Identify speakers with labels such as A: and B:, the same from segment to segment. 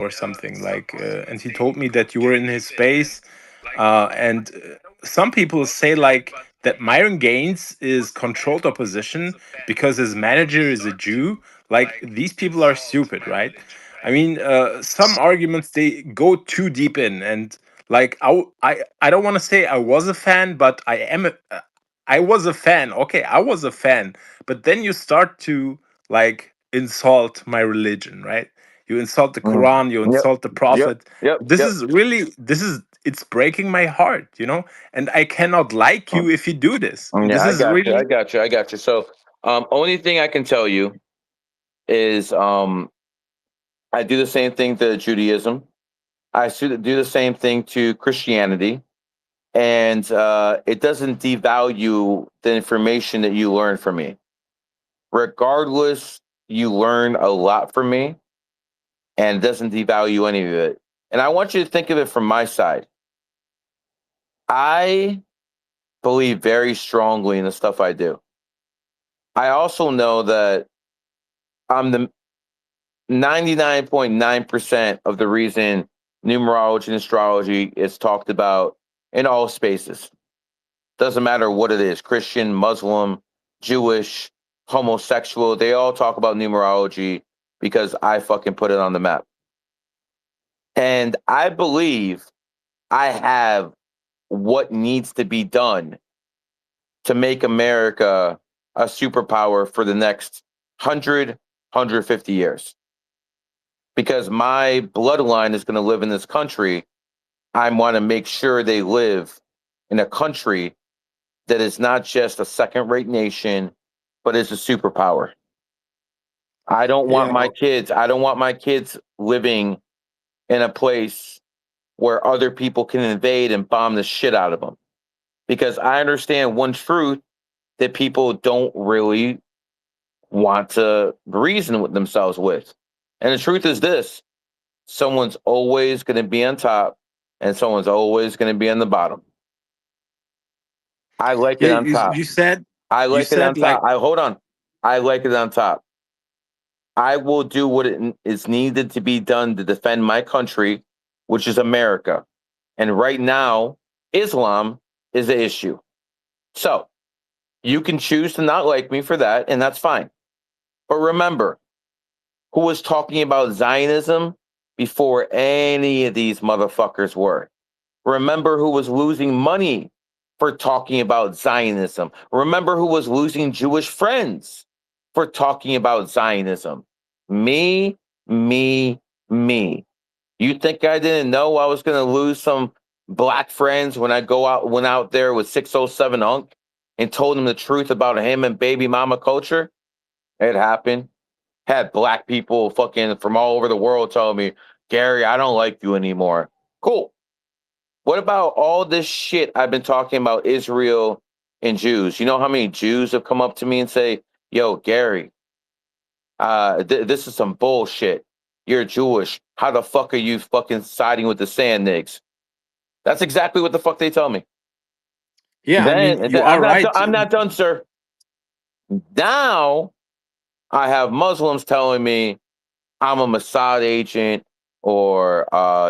A: or something like, and he told me that you were in his space, and some people say like that Myron Gaines is controlled opposition because his manager is a Jew. Like these people are stupid, right? I mean, some arguments they go too deep in, and like I don't want to say I was a fan, but I was a fan. Okay, I was a fan, but then you start to like insult my religion, right? You insult the
B: Mhm.
A: Quran, you
B: Yep.
A: insult the
B: Yep.
A: Prophet.
B: Yep.
A: This
B: Yep.
A: is really, this is, it's breaking my heart, you know? And I cannot like you if you do this.
B: Yeah,
A: This
B: I
A: is
B: got you. I
A: really,
B: got you. I got you. So, only thing I can tell you is, I do the same thing to Judaism. Do the same thing to Christianity, and it doesn't devalue the information that you learn from me. Regardless, you learn a lot from me, and it doesn't devalue any of it. And I want you to think of it from my side. I believe very strongly in the stuff I do. I also know that I'm the 99.9% of the reason numerology and astrology is talked about in all spaces. Doesn't matter what it is, Christian, Muslim, Jewish, homosexual, they all talk about numerology because I fucking put it on the map. And I believe I have what needs to be done to make America a superpower for the next 150 years. Because my bloodline is going to live in this country, I want to make sure they live in a country that is not just a second rate nation, but is a superpower.
A: yeah.
B: I don't want my kids living in a place where other people can invade and bomb the shit out of them. Because I understand one truth that people don't really want to reason with themselves with. And the truth is this: someone's always going to be on top and someone's always going to be on the bottom. I like it
A: Yeah,
B: on top.
A: you said,
B: I
A: you
B: like it on
A: said like,
B: top. I hold on. I like it on top. I will do what is needed to be done to defend my country, which is America. And right now, Islam is the issue. So you can choose to not like me for that, and that's fine. But remember, who was talking about Zionism before any of these motherfuckers were? Remember who was losing money for talking about Zionism. Remember who was losing Jewish friends for talking about Zionism. Me, me, me. You think I didn't know I was going to lose some black friends when went out there with 607 Unk and told him the truth about him and baby mama culture? It happened. Had black people fucking from all over the world telling me, Gary, I don't like you anymore. Cool. What about all this shit I've been talking about Israel and Jews? You know how many Jews have come up to me and say, "Yo, Gary, this is some bullshit. You're Jewish. How the fuck are you fucking siding with the sand niggas?" That's exactly what the fuck they tell me.
A: yeah, I mean, you are right.
B: I'm not done, sir. Now I have Muslims telling me I'm a Mossad agent or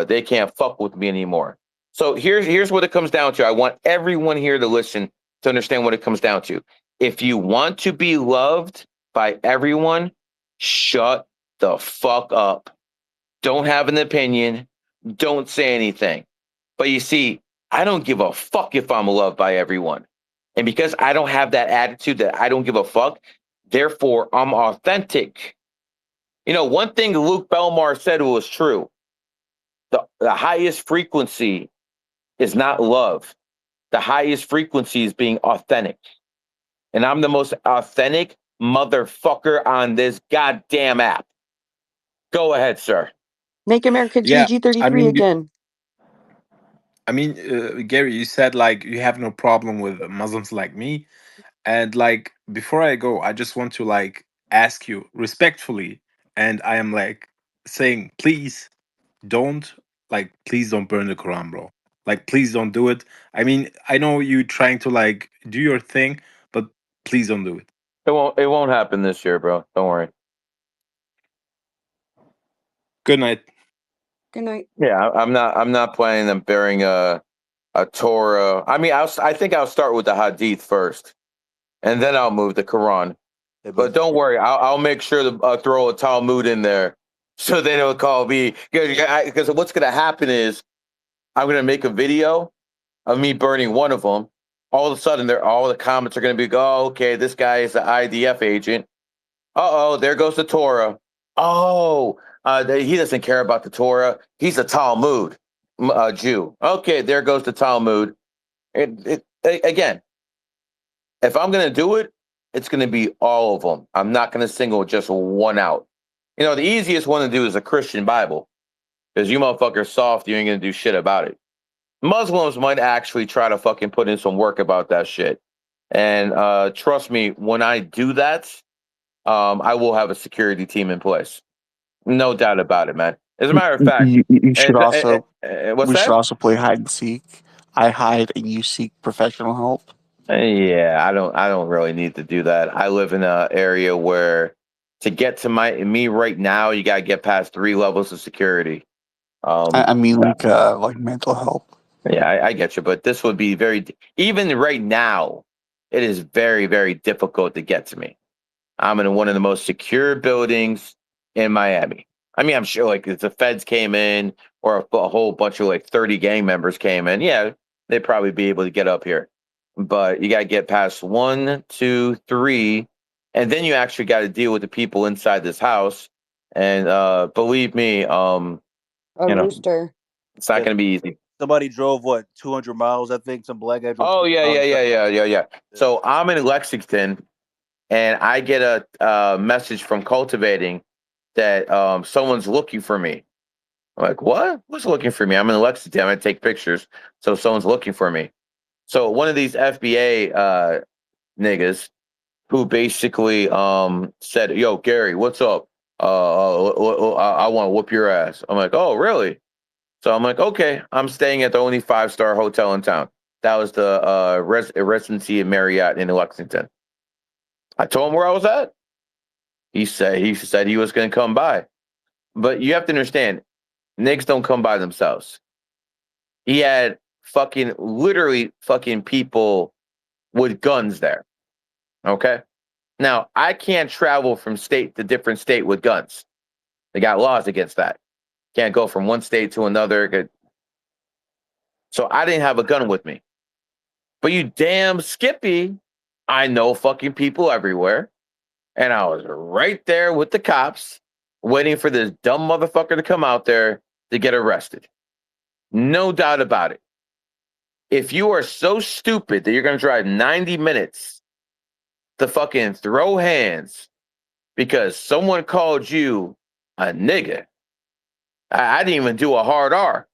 B: they can't fuck with me anymore. So here's what it comes down to. I want everyone here to listen to understand what it comes down to. If you want to be loved by everyone, shut the fuck up. Don't have an opinion. Don't say anything. But you see, I don't give a fuck if I'm loved by everyone. And because I don't have that attitude that I don't give a fuck, therefore I'm authentic. You know, one thing Luke Belmar said was true. The highest frequency is not love. The highest frequency is being authentic. And I'm the most authentic motherfucker on this goddamn app. Go ahead, sir.
C: Make America
A: Yeah, I
C: GG33
A: mean,
C: again.
A: Gary, you said like you have no problem with Muslims like me, and like before I go, I just want to like ask you respectfully, and I am like saying, don't please don't burn the Quran, bro. Like, please don't do it. I mean, I know you trying to like do your thing, but please don't do it.
B: It won't happen this year, bro. Don't worry.
A: Good night.
C: Good night.
B: Yeah, I'm not planning on bearing a Torah. I mean, I think I'll start with the Hadith first, and then I'll move the Quran.
D: Yeah,
B: But don't worry, I'll make sure to throw a Talmud in there so they don't call me. Because what's going to happen is I'm going to make a video of me burning one of them. All of a sudden, all the comments are going to be, oh, okay, this guy is the IDF agent. Uh-oh, there goes the Torah. Oh, he doesn't care about the Torah. He's a Talmud Jew. Okay, there goes the Talmud. Again, if I'm going to do it, it's going to be all of them. I'm not going to single just one out. You know, the easiest one to do is a Christian Bible because you motherfuckers soft, you ain't going to do shit about it. Muslims might actually try to fucking put in some work about that shit. And trust me, when I do that, I will have a security team in place. No doubt about it, man. As a matter of fact,
E: You should also.
B: what's
E: We should
B: that?
E: also play hide and seek. I hide and you seek professional help.
B: Yeah, I don't really need to do that. I live in an area where to get to me right now, you gotta get past 3 levels of security.
E: I mean, like mental help.
B: Yeah, I get you, but this would be even right now, it is very, very difficult to get to me. I'm in one of the most secure buildings in Miami. I mean, I'm sure like if the feds came in or a whole bunch of like 30 gang members came in, yeah, they'd probably be able to get up here. But you got to get past 1, 2, 3, and then you actually got to deal with the people inside this house. And believe me,
C: A
B: you know,
C: rooster.
B: it's not going to be easy.
D: Somebody drove 200 miles, I think. Some black guy drove.
B: Oh
D: 200 miles.
B: yeah. So I'm in Lexington, and I get a message from Cultivating that someone's looking for me. I'm like, what? Who's looking for me? I'm in Lexington. I'm gonna take pictures. So someone's looking for me. So one of these FBA niggas who basically said, "Yo, Gary, what's up? I want to whoop your ass." I'm like, "Oh, really?" So I'm like, "Okay." I'm staying at the only 5-star hotel in town. That was the residency in Marriott in Lexington. I told him where I was at. He said he was going to come by, but you have to understand, niggas don't come by themselves. He had literally fucking people with guns there. Okay. Now, I can't travel from state to different state with guns. They got laws against that. Can't go from one state to another. So I didn't have a gun with me. But you damn Skippy, I know fucking people everywhere. And I was right there with the cops waiting for this dumb motherfucker to come out there to get arrested. No doubt about it. If you are so stupid that you're going to drive 90 minutes to fucking throw hands because someone called you a nigga, I didn't even do a hard R.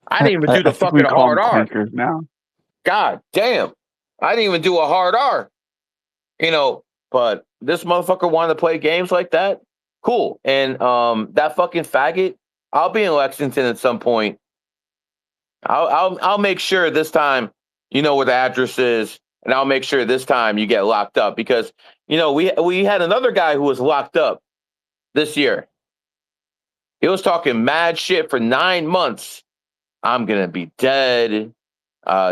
B: I didn't even do the
E: I think we
B: fucking
E: call
B: hard
E: them
B: R.
E: clankers now.
B: God damn. I didn't even do a hard R. But this motherfucker wanted to play games like that. Cool. And that fucking faggot, I'll be in Lexington at some point. I'll make sure this time you know where the address is, and I'll make sure this time you get locked up because we had another guy who was locked up this year. He was talking mad shit for 9 months. I'm gonna be dead.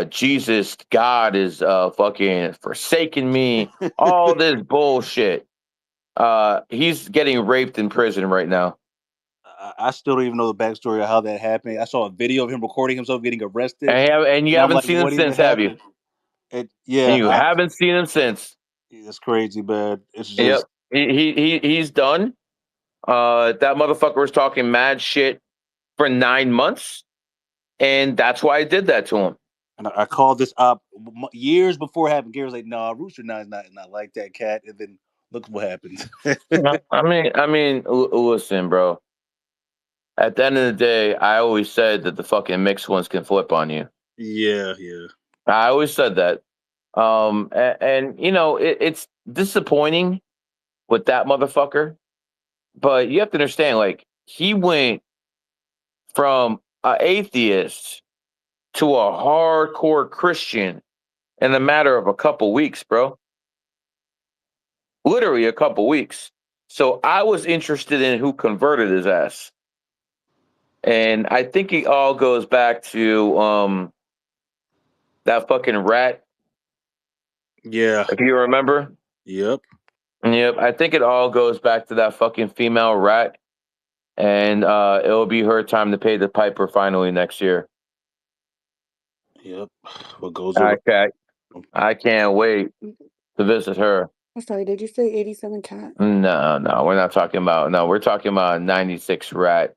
B: Jesus, God is fucking forsaking me. All this bullshit. He's getting raped in prison right now.
D: I still don't even know the backstory of how that happened. I saw a video of him recording himself getting arrested,
B: And you
D: and I'm
B: haven't
D: like,
B: seen him
D: what even
B: since, have you?
D: happened? And
B: And you haven't seen him since.
D: It's crazy, man. It's
B: Yep.
D: just
B: He's done. That motherfucker was talking mad shit for 9 months, and that's why I did that to him.
D: And I called this up years before it happened. Gary was like, "Nah, Rooster Nine is not like that, cat." And then look what happens.
B: I mean, listen, bro. At the end of the day, I always said that the fucking mixed ones can flip on you.
D: Yeah.
B: I always said that. And it's disappointing with that motherfucker, but you have to understand, like, he went from an atheist to a hardcore Christian in a matter of a couple weeks, bro. Literally a couple weeks. So I was interested in who converted his ass. And I think it all goes back to that fucking rat,
D: Yeah.
B: if you remember.
D: Yep.
B: Yep, I think it all goes back to that fucking female rat, and it'll be her time to pay the piper finally next year.
D: Yep. What goes
B: I
D: around?
B: can't, I can't wait to visit her.
C: I'm sorry, did you say 87 cat?
B: No, we're not talking about. No, we're talking about 96 rat.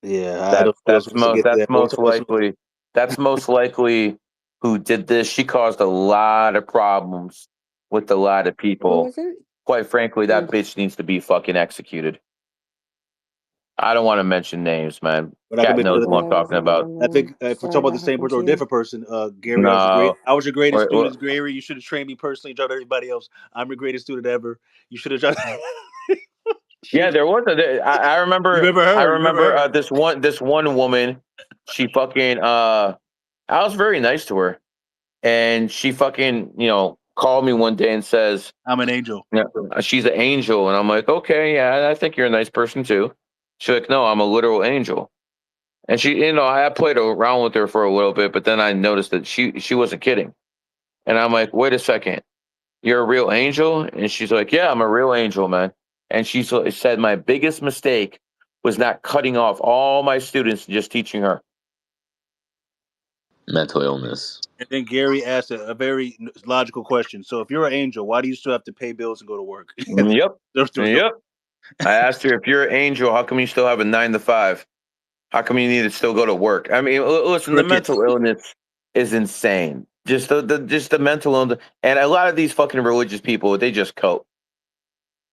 D: Yeah, I don't know
B: That's
D: supposed to get to that, but we're
B: most
D: talking about
B: likely. That's most likely who did this. She caused a lot of problems with a lot of
C: Who
B: people.
C: was it?
B: Quite frankly, that
C: Mm.
B: bitch needs to be fucking executed. I don't want to mention names, man.
D: But I can
B: Cat
D: make
B: knows
D: sure
B: who
D: that
B: I'm talking about.
D: I think if we're talking
C: Sorry
D: about the
C: that
D: same
C: happened
D: person
C: to
D: or a
C: you.
D: different person, Gary,
B: No,
D: I was your greatest
B: wait,
D: student, Gary. You should have trained me personally and dropped everybody else. I'm your greatest student ever. You should have dropped.
B: yeah, there was a. I
D: You
B: remember.
D: remember
B: I
D: her? You remember
B: remember
D: her?
B: this one woman. She fucking. I was very nice to her, and she fucking called me one day and says,
D: I'm an angel.
B: "Yeah, she's an angel," and I'm like, okay, yeah, I think you're a nice person too. She's like, no, I'm a literal angel. And she, I played around with her for a little bit, but then I noticed that she wasn't kidding. And I'm like, wait a second, you're a real angel? And she's like, yeah, I'm a real angel, man. And she said my biggest mistake was not cutting off all my students and just teaching her.
F: Mental illness.
D: And then Gary asked a very logical question. So if you're an angel, why do you still have to pay bills and go to work?
B: Yep. Yep. I asked her, if you're an angel, how come you still have a 9 to 5? How come you need to still go to work? I mean, listen, the
D: Crickets.
B: mental illness is insane. Just the mental illness, and a lot of these fucking religious people, they just cope.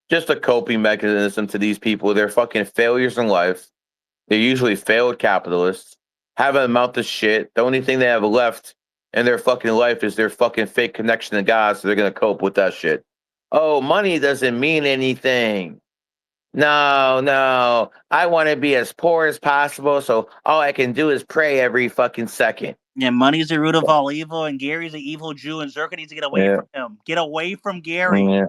B: Just a coping mechanism to these people. They're fucking failures in life. They're usually failed capitalists, have an amount of shit. The only thing they have left in their fucking life is their fucking fake connection to God, so they're gonna cope with that shit. Oh, money doesn't mean anything. No. I want to be as poor as possible, so all I can do is pray every fucking second.
D: Yeah, money's the root of all evil, and Gary's an evil Jew, and Zerka needs to get away from him. Get away from Gary.
B: Yeah.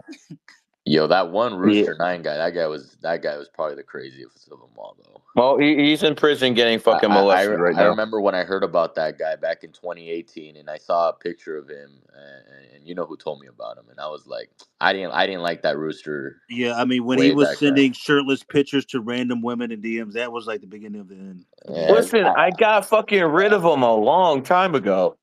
F: Yo, that one
B: Yeah.
F: Rooster 9 guy, that guy was probably the craziest of them all, though.
B: Well, he's in prison getting fucking molested right
F: I
B: now.
F: remember when I heard about that guy back in 2018, and I saw a picture of him, and you know who told me about him, and I was like, I didn't like that Rooster.
D: Yeah, I mean, when he
F: way
D: was
F: back
D: sending
F: then.
D: shirtless pictures to random women in DMs, that was like the beginning of the end.
F: Yeah,
B: Listen, I got fucking rid of him a long time ago.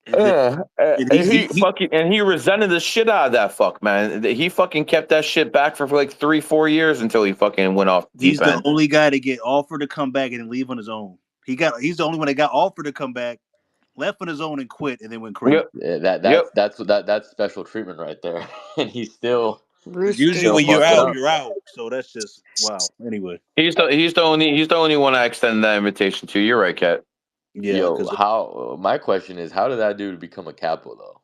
D: And
B: And he resented the shit out of that fuck, man. He fucking kept that shit back for like 3-4 years until he fucking went off the
D: he's
B: deep
D: the
B: end.
D: only guy to get offered to come back and then leave on his own. He's the only one that got offered to come back, left on his own and quit, and then went crazy.
B: Yep.
F: Yeah, that's special treatment right there, and he still.
D: Usually when you're out, you're out. So that's just wow. Anyway,
B: he's the only one I extended that invitation to. You're right, Kat.
D: Yeah.
F: Yo, my question is, how did that dude become a capo though?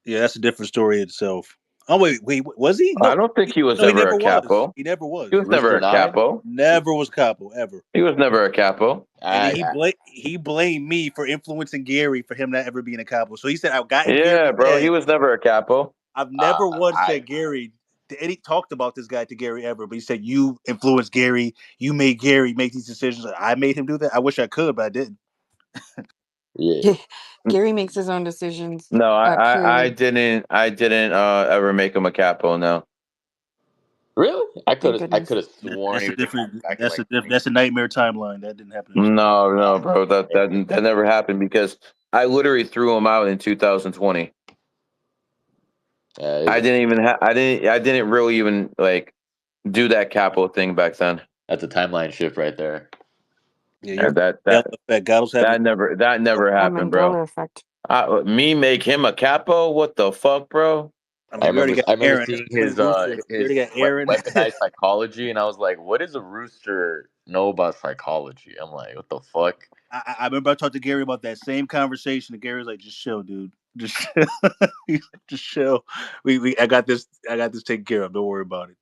D: Yeah, that's a different story itself. Oh wait, was he? No,
B: I don't think he was
D: no, he
B: ever
D: never
B: a capo.
D: was. He never was.
B: He was never
F: Rooster
B: a
F: 9?
B: capo.
D: Never was capo ever.
B: He was never a capo.
D: And he blamed me for influencing Gary for him not ever being a capo. So he said I've gotten
B: Yeah,
D: Gary
B: bro,
D: dead.
B: he was never a capo.
D: I've never once said Gary. Eddie talked about this guy to Gary ever, but he said you influenced Gary. You made Gary make these decisions. I made him do that. I wish I could, but I didn't.
F: Yeah.
C: Gary makes his own decisions.
B: No, I
C: Clearly.
B: didn't ever make him a capo. No.
F: Really? I could
C: goodness.
F: have sworn
D: That's
F: he
D: a
F: was
D: different.
F: back in like
D: That's a nightmare timeline. That didn't happen.
B: No, bro, that never happened because I literally threw him out in 2020. I didn't really even like do that capo thing back then.
F: That's a timeline shift right there.
D: Yeah,
B: that never happened, bro.
C: Mandela effect.
B: Me make him a capo? What the fuck, bro?
D: I mean,
F: I remember seeing his
D: Aaron.
F: weaponized psychology, and I was like, "What does a rooster know about psychology?" I'm like, "What the fuck?"
D: I remember I talked to Gary about that same conversation, and Gary's like, "Just chill, dude. Just just chill. I got this taken care of. Don't worry about it."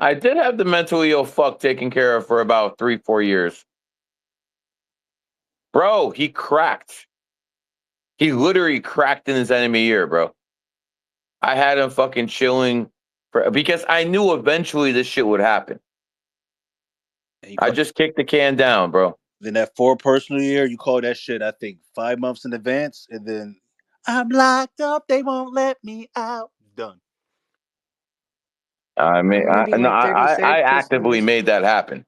B: I did have the mentally ill fuck taken care of for about 3-4 years. Bro, he cracked. He literally cracked in his enemy ear, bro. I had him fucking chilling because I knew eventually this shit would happen.
D: And you
B: I
D: call,
B: just kicked the can down, bro.
D: then that for personal year, you call that shit, I think, 5 months in advance, and then I'm locked up, they won't let me out. Done.
B: I mean,
C: I'm gonna be
B: no,
C: my 33rd
B: I
C: person
B: actively
C: this
B: made that happen.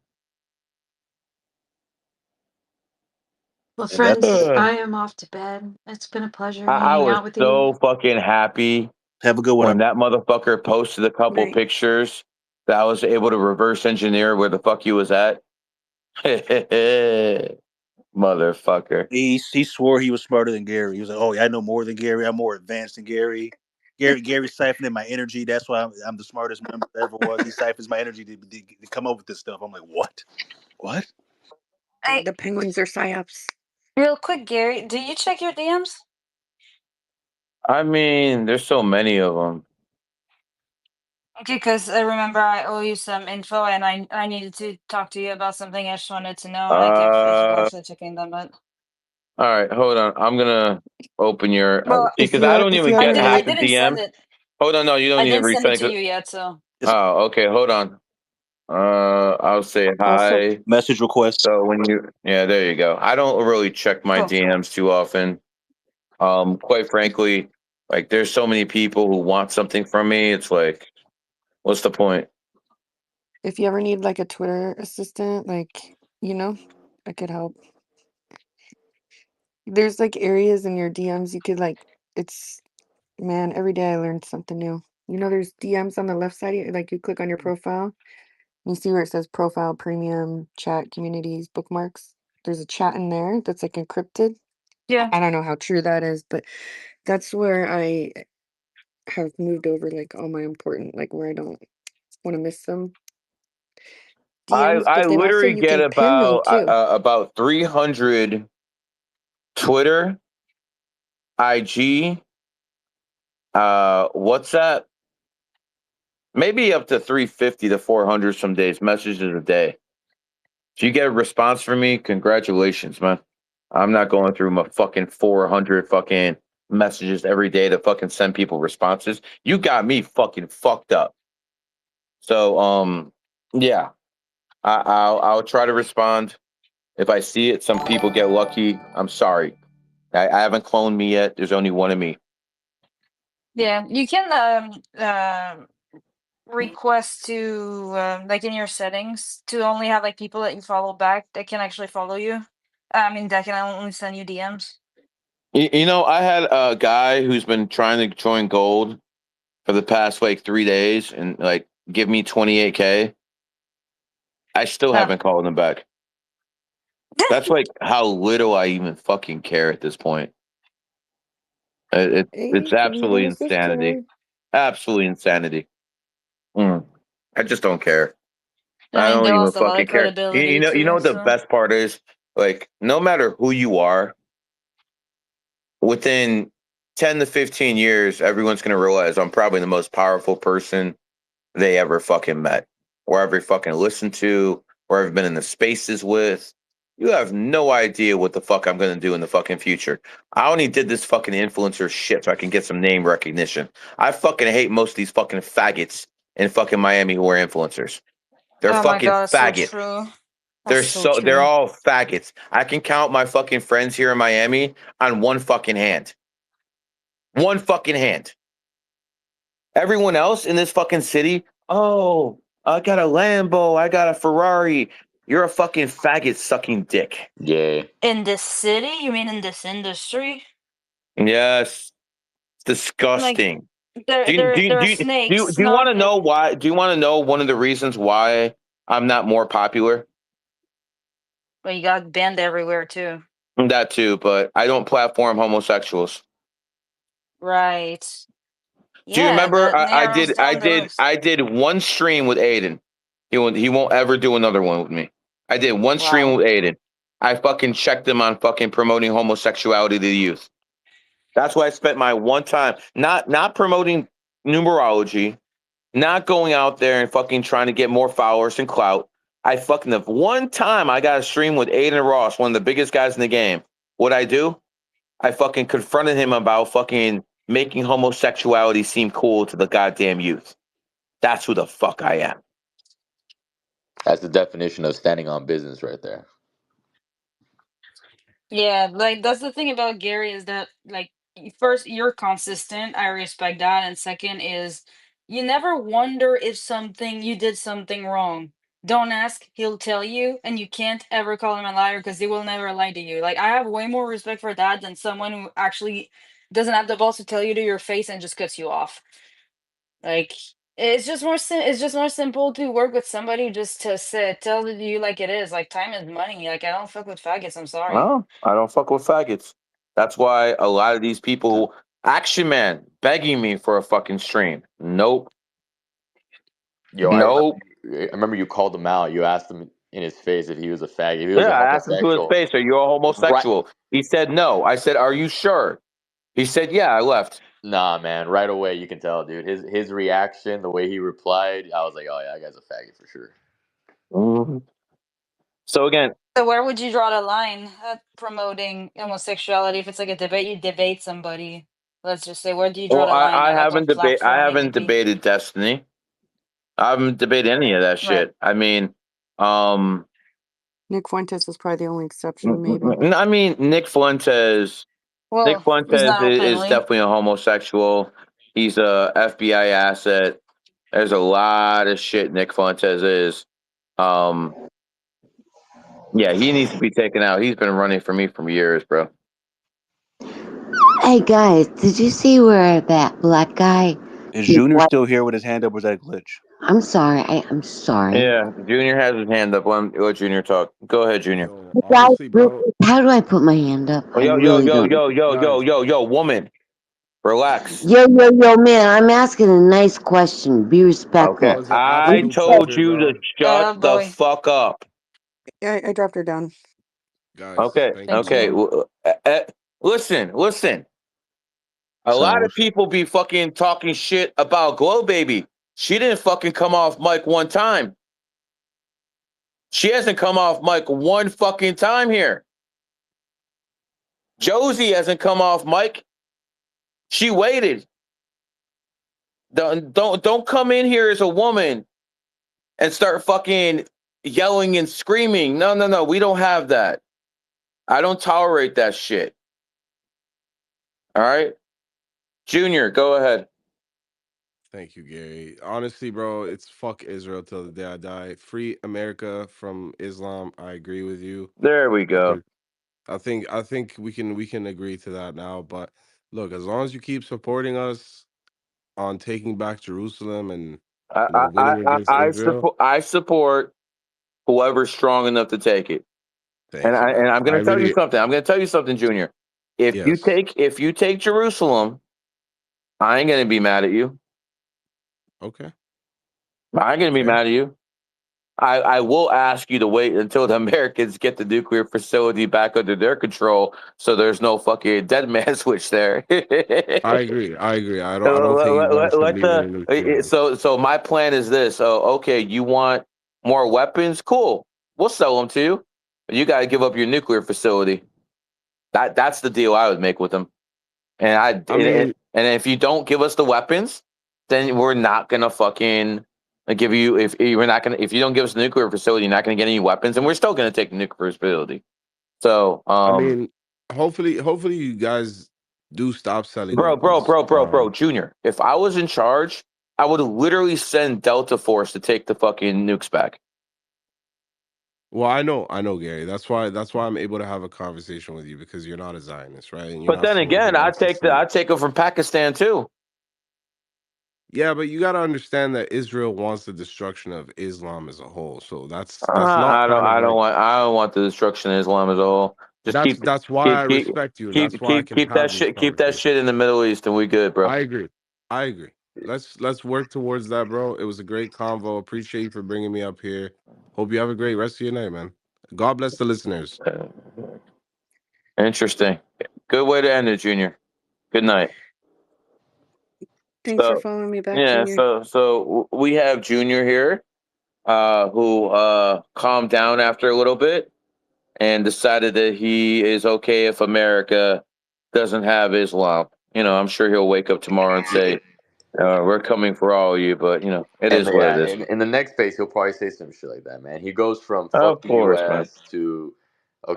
G: Well,
D: And that's
G: friends, I am off to bed. It's been a pleasure
B: I
G: hanging
B: was
G: out with you.
B: so fucking happy
D: have a good one.
B: when that motherfucker posted a couple
C: night.
B: pictures that I was able to reverse engineer where the fuck he was at. Motherfucker.
D: He swore he was smarter than Gary. He was like, "Oh, yeah, I know more than Gary. I'm more advanced than Gary. Gary siphoning my energy. That's why I'm the smartest member there ever was. He siphons my energy to come up with this stuff." I'm like, "What? What?"
C: Hey, the penguins are psyops.
G: Real quick, Gary, do you check your DMs?
B: I mean, there's so many of them.
G: Okay, because I remember I owe you some info, and I needed to talk to you about something. I just wanted to know, like, if you're
B: All
G: actually checking them. But
B: right, hold on. I'm gonna open your
G: well,
B: because I don't
C: If you
B: even
C: ever
B: get
G: I
B: half
C: need,
B: the
G: didn't send
B: DMs.
G: it.
B: Hold on, no, you don't
G: I
B: need to
G: didn't send it
B: resend
G: to
B: it.
G: you yet, so
D: It's
B: Oh, okay, hold on. I'll say
C: also,
B: hi.
D: message request.
B: So yeah, there you go. I don't really check my
G: cool.
B: DMs too often. Quite frankly, like there's so many people who want something from me. It's like, what's the point?
C: if you ever need like a Twitter assistant, like, I could help. There's like areas in your DMs you could like, it's, man, every day I learned something new. There's DMs on the left side, like you click on your profile, you see where it says profile, premium, chat, communities, bookmarks. There's a chat in there that's like encrypted.
G: Yeah,
C: I don't know how true that is, but that's where I have moved over like all my important, like where I don't want to miss some DMs,
B: I
C: but then also
B: literally
C: you
B: get
C: can pin them too.
B: about 300 Twitter, IG, WhatsApp, maybe up to 350 to 400 some days messages a day. If you get a response from me, congratulations, man. I'm not going through my fucking 400 fucking messages every day to fucking send people responses. You got me fucking fucked up. So, yeah, I'll try to respond. If I see it, some people get lucky. I'm sorry. I haven't cloned me yet. There's only one of me.
G: yeah. You can request to like in your settings to only have like people that you follow back that can actually follow you. I mean, that can only send you DMs.
B: I had a guy who's been trying to join gold for the past like 3 days and like give me 28K. I still
G: No.
B: haven't called him back. That's like how little I even fucking care at this point. It's
C: Hey, give me a
B: absolutely
C: little
B: insanity.
C: sister.
B: Absolutely insanity. I just don't care.
G: I
B: I
G: mean,
B: don't
G: they
B: even
G: lost a lot
B: fucking
G: of
B: care.
G: credibility
B: You know
G: too.
B: what the
G: So
B: best part is? Like, no matter who you are, within 10 to 15 years, everyone's gonna realize I'm probably the most powerful person they ever fucking met, or ever fucking listened to, or I've been in the spaces with. You have no idea what the fuck I'm gonna do in the fucking future. I only did this fucking influencer shit so I can get some name recognition. I fucking hate most of these fucking faggots in fucking Miami who are influencers. They're
G: oh my
B: fucking
G: god, that's so
B: faggots.
G: true. That's so
B: They're
G: true.
B: all faggots. I can count my fucking friends here in Miami on one fucking hand. One fucking hand. Everyone else in this fucking city, oh, I got a Lambo, I got a Ferrari. You're a fucking faggot sucking dick.
F: Yeah.
G: In this city? You mean in this industry?
B: Yes,
G: Like
B: disgusting.
G: they're they're they're snakes,
B: Do you want
G: not
B: to know why? Do you want to know one of the reasons why I'm not more popular?
G: but you got banned everywhere too.
B: That too, but I don't platform homosexuals.
G: Right.
B: Do you
G: Yeah,
B: remember
G: that narrows down the list.
B: I did one stream with Aiden. He won't ever do another one with me. I did one stream
G: Wow.
B: with Aiden. I fucking checked him on fucking promoting homosexuality to the youth. That's why I spent my one time not promoting numerology, not going out there and fucking trying to get more followers and clout. I fucking the one time I got a stream with Aiden Ross, one of the biggest guys in the game. What I do? I fucking confronted him about fucking making homosexuality seem cool to the goddamn youth. That's who the fuck I am.
F: That's the definition of standing on business right there.
G: Yeah, like that's the thing about Gary is that like first you're consistent, I respect that, and second is you never wonder if something you did something wrong. Don't ask, he'll tell you, and you can't ever call him a liar because he will never lie to you. Like I have way more respect for that than someone who actually doesn't have the balls to tell you to your face and just cuts you off. Like it's just more simple to work with somebody just to say tell you like it is. Like time is money. Like I don't fuck with faggots. I'm sorry.
B: Well, I don't fuck with faggots. That's why a lot of these people, Action Man, begging me for a fucking stream. Nope.
F: Yo,
B: Nope.
F: I remember you called him out. You asked him in his face if he was a faggot. If he was
B: Yeah,
F: a
B: I asked him to his
F: homosexual.
B: face, "Are you a
F: Right.
B: homosexual?" He said no. I said, "Are you sure?" He said, "Yeah." I left.
F: Nah, man. Right away, you can tell, dude. His reaction, the way he replied, I was like, oh yeah, that guy's a faggot for sure.
B: Mhm. So again,
G: So where would you draw the line at promoting homosexuality? If it's like a debate, you debate somebody. Let's just say, where do you draw
B: well,
G: the line
B: I
G: at like
B: haven't
G: on
B: debate. I
G: platforming
B: haven't
G: and be
B: debated Destiny. I haven't debated any of that
G: right?
B: shit. I mean, um,
C: Nick Fuentes was probably the only exception, maybe.
B: I mean, Nick Fuentes. Nick
G: Well, he's
B: Fuentes
G: not
B: is
G: openly.
B: definitely a homosexual. He's a FBI asset. There's a lot of shit Nick Fuentes is. Yeah, he needs to be taken out. He's been running for me for years, bro.
H: Hey guys, did you see where that black guy?
D: Is Junior still here with his hand up, or is that a glitch?
H: I'm sorry. I'm sorry.
B: Yeah, Junior has his hand up. Let Junior talk. Go ahead, Junior.
I: Yo,
H: Hey, guys,
I: honestly,
H: real
I: bro,
H: quick, how do I put my hand up?
B: Oh,
H: I
B: yo, yo,
H: really
B: yo,
H: don't.
B: yo, yo, yo,
I: guys,
B: yo, yo, woman, relax.
H: Yo, man, I'm asking a nice question. Be respectful.
B: Okay,
I: bro, it's an
H: I'm
B: I
I: absolute
B: told
I: pleasure,
B: you to
I: bro.
B: shut
G: Oh
B: the
G: boy,
B: fuck up.
C: I dropped her down.
I: Guys,
B: Okay,
I: thank you,
G: thank
B: okay.
I: bro.
G: you.
B: Listen. A lot
D: So
B: of people be fucking talking shit about Glow Baby. She didn't fucking come off mic one time. She hasn't come off mic one fucking time here. Josie hasn't come off mic. She waited. Don't come in here as a woman and start fucking yelling and screaming. No. We don't have that. I don't tolerate that shit. All right? Junior, go ahead.
I: Thank you, Gary. Honestly, bro, it's fuck Israel till the day I die. Free America from Islam. I agree with you.
B: There we go.
I: Okay. I think we can agree to that now. But look, as long as you keep supporting us on taking back Jerusalem and winning against Israel,
B: I support whoever's strong enough to take it.
I: thank you, man.
B: I'm
I: I
B: going to tell you
I: really
B: something. I'm going to tell you something, Junior.
I: yes.
B: If you take Jerusalem, I ain't going to be mad at you.
I: Okay.
B: I ain't going to be
I: Fair.
B: mad at you. I will ask you to wait until the Americans get the nuclear facility back under their control, so there's no fucking dead man switch there.
I: I agree. I agree. I don't think you guys should
B: Let
I: leave any nuclear on.
B: so my plan is this. Oh, okay, you want more weapons? Cool. We'll sell them to you. But you got to give up your nuclear facility. That's the deal I would make with them.
I: I mean,
B: And if you don't give us the weapons, then we're not gonna fucking give you. If we're not gonna, if you don't give us the nuclear facility, you're not gonna get any weapons, and we're still gonna take the nuclear facility. So,
I: I mean, hopefully you guys do stop selling weapons.
B: Junior, if I was in charge, I would literally send Delta Force to take the fucking nukes back.
I: Well, I know, Gary. That's why I'm able to have a conversation with you because you're not a Zionist, right? And you're
B: But
I: not
B: then
I: someone who
B: again,
I: wants to see.
B: I take them from Pakistan too.
I: Yeah, but you got to understand that Israel wants the destruction of Islam as a whole. So that's not kind of like
B: I don't want the destruction of Islam as a whole. Just
I: that's why I respect you, and that's why I can have this
B: keep that
I: conversation.
B: shit in the Middle East, and we good, bro.
I: I agree. I agree. Let's work towards that, bro. It was a great convo. Appreciate you for bringing me up here. Hope you have a great rest of your night, man. God bless the listeners.
B: Interesting. Good way to end it, Junior. Good night.
C: Thanks for
B: So
C: following me back,
B: yeah,
C: Junior.
B: so we have Junior here, who calmed down after a little bit and decided that he is okay if America doesn't have Islam. You know, I'm sure he'll wake up tomorrow and say, We're coming for all of you, but it
F: And
B: is what it
F: yeah,
B: is.
F: in the next phase, he'll probably say some shit like that, man. He goes from
B: Of
F: fuck the
B: course, man.
F: U.S. to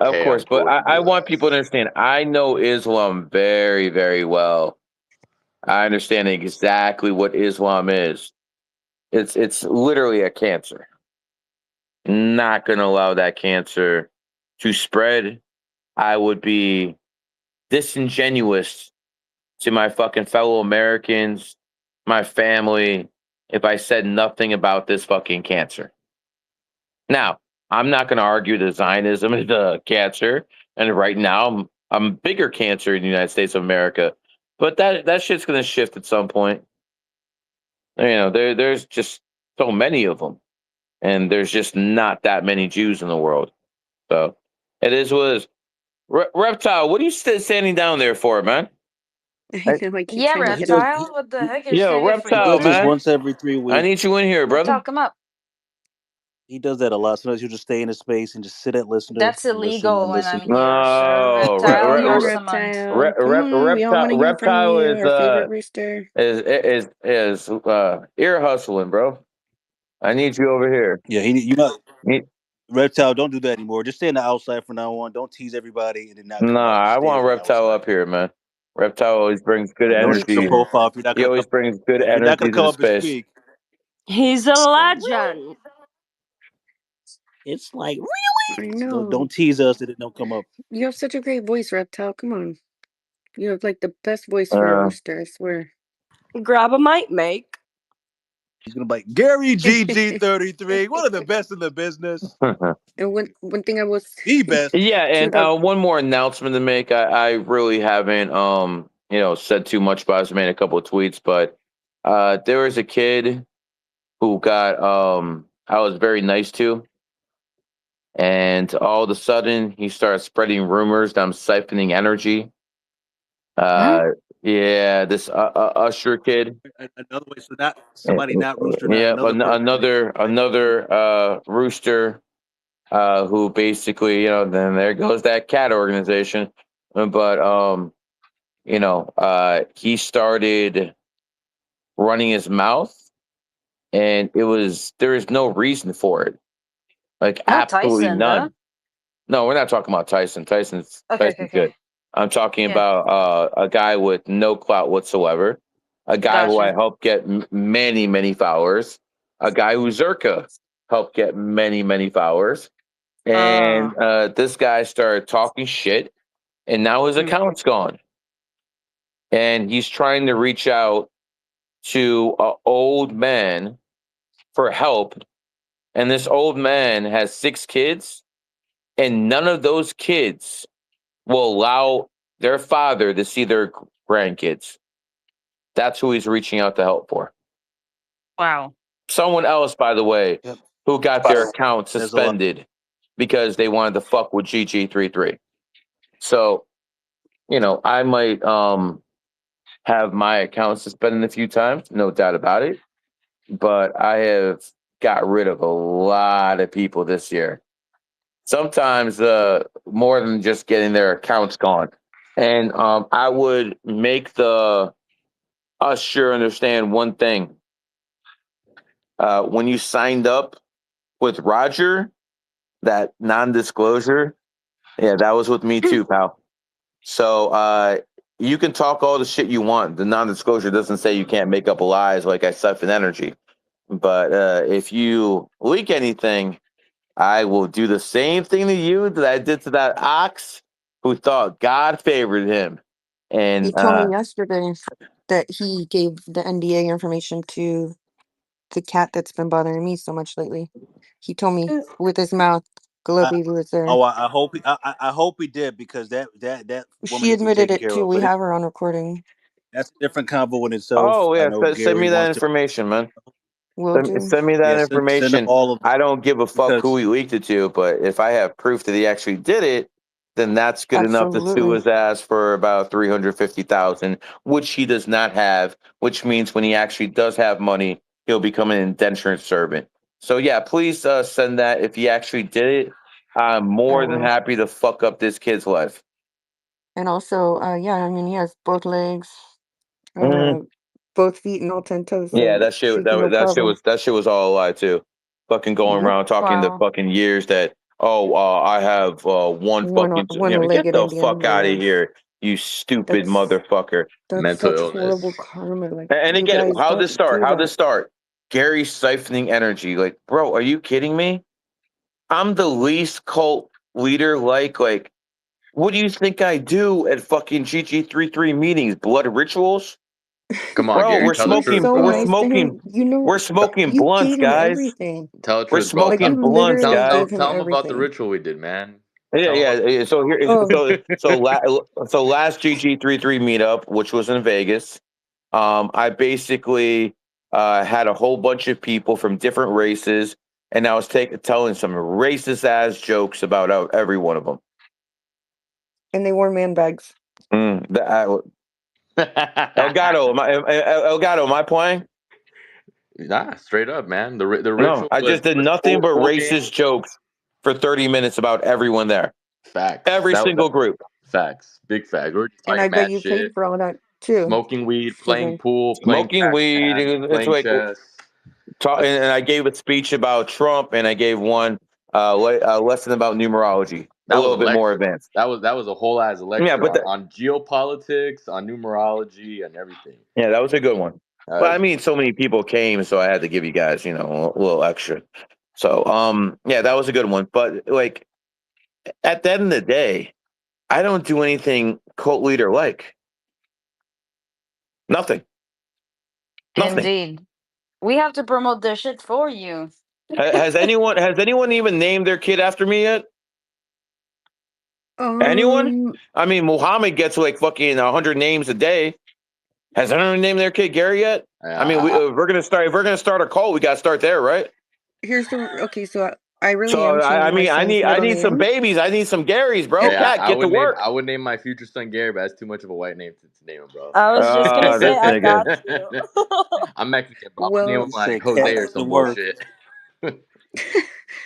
B: Of
F: okay, I'm
B: course,
F: cool
B: but
F: with the
B: I want people to
F: U.S.
B: understand. I know Islam very, very well. I understand exactly what Islam is. It's literally a cancer. Not gonna allow that cancer to spread. I would be disingenuous to my fucking fellow Americans, my family, if I said nothing about this fucking cancer. Now, I'm not going to argue that Zionism is a cancer, and right now I'm a bigger cancer in the United States of America, but that shit's going to shift at some point. There's just so many of them, and there's just not that many Jews in the world. So it is what it is. Reptile, what are you standing down there for, man?
C: I know I keep
G: Yeah,
C: trying to
D: He
C: hit
D: does.
C: him.
G: Reptile. What the heck? You're
B: Yo,
G: standing for
D: He
B: Reptile,
D: does
G: you.
D: this
B: man,
D: once every 3
B: I
D: weeks.
B: need you in here, brother.
G: Reptile, come up.
D: He does that a lot. Sometimes he'll just stay in his space and just sit and listen
G: That's
D: and listen
G: illegal
D: and
G: when I'm
D: listen.
G: here, sir.
B: No,
G: Reptile,
C: Come
G: you are
C: on,
G: summoned.
C: Reptile. Come on. We all want to hear from
B: Reptile
C: you, our favorite rooster.
B: is ear hustling, bro. I need you over here.
D: Yeah,
B: Need-
D: Reptile, don't do that anymore. Just stay on the outside from now on. Don't tease everybody and then not come up.
B: Nah,
D: Just
B: I
D: stay
B: want
D: on the
B: Reptile
D: outside.
B: up here, man. Reptile always brings good
D: And don't
C: Me
D: check your
B: energy.
C: too.
D: profile if you're not
B: He
D: gonna
B: always
D: come.
B: brings good
D: If you're not
B: energy
D: gonna
B: to
D: come
B: the
D: up and
B: space.
D: speak,
J: He's a
D: it's like
J: legend.
D: it's like
C: I
D: really. Don't
C: know.
D: don't tease us and then don't come up.
C: You have such a great voice, Reptile. Come on. You have like the best voice for a
B: Uh,
C: rooster, I swear.
J: Grab a mic, make.
D: He's gonna be like Gary GG33, one of the best in the business.
C: And one thing I was
D: The best.
B: yeah,
C: too
B: and
C: about
B: one more announcement to make. I really haven't said too much about this. I made a couple of tweets, but there was a kid who got I was very nice to, and all of a sudden he started spreading rumors that I'm siphoning energy.
C: what?
B: Yeah, this Usher kid.
D: Another way, so not somebody, not Rooster, not
B: Yeah,
D: another person.
B: another rooster who basically, then there goes that cat organization. But he started running his mouth, and there is no reason for it. Like
G: Not
B: absolutely
G: Tyson, though.
B: none. No, we're not talking about Tyson. Tyson's
G: Okay.
B: good. I'm talking
G: Yeah.
B: about a guy with no clout whatsoever. A guy who I
G: Gotcha.
B: helped get many, many followers. A guy who Zerka helped get many, many followers. And this guy started talking shit, and now his
C: Mm.
B: account's gone. And he's trying to reach out to an old man for help. And this old man has 6 kids, and none of those kids will allow their father to see their grandkids. That's who he's reaching out to help for.
G: Wow.
B: Someone else, by the way,
D: Yep.
B: who got their account
D: There's a lot.
B: suspended because they wanted to fuck with GG33. So, I might have my account suspended a few times, no doubt about it. But I have got rid of a lot of people this year. Sometimes more than just getting their accounts gone. And I would make us sure understand one thing. When you signed up with Roger, that non-disclosure, yeah, that was with me too, pal. So you can talk all the shit you want. The non-disclosure doesn't say you can't make up lies like I siphon energy. But if you leak anything, I will do the same thing to you that I did to that ox who thought God favored him. And
C: He told me yesterday that he gave the NDA information to the cat that's been bothering me so much lately. He told me with his mouth,
D: I,
C: Globby was there.
D: I hope I hope he did, because that woman
C: She
D: needs to be
C: admitted
D: taken
C: it
D: care
C: too.
D: of.
C: We
D: But
C: have her on recording.
D: that's a different convo in itself.
B: oh
D: I
B: yeah,
D: know
B: send
D: Gary
B: me that
D: wants to.
B: information, man.
C: Will do.
B: Send me that
D: Yeah, send them
B: information.
D: all of them,
B: I don't give a fuck who
D: because
B: he leaked it to, but if I have proof that he actually did it, then that's good enough to sue
C: Absolutely.
B: his ass for about 350,000, which he does not have. Which means when he actually does have money, he'll become an indentured servant. So yeah, please send that if he actually did it. I'm
C: I
B: more than
C: will.
B: happy to fuck up this kid's life.
C: And also, yeah, I mean, he has both legs,
B: Mhm.
C: both both feet and all 10 toes.
B: Yeah,
C: So she can no problem.
B: that shit was all a lie too. Fucking going around talking the
G: Wow.
B: fucking years that I have one fucking get
C: One-legged
B: the
C: Indian.
B: fuck out of
C: Yeah,
B: here, you stupid
C: that's
B: motherfucker.
F: Mental
C: such horrible
F: illness.
C: karma. Like
B: And
C: you
B: again,
C: guys
B: how'd this
C: don't
B: start?
C: do
B: How'd
C: that.
B: this start? Gary siphoning energy. Like, bro, are you kidding me? I'm the least cult leader. Like, what do you think I do at fucking GG33 meetings? Blood rituals?
F: Come on,
B: Bro,
F: Gary. Tell the
C: You're
F: truth,
C: so nice
F: bro.
C: to him. You know,
B: we're smoking
C: you
B: blunts,
C: gave him
B: guys.
C: everything.
F: Tell the
B: We're
F: truth, bro.
C: Like
B: smoking
C: you
B: blunts,
C: literally
B: guys.
C: gave him
F: Tell him about the
C: everything.
F: ritual we did, man.
B: Yeah. So here,
C: Oh,
B: so last GG33 meetup, which was in Vegas, I basically had a whole bunch of people from different races, and I was telling some racist ass jokes about every one of them.
C: and they wore man bags.
B: Elgato, am I playing?
F: Nah, straight up, man. The
B: No,
F: ritual
B: I just did
F: was
B: nothing
F: full
B: but
F: smoking.
B: racist jokes for 30 minutes about everyone there.
F: Facts.
B: Every single group.
F: Facts. Big facts. We're just
C: And
F: talking
C: I bet
F: mad
C: you
F: shit.
C: paid for all that too.
F: Smoking weed, playing
C: Friggin'
F: pool, playing
B: Smoking weed.
F: Pac-Man,
B: It's
F: playing
B: like,
F: chess.
B: and I gave a speech about Trump, and I gave one lesson about numerology, a little bit more advanced.
F: That was a whole ass lecture
B: Yeah, but
F: on geopolitics, on numerology, and everything.
B: yeah, that was a good one. But I mean, so many people came, so I had to give you guys, a little extra. So, yeah, that was a good one. But like, at the end of the day, I don't do anything cult leader like. Nothing.
G: Indeed. We have to promote this shit for you.
B: Has anyone even named their kid after me yet? Anyone? I mean, Muhammad gets like fucking 100 names a day. Has anyone named their kid Gary yet? I mean, if we're gonna start a cult, we got to start there, right?
C: So I really am changing my son's
B: I
C: middle
B: need some
C: name.
B: babies. I need some Garys, bro.
F: Hey,
B: Cat, get to work.
F: I would name my future son Gary, but that's too much of a white name to name him, bro.
J: I was just gonna say,
B: This
J: I
B: nigga.
J: got you.
F: I'm Mexican, bro. I'm gonna name him
C: Well,
F: like Jose or some bullshit.
C: well,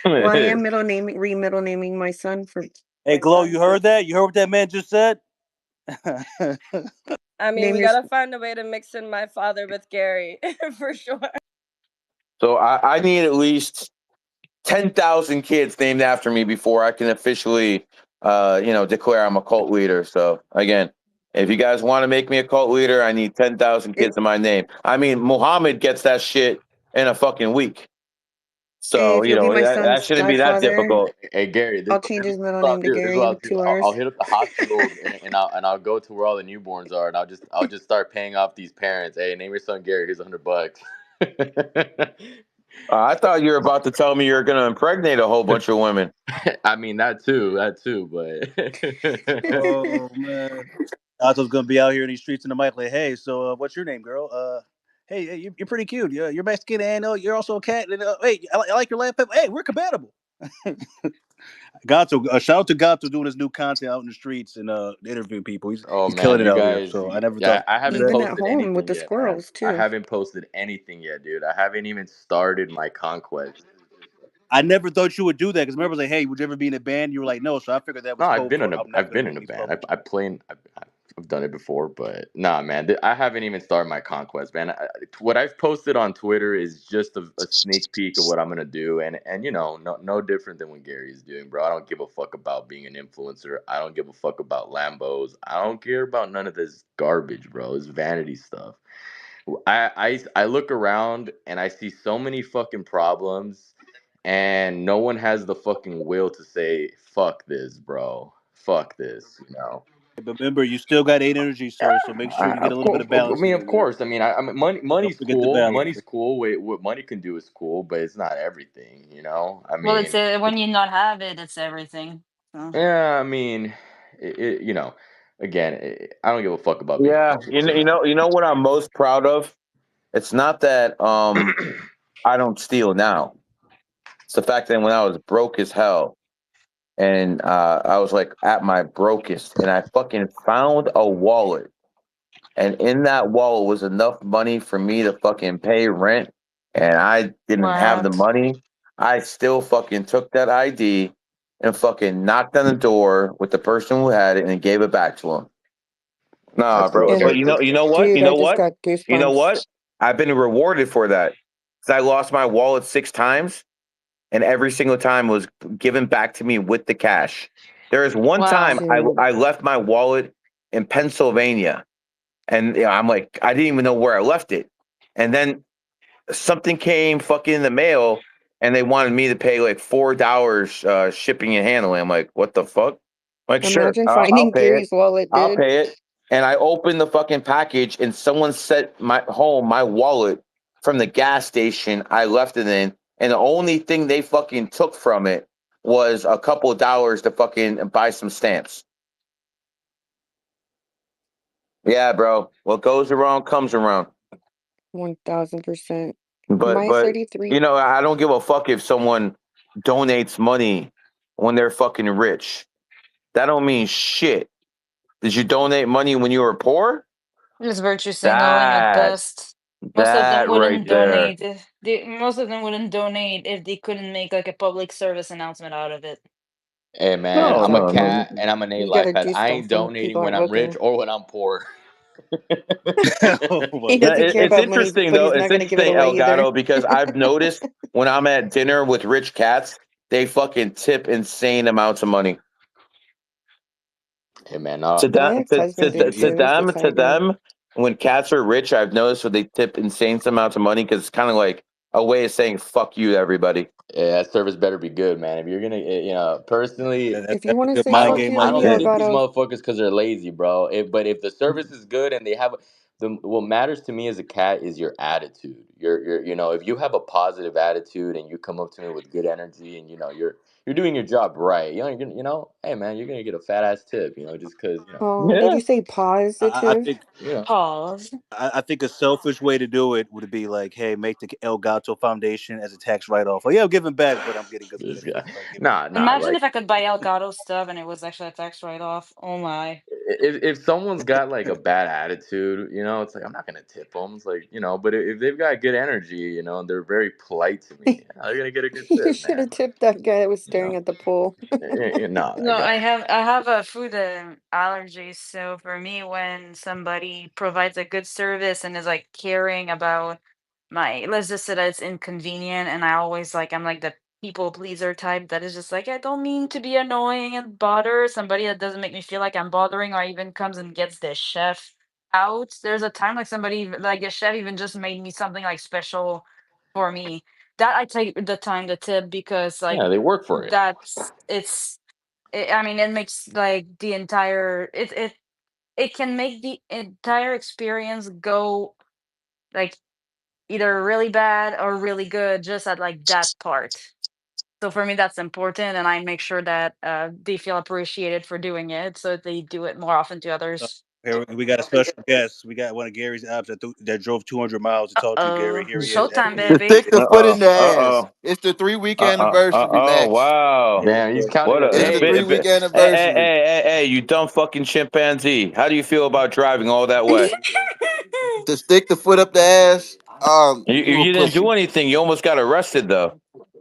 C: I am middle naming my son for.
D: Hey, Glow, you heard that? You heard what that man just said?
J: I mean,
C: Name
J: we
C: your
J: gotta find a way to mix in my father with Gary for sure.
B: So I need at least 10,000 kids named after me before I can officially, declare I'm a cult leader. So again, if you guys want to make me a cult leader, I need 10,000 kids in my name. I mean, Muhammad gets that shit in a fucking week. So,
C: if you'll be my
B: that
C: son's
B: shouldn't be that
C: godfather,
B: difficult.
F: Hey Gary,
C: I'll change his middle
F: what I'll
C: name to
F: do. This is
C: Gary
F: what I'll
C: in
F: do.
C: 2 hours.
F: I'll hit up the hospitals and I'll go to where all the newborns are, and I'll just start paying off these parents. Hey, name your son Gary. Here's $100.
B: I thought you were about to tell me you're going to impregnate a whole bunch of women.
F: I mean that too, but
D: Oh man, I was gonna be out here in these streets in the mic like, hey, so what's your name, girl? Hey, you're pretty cute. You're Mexican and you're also a cat. And, hey, I like your laugh. Hey, we're compatible. Gato, shout out to Gato doing his new content out in the streets and interviewing people. He's killing it
F: you
D: out here.
F: guys,
D: So I never thought.
F: I haven't
C: Even at
F: posted
C: home with
F: anything
C: the
F: yet, man.
C: squirrels
F: I
C: too.
F: haven't posted anything yet, dude. I haven't even started my conquest.
D: I never thought you would do that because remember, I was like, "Hey, would you ever be in a band?" You were like, "No," so I figured that
F: No,
D: was code for I'm never
F: I've
D: gonna
F: been in
D: bring
F: a
D: these
F: band.
D: public.
F: I've done it before, but nah, man. I haven't even started my conquest, man. What I've posted on Twitter is just a sneak peek of what I'm gonna do, and no different than what Gary's doing, bro. I don't give a fuck about being an influencer. I don't give a fuck about Lambos. I don't care about none of this garbage, bro. It's vanity stuff. I look around and I see so many fucking problems, and no one has the fucking will to say fuck this, bro. Fuck this.
D: But remember, you still got 8 energy, sir. So make sure you get a little bit of balance in
F: Of
D: there.
F: course. I mean,
D: Don't
F: money's
D: forget the
F: cool.
D: balance.
F: Money's cool. What money can do is cool, but it's not everything. I
G: Well, it's
F: mean,
G: when you not have it, it's everything. So.
F: yeah. I mean, again, I don't give a fuck about being.
B: Yeah, you know what I'm most proud of? It's not that I don't steal now. It's the fact that when I was broke as hell and I was like at my brokest and I fucking found a wallet, and in that wallet was enough money for me to fucking pay rent, and I didn't have the
G: What?
B: money. I still fucking took that ID and fucking knocked on the door with the person who had it and gave it back to him. Nah,
E: That's
B: bro.
E: good
B: But
C: And
B: you
E: character.
B: know what?
C: dude,
B: You
C: I
B: know
C: just
B: what?
C: got
B: You know
C: goosebumps.
B: what? I've been rewarded for that. 'Cause I lost my wallet 6 times, and every single time was given back to me with the cash. There is one
G: Wow.
B: time
C: Dude,
B: I left my wallet in Pennsylvania, and I'm like, I didn't even know where I left it. And then something came fucking in the mail, and they wanted me to pay like $4 shipping and handling. I'm like, what the fuck? I'm like, sure,
C: imagine
B: I'll
C: finding
B: pay it.
C: Gary's wallet,
B: I'll
C: dude.
B: pay it. And I opened the fucking package, and someone sent my wallet from the gas station I left it in, and the only thing they fucking took from it was a couple of dollars to fucking buy some stamps. Yeah, bro. What goes around comes around.
C: 1000%.
B: But
C: My
B: but
C: 33.
B: I don't give a fuck if someone donates money when they're fucking rich. That don't mean shit. Did you donate money when you were poor?
G: It's virtue signaling at
B: That
G: best. Most of them
B: that right
G: wouldn't
B: there.
G: donate if most of them wouldn't donate if they couldn't make like a public service announcement out of it.
F: Hey man,
B: No,
F: I'm a
B: no, no.
F: cat and I'm an A
C: You
F: life
C: gotta
F: pet.
C: do
F: I
C: stuff
F: ain't
C: when
F: donating
C: people
F: when
C: aren't
F: I'm rich
C: looking.
F: or when I'm poor.
D: Oh my
C: He
B: Now,
C: doesn't
D: god.
C: care
B: it's
C: about money,
B: interesting
C: but
B: though.
C: he's not
B: It's
C: gonna give it
B: interesting,
C: away either.
B: Elgato, because I've noticed when I'm at dinner with rich cats, they fucking tip insane amounts of money.
F: Hey man,
B: To
C: My
B: them,
C: ex-husband did
B: to
C: too. It's
B: them,
C: just how
B: to
C: you do it.
B: them, when cats are rich, I've noticed that they tip insane amounts of money because it's kind of like a way of saying "fuck you" to everybody.
F: yeah, that service better be good, man. If you're gonna, personally,
C: If you
D: That's
C: want
D: a
C: to
D: good
C: say
F: I
D: mind
C: fuck
F: don't,
D: game
C: you to
F: I
D: right
C: me,
F: don't
B: Yeah.
D: there.
F: tip these
C: Elgato,
F: motherfuckers because they're lazy, bro. But if the service is good and they have what matters to me as a cat is your attitude. If you have a positive attitude and you come up to me with good energy and you're doing your job right. Hey man, you're gonna get a fat ass tip. Just because
C: oh, did
B: Yeah.
C: you say
D: I
C: positive?
D: think
F: you know.
G: Pause.
D: I think a selfish way to do it would be like, hey, make the El Gato Foundation as a tax write off. Oh yeah, I'm giving back, but I'm getting good
F: This guy,
D: benefits. Like giving.
F: nah,
G: Imagine
F: like.
G: if I could buy Elgato stuff and it was actually a tax write-off. Oh my.
F: If someone's got like a bad attitude, it's like I'm not gonna tip them. It's like but if they've got good energy, and they're very polite to me, yeah, they're gonna get a good
C: You
F: tip,
C: should
F: man.
C: have tipped that guy that was
F: You know,
C: staring at the pool.
F: no,
G: No,
F: that guy.
G: I have a food allergy, so for me, when somebody provides a good service and is like caring about let's just say that it's inconvenient, and I'm like the people pleaser type that is just like, I don't mean to be annoying and bother somebody that doesn't make me feel like I'm bothering, or even comes and gets the chef out. There's a time like like a chef even just made me something like special for me. That I take the time to tip because like
F: Yeah, they work for it.
G: that's it's I mean, it makes like the entire it can make the entire experience go like either really bad or really good just at like that part. So for me, that's important, and I make sure that they feel appreciated for doing it, so they do it more often to others.
D: Here we got a special guest. We got one of Gary's apps that drove 200 miles to talk to you, Gary.
G: Oh,
D: Here he is.
G: showtime,
E: To
G: baby.
E: stick the
B: Uh
E: foot
B: oh.
E: in the
B: Uh
E: ass.
B: oh.
E: It's the 3 week anniversary,
B: Oh
E: Max.
B: wow.
D: Yeah,
F: Damn, he's
D: yeah.
F: counting
B: What
F: the
E: It's
B: a
E: the
F: days.
E: 3 week
B: hey, hey,
E: anniversary.
B: hey, hey, hey, you dumb fucking chimpanzee. How do you feel about driving all that way?
E: To stick the foot up the ass. You a
B: You didn't do
E: pussy.
B: anything. You almost got arrested though.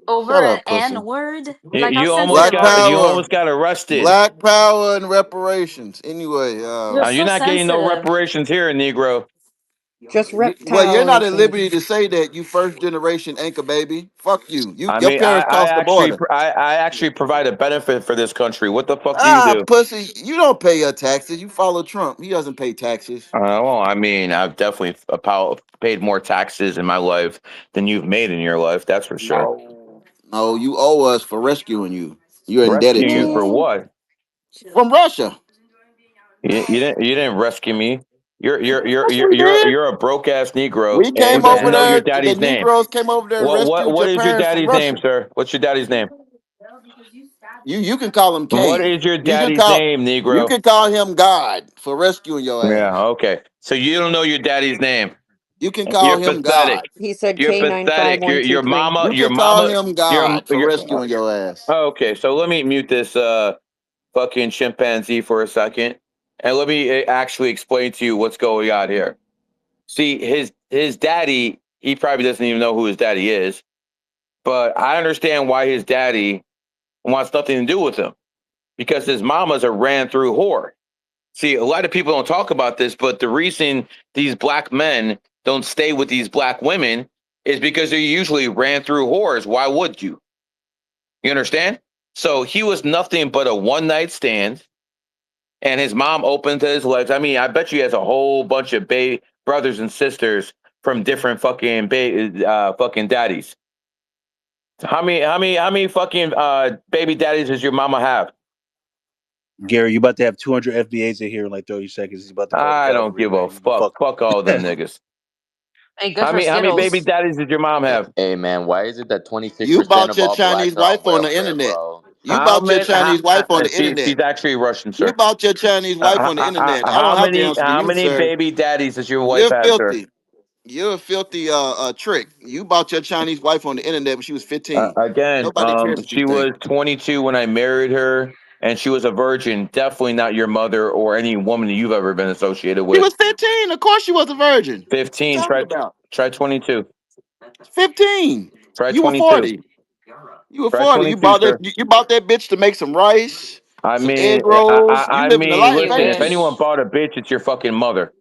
G: Over
E: Shut
G: an
E: up,
G: N
E: pussy.
G: word?
B: You,
G: Like, how
B: you almost
E: Black
G: sensitive
B: got
G: are
B: you
G: you?
E: power.
B: almost got arrested.
E: Black power and reparations. Anyway,
G: You're
B: You're
G: so
B: not getting no
G: sensitive.
B: reparations here, Negro.
C: Just
E: well, you're not at
C: reptilations.
E: liberty to say that, you first generation anchor baby. Fuck you.
B: I
E: Your
B: mean,
E: parents crossed the border.
B: I actually provide a benefit for this country. What the fuck do you
E: Ah,
B: do?
E: pussy. You don't pay your taxes. You follow Trump. He doesn't pay taxes.
B: Well, I mean, I've definitely paid more taxes in my life than you've made in your life. That's for sure.
E: No. No, you owe us for rescuing you. You're indebted
B: Rescue you
E: to
B: for
E: us.
C: Man,
B: what?
E: From Russia.
B: You didn't rescue me.
E: Yes, we did.
B: You're a broke ass Negro
E: We
B: who
E: came
B: doesn't
E: over
B: know your
E: there. The
B: daddy's name.
E: Negroes came over there and rescued
B: What
E: your
B: is your
E: parents from
B: daddy's name,
E: Russia.
B: sir? What's your daddy's name?
E: You can call him
B: What
E: Cain.
B: is your
E: You can
B: daddy's
E: call
B: name,
E: you
B: Negro?
E: can call him God for rescuing your
B: Yeah,
E: ass.
B: okay. So you don't know your daddy's name.
E: You can
B: You're
E: call him
B: pathetic.
E: God.
C: he said
B: You're pathetic.
C: K95123.
E: You can call him God for
B: your
E: rescuing your ass.
B: okay, so let me mute this fucking chimpanzee for a second, and let me actually explain to you what's going on here. See, his daddy, he probably doesn't even know who his daddy is, but I understand why his daddy wants nothing to do with him because his mama's a ran through whore. See, a lot of people don't talk about this, but the reason these black men don't stay with these black women is because they usually ran through whores. Why would you? You understand? So he was nothing but a one night stand, and his mom opened his legs. I mean, I bet you he has a whole bunch of brothers and sisters from different fucking daddies. How many fucking baby daddies does your mama have?
D: Gary, you about to have 200 FBAs in here in like 30 seconds. He's about to call the
B: I don't
D: cavalry,
B: give a
D: man.
B: fuck all them niggas.
G: Hey, good
B: How
G: for
B: many
G: Skittles.
B: baby daddies did your mom have?
F: Hey man, why is it that 26%
K: You bought
F: of
K: your
F: all
K: Chinese
F: blacks are on
K: wife on the
F: welfare,
K: internet.
F: bro?
K: You bought your Chinese wife on the
B: She's
K: internet.
B: actually Russian,
K: You
B: sir.
K: bought your Chinese wife on the internet. I don't have to answer to
B: How
K: you,
B: many
K: sir.
B: baby daddies does your wife
K: You're
B: have, sir?
K: filthy. You're a filthy trick. You bought your Chinese wife on the internet when she was 15.
B: Again,
K: Nobody cares what you
B: she was
K: think.
B: 22 when I married her, and she was a virgin. Definitely not your mother or any woman that you've ever been associated
K: She
B: with.
K: was 15. Of course she was a virgin.
B: 15.
K: What are you talking about?
B: Try 22.
K: 15.
B: Try
K: You were
B: 22.
K: 40. You were
B: Try
K: 40. You
B: 22,
K: bought that
B: sir.
K: you bought that bitch to make some rice,
B: I
K: some
B: mean,
K: egg rolls. You living the life,
G: You
B: listen.
K: ain't
B: If
K: you?
B: anyone
G: wish.
B: bought a bitch, it's your fucking mother.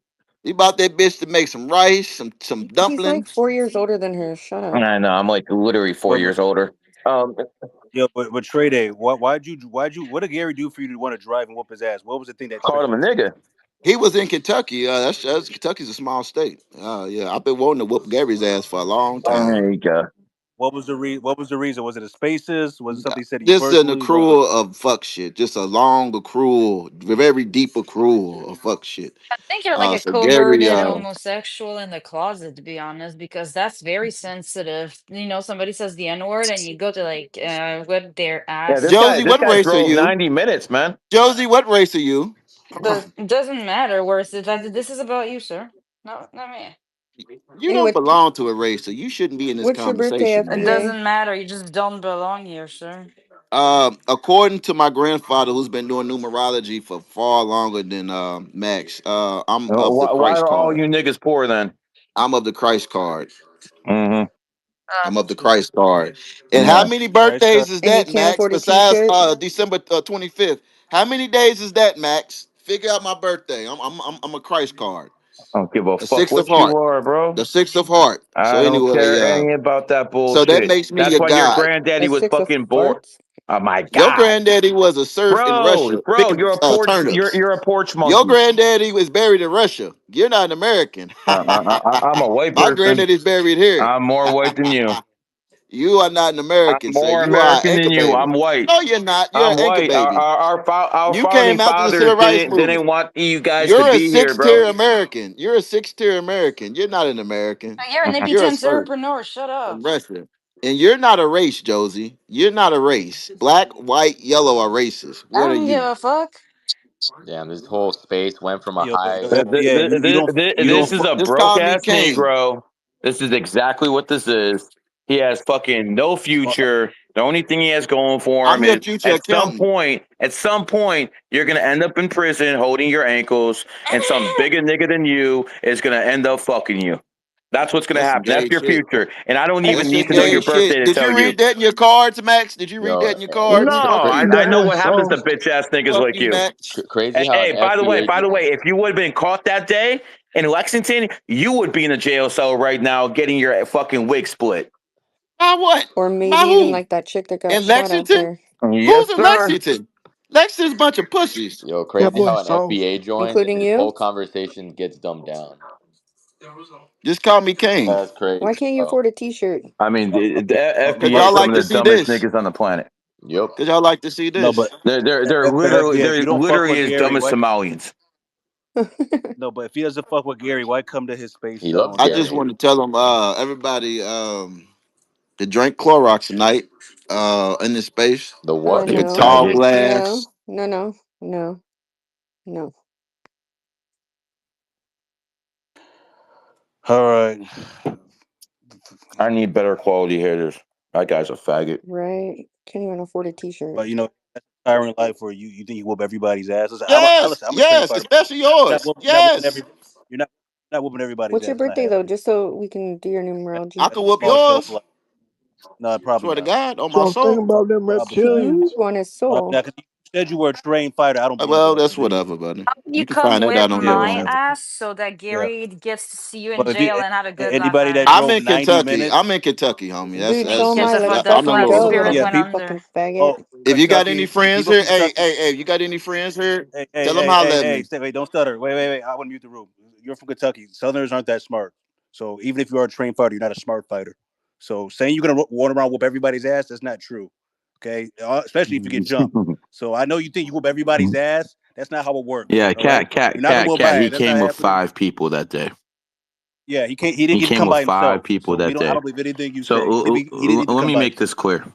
K: You bought that bitch to make some rice, some
C: He's like
K: dumplings.
C: 4 years older than her. Shut up.
B: I know. I'm like literally 4 years older.
D: But Trey Day, why'd you what did Gary do for you to want to drive and whoop his ass? What was the thing that
B: Called
D: tripped
B: him a
D: you?
B: nigga.
K: He was in Kentucky. That's Kentucky's a small state. Yeah, I've been wanting to whoop Gary's ass for a long time.
B: There you go.
D: What was the reason? Was it a spaces? Was it something he said to you
K: Just an
D: personally? What was
K: accrual of fuck shit. Just a long accrual, very deep accrual of fuck shit.
G: I think you're like a
K: So Gary,
G: coverted homosexual in the closet, to be honest, because that's very sensitive. You know, somebody says the N word, and you go to like whip their
B: Yeah,
G: ass.
K: Josie,
B: this
K: what
B: guy
K: race are
B: drove
K: you?
B: 90 minutes, man.
K: Josie, what race are you?
G: It doesn't matter where it's that. This is about you, sir. Not me.
K: You
C: Hey,
K: don't belong to a race, so you shouldn't be in this
C: what's your birthday,
K: conversation,
G: It
K: man.
C: FBA?
G: doesn't matter. You just don't belong here, sir.
K: According to my grandfather, who's been doing numerology for far longer than Max, I'm of the
B: Why
K: Christ
B: are all
K: card.
B: you niggas poor then?
K: I'm of the Christ card.
B: Mm-hmm.
K: I'm of the Christ card. And how
B: Yeah.
K: many
D: Christ
K: birthdays is
C: And you
K: that,
C: can't
K: Max?
C: afford a
K: Besides
C: T-shirt?
K: December 25th, how many days is that, Max? Figure out my birthday. I'm a Christ card.
B: I don't give a
K: The
B: fuck
K: sixth of
B: what you
K: heart.
B: are, bro.
K: The sixth of heart. So
B: I don't
K: anyway,
B: care any about that
K: so that
B: bullshit.
K: makes me
B: That's
K: your
B: why your
K: God.
C: A
B: granddaddy was
C: 6 of
B: fucking bored.
C: farts?
B: Oh my
K: Your
B: god,
K: granddaddy was a serf in Russia
B: bro,
K: picking
B: you're a porch.
K: turnips.
B: You're a porch
K: Your
B: monkey.
K: granddaddy was buried in Russia. You're not an American.
B: I'm a white
K: My
B: person.
K: granddaddy's buried here.
B: I'm more white than you.
K: You are not an
B: I'm
K: American, sir.
B: more
K: You are an
B: American than you.
K: incubator.
B: I'm white.
K: No, you're not. You're
B: I'm
K: an
B: white.
K: incubator.
B: Our
K: You came
B: founding
K: after the
B: fathers
K: civil rights
B: didn't
K: movement.
B: want you guys to
K: You're a
B: be here,
K: six-tier
B: bro.
K: American. You're a six-tier American. You're not an American.
G: You're an
K: You're a
G: impotent
K: serf
G: entrepreneur. Shut
K: from
G: up.
K: Russia. And you're not a race, Josie. You're not a race. Black, white, yellow are races.
G: I
K: What are
G: don't give
K: you?
G: a fuck.
F: Damn, this whole space went from a
D: yo,
F: high.
D: FBA, you
B: This
D: don't
B: is a
K: Just
B: broke
K: call me
B: ass
K: King.
B: Negro. This is exactly what this is. He has fucking no future. The only thing he has going for him
K: I'm your
B: is
K: future accountant.
B: at some point, you're gonna end up in prison holding your ankles, and some bigger nigga than you is gonna end up fucking you. That's what's gonna
K: That's some
B: happen. That's
K: gay
B: your
K: shit.
B: future, and I don't
G: Hey,
B: even
K: That's
B: need
K: some
B: to know
K: gay
B: your birthday
K: shit.
B: to
K: Did
B: tell
K: you
B: you.
K: read that in your cards, Max? Did you read
F: Yo,
K: that in your cards?
B: No,
K: Fuck you.
B: I know what happens to
E: Damn.
B: bitch ass niggas
K: Fuck
B: like
K: you,
B: you.
K: Max.
F: crazy
B: Hey,
F: how an
B: hey,
F: FBA.
B: by the way, if you would have been caught that day in Lexington, you would be in a jail cell right now getting your fucking wig split.
K: By what?
C: Or
K: By
C: maybe even
K: who?
C: like that chick that got
K: In
C: shot out
K: Lexington?
C: there,
B: Yes,
K: Who's in
B: sir.
K: Lexington? Lexington's a bunch of pussies.
F: Yo,
E: That
F: crazy
E: boy
F: how an
E: soft.
F: FBA joined and
C: including
F: his
C: you.
F: whole conversation gets dumbed down.
K: Just call me King.
F: That's crazy,
C: Why can't you
F: bro.
C: afford a T-shirt?
B: I mean, the
K: Cause
B: FBA
K: y'all
B: is some
K: like
B: of
K: to
B: the
K: see
B: dumbest
K: this.
B: niggas on the planet.
F: Yep.
K: Cause y'all like to see
D: no,
K: this.
D: but FBA, if you don't fuck
B: Literally
D: with
B: as
D: Gary,
B: dumb as
D: why?
B: Somalians.
D: No, but if he doesn't fuck with Gary, why come to his space
F: He
D: though
F: loves
D: and
K: I
D: say
K: just
F: Gary.
D: hey?
K: want to tell them, everybody, to drink Clorox tonight, in this space.
F: The
C: Uh,
F: what?
B: You
C: no,
K: Tall
B: faggot.
C: no,
K: glass.
C: no, no, no, no.
D: All right.
B: I need better quality haters. That guy's a faggot.
C: Right? Can't even afford a T-shirt.
D: But that's a tiring life where you think you whoop everybody's ass. Listen,
K: Yes,
D: listen, I'm a straight
K: yes,
D: fighter.
K: especially
D: You're not
K: yours.
D: whooping,
K: Yes.
D: you're not whooping everybody's
C: What's your
D: ass. It's not
C: birthday though?
D: happening.
C: Just so we can do your
K: I
C: numerology.
K: could
D: That's a
K: whoop
D: small show
K: yours.
D: for like. No, probably
K: Swear to
D: not.
K: God, on
E: So
K: my
E: I'm thinking
K: soul.
E: about them
D: Probably
C: He
D: not.
E: reptilians.
C: want his
D: Probably
C: soul.
D: not. Because said you were a trained fighter. I don't believe
K: Well,
D: that
K: that's
D: shit anyway.
K: whatever, buddy.
G: You
K: You can
G: come
K: find that
G: with
K: out on
D: Yeah,
K: your
G: my
K: own.
D: whatever.
G: ass so that
D: Yeah.
G: Gary gets to see you in
D: Well, if you
G: jail and have a good laugh
D: anybody
G: at
D: that
G: it.
K: I'm
D: drove
K: in
D: 90
K: Kentucky.
D: minutes.
K: I'm in Kentucky, homie.
C: Dude, show him
G: Get
C: my
G: the
C: laptop
K: I'm
C: and
K: all
G: flag
K: over the
C: go,
G: spirit
K: world.
D: Yeah,
G: went
C: you
D: people.
G: under.
C: fucking faggot.
D: Oh,
K: If you got any
D: Kentucky.
K: friends
D: People
K: here,
D: from
K: hey,
D: Kentucky.
K: hey, hey, you got any friends here?
D: Hey, hey,
K: Tell them
D: hey,
K: holler
D: hey,
K: at
D: hey,
K: me.
D: stay, wait, don't stutter. Wait. I want to mute the room. You're from Kentucky. Southerners aren't that smart. So even if you are a trained fighter, you're not a smart fighter. So saying you're gonna run around whoop everybody's ass, that's not true. Okay, especially if you get jumped. So I know you think you whoop everybody's ass. That's not how it works.
F: Yeah,
D: All right, you're not gonna whoop my
F: He
D: ass. That's not
F: came with
D: happening.
F: 5 people that day.
D: Yeah, he can't. He didn't
F: He
D: get to
F: came
D: come
F: with
D: by
F: 5
D: himself.
F: people
D: So we
F: that
D: don't. I
F: day.
D: don't believe anything you
F: So
D: say. He didn't need to
F: let
D: come
F: me
D: by
F: make
D: himself.
F: this clear.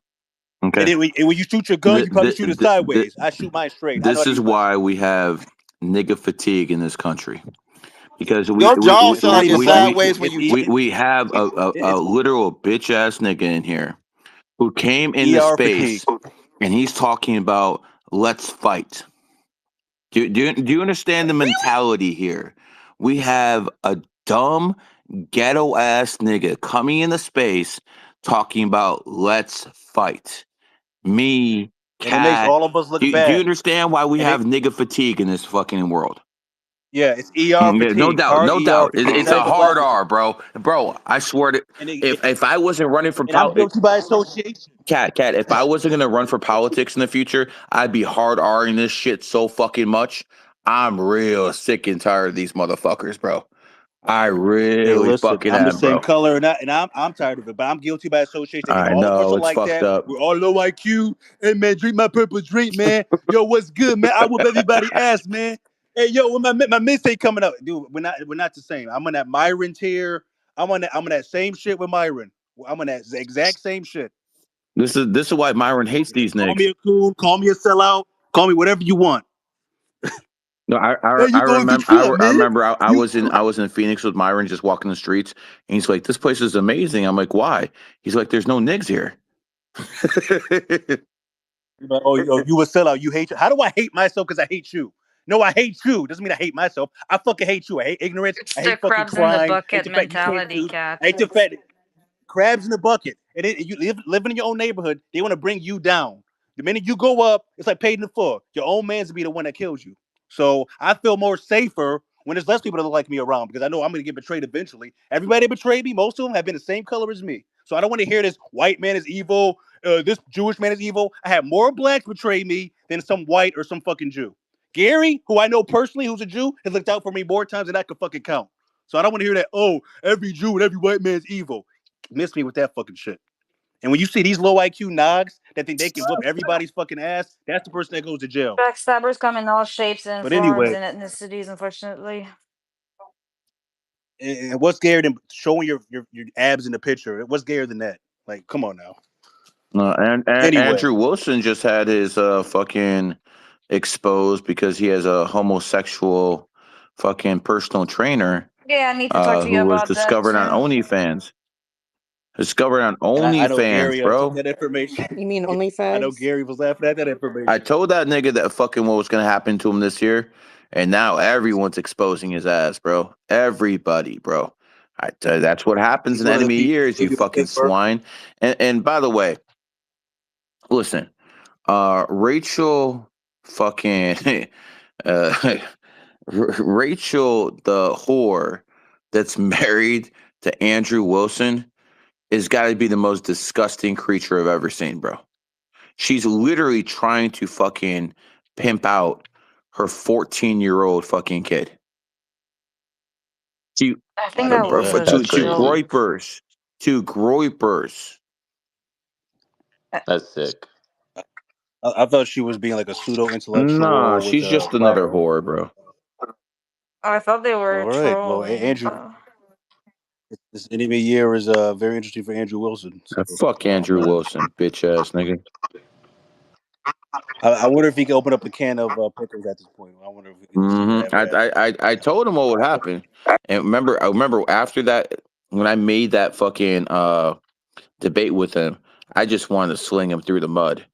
D: And
F: Okay.
D: then when you shoot your gun,
F: The,
D: you probably
F: the,
D: shoot it
F: the, the,
D: sideways. I shoot mine straight. I know how
F: this
D: to
F: is
D: use my
F: why
D: shit.
F: we have nigga fatigue in this country. Because
K: Your jaw
D: It's
K: sound
D: not
K: like it's
D: even black.
K: sideways when you.
F: we have a
D: It's
F: literal bitch ass nigga in here who came into
D: ER fatigue.
F: space and he's talking about let's fight. Do you understand the mentality here? We have a dumb ghetto ass nigga coming into space talking about let's fight. Me,
D: And it makes
F: Cat.
D: all of us look
F: Do you
D: bad.
F: understand why we
D: And
F: have
D: it,
F: nigga fatigue in this fucking world?
D: yeah, it's ER
F: Yeah, no
D: fatigue,
F: doubt,
D: hard
F: no
D: ER
F: doubt.
D: fatigue. It's
F: It's
D: not
F: a
D: even black
F: hard
D: fatigue.
F: R, bro. Bro, I swear to if I wasn't running for
D: And I'm guilty by association.
F: Cat, if I wasn't gonna run for politics in the future, I'd be hard R'ing this shit so fucking much. I'm real sick and tired of these motherfuckers, bro. I
D: Hey,
F: really
D: listen,
F: fucking
D: I'm the
F: am,
D: same
F: bro.
D: color, and I'm tired of it. But I'm guilty by association, thinking
F: I
D: all of us
F: know
D: are
F: it's
D: like
F: fucked
D: that.
F: up.
D: We're all low IQ. Hey man, drink my purple drink, man. Yo, what's good, man? I whoop everybody ass, man. Hey, yo, when my mixtape coming up, dude, we're not the same. I'm on that Myron tier. I'm on that same shit with Myron. I'm on that exact same shit.
F: This is why Myron hates these
D: Call me
F: niggas.
D: a coon, call me a sellout, call me whatever you want.
F: No,
D: Hey, you
F: I
D: going for
F: remember
D: Trump, man?
F: I
D: You
F: was in Phoenix with Myron just walking the streets and he's like, this place is amazing. I'm like, why? He's like, there's no niggas here.
D: like, oh, you a sellout. You hate. How do I hate myself because I hate you? No, I hate you. Doesn't mean I hate myself. I fucking hate you. I hate ignorance.
G: It's
D: I
G: the
D: hate fucking
G: crabs in the
D: crime. I hate
G: bucket
D: the fact you can't
G: mentality,
D: shoot. I
G: Cat.
D: hate the fact crabs in the bucket. And you living in your own neighborhood, they want to bring you down. The minute you go up, it's like paid in full. Your own man's to be the one that kills you. So I feel more safer when there's less people that like me around because I know I'm going to get betrayed eventually. Everybody that betrayed me, most of them have been the same color as me. So I don't want to hear this white man is evil, this Jewish man is evil. I have more blacks betray me than some white or some fucking Jew. Gary, who I know personally, who's a Jew, has looked out for me more times than I could fucking count. So I don't want to hear that, oh, every Jew and every white man is evil. Miss me with that fucking shit. And when you see these low IQ nogs that think they can whoop everybody's fucking ass, that's the person that goes to jail.
G: Backstabbers come in all shapes and
D: But
G: forms
D: anyway,
G: and ethnicities, unfortunately.
D: and what's scarier than showing your abs in the picture? What's scarier than that? Like, come on now.
F: And
D: Anyway,
F: Andrew Wilson just had his fucking exposed because he has a homosexual fucking personal trainer
G: Yeah, I need to talk to you
F: who was
G: about that
F: discovered on
G: too.
F: OnlyFans. Discovered on
D: and I know
F: OnlyFans,
D: Gary took
F: bro.
D: that information.
C: You mean
D: I know
C: OnlyFags?
D: Gary was laughing at that
F: I
D: information.
F: told that nigga that fucking what was gonna happen to him this year, and now everyone's exposing his ass, bro. Everybody, bro. That's what happens
D: He's
F: in the
D: one of those
F: enemy
D: people
F: years, you
D: maybe with
F: fucking
D: big birth.
F: swine. And by the way, listen, Rachel fucking Rachel the whore that's married to Andrew Wilson is got to be the most disgusting creature I've ever seen, bro. She's literally trying to fucking pimp out her 14-year-old fucking kid. To
G: I
D: I
G: think
D: didn't
G: that
D: know
G: was
D: that.
G: a
F: to
D: That's
F: to
D: crazy.
G: joke.
F: groypers, to groypers. That's sick.
D: I thought she was being like a pseudo
F: Nah,
D: intellectual with
F: she's
D: a
F: just another
D: platform.
F: whore, bro.
G: I thought they were
D: All right. Well,
G: trolling.
D: Andrew, this enemy year is very interesting for Andrew Wilson. So
F: Fuck Andrew
D: uh,
F: Wilson, bitch ass nigga.
D: I wonder if he can open up a can of pickles at this point. I wonder if we can see
F: Hmm
D: whatever happens.
F: I told him what would happen, and I remember after that when I made that fucking debate with him, I just wanted to sling him through the mud.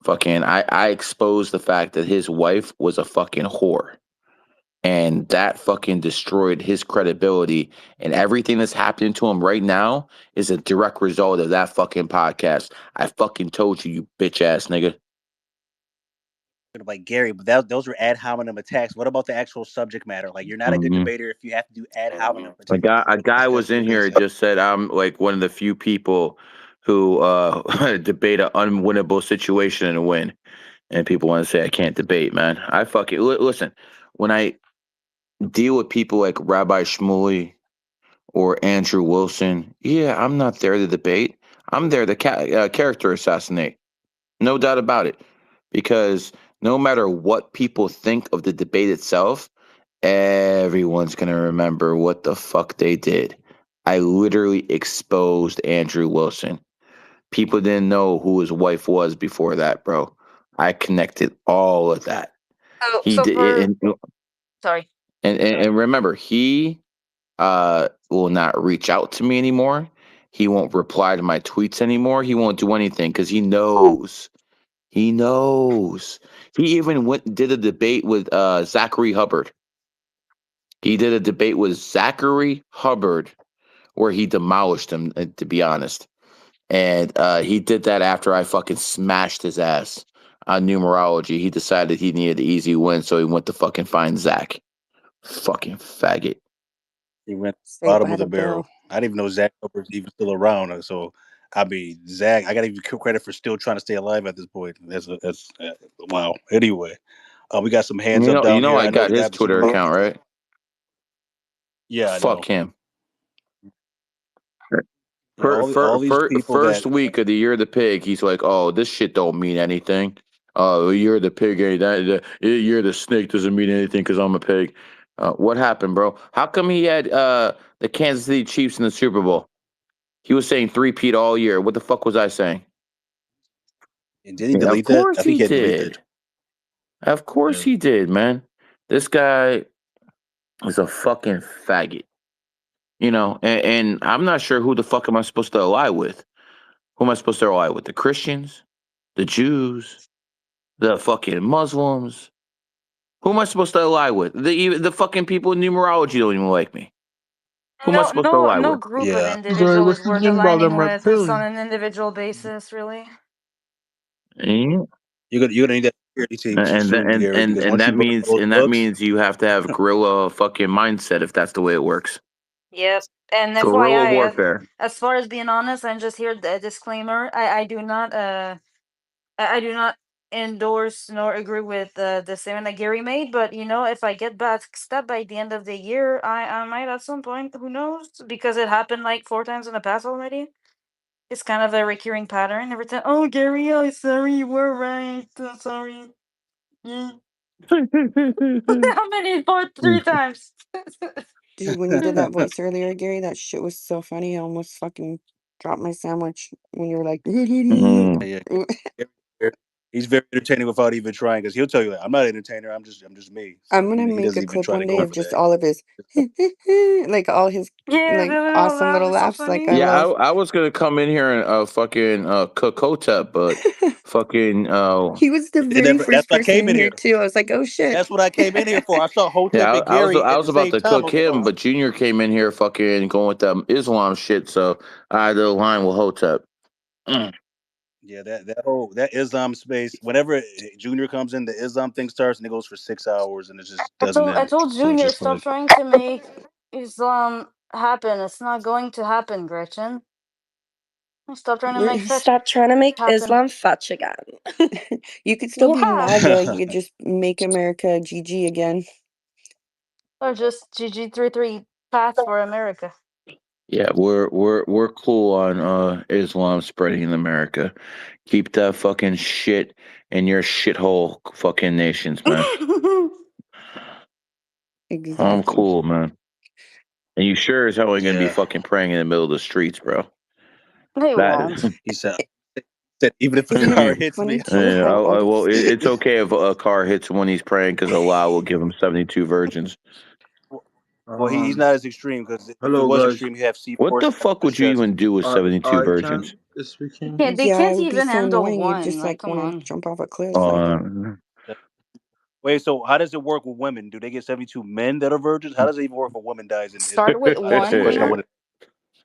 F: Fucking, I exposed the fact that his wife was a fucking whore. And that fucking destroyed his credibility. And everything that's happening to him right now is a direct result of that fucking podcast. I fucking told you, you bitch ass nigga.
D: talking about Gary, but those are ad hominem attacks. What about the actual subject matter? Like, you're not a good debater if you have to do ad hominem attacks.
B: A guy was in here just said I'm like one of the few people who debate an unwinnable situation and win. And people want to say I can't debate, man. I fucking listen. When I deal with people like Rabbi Shmuley or Andrew Wilson, yeah, I'm not there to debate. I'm there to character assassinate. No doubt about it. Because no matter what people think of the debate itself, everyone's going to remember what the fuck they did. I literally exposed Andrew Wilson. People didn't know who his wife was before that, bro. I connected all of that. He
G: So
B: did,
G: sorry.
B: and remember, he will not reach out to me anymore. He won't reply to my tweets anymore. He won't do anything because he knows. He knows. He even did a debate with Zachary Hubbard. He did a debate with Zachary Hubbard where he demolished him, to be honest. And he did that after I fucking smashed his ass on numerology. He decided he needed the easy win, so he went to fucking find Zach. Fucking faggot.
D: He went to the
C: Saved
D: bottom
C: by
D: of the
C: the
D: barrel.
C: bell.
D: I didn't even know Zach Hubbard's even still around. So, I mean, Zach, I got to give you credit for still trying to stay alive at this point. That's wow. Anyway, we got some hands up down here.
B: I
D: know
B: got
D: the guy
B: his
D: with the super
B: Twitter account, right?
D: Yeah, I know.
B: Fuck him.
D: Yeah, all these people
B: First week of the Year of the Pig, he's like, "Oh, this shit don't mean anything. The Year of the Pig ain't that. The Year of the Snake doesn't mean anything because I'm a pig." What happened, bro? How come he had the Kansas City Chiefs in the Super Bowl? He was saying three-peat all year. What the fuck was I saying?
D: And did he
B: Of
D: delete that?
B: course
D: I think
B: he
D: he had deleted
B: did. Of course he did, man. This guy is a fucking faggot. And I'm not sure who the fuck am I supposed to ally with. Who am I supposed to ally with? The Christians? The Jews? The fucking Muslims? Who am I supposed to ally with? The fucking people in numerology don't even like me. Who am I supposed to ally
G: No
B: with?
G: group of
D: Yeah.
G: individual
L: what's
G: is
L: the
G: worth
L: thing about
G: aligning
L: them
G: with. It's on
L: reptilians?
G: an individual basis, really.
B: Yeah.
D: You're gonna need that security team
B: And
D: soon, Gary, because once you burn those
B: that
D: books,
B: means you have to have guerrilla fucking mindset if that's the way it works.
G: Yep. And
B: Guerrilla
G: FYI,
B: warfare.
G: as far as being honest, I'm just here a disclaimer. I do not I do not endorse nor agree with the statement that Gary made, but if I get backstabbed by the end of the year, I might at some point, who knows? Because it happened like 4 times in the past already. It's kind of a recurring pattern every time. Oh, Gary, I'm sorry, you were right. I'm sorry. Yeah. How many? 3 times.
C: Dude, when you did that voice earlier, Gary, that shit was so funny. I almost fucking dropped my sandwich when you were like,
D: yeah, he's very entertaining without even trying. Because he'll tell you, "I'm not an entertainer. I'm just me." So
C: I'm gonna
D: he
C: make
D: doesn't
C: a
D: even
C: clip
D: try to
C: one day
D: go
C: of
D: for
C: just
D: that.
C: all of his like all his
G: Yeah,
C: like
G: the little
C: awesome
G: laugh
C: little
G: is so
C: laughs like
G: funny.
C: I
B: Yeah,
C: love.
B: I was gonna come in here and fucking cook Hotep, but fucking
C: He was the
D: It
C: very
D: never. That's
C: first
D: what I
C: person
D: came
C: in
D: in
C: here
D: here.
C: too. I was like, oh shit.
D: That's what I came in here for. I saw Hotep
B: yeah,
D: and Gary
B: I
D: at
B: was
D: the
B: about
D: same
B: to
D: time. I
B: cook
D: was like,
B: him,
D: "Oh,
B: but Junior came in here fucking going with the Islam shit, so I had to align with Hotep. Mm.
D: yeah." That Islam space. Whenever Junior comes in, the Islam thing starts, and it goes for 6 hours, and it just doesn't
G: I
D: end.
G: told
D: So it's
G: Junior,
D: just
G: stop
D: fun.
G: trying to make Islam happen. It's not going to happen, Gretchen. Stop trying to make fetch
J: Stop trying to make
G: happen.
J: Islam fetch again.
C: You could still be
G: Yeah.
C: MAGA. You could just make America GG again.
G: Or just GG33 path for America.
B: Yeah, we're cool on Islam spreading in America. Keep that fucking shit in your shithole fucking nations, man. I'm
C: Exactly.
B: cool, man. And you sure as hell ain't gonna be
D: Yeah,
B: fucking praying in the middle of the streets, bro.
G: They
B: That
G: won't.
D: he said even if a
C: Isn't
D: car
C: it
D: hits
C: funny
D: me,
C: too how all
B: well,
C: these
B: it's okay if a car hits him when he's praying because Allah will give him 72 virgins.
D: well, he's not as extreme because if it
L: Hello
D: was
L: guys.
D: extreme, he'd have
B: What
D: C4s
B: the
D: attached
B: fuck
D: to his
B: would you
D: chest.
B: even do with 72
L: I can
B: virgins?
L: speaking.
G: Yeah, they
C: yeah, it
G: can't
C: would be
G: even
C: so
G: handle
C: annoying. You'd
G: one.
C: just
G: Like,
C: like
G: come
C: want to
G: on.
C: jump off a cliff. Like,
B: Uh,
D: Wait, so how does it work with women? Do they get 72 men that are virgins? How does it even work if a woman dies in Islam?
G: Start with
D: That's the
G: one
D: question I
G: here.
D: wanted.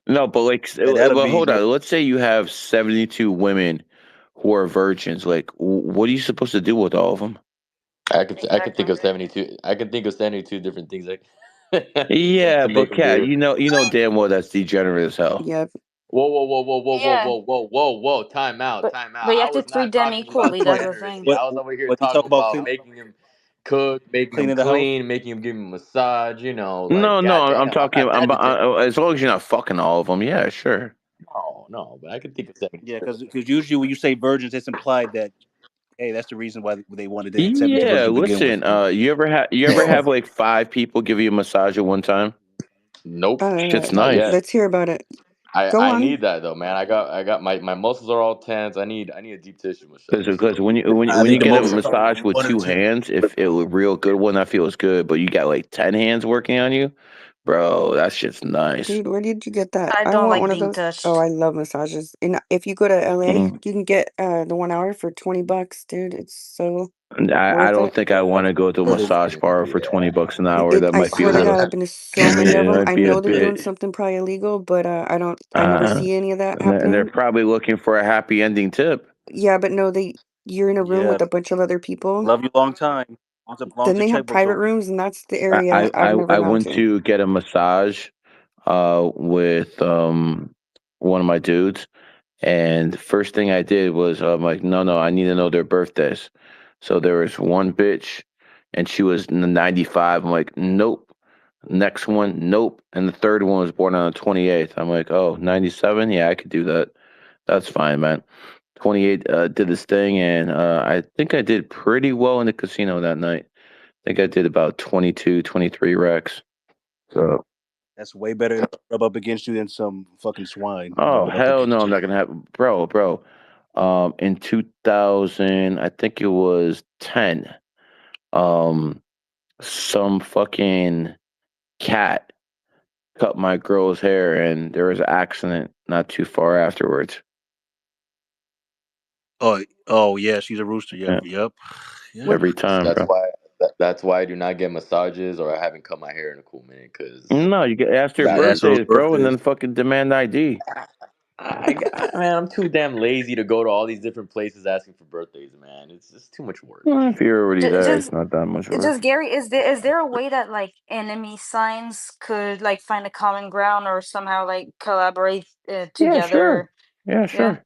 B: no, but
D: That'll
B: but
D: be
B: hold on. Let's say you have 72 women who are virgins. Like, what are you supposed to do with all of them?
F: I could think of 72. I can think of 72 different things
B: Yeah,
F: to make
B: but
F: them
B: Cat,
F: do.
B: you know damn well that's degenerate as hell.
C: Yep.
G: Yeah,
F: Whoa. Time out.
G: but
F: Time out.
G: but you
F: I
G: have to
F: was
G: treat
F: not
G: them
F: talking about
G: equally. That's the
F: degeneracy.
G: thing.
F: I was over here
D: What you talk
F: talking
D: about
F: about making him cook, making him
D: cleaning the house?
F: clean, making him give him a massage. You know, like
B: No, I'm
F: goddamn. I'm
B: talking.
F: not that degenerate.
B: As long as you're not fucking all of them, yeah, sure.
F: No, but I can think of 70.
D: Yeah, because usually when you say virgins, it's implied that hey, that's the reason why they wanted it 72
B: Yeah,
D: virgins to begin with.
B: listen. You ever have like 5 people give you a massage at one time?
F: Nope,
B: Shit's
F: not
B: nice.
F: yet.
C: Let's hear about it. Go
F: I
C: on.
F: need that though, man. I got my muscles are all tense. I need a deep tissue massage.
B: Because
F: So
D: I
B: when you
D: think the
B: get a
D: most
B: massage with
D: one or
B: 2
D: two.
B: hands, if it was a real good one, that feels good. But you got like 10 hands working on you, bro. That shit's nice.
C: Dude, where did you get that?
G: I
C: I
G: don't
C: want
G: like
C: one of
G: being
C: those. Oh,
G: touched.
C: I love massages. And if you go to LA,
B: Mm.
C: you can get the 1 hour for $20, dude. It's so
B: And I
C: worth
B: don't
C: it.
B: think I want to go to a
D: What is
B: massage parlor for $20 an hour.
C: It
B: That
C: I
B: might be a
C: swear to God,
B: little.
C: I've been to so many of
B: It
C: them.
B: might
C: I
B: be a
C: know they're doing
B: bit.
C: something probably illegal, but I never
B: Uh,
C: see any of that
B: and they're
C: happening.
B: probably looking for a happy ending tip.
C: Yeah, but no, you're in a room
D: yeah,
C: with a bunch of other people.
D: love you long time. Long as
C: Then
D: the
C: they have
D: checkbook's
C: private
D: open.
C: rooms, and that's the area I've never
B: I
C: gone
B: went
C: to.
B: to get a massage with one of my dudes, and the first thing I did was I'm like, no, I need to know their birthdays. So there was one bitch, and she was 95. I'm like, nope. Next one, nope. And the third one was born on the 28th. I'm like, oh, 97? Yeah, I could do that. That's fine, man. 28 did this thing, and I think I did pretty well in the casino that night. I think I did about 22, 23 racks. So,
D: That's way better to rub up against you than some fucking swine.
B: oh
D: Rub up
B: hell no,
D: against
B: I'm
D: you.
B: not gonna have, bro. In 2000, I think it was 10. Um, some fucking cat cut my girl's hair, and there was an accident not too far afterwards.
D: Oh yeah, she's a rooster.
B: Yeah,
D: Yep.
C: What
B: every time,
F: that's
B: bro.
F: why that's why I do not get massages or I haven't cut my hair in a cool minute because
B: No, you get asked their
F: that
D: Ask those
B: birthdays, bro, and
D: birthdays.
B: then fucking demand ID.
F: man, I'm too damn lazy to go to all these different places asking for birthdays, man. It's just too much work.
B: Well, if you're already there,
G: Just
B: it's not that much work.
G: just Gary, is there a way that like enemy signs could like find a common ground or somehow like collaborate
B: Yeah, sure.
G: together?
B: Yeah,
G: Yeah,
B: sure.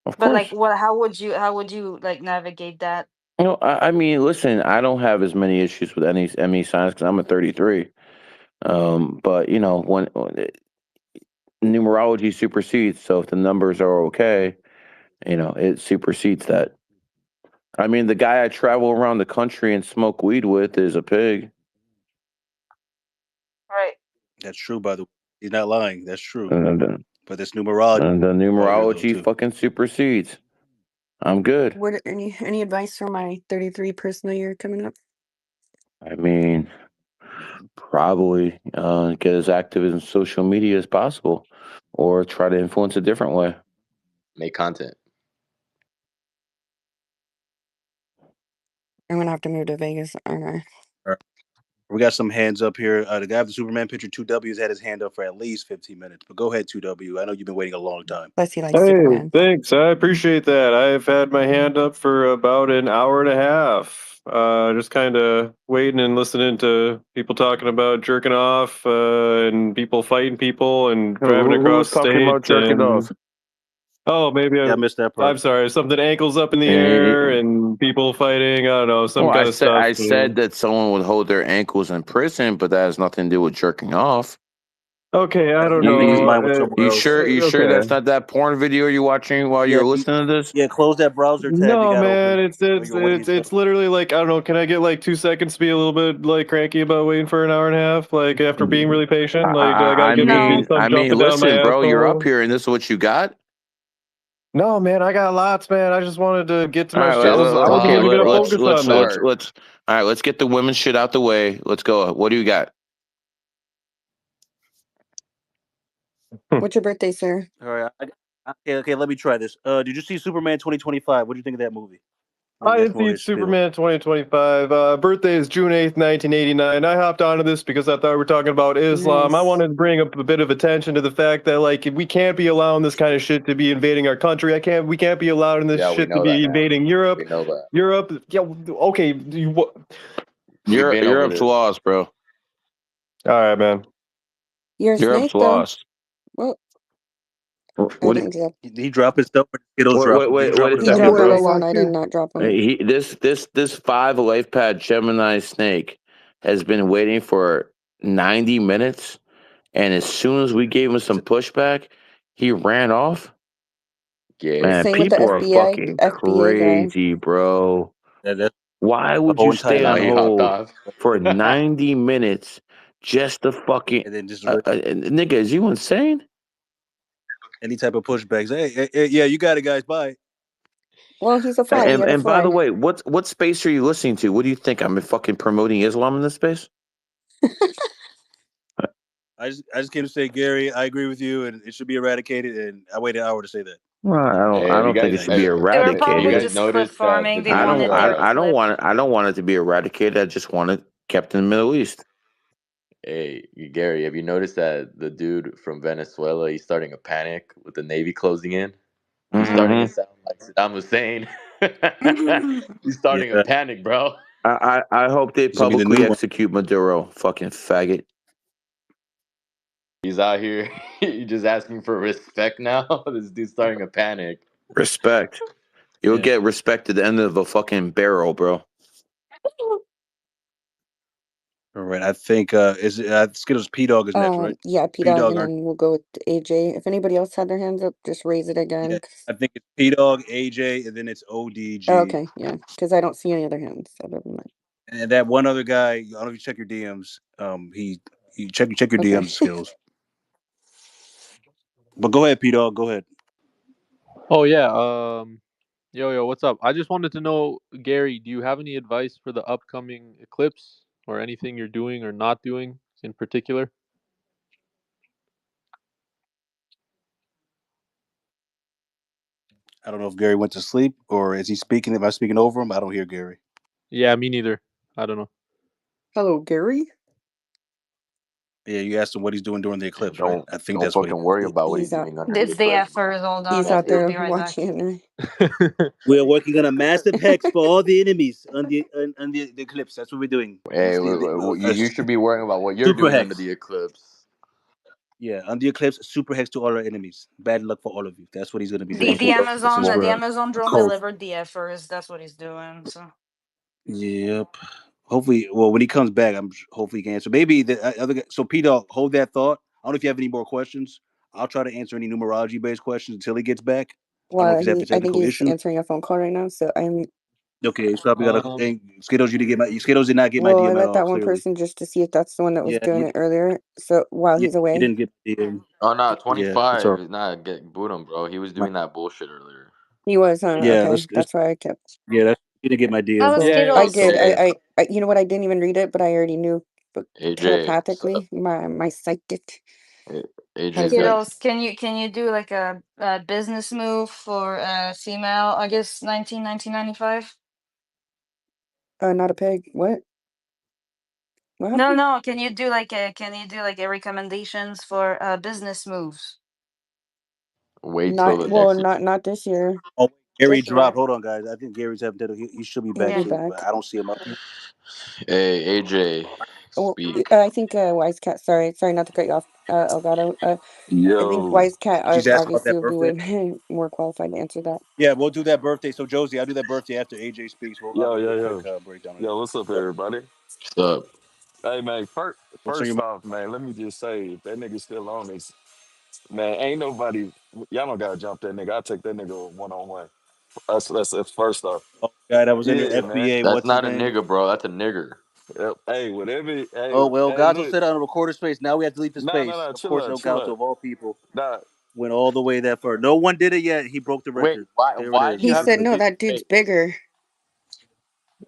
B: Of
G: but
B: course.
G: like what? How would you like navigate that?
B: I mean, listen, I don't have as many issues with any ME signs because I'm a 33. But when numerology supersedes, so if the numbers are okay, it supersedes that. I mean, the guy I travel around the country and smoke weed with is a pig.
G: Right.
D: That's true, by the way. He's not lying. That's true.
B: And the,
D: But this numerology
B: and the
D: out here though
B: numerology
D: too.
B: fucking supersedes. I'm good.
C: what any advice for my 33 personal year coming up?
B: I mean, probably get as active in social media as possible or try to influence a different way.
F: Make content.
C: I'm gonna have to move to Vegas, aren't I?
D: All right. We got some hands up here. The guy with the Superman picture, 2W's, had his hand up for at least 15 minutes. But go ahead, 2W. I know you've been waiting a long time.
C: Plus, he likes
L: Hey,
C: Superman.
L: thanks. I appreciate that. I've had my hand up for about an hour and a half. Just kind of waiting and listening to people talking about jerking off and people fighting people and driving
B: Who was
L: across
B: talking about
L: states
B: jerking
L: and
B: off?
L: maybe
D: Yeah, I missed that part.
L: I'm sorry, something ankles up in the
B: Eh,
L: air and people fighting. I don't know, some
B: Well,
L: kind of stuff.
B: I said that someone would hold their ankles in prison, but that has nothing to do with jerking off.
L: Okay, I don't
D: I think his
B: You
D: mind went
L: know.
D: somewhere else.
B: you sure
L: Okay.
B: that's not that porn video you're watching while
D: Yeah,
B: you're listening to this?
D: yeah. Close that browser tab you
L: No,
D: got
L: man,
D: open.
L: it's
D: Or
L: it's
D: what are you
L: it's
D: saying?
L: it's literally like I don't know. Can I get like 2 seconds to be a little bit like cranky about waiting for an hour and a half? Like after being really patient, like do I gotta give it to
G: No.
L: some jumping down my
B: Listen, bro, you're up
L: asshole?
B: here, and this is what you got.
L: No, man, I got lots, man. I just wanted to get to
B: All
L: my
B: right,
L: shit. I wasn't
B: okay,
L: even gonna
F: Bro,
L: focus on this.
F: start.
B: all right, let's get the women's shit out the way. Let's go. What do you got?
C: What's your birthday, sir?
D: All right. Okay. Let me try this. Did you see Superman 2025? What do you think of that movie?
L: Hi, Indeed Superman 2025. Birthday is June 8th, 1989. I hopped onto this because I thought we were talking about Islam.
C: Nice.
L: I wanted to bring up a bit of attention to the fact that, like, we can't be allowing this kind of shit to be invading our country. We can't be allowing this
F: Yeah, we
L: shit to
F: know that,
L: be
F: man.
L: invading Europe.
F: We know that.
L: Europe, yeah, okay.
F: We've been over
B: Europe's
F: this.
B: lost, bro.
L: All right, man.
C: You're a
B: Europe's
C: snake, though.
B: lost.
C: Well, I
B: What?
C: didn't drop.
D: He dropping stuff, but Skittles dropping.
B: What
D: He
B: is
C: He
B: that,
C: dropped
B: bro?
C: this one. I did not drop him.
B: This 5 life pad Gemini snake has been waiting for 90 minutes, and as soon as we gave him some pushback, he ran off.
F: Yeah.
B: Man,
C: Same with the
B: people are
C: FBI
B: fucking
C: guy.
B: crazy, bro.
D: That's
B: Why would
D: whole
B: you
D: entire
B: stay
F: Now
B: on
F: he hopped
B: hold
F: off.
B: for 90 minutes just to fucking
D: and then just
B: nigga? Is you insane?
D: any type of pushbacks. Hey, yeah, you got it, guys. Bye.
C: Well, he's a fly. He had to
B: And by the
C: fly.
B: way, what space are you listening to? What do you think? I'm fucking promoting Islam in this space?
D: I just came to say, Gary, I agree with you, and it should be eradicated. And I waited an hour to say that.
B: Well,
F: Hey,
B: I
F: have you
B: don't think it
F: guys?
B: should be
G: They were
F: Have you
G: probably
B: eradicated.
F: guys
G: just
F: noticed that the
G: performing. They
F: dude
G: wanted their clip.
B: I don't want it to be eradicated. I just want it kept in the Middle East.
F: Hey, Gary, have you noticed that the dude from Venezuela, he's starting a panic with the Navy closing in? He's starting to sound like Saddam Hussein. He's starting a
D: Yeah,
F: panic, bro.
B: I hope they
D: he's gonna be the new
B: publicly
D: one.
B: execute Maduro. Fucking faggot.
F: He's out here. He's just asking for respect now. This dude's starting a panic.
B: Respect. You'll
D: Yeah.
B: get respect at the end of a fucking barrel, bro.
D: All right, I think is Skittles P Dog is next, right?
C: Yeah, P Dog, and then we'll go with AJ. If anybody else had their hands up, just raise it again.
D: Yeah, I think it's P Dog, AJ, and then it's ODG.
C: Okay, yeah, because I don't see any other hands other than that.
D: And that one other guy, I don't know if you check your DMs. He check your
C: Okay.
D: DMs, Skittles. But go ahead, P Dog. Go ahead.
M: Oh yeah. Yo, what's up? I just wanted to know, Gary, do you have any advice for the upcoming eclipse or anything you're doing or not doing in particular?
D: I don't know if Gary went to sleep or is he speaking? Am I speaking over him? I don't hear Gary.
M: Yeah, me neither. I don't know.
C: Hello, Gary.
D: Yeah, you asked him what he's doing during the eclipse, right? I think
F: Don't
D: that's what
F: fucking worry about what he's
C: He's out.
F: doing under the
G: It's the
F: eclipse.
G: effort. Hold on.
C: He's out
G: I'll
C: there
G: be right back.
C: watching.
D: we're working on a massive hex for all the enemies on the eclipse. That's what we're doing.
F: Hey, you should be worrying about what you're
D: Super
F: doing
D: hex.
F: under the eclipse.
D: Yeah, on the eclipse, super hex to all our enemies. Bad luck for all of you. That's what he's gonna be
G: The
D: doing.
G: the Amazon
D: Since
G: the
D: we're
G: Amazon drone
D: cold.
G: delivered the effort. That's what he's doing. So
D: Yep. Hopefully, well, when he comes back, hopefully he can answer. Maybe the other guy. So, Peter, hold that thought. I don't know if you have any more questions. I'll try to answer any numerology based questions until he gets back. I don't know if he's having a
C: I think
D: technical
C: he's
D: issue.
C: answering a phone call right now, so I'm.
D: Okay, he's probably got a Skittles. Skittles did not get my
C: Well,
D: DM
C: I
D: at
C: let
D: all.
C: that one
D: Clearly,
C: person just to see if that's the one that was doing it earlier. So while he's
D: he
C: away,
D: didn't get the DM.
F: Oh no,
D: Yeah,
F: 25 is not get boot him, bro. He was doing that bullshit earlier.
C: he was, huh?
D: Yeah,
C: Okay, that's why I kept.
D: Yeah, he didn't get my DM.
G: that was
C: So I
G: Skittles.
C: did.
F: Okay.
C: I you know what? I didn't even read it, but I already knew. But
F: AJ,
C: telepathically, my psychic.
F: AJ,
G: Skittles, can you do like a business move for female August 1995?
C: Not a pig. What? What
G: No,
C: happened?
G: no. Can you do like a recommendations for business moves?
F: wait till the
C: Well,
F: next.
C: not this year.
D: Oh, Gary
C: Just
D: dropped.
C: last.
D: Hold on, guys. I think Gary's having to. He should be
C: He'll
D: back
C: be
D: soon,
C: back.
D: but I don't see him up here.
F: Hey, AJ,
C: Oh,
F: speak.
C: I think Wise Cat. Sorry, not to cut you off, Elgato. I think
N: Yo,
C: Wise Cat
D: She's asking about
C: obviously
D: that
C: will be
D: birthday.
C: way more qualified to answer that.
D: Yeah, we'll do that birthday. So Josie, I'll do that birthday after AJ speaks. I'll give you a quick breakdown.
N: yo, what's up, everybody?
F: What's up?
N: Hey, man,
D: What's on your
N: first
D: mind?
N: off, man, let me just say, if that nigga still on this, man, ain't nobody, y'all don't gotta jump that nigga. I'll take that nigga one on one. That's first off.
D: Oh, guy that was in the
N: Yeah, man.
D: FBA.
F: That's
D: What's his
F: not a
D: name?
F: nigga, bro. That's a nigger.
N: Yep. Hey, whatever.
D: Oh well,
N: Hey,
D: Gato
N: look.
D: said on a recorder space. Now we have to delete the space.
N: No,
D: Of
N: chill
D: course,
N: out,
D: El
N: chill
D: Gato
N: out.
D: of all people
N: Nah,
D: went all the way that far. No one did it yet. He broke the
F: Wait,
D: record. There it
F: why
D: is.
F: do you
C: He
F: have
C: said,
F: to
C: "No,
F: do?
C: that dude's
F: Wait,
C: bigger."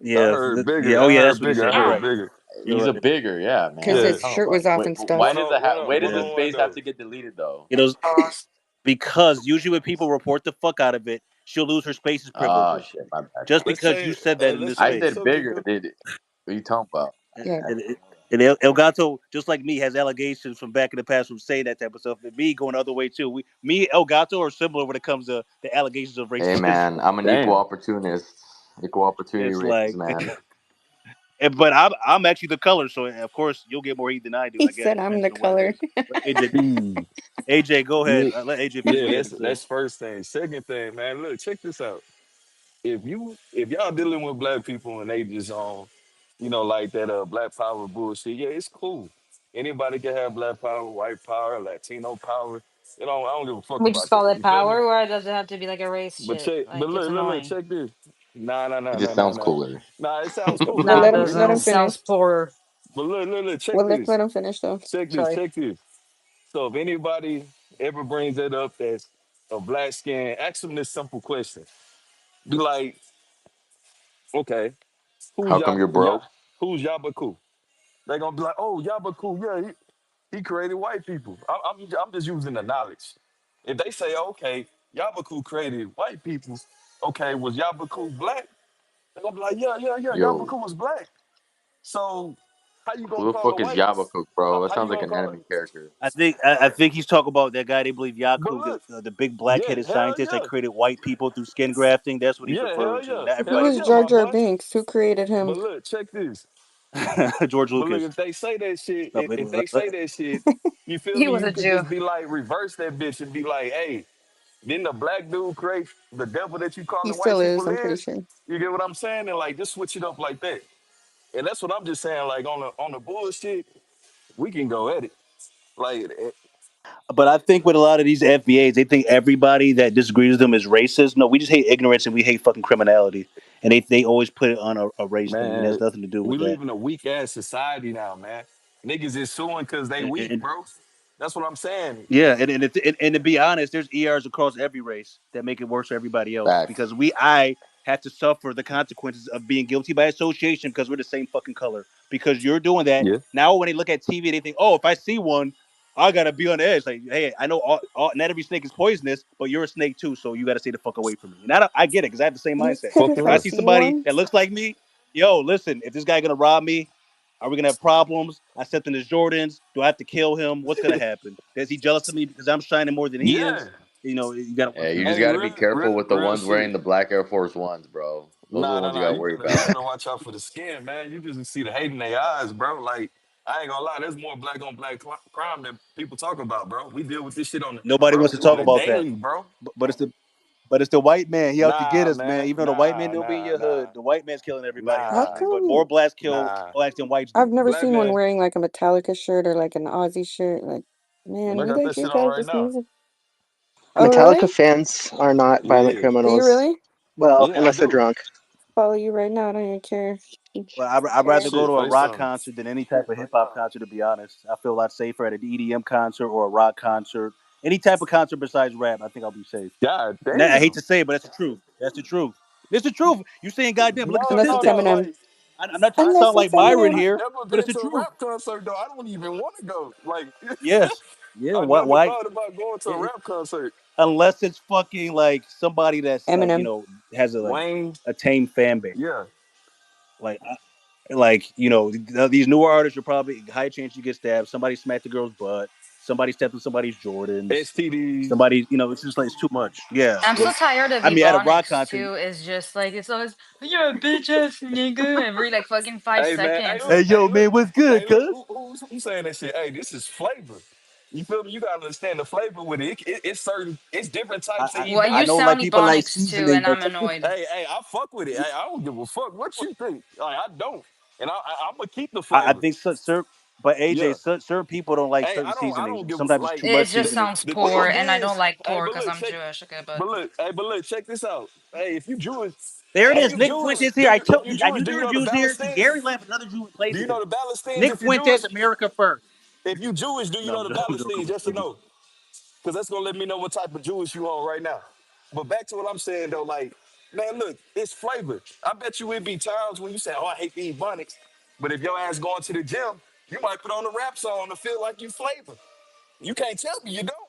N: I
D: Yeah,
N: heard
D: yeah.
N: bigger.
D: Oh
N: I
D: yeah,
N: heard
D: that's what he
N: bigger.
D: said.
N: I
D: You're
N: heard
D: right.
N: bigger.
D: You're
F: he's a
D: right.
F: bigger, yeah,
C: Because
F: man.
N: Yeah.
C: his shirt was off and
F: Why
C: stuff.
F: does why does his face have to get deleted though?
D: It was because usually when people report the fuck out of it, she'll lose her spaces
F: Oh
D: privileges
F: shit, my bad.
D: just
N: Let's
D: because you
N: change.
D: said that in
N: Let's
D: this
F: I
N: change the
D: space.
F: said
N: subject.
F: bigger.
N: Go.
F: Did it? What are you talking about?
C: Yeah.
D: And Elgato, just like me, has allegations from back in the past from saying that type of stuff. And me going the other way too. Me, Elgato are similar when it comes to the allegations of
F: Hey
D: racism.
F: man, I'm an equal
N: Damn.
F: opportunist. Equal opportunity
D: It's
F: races,
D: like,
F: man.
D: but I'm actually the color, so of course you'll get more heat than I do.
C: He
D: I guess
C: said I'm
D: depending
C: the
D: on what it
C: color.
D: is. But
N: Hmm.
D: AJ, go ahead.
N: Yeah,
D: Let AJ finish
N: yeah.
D: what he had to say.
N: That's first thing. Second thing, man. Look, check this out. If y'all dealing with black people and they just on, like that black power bullshit, yeah, it's cool. Anybody can have black power, white power, Latino power. I don't give a fuck
G: We just
N: about
G: call
N: that.
G: it
N: You feel me?
G: power, or does it have to be like a race shit?
N: But
G: Like it's
N: look,
G: annoying.
N: check this. Nah, nah,
F: It
N: nah,
F: just
N: nah, nah,
F: sounds
N: nah.
F: cooler.
N: Nah, it sounds cool.
C: Well,
G: Nah, it
C: let
N: Look,
C: him
N: you
C: let
G: doesn't.
C: him
N: know.
G: Sounds
C: finish.
G: poorer.
N: But look, check
C: Well,
N: this.
C: let him finish though.
G: Sorry.
N: Check this. So if anybody ever brings it up that's a black skin, ask them this simple question. Be like, okay, who's
F: How come you're broke?
N: who's Yabaku? They're gonna be like, oh, Yabaku, yeah, he created white people. I'm just using the knowledge. If they say, okay, Yabaku created white people, okay, was Yabaku black? They're gonna be like, yeah,
F: Yo,
N: Yabaku was black. So how you
F: who
N: gonna
F: the
N: call a
F: fuck is
N: white?
F: Yabacook, bro? That
N: How you
F: sounds like
N: gonna
F: an
N: call it?
F: anime character.
D: I think he's talking about that guy they believe
N: But
D: Yaku,
N: look,
D: the big
N: yeah,
D: black-headed
N: hell
D: scientist that
N: yeah,
D: created white people through skin grafting. That's what he's
N: yeah,
D: referring
N: hell
D: to.
N: yeah,
D: Not
C: Who
N: hell
D: everybody.
C: was
N: yeah,
C: Jar
N: my
C: Jar
N: boy.
C: Binks? Who created
N: But
C: him?
N: look, check this.
D: George
N: But look,
D: Lucas.
N: if they say that shit,
D: No, wait,
N: if they say that shit, you feel
G: He
N: me?
G: was
N: You
G: a
N: could
G: Jew.
N: just be like, reverse that bitch and be like, hey, didn't the black dude create the devil that you
C: He
N: calling white
C: still is.
N: people
C: I'm pretty
N: is?
C: sure.
N: You get what I'm saying? And like, just switch it up like that. And that's what I'm just saying. Like on the bullshit, we can go at it. Like,
D: but I think with a lot of these FBAs, they think everybody that disagrees with them is racist. No, we just hate ignorance and we hate fucking criminality, and they always put it on a race thing, and it has
N: man,
D: nothing to do
N: we
D: with that.
N: live in a weak ass society now, man. Niggas is suing because they weak,
D: And,
N: bro. That's what I'm saying.
D: yeah, and to be honest, there's ERs across every race that make it worse for everybody else
F: Facts.
D: because I have to suffer the consequences of being guilty by association because we're the same fucking color. Because you're doing that
N: Yeah.
D: now. When they look at TV, they think, oh, if I see one, I gotta be on the edge. Like, hey, I know not every snake is poisonous, but you're a snake too, so you gotta stay the fuck away from me. And I get it because I have the same
C: You
D: mindset.
C: said
N: Fuck
C: if
D: If
C: I
D: I
N: yeah.
D: see
C: see
D: somebody
C: one.
D: that looks like me, yo, listen, if this guy gonna rob me, are we gonna have problems? I stepped in his Jordans. Do I have to kill him? What's gonna happen? Is he jealous of me because I'm shining more than he
N: Yeah.
D: is? You gotta watch
F: Yeah,
D: your
F: you just
N: Hey,
F: got
D: mouth.
F: to be
N: real,
F: careful
N: real,
F: with the
N: real
F: ones wearing
N: shit.
F: the black Air Force Ones, bro. Those are the
N: Nah, nah,
F: ones you
N: nah.
F: got to
N: You
F: worry
N: better you
F: about.
N: better watch out for the skin, man. You just see the hate in their eyes, bro. Like I ain't gonna lie, there's more black on black crime than people talk about, bro. We deal with this shit
D: Nobody wants to
N: on
D: talk
N: the
D: about that.
N: daily, bro.
D: But it's the white man. He out to get
N: Nah,
D: us, man.
N: man.
D: Even though the white man
N: Nah,
D: don't be in
N: nah,
D: your
N: nah,
D: hood, the white man's killing everybody else,
C: How
N: nah,
D: man. But more
C: come
D: blacks kill
N: nah.
D: blacks than whites
C: I've
D: do.
C: never
N: Black
C: seen one
N: man,
C: wearing like a Metallica shirt or like an Aussie shirt? Like, man,
N: I
C: we
N: got
C: like
N: that
C: you
N: shit on
C: guys'
N: right
C: this
N: now.
C: music. Oh,
E: Metallica
C: really?
E: fans are not violent
N: Yeah,
C: Do you
E: criminals.
C: really?
E: Well,
N: yeah, I
E: unless they're
N: do.
E: drunk.
C: Follow you right now. I don't even care.
D: Well, I'd rather
C: Okay.
D: go
N: Shit,
D: to a rock
N: FaceTime.
D: concert than any type of hip hop concert. To be honest, I feel a lot safer at an EDM concert or a rock concert. Any type of concert besides rap, I think I'll be safe.
N: God
D: And I hate
N: damn.
D: to say it, but that's the truth. That's the truth. It's the truth. You saying goddamn? Look at
N: No,
C: Unless
N: no,
C: it's
N: no.
D: statistics.
C: Eminem.
N: Like
D: I'm not trying to
C: Unless
D: sound like
C: it's
D: Myron
C: Eminem.
N: I've
D: here,
N: never
D: but
N: been
D: it's the
N: to a
D: truth.
N: rap concert though. I don't even want to go. Like
D: Yes. Yeah.
N: I
D: Why?
N: never
D: Why?
N: thought about going to a rap concert.
D: Unless it's fucking like somebody that's like
C: Eminem.
D: has
N: Wayne,
D: a tame fan base.
N: yeah.
D: Like these newer artists are probably high chance you get stabbed. Somebody smacked the girl's butt. Somebody stepped in somebody's Jordans.
N: STDs.
D: Somebody, it's just like it's too much. Yeah.
G: I'm so tired of
D: I mean, at a rock
G: Ebonics
D: concert,
G: too. It's just like it's always you're a bitch ass nigga every like fucking five
N: Hey man, hey
G: seconds.
N: look,
D: hey
N: hey
D: yo
N: look,
D: man, what's
N: hey
D: good,
N: look.
D: cuz?
N: Who's saying that shit? Hey, this is flavor. You feel me? You gotta understand the flavor with it. It's certain. It's different types of
G: Well,
D: I
G: you
D: know
N: Ebonics.
D: like
G: sound
D: people like
G: Ebonics too,
D: seasoning,
G: and
D: but
G: I'm annoyed.
N: Hey, I fuck with it. Hey, I don't give a fuck what you think. Like I don't, and I'm gonna keep the
D: I
N: flavor.
D: think certain, but AJ,
N: Yeah.
D: certain people don't like
N: Hey,
D: certain
N: I
D: seasonings.
N: don't give
D: Sometimes it's
N: like
D: too
G: It
D: much
G: just
D: seasoning.
G: sounds
N: the
G: poor,
N: thing
G: and I don't
N: is.
G: like
N: Hey,
G: poor
N: but
G: because
N: look,
G: I'm
N: check.
G: Jewish. Okay, but
N: But look, hey, but look, check this out. Hey, if you Jewish,
D: There it
N: hey,
D: is.
N: you
D: Nick
N: Jewish,
D: Fuentes
N: do
D: here.
N: you if you
D: I
N: Jewish,
D: knew
N: do
D: there
N: you
D: were
N: know the
D: Jews here because
N: Palestinians?
D: Gary left another Jew
N: Do you
D: replaces
N: know
D: him.
N: the Palestinians
D: Nick
N: if you
D: Fuentes,
N: Jewish?
D: America first.
N: If you Jewish, do you
D: No,
N: know the
D: I'm joking
N: Palestinians?
D: with
N: Yes or
D: you, AJ.
N: no? Because that's gonna let me know what type of Jewish you on right now. But back to what I'm saying though, like, man, look, it's flavor. I bet you it be times when you say, "Oh, I hate the Ebonics," but if your ass going to the gym, you might put on a rap song to feel like you flavor. You can't tell me you don't.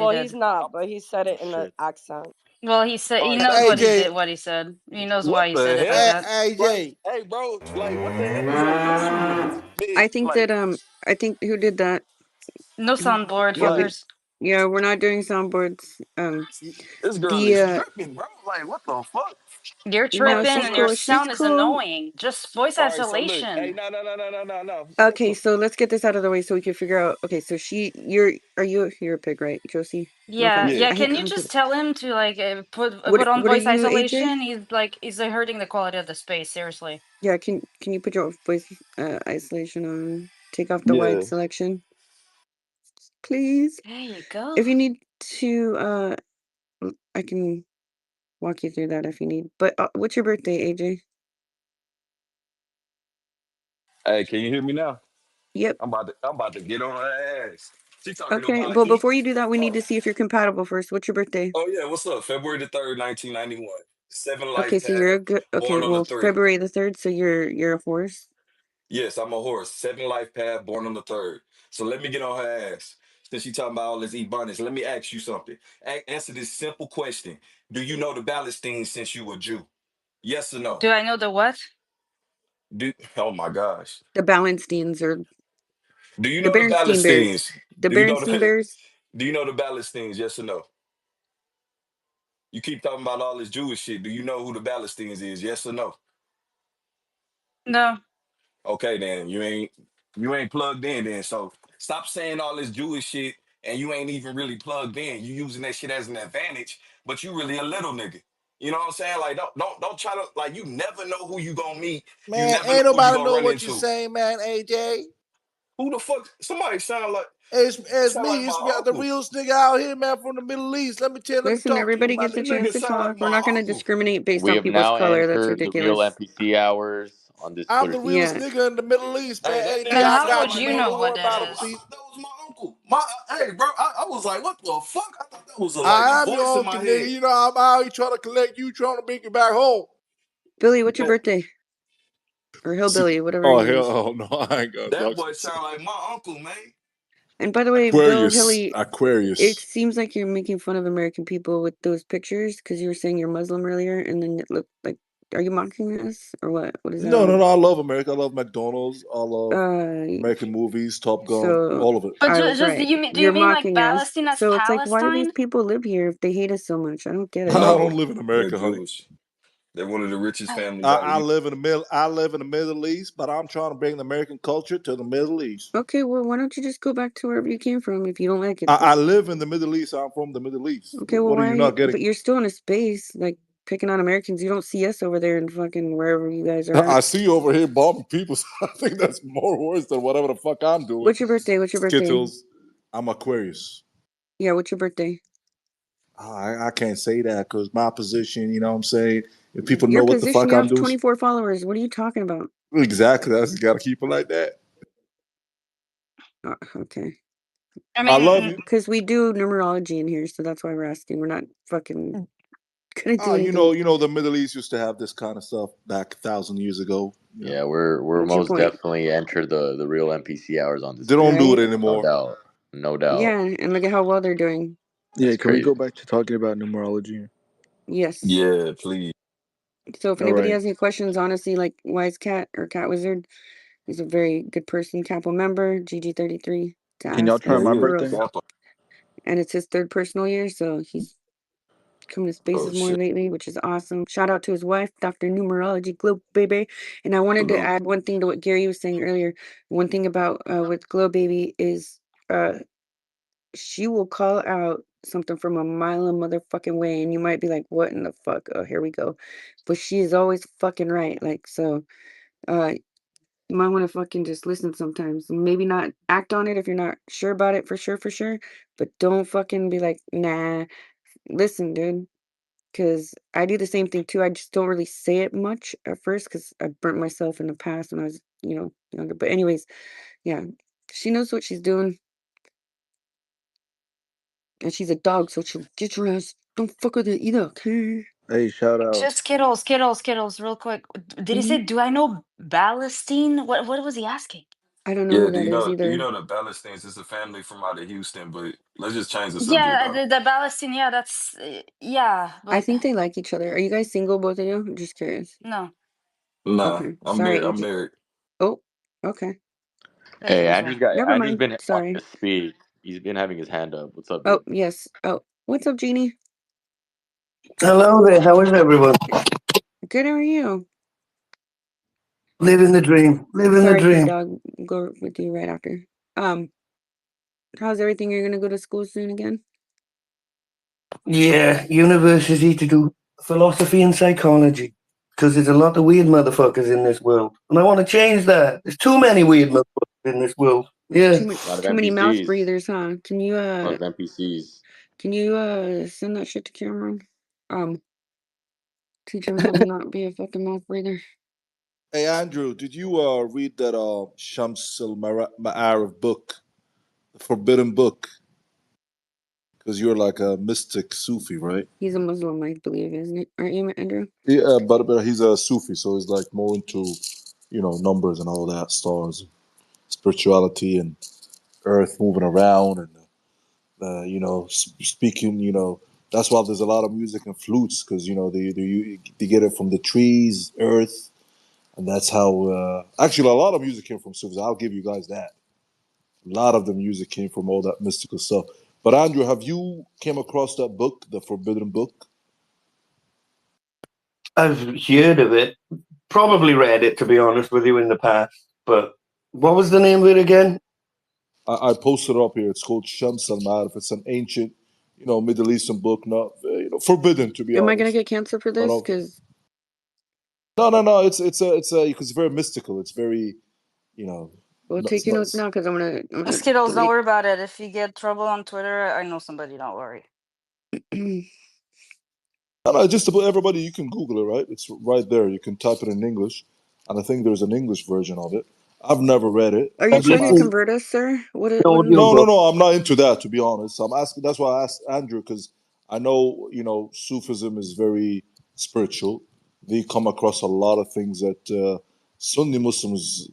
J: Well,
G: did.
J: he's not, but he said it in the
D: Shit.
J: accent.
G: Well, he said
N: All
G: he
N: right,
G: knows
N: so
G: what he
N: listen.
D: AJ,
G: did, what he said. He knows
N: What
G: why he
N: the
G: said it like
N: hell?
G: that.
N: Like,
D: AJ.
N: hey, bro, like, what the hell is wrong with you?
C: I
N: Man,
C: think
N: like,
C: that I think who did that?
G: No soundboard,
C: Yeah,
N: like,
G: fuckers.
C: we're not doing soundboards.
N: this girl
C: The
N: is tripping, bro. Like, what the fuck?
G: You're
N: All
C: no,
N: right, so
G: tripping
C: she's
G: and your
N: look.
C: cool. She's
G: sound is
C: cool.
G: annoying. Just voice
N: All right, so look. Hey,
G: isolation.
N: no, no, no, no, no, no, no.
C: Okay, so let's get this out of the way so we can figure out. Okay, so you're a pig, right, Josie? No
G: Yeah,
C: offense.
N: Yeah.
G: yeah.
C: I hate
G: Can you
C: calling
G: just
C: people.
G: tell him to like put
C: What
G: on
C: what are
G: voice
C: you, AJ?
G: isolation? He's hurting the quality of the space. Seriously.
C: Yeah, can you put your voice isolation on? Take off the wide
N: Yeah.
C: selection, please.
G: There you go.
C: If you need to, I can walk you through that if you need. But what's your birthday, AJ?
N: Hey, can you hear me now?
C: Yep.
N: I'm about to get on her ass. She talking
C: Okay.
N: about
C: Well,
N: eat.
C: before you do that, we need
N: Oh,
C: to see if you're compatible first. What's your birthday?
N: oh yeah, what's up? February the 3rd, 1991. Seven
C: Okay,
N: Life
C: so you're a
N: Path,
C: good. Okay,
N: born on the
C: well,
N: 3rd.
C: February the 3rd. So you're a horse.
N: Yes, I'm a horse. Seven Life Path, born on the 3rd. So let me get on her ass. Since she talking about all this ebonics, let me ask you something. Answer this simple question. Do you know the Palestine since you a Jew? Yes or no?
G: Do I know the what?
N: Oh my gosh.
C: The Ballensteins or
N: Do you
C: the
N: know the
C: Bernstein Bears.
N: Palestines?
C: The
N: Do you know
C: Bernstein
N: the
C: Bears.
N: Do you know the Palestines? Yes or no? You keep talking about all this Jewish shit. Do you know who the Palestines is? Yes or no?
G: No.
N: Okay, then you ain't plugged in then. So stop saying all this Jewish shit and you ain't even really plugged in. You using that shit as an advantage, but you really a little nigga. You know what I'm saying? Like don't try to like you never know who you gonna meet. You
D: Man,
N: never know
D: ain't
N: who you
D: nobody
N: gonna
D: know
N: run
D: what you
N: into.
D: saying, man, AJ.
N: Who the fuck somebody
D: It's
N: sound like
D: me. It's
N: my
D: me, the
N: uncle.
D: real nigga out here, man, from the Middle East. Let me
C: Listen,
D: talk to you,
C: everybody
D: my
C: gets a
N: That
D: nigga.
C: chance
N: nigga
C: to
N: sound like
C: talk. We're not
N: my
C: going to
N: uncle.
C: discriminate based
F: We
C: on
F: have
C: people's
F: now
C: color. That's
F: entered the real
C: ridiculous.
F: NPC hours on this
D: I'm
F: Twitter
D: the
F: space.
D: realest
C: Yeah.
D: nigga in the Middle East,
N: Hey,
D: man.
N: that
D: AJ,
N: nigga
G: And
D: I
G: how
N: sound
G: would
D: got you,
N: like
G: you
D: man.
G: know
D: Don't
G: what
D: worry
G: that
D: about
N: I
D: it,
G: is?
D: Pete.
N: thought that was my uncle. Hey, bro, I was like, what the fuck? I thought that was like a
D: I am
N: voice
D: your
N: in
D: uncle,
N: my
D: nigga.
N: head.
D: You know, I'm out here trying to collect you, trying to bring you back home.
C: Billy, what's your
N: That
C: birthday? Or
O: See,
C: Hillbilly, whatever your
O: oh
C: name
O: hell,
C: is.
O: oh no, I ain't gonna
N: that
O: talk
N: boy
O: to
N: sound like my uncle, man.
C: And by the way, Bill
O: Aquarius.
C: Hilly, it
O: Aquarius.
C: seems like you're making fun of American people with those pictures because you were saying you're Muslim earlier, and then it looked like, are you mocking us or what? What is that
O: No, no,
C: all?
O: no. I love America. I love McDonald's. I love
C: Uh,
O: American movies, Top Gun,
C: so
O: all of it.
G: But
C: I was
G: just
C: right.
G: do you
C: You're
G: mean like
C: mocking us.
G: Palestine as
C: So it's like, why do these
G: Palestine?
C: people live here if they hate us so much? I don't get it.
O: I don't
N: No,
O: live in
N: they're
O: America, honey.
N: Jewish. They're one of the richest
G: Oh.
N: families out
O: I
N: here.
O: live in the middle. I live in the Middle East, but I'm trying to bring the American culture to the Middle East.
C: Okay, well, why don't you just go back to wherever you came from if you don't like it?
O: I
C: Just
O: live in the Middle East. I'm from the Middle East.
C: okay. Well,
O: What are you not
C: but
O: getting?
C: you're still in a space like picking on Americans. You don't see us over there in fucking wherever you guys are
O: I
C: at.
O: see you over here bombing people. So I think that's more worse than whatever the fuck I'm doing.
C: What's your birthday? What's your birthday?
O: Skittles. I'm Aquarius.
C: Yeah, what's your birthday?
O: I can't say that because my position, you know what I'm saying? If people
C: Your
O: know what the
C: position,
O: fuck
C: you
O: I'm
C: have
O: doing,
C: 24 followers. What are you talking about?
O: exactly. That's got to keep it like that.
C: Okay.
G: I
O: I love
G: mean,
O: you.
C: Because we do numerology in here, so that's why we're asking. We're not fucking gonna do anything.
O: You know, the Middle East used to have this kind of stuff back 1,000 years ago. You know,
F: Yeah, we're
C: What's your
F: most
C: point?
F: definitely entered the real NPC hours on this
O: they don't
F: space.
O: do it
C: Right?
F: No
O: anymore.
F: doubt. No doubt.
C: Yeah, and look at how well they're doing.
O: Yeah,
F: That's
O: can we
F: crazy.
O: go back to talking about numerology?
C: Yes.
N: Yeah, please.
C: So if
O: All
C: anybody
O: right.
C: has any questions, honestly, like Wise Cat or Cat Wizard, he's a very good person, Capo member, GG33 to
O: Can y'all
C: ask
O: try
N: Yeah,
C: us
O: my
N: he
C: for
N: is.
C: real.
O: birthday?
N: Kappa.
C: And it's his third personal year, so he's come to
N: Oh
C: spaces more
N: shit.
C: lately, which is awesome. Shout out to his wife, Dr. Numerology Glow Baby. And I wanted to
N: Salute.
C: add one thing to what Gary was saying earlier. One thing about with Glow Baby is uh she will call out something from a mile a motherfucking way, and you might be like, "What in the fuck?" Oh, here we go. But she is always fucking right. Like so, you might want to fucking just listen sometimes. Maybe not act on it if you're not sure about it for sure. But don't fucking be like, "Nah." Listen, dude. Because I do the same thing too. I just don't really say it much at first because I burnt myself in the past when I was, younger. But anyways, yeah, she knows what she's doing, and she's a dog, so she'll get your ass. Don't fuck with it either, okay?
O: Hey, shout out.
G: just Skittles, real quick. Did he say,
C: Hmm.
G: do I know Palestine? What was he asking?
C: I don't know
N: Yeah,
C: who that is
N: do you
C: either.
N: know the Ballastines? It's a family from out of Houston, but let's just change the subject
G: Yeah,
N: though.
G: the Palestine, yeah, that's yeah,
C: I
G: but
C: think they like each other. Are you guys single, both of you? I'm just curious.
G: no.
N: Nah,
C: Okay. Sorry,
N: I'm
C: AJ.
N: married.
C: Oh, okay.
F: Hey,
G: As well.
C: Never
F: Andrew's
C: mind.
F: been wanting
C: Sorry.
F: to speak. He's been having his hand up. What's up,
C: Oh,
F: dude?
C: yes. Oh, what's up, Jeannie?
P: Hello there, how is everyone?
C: Good, how are you?
P: Living the dream, living the
C: Sorry, Pete
P: dream.
C: Dog. Go with you right after. How's everything? You're gonna go to school soon again?
P: Yeah, university to do philosophy and psychology. Because there's a lot of weird motherfuckers in this world. And I want to change that. There's too many weird motherfuckers in this world. Yeah.
F: A lot of
C: Too many mouth
F: NPCs.
C: breathers, huh?
F: A lot of NPCs.
C: Can you send that shit to Cameron? Teach him how to not be a fucking mouth breather.
O: Hey Andrew, did you read that Shams al Ma'arif book, the Forbidden Book? Because you're like a mystic Sufi, right?
C: He's a Muslim, I believe, isn't it? Aren't you, Andrew?
O: Yeah, but he's a Sufi, so he's like more into, numbers and all that, stars, spirituality, and Earth moving around, and speaking. That's why there's a lot of music and flutes, because they get it from the trees, Earth, and that's how. Actually, a lot of music came from Sufis. I'll give you guys that. A lot of the music came from all that mystical stuff. But Andrew, have you came across that book, the Forbidden Book?
P: I've heard of it. Probably read it, to be honest with you, in the past. But what was the name of it again?
O: I posted it up here. It's called Shams al Ma'arif. It's an ancient, Middle Eastern book, not forbidden to be
C: Am I gonna
O: honest.
C: get canceled for
O: No,
C: this?
O: no,
C: Because
O: no. It's because very mystical. It's very,
C: we'll
O: it's
C: take your
O: not.
C: notes now. Because I'm gonna
G: Skittles, don't
C: delete.
G: worry about it. If you get trouble on Twitter, I know somebody, don't worry.
O: No, just about everybody. You can Google it, right? It's right there. You can type it in English, and I think there's an English version of it. I've never read it.
C: Are you
P: I've
C: trying to
P: listened to
C: convert us, sir? What?
P: the
C: What in the?
O: No,
P: audiobook.
O: no, I'm not into that, to be honest. I'm asking. That's why I asked Andrew, because I know Sufism is very spiritual. They come across a lot of things that Sunni Muslims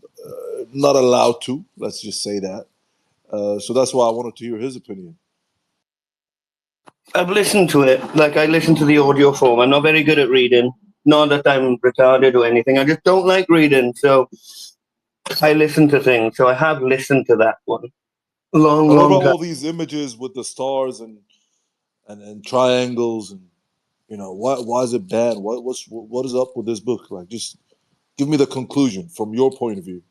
O: not allowed to. Let's just say that. So that's why I wanted to hear his opinion.
P: I've listened to it. Like, I listen to the audio form. I'm not very good at reading. Not that I'm retarded or anything. I just don't like reading. So I listen to things. So I have listened to that one. Long,
O: But what
P: long
O: about
P: time.
O: all these images with the stars and triangles and why is it banned? What is up with this book? Like, just give me the conclusion from your point of view.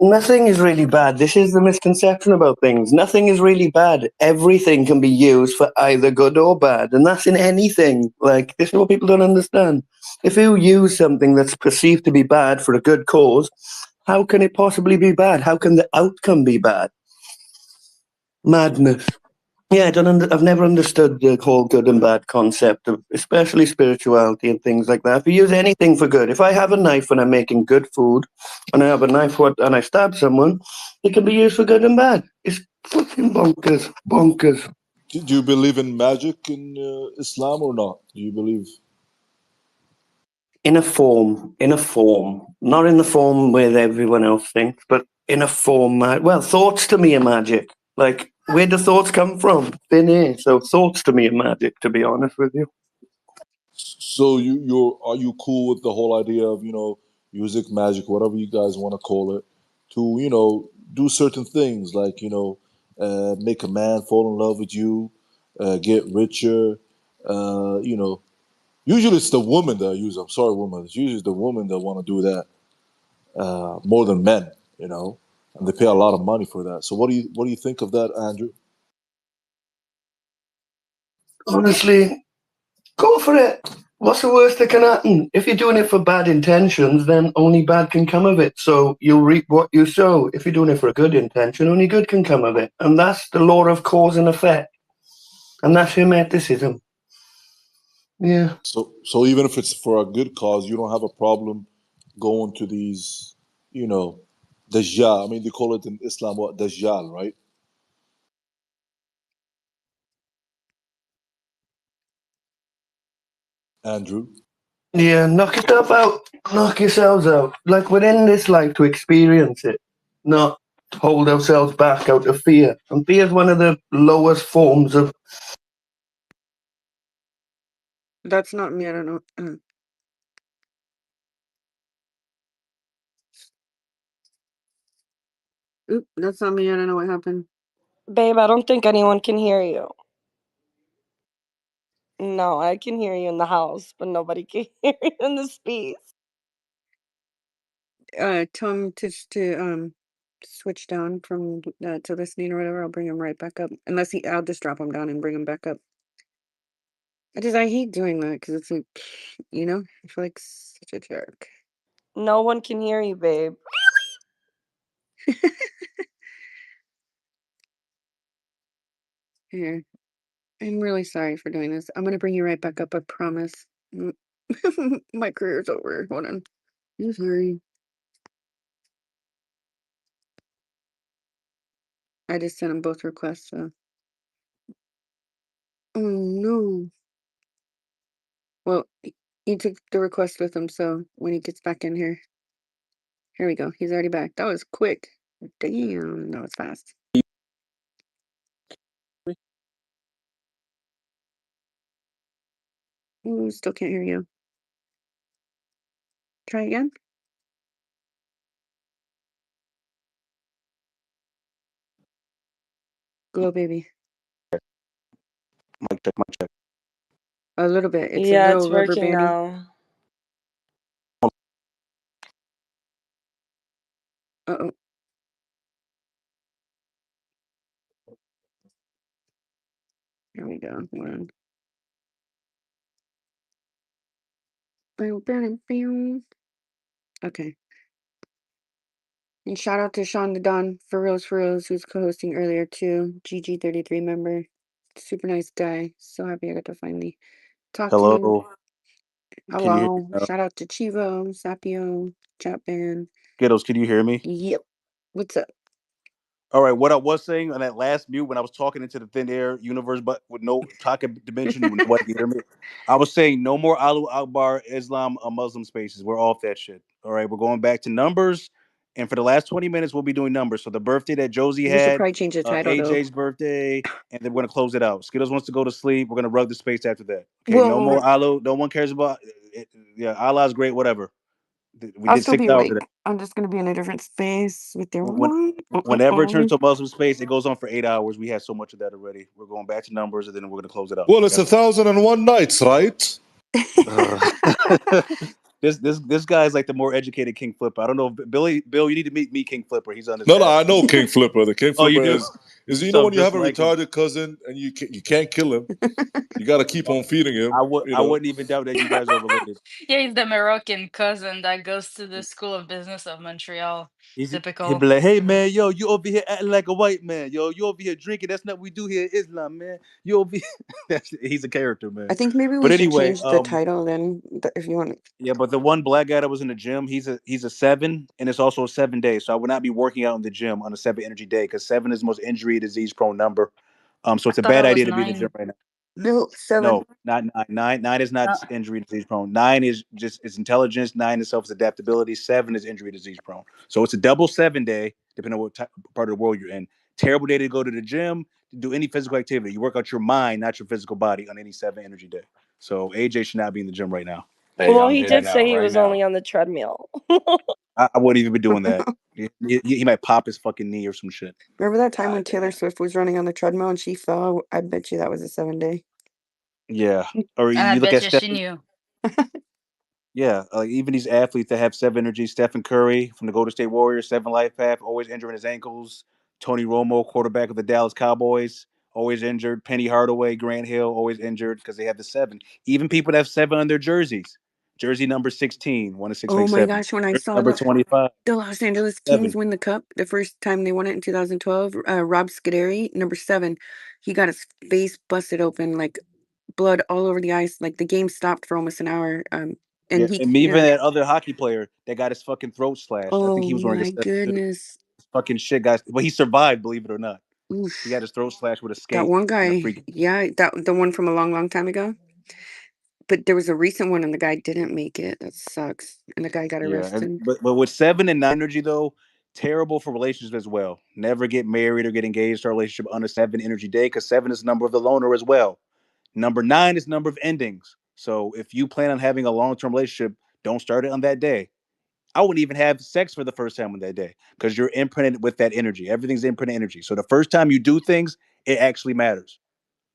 P: Nothing is really bad. This is the misconception about things. Nothing is really bad. Everything can be used for either good or bad. And that's in anything. Like, this is what people don't understand. If you use something that's perceived to be bad for a good cause, how can it possibly be bad? How can the outcome be bad? Madness. Yeah, I've never understood the whole good and bad concept of, especially spirituality and things like that. If you use anything for good, if I have a knife and I'm making good food, and I have a knife and I stab someone, it can be used for good and bad. It's fucking bonkers, bonkers.
O: Do you believe in magic in Islam or not? Do you believe?
P: In a form, not in the form where everyone else thinks, but in a form. Well, thoughts to me are magic. Like, where do thoughts come from? Thin air. So thoughts to me are magic, to be honest with you.
O: So are you cool with the whole idea of music, magic, whatever you guys want to call it, to do certain things like make a man fall in love with you, get richer, usually it's the woman that use. I'm sorry, woman. It's usually the woman that want to do that more than men, and they pay a lot of money for that. So what do you think of that, Andrew?
P: Honestly, go for it. What's the worst that can happen? If you're doing it for bad intentions, then only bad can come of it. So you'll reap what you sow. If you're doing it for a good intention, only good can come of it. And that's the law of cause and effect. And that's hermeticism. Yeah.
O: So even if it's for a good cause, you don't have a problem going to these, dajjal. I mean, they call it in Islam what dajjal, right? Andrew.
P: Yeah, knock yourself out. Knock yourselves out. Like, we're in this life to experience it. not hold ourselves back out of fear. And fear is one of the lowest forms of.
C: That's not me. I don't know. Oop, that's not me. I don't know what happened.
J: Babe, I don't think anyone can hear you. No, I can hear you in the house, but nobody can hear you in the space.
C: Tell him to switch down from to listening or whatever. I'll bring him right back up. I'll just drop him down and bring him back up. I hate doing that because it's like, I feel like such a jerk.
J: No one can hear you, babe.
C: Here, I'm really sorry for doing this. I'm gonna bring you right back up. I promise. My career's over. Hold on. I'm sorry. I just sent him both requests. So. Oh no. Well, he took the request with him, so when he gets back in here. Here we go. He's already back. That was quick. Damn, that was fast. Ooh, still can't hear you. Try again. Glow baby.
D: Mic check, mic check.
C: A little bit. It's
J: Yeah,
C: a
J: it's
C: little rubber
J: working
C: bandy.
J: now.
C: Uh-oh. Here we go. Hold on. Okay. And shout out to Sean the Don for reals, who's co-hosting earlier too. GG33 member. Super nice guy. So happy I got to finally talk to him.
D: Hello. Can you hear me
C: Hello.
D: now?
C: Shout out to Chivo, Sapio, Chatban.
D: Skittles, can you hear me?
C: Yep. What's up?
D: All right, what I was saying on that last mute when I was talking into the thin air universe, but with no talking dimension, when nobody could hear me, I was saying no more Alu Akbar, Islam, or Muslim spaces. We're off that shit. All right, we're going back to numbers, and for the last 20 minutes, we'll be doing numbers. So the birthday that Josie
C: We should
D: had,
C: probably change the title
D: AJ's
C: though.
D: birthday, and then we're gonna close it out. Skittles wants to go to sleep. We're gonna rug the space after that. Okay, no
C: Whoa.
D: more Alu. No one cares about it. Yeah, Allah's great. Whatever. We
C: I'll
D: did
C: still
D: 6
C: be
D: hours today.
C: awake. I'm just gonna be in a different space with their
D: Whenever it turns to a Muslim space, it goes on for 8 hours. We had so much of that already. We're going back to numbers, and then we're going to close it out.
O: Well, it's 1,001 nights, right?
D: This guy is like the more educated King Flipper. I don't know, Bill. You need to meet King Flipper. He's on his.
O: No, I know King Flipper. The King
D: Oh, you
O: Flipper
D: do?
O: is you know
D: Some
O: when you have a
D: dislike him.
O: retarded cousin and you can't kill him, you got to keep on feeding him.
D: I wouldn't even doubt that you guys are related.
G: Yeah, he's the Moroccan cousin that goes to the School of Business of Montreal.
D: He'd
G: Typical.
D: be like, "Hey man, yo, you over here acting like a white man. Yo, you over here drinking. That's not what we do here in Islam, man. You over here." He's a character, man.
C: I think maybe we
D: But
C: should
D: anyway,
C: change the title then, if you want.
D: yeah, but the one black guy that was in the gym, he's a 7, and it's also a 7 day. So I would not be working out in the gym on a 7 energy day because 7 is the most injury disease prone number. So it's a
G: Thought
D: bad
G: it was
D: idea to be in the gym
G: 9.
D: right now.
C: No, 7.
D: No, not 9. 9 is not injury disease prone. 9 is just it's intelligence. 9 itself is adaptability. 7 is injury disease prone. So it's a double 7 day, depending on what part of the world you're in. Terrible day to go to the gym to do any physical activity. You work out your mind, not your physical body, on any 7 energy day. So AJ should not be in the gym right now.
N: Hey,
J: Well,
N: I'm
J: he
N: heading
J: did say
N: out
J: he
N: right
J: was only
N: now.
J: on the treadmill.
D: I wouldn't even be doing that. He might pop his fucking knee or some shit.
C: Remember that time when Taylor Swift was running on the treadmill and she fell? I bet you that was a 7-day.
D: Yeah. Or
G: And I
D: you look
G: bet
D: at
G: you she
D: Stephen.
G: knew.
D: Yeah, even these athletes that have 7 energy, Stephen Curry from the Golden State Warriors, 7 life path, always injuring his ankles. Tony Romo, quarterback of the Dallas Cowboys, always injured. Penny Hardaway, Grant Hill, always injured because they have the 7. Even people that have 7 on their jerseys. Jersey number 16, 1 of 6
C: Oh
D: makes
C: my
D: 7.
C: gosh, when I
D: Jersey
C: saw
D: number 25,
C: the Los Angeles
D: 7.
C: Kings win the cup, the first time they won it in 2012, Rob Scuderi, number 7, he got his face busted open, like blood all over the ice. Like the game stopped for almost an hour.
D: Yeah,
C: And
D: and even that other hockey player that got his fucking throat slashed. I think
C: Oh
D: he was wearing a
C: my
D: 7 too.
C: goodness.
D: Fucking shit, guys. But he survived, believe it or not. He
C: Oof.
D: got his throat slashed with a
C: That
D: skate
C: one
D: in a
C: guy,
D: freak.
C: yeah, the one from a long time ago. But there was a recent one and the guy didn't make it. That sucks. And the guy got
D: Yeah,
C: arrested.
D: but with 7 and 9 energy though, terrible for relationships as well. Never get married or get engaged to a relationship on a 7 energy day, because 7 is the number of the loner as well. Number 9 is number of endings. So if you plan on having a long-term relationship, don't start it on that day. I wouldn't even have sex for the first time on that day, because you're imprinted with that energy. Everything's imprinted energy. So the first time you do things, it actually matters.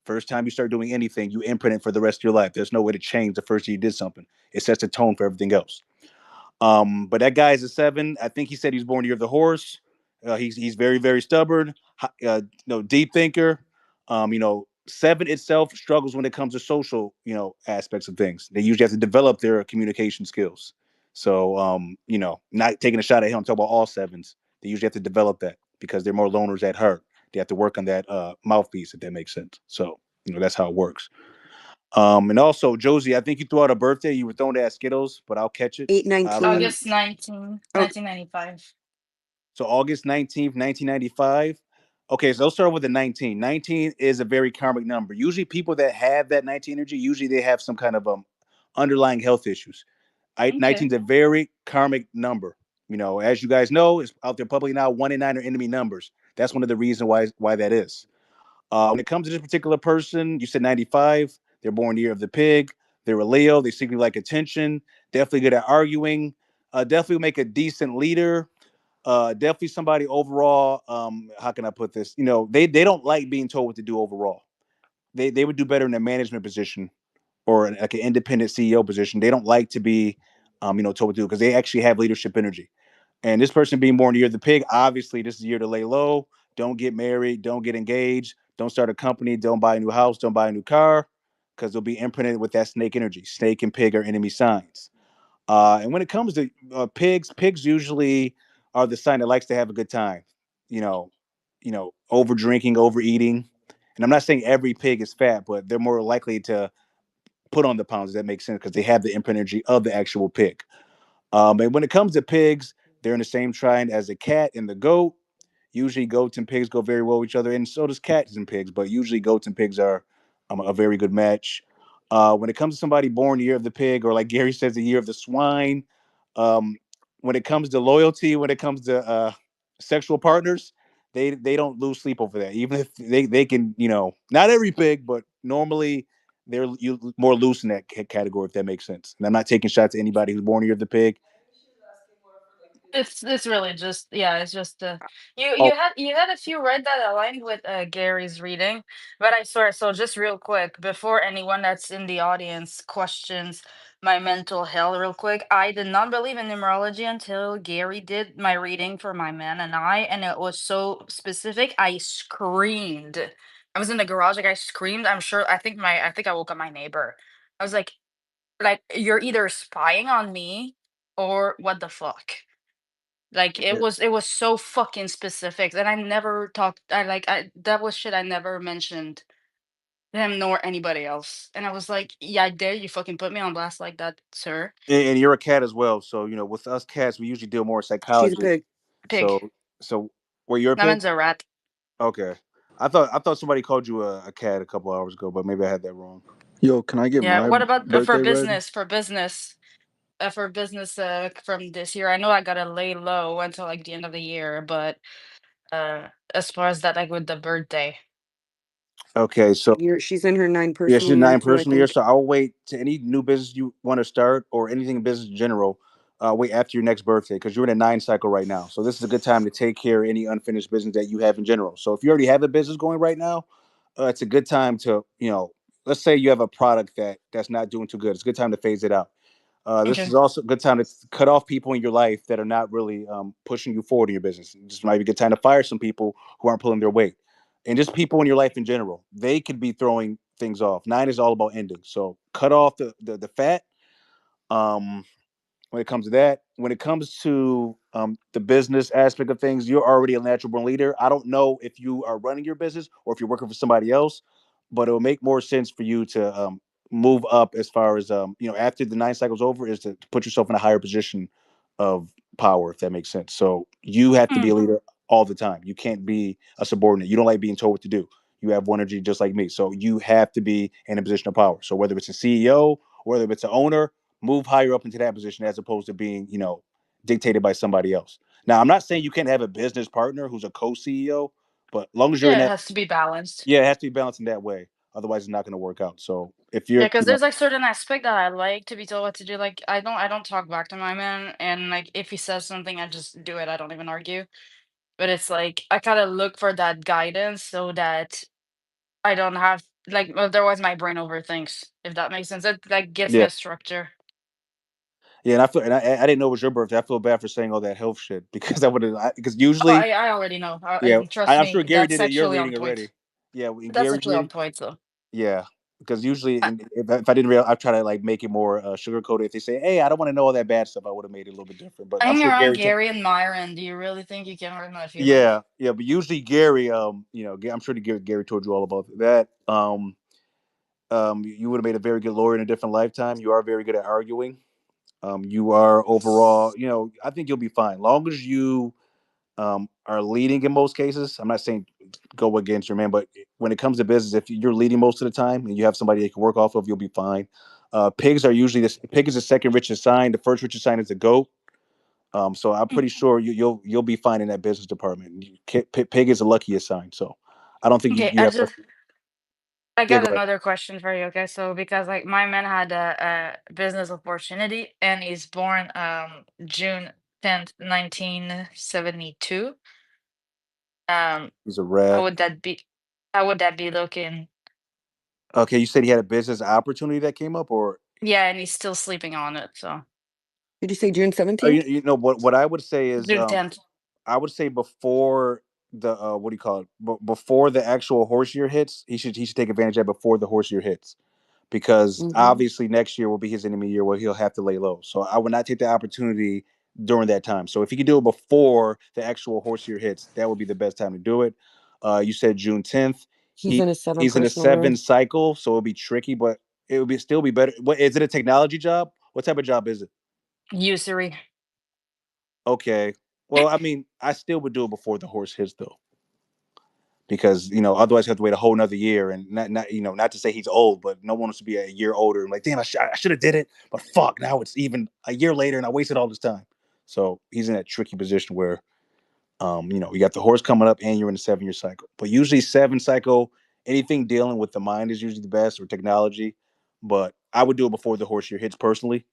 D: First time you start doing anything, you imprint it for the rest of your life. There's no way to change the first time you did something. It sets a tone for everything else. But that guy is a 7. I think he said he was born year of the horse. He's very, very stubborn. Deep thinker. 7 itself struggles when it comes to social aspects of things. They usually have to develop their communication skills. So not taking a shot at him. I'm talking about all 7s. They usually have to develop that because they're more loners at heart. They have to work on that mouthpiece, if that makes sense. So that's how it works. And also, Josie, I think you threw out a birthday. You were throwing at Skittles, but I'll catch it.
C: 8/19.
G: August 19,
C: Oh,
G: 1995.
D: So August 19th, 1995. Okay, so let's start with the 19. 19 is a very karmic number. Usually people that have that 19 energy, usually they have some kind of underlying health issues. 19
G: Okay.
D: is a very karmic number. As you guys know, it's out there publicly now, 1 and 9 are enemy numbers. That's one of the reasons why that is. When it comes to this particular person, you said 95. They're born the year of the pig. They're a Leo. They secretly like attention. Definitely good at arguing. Definitely make a decent leader. Definitely somebody overall. How can I put this? They don't like being told what to do overall. They would do better in a management position or like an independent CEO position. They don't like to be, told what to do, because they actually have leadership energy. And this person being born in the year of the pig, obviously this is the year to lay low. Don't get married. Don't get engaged. Don't start a company. Don't buy a new house. Don't buy a new car, because they'll be imprinted with that snake energy. Snake and pig are enemy signs. And when it comes to pigs usually are the sign that likes to have a good time. You know, over drinking, overeating. And I'm not saying every pig is fat, but they're more likely to put on the pounds. If that makes sense, because they have the imprint energy of the actual pig. And when it comes to pigs, they're in the same trine as the cat and the goat. Usually, goats and pigs go very well with each other, and so does cats and pigs. But usually, goats and pigs are a very good match. When it comes to somebody born the year of the pig, or like Gary says, the year of the swine. Um, when it comes to loyalty, when it comes to sexual partners, they don't lose sleep over that. Even if they can, not every pig, but normally they're more loose in that category, if that makes sense. And I'm not taking shots at anybody who's born the year of the pig.
G: It's really just, yeah, it's just you
D: Oh,
G: you had a few right that aligned with Gary's reading, but I swear, so just real quick before anyone that's in the audience questions my mental health real quick, I did not believe in numerology until Gary did my reading for my man and I, and it was so specific. I screamed. I was in the garage, like I screamed. I'm sure, I think I woke up my neighbor. I was like you're either spying on me or what the fuck. Like it was so fucking specific, and I never talked. I that was shit I never mentioned to him nor anybody else. And I was like, yeah, I dare you fucking put me on blast like that, sir.
D: and you're a cat as well. So with us cats, we usually deal more with
C: she's a
D: psychology.
C: pig.
G: Pig.
D: So were you a
G: That
D: pig?
G: man's a rat.
D: Okay. I thought somebody called you a cat a couple hours ago, but maybe I had that wrong.
Q: Yo, can I get
G: Yeah.
Q: my
G: What about for
Q: birthday read?
G: business? For business from this year. I know I gotta lay low until like the end of the year, but as far as that, like with the birthday.
D: Okay, so
C: She's in her 9
D: yeah,
C: personal
D: she's
C: year
D: nine
C: too, I
D: personal year.
C: think.
D: So I'll wait to any new business you want to start or anything in business in general. Wait after your next birthday, because you're in a 9 cycle right now. So this is a good time to take care of any unfinished business that you have in general. So if you already have a business going right now, it's a good time to let's say you have a product that's not doing too good. It's a good time to phase it out. This is
G: Okay.
D: also a good time to cut off people in your life that are not really pushing you forward in your business. This might be a good time to fire some people who aren't pulling their weight. And just people in your life in general, they could be throwing things off. 9 is all about ending. So cut off the fat. Um, when it comes to that. When it comes to the business aspect of things, you're already a natural born leader. I don't know if you are running your business or if you're working for somebody else, but it will make more sense for you to move up as far as after the 9 cycles over, is to put yourself in a higher position of power, if that makes sense. So you have to be
G: Hmm.
D: a leader all the time. You can't be a subordinate. You don't like being told what to do. You have one energy just like me. So you have to be in a position of power. So whether it's a CEO, whether it's an owner, move higher up into that position as opposed to being, dictated by somebody else. Now, I'm not saying you can't have a business partner who's a co-CEO, but long as you're in
G: Yeah, it
D: that,
G: has to be balanced.
D: yeah, it has to be balanced in that way. Otherwise, it's not going to work out. So if
G: Yeah,
D: you're,
G: because there's like certain aspect that I like to be told what to do. Like I don't talk back to my man, and like if he says something, I just do it. I don't even argue. But it's like I kind of look for that guidance so that I don't have like otherwise my brain overthinks. If that makes sense, it like gives me
D: yeah,
G: a structure.
D: yeah, and I didn't know it was your birthday. I feel bad for saying all that health shit because I would have because
G: Oh,
D: usually,
G: I already know,
D: yeah,
G: and trust
D: I'm sure
G: me,
D: Gary
G: that's
D: did it at your
G: actually on
D: reading
G: point.
D: already. Yeah, when
G: That's
D: Gary's
G: actually on
D: reading,
G: point, so.
D: yeah, because usually if I didn't realize, I try to like make it more sugar coated. If they say, "Hey, I don't want to know all that bad stuff," I would have made it a little bit different. But I'm
G: Hang
D: sure
G: around
D: Gary,
G: Gary and Myron. Do you really think you can hurt my feelings?
D: yeah, yeah, but usually Gary, I'm sure Gary told you all about that. You would have made a very good lawyer in a different lifetime. You are very good at arguing. You are overall, I think you'll be fine. Long as you are leading in most cases. I'm not saying go against your man, but when it comes to business, if you're leading most of the time and you have somebody you can work off of, you'll be fine. Pigs are usually this. Pig is the second richest sign. The first richest sign is the goat. So I'm pretty sure you'll be fine in that business department. Pig is the luckiest sign. So I don't think
G: Okay,
D: you have.
G: I
D: Yeah,
G: got
D: go ahead.
G: another question for you. Okay, so because like my man had a business opportunity and he's born June 10th, 1972. Um,
D: He's a
G: how
D: rat.
G: would that be? How would that be looking?
D: Okay, you said he had a business opportunity that came up, or
G: Yeah, and he's still sleeping on it. So
C: Did you say June
D: oh,
C: 17th?
D: you know what I would say is
G: June 10th.
D: I would say before the what do you call it? Before the actual horse year hits, he should take advantage of it before the horse year hits, because
C: Mm-hmm.
D: obviously next year will be his enemy year where he'll have to lay low. So I would not take the opportunity during that time. So if he could do it before the actual horse year hits, that would be the best time to do it. You said June 10th.
C: He's in a seven
D: He's in a
C: personal year.
D: 7 cycle, so it'll be tricky, but it would be still be better. What is it? A technology job? What type of job is it?
G: Usury.
D: Okay. Well, I mean, I still would do it before the horse hits though, because otherwise you have to wait a whole nother year, and not to say he's old, but no one wants to be a year older. I'm like, damn, I should have did it, but fuck, now it's even a year later, and I wasted all this time. So he's in that tricky position where, you got the horse coming up, and you're in a 7 year cycle. But usually 7 cycle, anything dealing with the mind is usually the best, or technology. But I would do it before the horse year hits personally.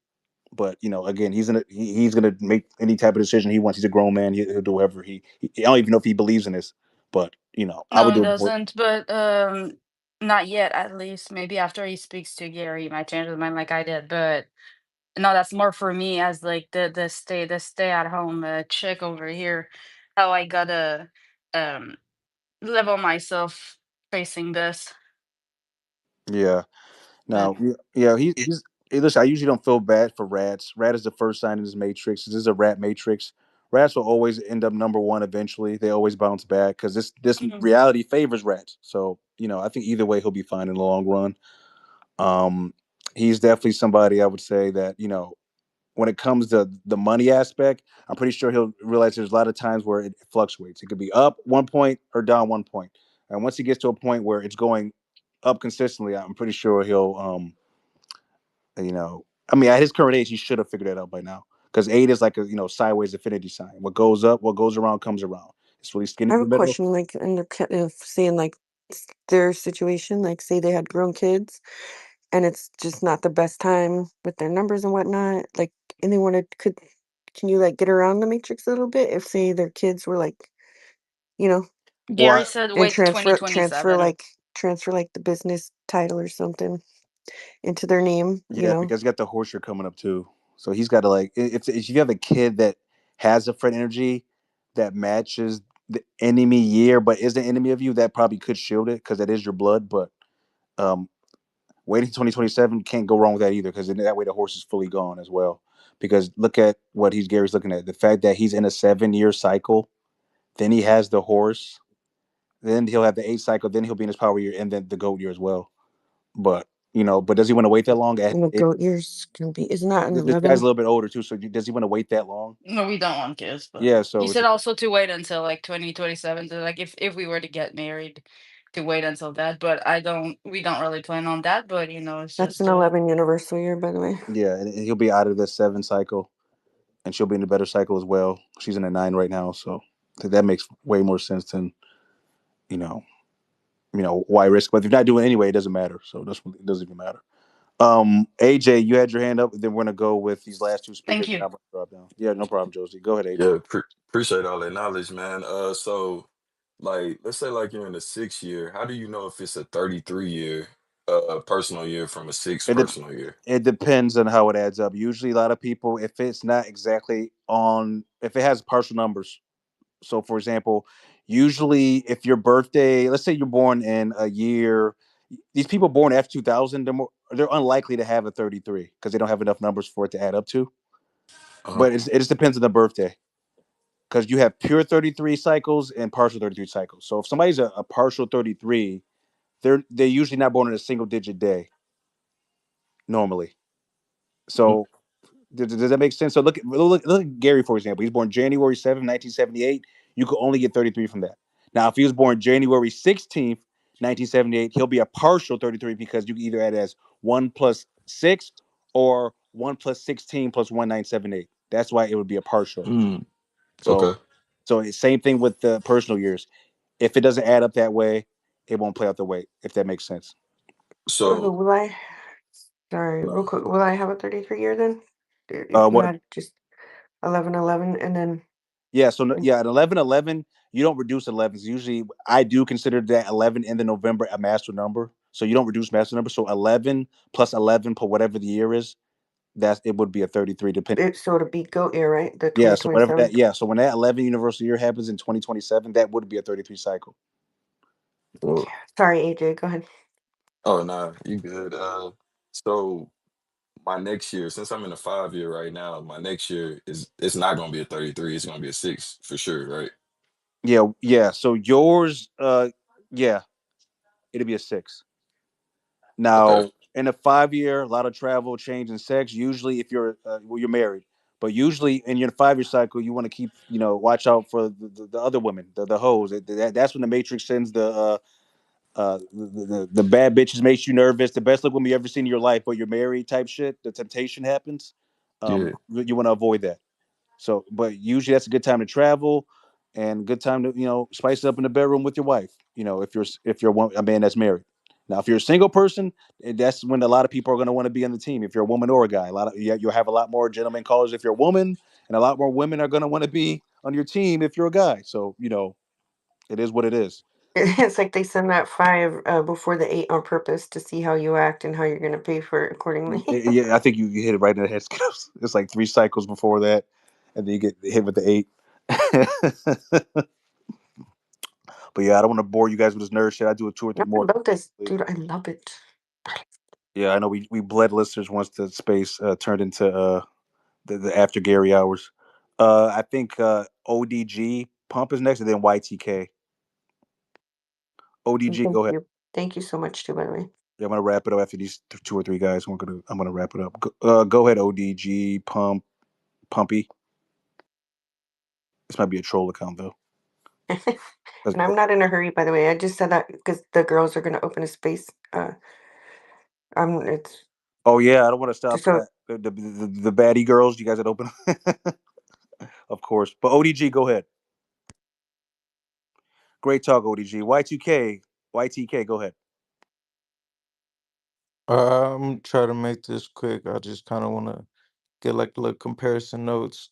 D: But again, he's gonna make any type of decision he wants. He's a grown man. He'll do whatever I don't even know if he believes in this, but I
G: No,
D: would
G: he
D: do it before.
G: doesn't. But not yet. At least maybe after he speaks to Gary, he might change his mind like I did. But no, that's more for me as like the stay at home chick over here. How I gotta um level myself facing this.
D: Yeah.
G: But
D: Now, yeah, he's. Hey, listen, I usually don't feel bad for rats. Rat is the first sign in this matrix. This is a rat matrix. Rats will always end up number one eventually. They always bounce back because this
G: mhm.
D: reality favors rats. So I think either way he'll be fine in the long run. Um, he's definitely somebody I would say that when it comes to the money aspect, I'm pretty sure he'll realize there's a lot of times where it fluctuates. It could be up 1 point or down 1 point. And once he gets to a point where it's going up consistently, I'm pretty sure he'll, I mean, at his current age, he should have figured that out by now. Because 8 is like a, sideways infinity sign. What goes up, what goes around comes around. It's really skinny
C: I
D: in
C: have
D: the
C: a
D: middle.
C: question, like, in the of saying like their situation, like, say they had grown kids, and it's just not the best time with their numbers and whatnot. Like, and they wanted could can you like get around the matrix a little bit if say their kids were like, you know,
D: Well,
G: Gary said
C: and
G: wait 2027.
C: transfer like the business title or something into their name,
D: yeah, because you got the horse you're coming up too. So he's got to like if you have a kid that has a friend energy that matches the enemy year, but is the enemy of you, that probably could shield it because that is your blood. But um, waiting 2027 can't go wrong with that either because that way the horse is fully gone as well. Because look at what Gary's looking at. The fact that he's in a 7 year cycle, then he has the horse, then he'll have the 8 cycle, then he'll be in his power year, and then the goat year as well. But but does he want to wait that long?
C: and the goat year's gonna be isn't that an
D: This guy's a
C: 11?
D: little bit older too, so does he want to wait that long?
G: No, we don't want kids, but
D: Yeah,
G: he
D: so
G: said also to wait until like 2027 to like if we were to get married to wait until that, but we don't really plan on that, but it's
C: That's an
G: just
C: 11 universal year, by the way.
D: yeah, and he'll be out of the 7 cycle. and she'll be in a better cycle as well. She's in a 9 right now, so I think that makes way more sense than you know, why risk? But if you're not doing it anyway, it doesn't matter. So it doesn't even matter. AJ, you had your hand up. Then we're gonna go with these last two
G: Thank
D: speakers, and
G: you.
D: I'm gonna drop down. Yeah, no problem, Josie. Go ahead, AJ.
N: Yeah, appreciate all that knowledge, man. So like, let's say like you're in the 6th year. How do you know if it's a 33 year personal year from a sixth
D: It de-
N: personal year?
D: it depends on how it adds up. Usually, a lot of people, if it's not exactly on, if it has partial numbers. So, for example, usually if your birthday, let's say you're born in a year, these people born after 2000, they're unlikely to have a 33 because they don't have enough numbers for it to add up to.
N: Uh-huh.
D: But it just depends on the birthday because you have pure 33 cycles and partial 33 cycles. So if somebody's a partial 33, they're usually not born in a single digit day normally. So does that make sense? So look at Gary, for example. He's born January 7th, 1978. You could only get 33 from that. Now, if he was born January 16th, 1978, he'll be a partial 33 because you can either add it as 1 plus 6 or 1 plus 16 plus 1978. That's why it would be a partial.
N: Mm,
D: So,
N: okay.
D: so same thing with the personal years. If it doesn't add up that way, it won't play out the way, if that makes sense.
C: Oh,
N: So
C: will I? Sorry,
N: no.
C: real quick. Will I have a 33 year then? If you
D: What
C: had just 1111 and then.
D: Yeah, so yeah, at 1111, you don't reduce 11s. Usually, I do consider that 11 in the November a master number. So you don't reduce master number. So 11 plus 11 per whatever the year is, that it would be a 33 depending.
C: So it'll be goat year, right? The
D: Yeah, so whatever
C: 2027.
D: that yeah, so when that 11 universal year happens in 2027, that would be a 33 cycle.
N: Well,
C: Sorry, AJ, go ahead.
N: oh nah, you good. So my next year, since I'm in a 5 year right now, my next year is it's not gonna be a 33, it's gonna be a six for sure, right?
D: Yeah, yeah. So yours yeah, it'll be a 6.
N: Okay.
D: Now, in a 5 year, a lot of travel, change in sex. Usually, if you're you're married, but usually in your 5 year cycle, you want to keep watch out for the other women, the hoes. That's when the Matrix sends the bad bitches, makes you nervous. The best look woman you ever seen in your life, but you're married type shit. The temptation happens.
N: Yeah.
D: You want to avoid that. So, but usually that's a good time to travel and good time to spice it up in the bedroom with your wife. If you're a man that's married. Now, if you're a single person, that's when a lot of people are going to want to be on the team. If you're a woman or a guy, you'll have a lot more gentlemen callers if you're a woman, and a lot more women are going to want to be on your team if you're a guy. So it is what it is.
C: It's like they send that 5 before the 8 on purpose to see how you act and how you're going to pay for it accordingly.
D: Yeah, I think you hit it right in the head. Skips. It's like 3 cycles before that, and then you get hit with the 8. But yeah, I don't want to bore you guys with this nerd shit. I do it 2 or
C: No,
D: 3
C: I
D: more.
C: love this, dude. I love it.
D: Yeah, I know we bled listeners once the space turned into the after Gary hours. I think ODG Pump is next, and then YTK.
C: And
D: ODG,
C: thank
D: go ahead.
C: you. Thank you so much, too, by the way.
D: Yeah, I'm gonna wrap it up after these 2 or 3 guys. I'm gonna wrap it up. Go ahead, ODG Pumpy. This might be a troll account though. 'Cause-
C: And I'm not in a hurry, by the way. I just said that because the girls are going to open a space. It's
D: oh yeah, I don't want to stop
C: just so.
D: that. The baddie girls, you guys that open, of course. But ODG, go ahead. Great talk, ODG. Y2K, go ahead.
Q: Try to make this quick. I just kind of want to get like little comparison notes.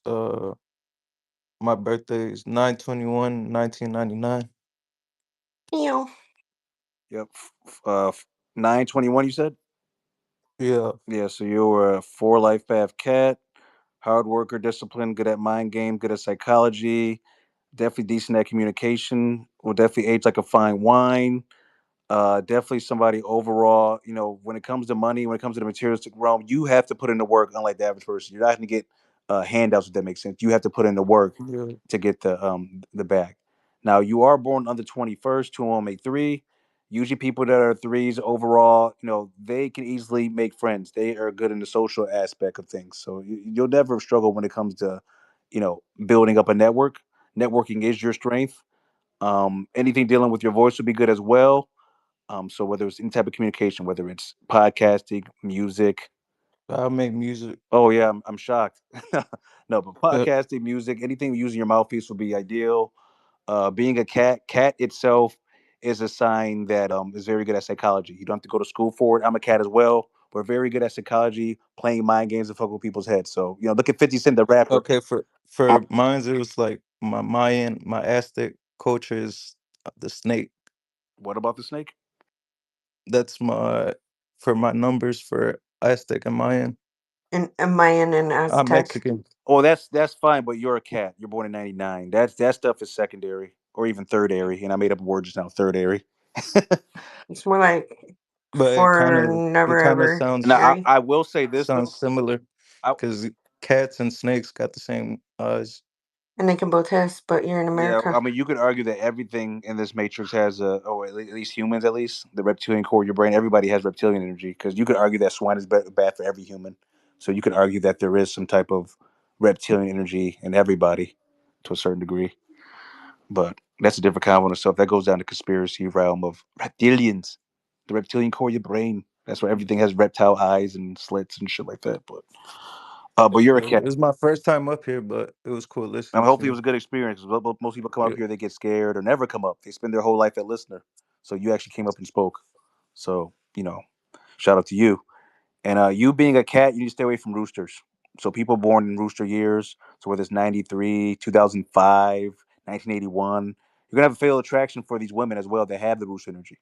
Q: My birthday is 9/21, 1999.
C: Meow.
D: Yep. 921. You said.
Q: Yeah.
D: Yeah. So you were a 4 life path cat, hard worker, disciplined, good at mind game, good at psychology, definitely decent at communication. Will definitely age like a fine wine. Definitely somebody overall, when it comes to money, when it comes to the materialistic realm, you have to put in the work, unlike the average person. You're not going to get handouts, if that makes sense. You have to put in the work
Q: Yeah.
D: to get the bag. Now, you are born on the 21st, 2183. Usually, people that are threes overall, they can easily make friends. They are good in the social aspect of things. So you'll never struggle when it comes to, building up a network. Networking is your strength. Anything dealing with your voice would be good as well. So whether it's any type of communication, whether it's podcasting, music,
Q: I make music.
D: Oh yeah, I'm shocked. No, but
Q: Uh,
D: podcasting, music, anything using your mouthpiece would be ideal. Being a cat itself is a sign that is very good at psychology. You don't have to go to school for it. I'm a cat as well. We're very good at psychology, playing mind games and fuck with people's heads. So look at 50 Cent, the rapper.
Q: okay, for mine, it was like my Mayan, my Aztec culture is the snake.
D: What about the snake?
Q: That's my for my numbers for Aztec and Mayan.
C: And Mayan and
Q: I'm
C: Aztec.
Q: Mexican.
D: Oh, that's fine, but you're a cat. You're born in '99. That stuff is secondary or even thirdary. And I made up a word just now, thirdary.
C: It's more like
Q: But
C: for
Q: it
C: never
Q: kind of
C: ever.
D: Now
Q: sounds
C: Eerie.
D: I will say this though.
Q: similar
D: I,
Q: because cats and snakes got the same eyes.
C: And they can both hiss, but you're in
D: Yeah,
C: America.
D: I mean, you could argue that everything in this matrix has at least humans, at least the reptilian core of your brain. Everybody has reptilian energy because you could argue that swine is bad for every human. So you could argue that there is some type of reptilian energy in everybody to a certain degree. But that's a different kind of stuff. That goes down the conspiracy realm of reptilians, the reptilian core of your brain. That's where everything has reptile eyes and slits and shit like that. But you're a
Q: It
D: cat.
Q: was my first time up here, but it was cool listening to
D: Hopefully it
Q: you.
D: was a good experience. Most people come up
Q: Yeah,
D: here, they get scared or never come up. They spend their whole life at listener. So you actually came up and spoke. So shout out to you. And you being a cat, you need to stay away from roosters. So people born in rooster years, so whether it's 93, 2005, 1981, you're gonna have a fatal attraction for these women as well that have the rooster energy.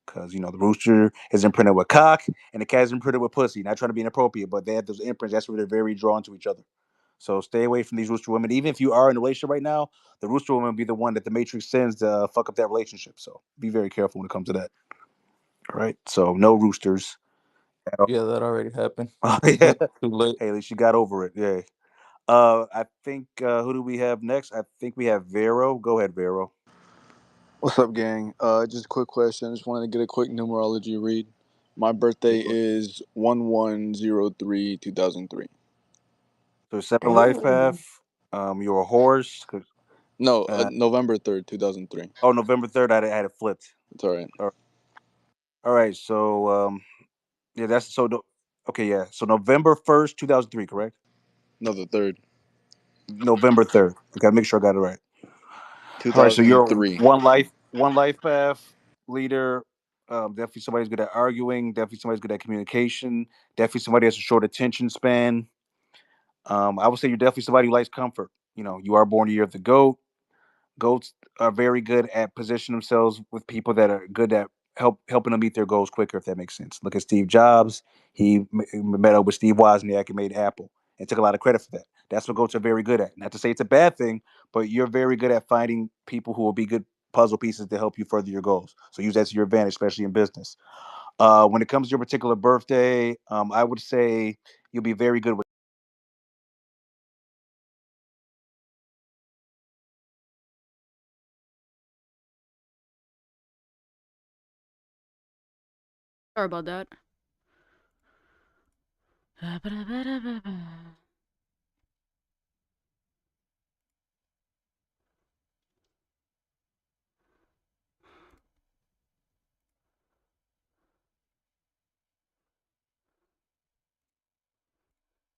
D: Because the rooster is imprinted with cock and the cat is imprinted with pussy. Not trying to be inappropriate, but they have those imprints. That's where they're very drawn to each other. So stay away from these rooster women. Even if you are in a relationship right now, the rooster woman will be the one that the Matrix sends to fuck up that relationship. So be very careful when it comes to that. All right. So no roosters.
Q: yeah, that already happened.
D: Oh, yeah.
Q: Too late.
D: Hey, at least you got over it. Yeah. I think who do we have next? I think we have Vero. Go ahead, Vero.
R: What's up, gang? Just a quick question. I just wanted to get a quick numerology read. My birthday is 1103-2003.
D: So seven life
C: Ooh.
D: path. You're a horse.
R: No, November 3rd, 2003.
D: Oh, November 3rd. I had it flipped.
R: It's all right.
D: All right. So yeah, that's so. Okay, yeah. So November 1st, 2003, correct?
R: No, the 3rd.
D: November 3rd. Okay, make sure I got it right. All right. So you're
R: 2003.
D: one life path leader. Definitely somebody's good at arguing. Definitely somebody's good at communication. Definitely somebody has a short attention span. I would say you're definitely somebody who likes comfort. You are born the year of the goat. Goats are very good at positioning themselves with people that are good at helping them meet their goals quicker, if that makes sense. Look at Steve Jobs. He met up with Steve Wozniak and made Apple and took a lot of credit for that. That's what goats are very good at. Not to say it's a bad thing, but you're very good at finding people who will be good puzzle pieces to help you further your goals. So use that to your advantage, especially in business. When it comes to your particular birthday, I would say you'll be very good with.
G: Sorry about that.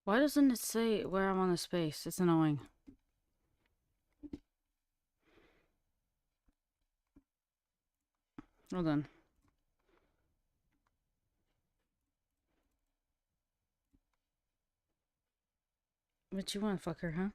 G: Why doesn't it say where I'm on the space? It's annoying. Hold on. What you want, fucker, huh?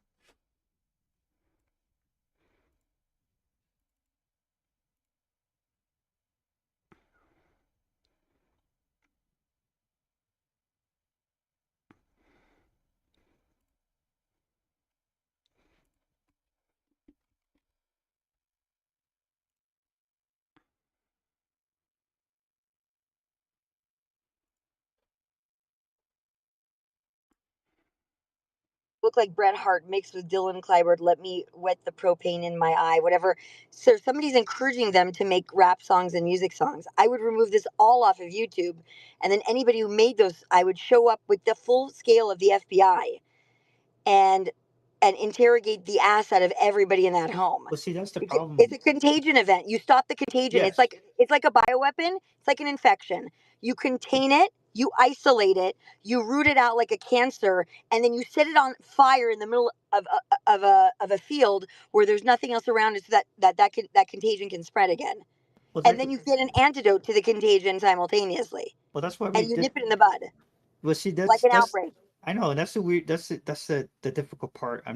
S: Look like Bret Hart mixed with Dylan Kleinberg. Let me wet the propane in my eye, whatever. So somebody's encouraging them to make rap songs and music songs. I would remove this all off of YouTube, and then anybody who made those, I would show up with the full scale of the FBI and interrogate the ass out of everybody in that home.
T: Well, see, that's the
S: It's
T: problem.
S: it's a contagion event. You stop the contagion.
T: Yes.
S: It's like a bioweapon. It's like an infection. You contain it You isolate it, you root it out like a cancer, and then you set it on fire in the middle of a field where there's nothing else around it, so that contagion can spread again.
T: Well,
S: And then you get an antidote to the contagion simultaneously,
T: that's why we
S: and you
T: did.
S: nip it in the bud,
T: Well, see,
S: like an outbreak.
T: I know, and that's the weird. That's the difficult part.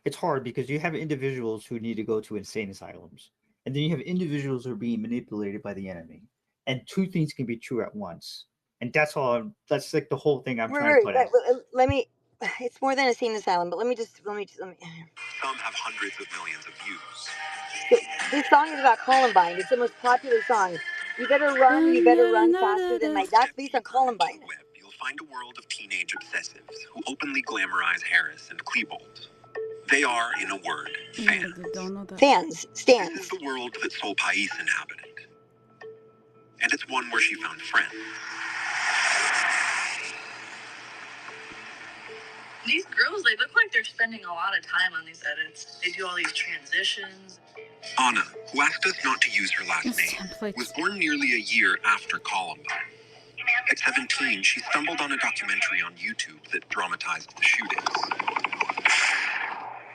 T: It's hard because you have individuals who need to go to insane asylums, and then you have individuals who are being manipulated by the enemy, and two things can be true at once. And that's all. That's like the whole thing I'm trying to put out.
S: Let me. It's more than a sane asylum, but let me.
U: Some have hundreds of millions of views.
S: This song is about Columbine. It's the most popular song. You better run faster than my. That's based on Columbine.
U: You'll find a world of teenage obsessives who openly glamorize Harris and Klebold. They are, in a word, fans.
S: Fans, stands.
U: This is the world that Sol Pais inhabited. And it's one where she found friends.
V: These girls, they look like they're spending a lot of time on these edits. They do all these transitions.
U: Anna, who asked us not to use her last name, was born nearly a year after Columbine. At 17, she stumbled on a documentary on YouTube that dramatized the shootings.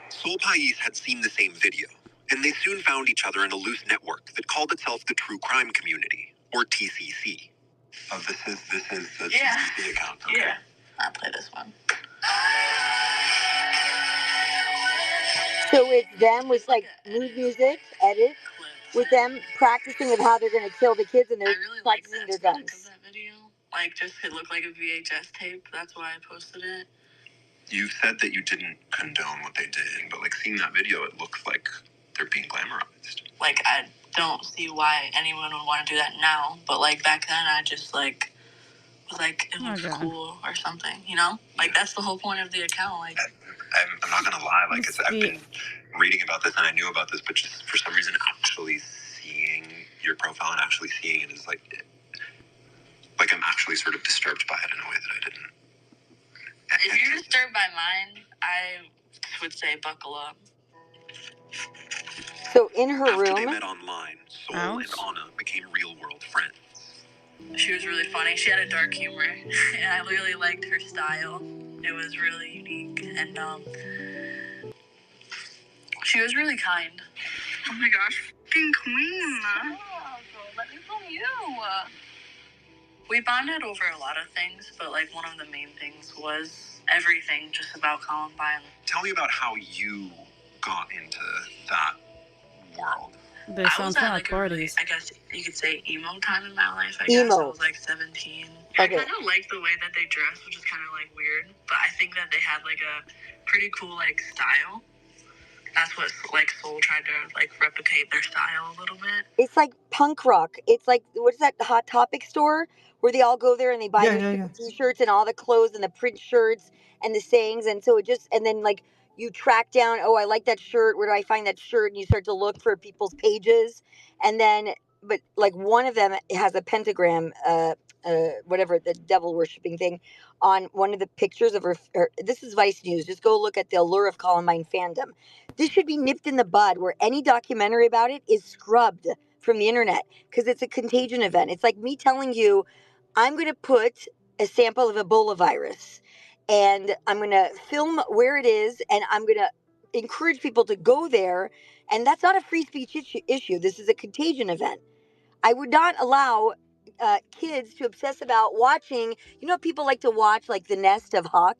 U: Sol Pais had seen the same video, and they soon found each other in a loose network that called itself the True Crime Community, or TCC. Oh, this is the TCC account. Okay.
V: Yeah, I'll play this one.
S: So it's them with like mood music, edit, with them practicing of how they're going to kill the kids, and they're practicing their guns.
V: That video, like, just it looked like a VHS tape. That's why I posted it.
U: You said that you didn't condone what they did, but like seeing that video, it looks like they're being glamorized.
V: Like, I don't see why anyone would want to do that now, but like back then, I just like was like, it looks cool or something, you know? Like, that's the whole point of the account. Like,
U: I'm not gonna lie, like I've been reading about this and I knew about this, but just for some reason, actually seeing your profile and actually seeing it is like I'm actually sort of disturbed by it in a way that I didn't.
V: If you're disturbed by mine, I would say buckle up.
S: So in her
U: After
S: room,
U: they met online, Sol and Anna became real-world friends.
V: She was really funny. She had a dark humor, and I really liked her style. It was really unique, and she was really kind. Oh my gosh, fucking queen! Oh, let me film you. We bonded over a lot of things, but like one of the main things was everything just about Columbine.
U: Tell me about how you got into that world.
G: They
V: I
G: sound
V: was at
G: kind of
V: like
G: parties.
V: I guess you could say emo time in my life. I guess I was like 17. I kind of like the way that they dress, which is kind of like weird, but I think that they had like a pretty cool like style. That's what like Soul tried to like replicate their style a little bit.
S: it's like punk rock. It's like, what is that Hot Topic store where they all go there and they buy their t-shirts and all the clothes and the print shirts and the sayings, and so it just, and then like you track down, oh, I like that shirt, where do I find that shirt, and you start to look for people's pages, and then but like one of them has a pentagram, whatever, the devil worshipping thing on one of the pictures of her. This is Vice News. Just go look at the allure of Columbine fandom. This should be nipped in the bud, where any documentary about it is scrubbed from the internet, because it's a contagion event. It's like me telling you, I'm going to put a sample of Ebola virus and I'm going to film where it is, and I'm going to encourage people to go there. And that's not a free speech issue. This is a contagion event. I would not allow kids to obsess about watching. You know, people like to watch like the nest of hawk,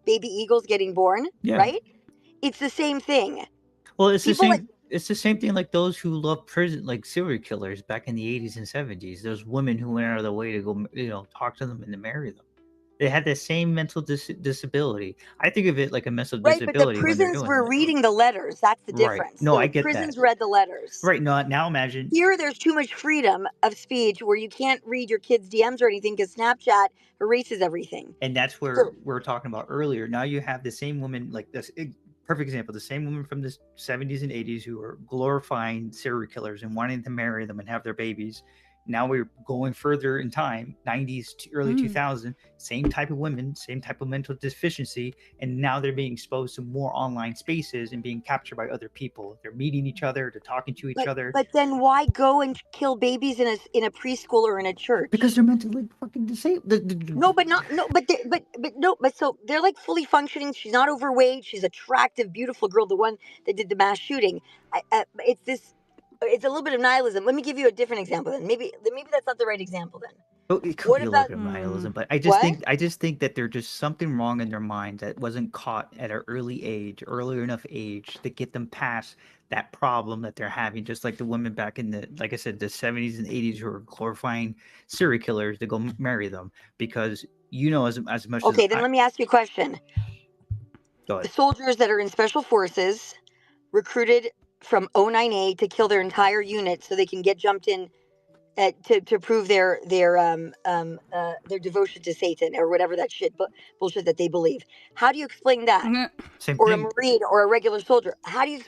S: baby eagles getting born, right? It's the same thing.
T: Well, it's
S: People
T: the same. It's the same thing like those who love prison, like serial killers back in the 80s and 70s. Those women who went out of their way to go, talk to them and to marry them. They had the same mental disability. I think of it like a mental disability.
S: Right, but the prisons were reading the letters. That's the difference.
T: No,
S: The
T: I get
S: prisons
T: that.
S: read the letters.
T: Right. Now imagine.
S: Here, there's too much freedom of speech where you can't read your kids' DMs or anything because Snapchat erases everything.
T: And that's where we were talking about earlier. Now you have the same woman, like this perfect example, the same woman from the 70s and 80s who are glorifying serial killers and wanting to marry them and have their babies. Now we're going further in time, 90s to early 2000, same type of women, same type of mental deficiency, and now they're being exposed to more online spaces and being captured by other people. They're meeting each other, they're talking to each other.
S: But then why go and kill babies in a preschool or in a church?
T: Because they're mentally fucking disabled.
S: No, but so they're like fully functioning. She's not overweight. She's attractive, beautiful girl. The one that did the mass shooting. It's a little bit of nihilism. Let me give you a different example. Then maybe that's not the right example. Then
T: It could
S: what
T: be a
S: about
T: little bit of nihilism, but I just think that there's just something wrong in their minds that wasn't caught at an early enough age to get them past that problem that they're having. Just like the women back in the, like I said, the 70s and 80s who were glorifying serial killers to go marry them because as much
S: Okay,
T: as
S: then let me ask you a question.
T: Go
S: The
T: ahead.
S: soldiers that are in special forces recruited from 09A to kill their entire unit so they can get jumped in to prove their devotion to Satan or whatever that bullshit that they believe. How do you explain that?
T: Same
S: or
T: thing.
S: a Marine or a regular soldier? How do you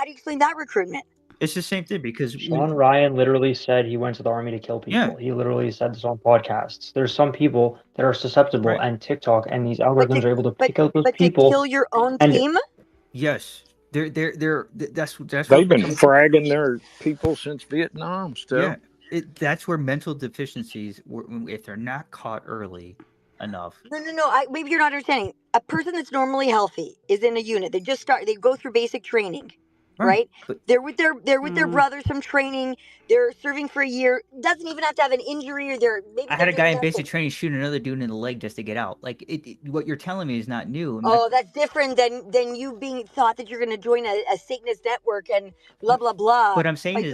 S: explain that recruitment?
T: It's the same thing because
A: Sean Ryan literally said he went to the army to kill people. He literally said this on podcasts. There's some people that are susceptible, and TikTok and these algorithms are able to pick out those people.
S: To kill your own team?
T: Yes, that's
H: They've been fragging their people since Vietnam. Still,
T: that's where mental deficiencies, if they're not caught early enough.
S: No. Maybe you're not understanding. A person that's normally healthy is in a unit. They go through basic training, right? They're with their brothers from training. They're serving for a year. Doesn't even have to have an injury, or
T: I had a guy in basic training shoot another dude in the leg just to get out. Like what you're telling me is not new.
S: That's different than you being thought that you're going to join a Satanist network and blah blah blah.
T: What I'm saying is,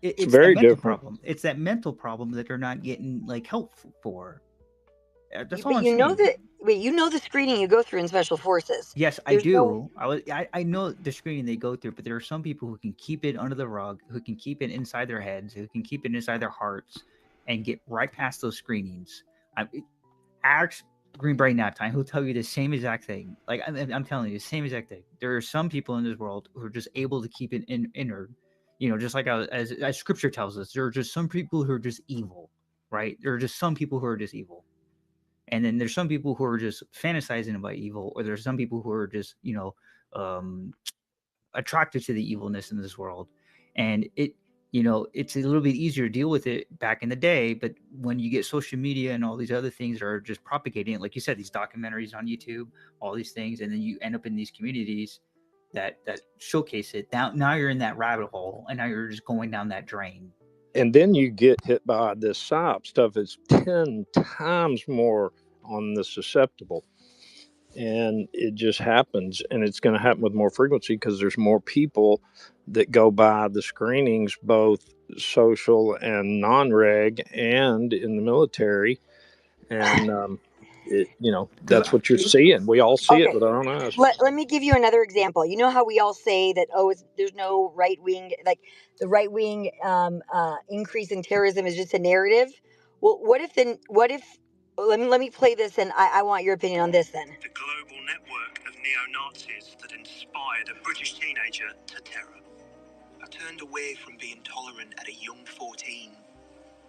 T: it's
H: very
T: that mental
H: different.
T: problem. It's that mental problem that they're not getting help for. That's all
S: But
T: I'm
S: you know
T: saying.
S: you know the screening you go through in special forces.
T: Yes, I do. I know the screening they go through, but there are some people who can keep it under the rug, who can keep it inside their heads, who can keep it inside their hearts, and get right past those screenings. Ask Green Brain Nap Time, who'll tell you the same exact thing. Like I'm telling you, the same exact thing. There are some people in this world who are just able to keep it inward. Just like as Scripture tells us, there are just some people who are just evil, right? There are just some people who are just evil. And then there's some people who are just fantasizing about evil, or there's some people who are just, attracted to the evilness in this world. And it's a little bit easier to deal with it back in the day. But when you get social media and all these other things that are just propagating it, like you said, these documentaries on YouTube, all these things, and then you end up in these communities that showcase it. Now you're in that rabbit hole, and now you're just going down that drain.
H: And then you get hit by this psyop stuff. It's 10 times more on the susceptible. And it just happens. And it's going to happen with more frequency because there's more people that go by the screenings, both social and non-reg and in the military. And, that's what you're seeing. We all see it with our own eyes.
S: Let me give you another example. You know how we all say that, there's no right wing, like the right wing increase in terrorism is just a narrative. Well, let me play this, and I want your opinion on this then.
I: The global network of neo-Nazis that inspired a British teenager to terror. I turned away from being tolerant at a young 14.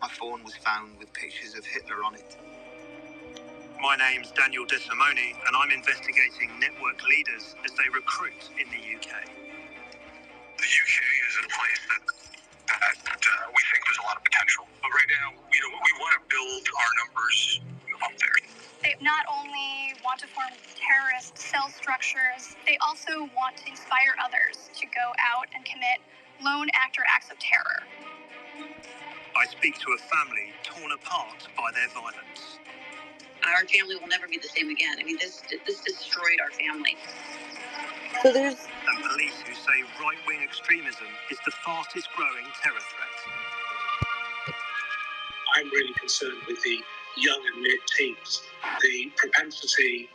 I: My phone was found with pictures of Hitler on it. My name's Daniel De Simone, and I'm investigating network leaders as they recruit in the UK.
W: The UK is a place that we think there's a lot of potential. But right now, we want to build our numbers up there.
X: They not only want to form terrorist cell structures, they also want to inspire others to go out and commit lone actor acts of terror.
I: I speak to a family torn apart by their violence.
Y: Our family will never be the same again. I mean, this destroyed our family.
S: So there's...
I: And police who say right-wing extremism is the fastest growing terror threat.
W: I'm really concerned with the young and mid-teens, the propensity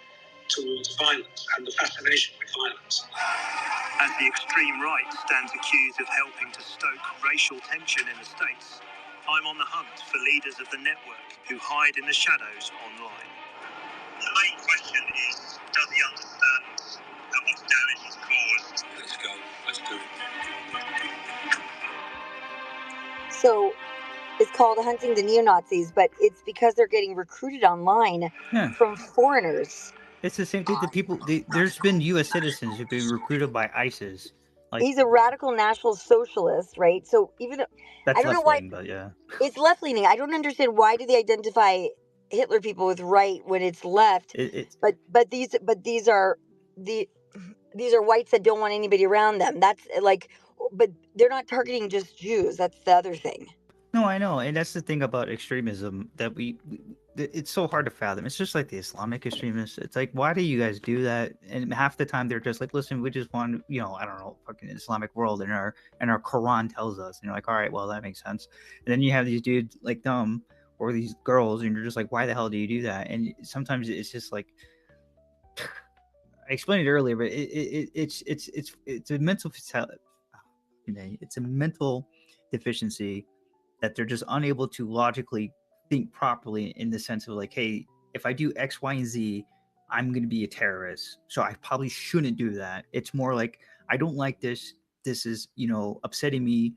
W: towards violence and the fascination with violence.
I: As the extreme right stands accused of helping to stoke racial tension in the States, I'm on the hunt for leaders of the network who hide in the shadows online.
W: The main question is, does he understand how much damage he's caused? Let's go. Let's do it.
S: So is called Hunting the Neo-Nazis, but it's because they're getting recruited online
T: Yeah.
S: from foreigners.
T: It's the same thing. The people, there's been U.S. citizens who've been recruited by ISIS. Like,
S: He's a radical National Socialist, right? So even though I
T: that's
S: don't know
T: left
S: why
T: wing, but yeah.
S: it's left leaning. I don't understand why do they identify Hitler people with right when it's left.
T: It's
S: But these are the these are whites that don't want anybody around them. That's like, but they're not targeting just Jews. That's the other thing.
T: no, I know, and that's the thing about extremism that it's so hard to fathom. It's just like the Islamic extremists. It's like, why do you guys do that? And half the time they're just like, listen, we just want, I don't know, fucking Islamic world, and our Quran tells us, and you're like, all right, well, that makes sense. And then you have these dudes like them or these girls, and you're just like, why the hell do you do that? And sometimes it's just like, I explained it earlier, but it's a mental it's a mental deficiency that they're just unable to logically think properly in the sense of like, hey, if I do X, Y, and Z, I'm going to be a terrorist. So I probably shouldn't do that. It's more like, I don't like this. This is, upsetting me.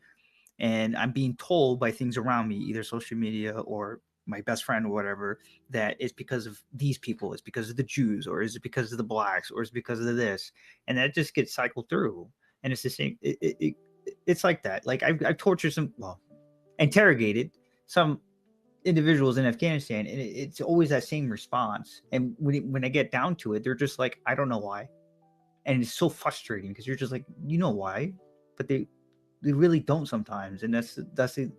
T: And I'm being told by things around me, either social media or my best friend or whatever, that it's because of these people, it's because of the Jews, or is it because of the blacks, or is it because of this? And that just gets cycled through. And it's the same. It's like that. Like I've tortured interrogated some individuals in Afghanistan, and it's always that same response. And when I get down to it, they're just like, I don't know why, and it's so frustrating because you're just like, why, but they really don't sometimes, and that's the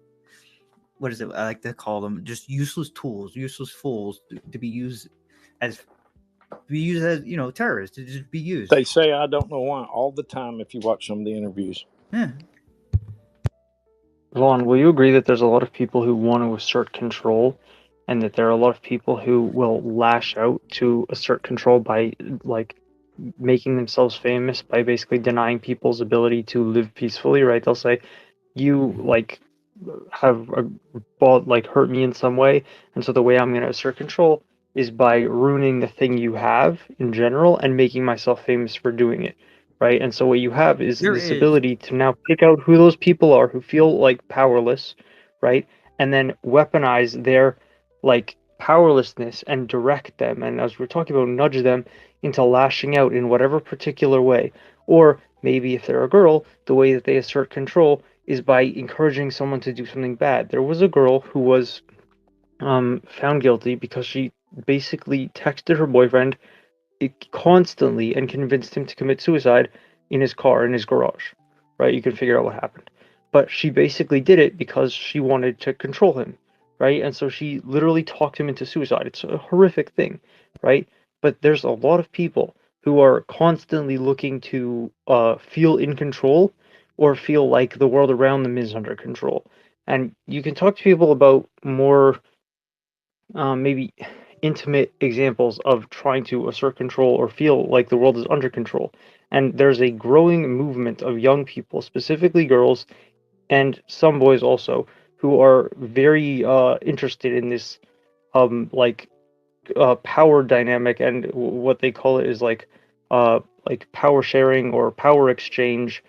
T: what is it? I like to call them just useless tools, useless fools to be used as terrorists, to just be used.
H: They say I don't know why all the time if you watch some of the interviews.
T: Yeah.
A: Vaughn, will you agree that there's a lot of people who want to assert control, and that there are a lot of people who will lash out to assert control by like making themselves famous by basically denying people's ability to live peacefully, right? They'll say, you like have hurt me in some way, and so the way I'm going to assert control is by ruining the thing you have in general and making myself famous for doing it, right? And so what you have is this ability to now pick out who those people are who feel like powerless, right? And then weaponize their like powerlessness and direct them, and as we're talking about, nudge them into lashing out in whatever particular way. Or maybe if they're a girl, the way that they assert control is by encouraging someone to do something bad. There was a girl who was found guilty because she basically texted her boyfriend constantly and convinced him to commit suicide in his car, in his garage, right? You can figure out what happened. But she basically did it because she wanted to control him, right? And so she literally talked him into suicide. It's a horrific thing, right? But there's a lot of people who are constantly looking to feel in control or feel like the world around them is under control. And you can talk to people about more maybe intimate examples of trying to assert control or feel like the world is under control. And there's a growing movement of young people, specifically girls and some boys also, who are very interested in this power dynamic, and what they call it is like power sharing or power exchange,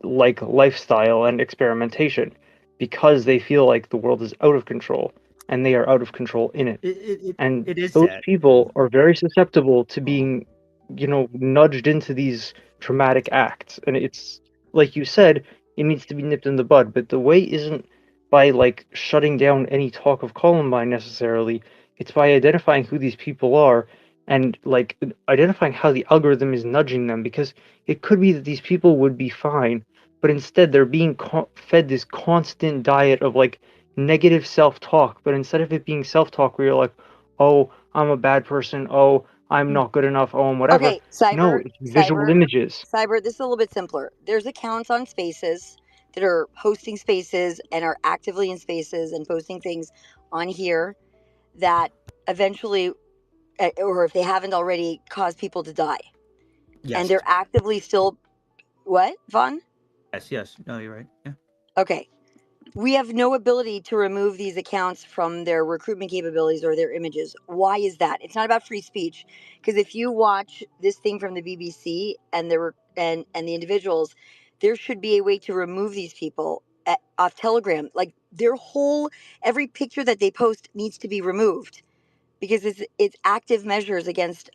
A: like lifestyle and experimentation, because they feel like the world is out of control and they are out of control in it. And
T: It is
A: those
T: that.
A: people are very susceptible to being, nudged into these traumatic acts. And it's like you said, it needs to be nipped in the bud. But the way isn't by like shutting down any talk of Columbine necessarily. It's by identifying who these people are and like identifying how the algorithm is nudging them, because it could be that these people would be fine, but instead they're being fed this constant diet of like negative self-talk. But instead of it being self-talk where you're like, oh, I'm a bad person, oh, I'm not good enough, oh, I'm whatever.
S: Okay,
A: No, it's visual images.
S: Cyber, this is a little bit simpler. There's accounts on Spaces that are hosting Spaces and are actively in Spaces and posting things on here that eventually, or if they haven't already, cause people to die.
T: Yes.
S: And they're actively still, what, Vaughn?
T: Yes. No, you're right. Yeah.
S: Okay. We have no ability to remove these accounts from their recruitment capabilities or their images. Why is that? It's not about free speech, because if you watch this thing from the BBC and the individuals, there should be a way to remove these people off Telegram. Like every picture that they post needs to be removed because it's active measures against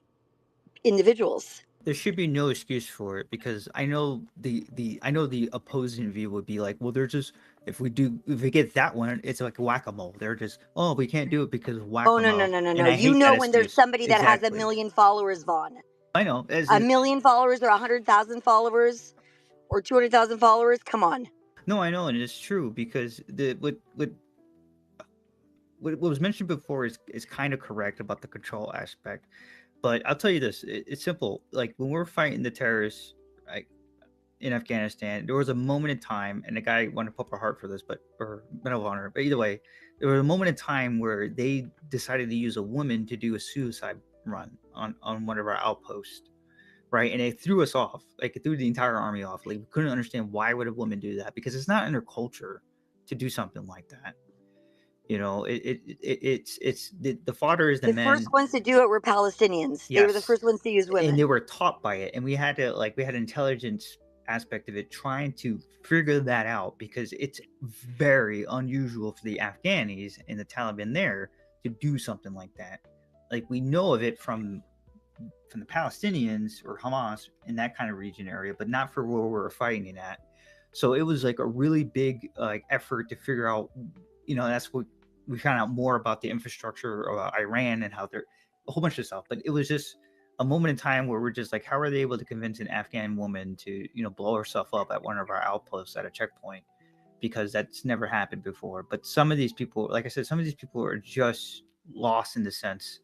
S: individuals.
T: There should be no excuse for it because I know the opposing view would be like, well, they're just if we get that one, it's like whack a mole. They're just we can't do it because of whack
S: Oh
T: a
S: no no
T: mole,
S: no no
T: and
S: no!
T: I
S: You
T: hate
S: know
T: that
S: when there's
T: excuse.
S: somebody that has a
T: Exactly.
S: million followers, Vaughn,
T: I know.
S: a million followers or 100,000 followers or 200,000 followers. Come on.
T: No, I know, and it's true because what was mentioned before is kind of correct about the control aspect. But I'll tell you this: it's simple. Like when we're fighting the terrorists, like in Afghanistan, there was a moment in time, and the guy wanted to put a heart for this, or Medal of Honor. But either way, there was a moment in time where they decided to use a woman to do a suicide run on one of our outposts, right? And it threw us off. Like it threw the entire army off. Like we couldn't understand why would a woman do that because it's not in their culture to do something like that. You know, it's the fodder is the
S: The
T: men.
S: first ones to do it were Palestinians. They were the
T: Yes,
S: first ones to use
T: and
S: women.
T: they were taught by it, and we had an intelligence aspect of it trying to figure that out because it's very unusual for the Afghanis and the Taliban there to do something like that. Like we know of it from the Palestinians or Hamas in that kind of region area, but not for where we're fighting at. So it was like a really big effort to figure out. That's what we found out more about the infrastructure of Iran and how they're a whole bunch of stuff. But it was just a moment in time where we're just like, how are they able to convince an Afghan woman to blow herself up at one of our outposts at a checkpoint? Because that's never happened before. But some of these people, like I said, some of these people are just lost in the sense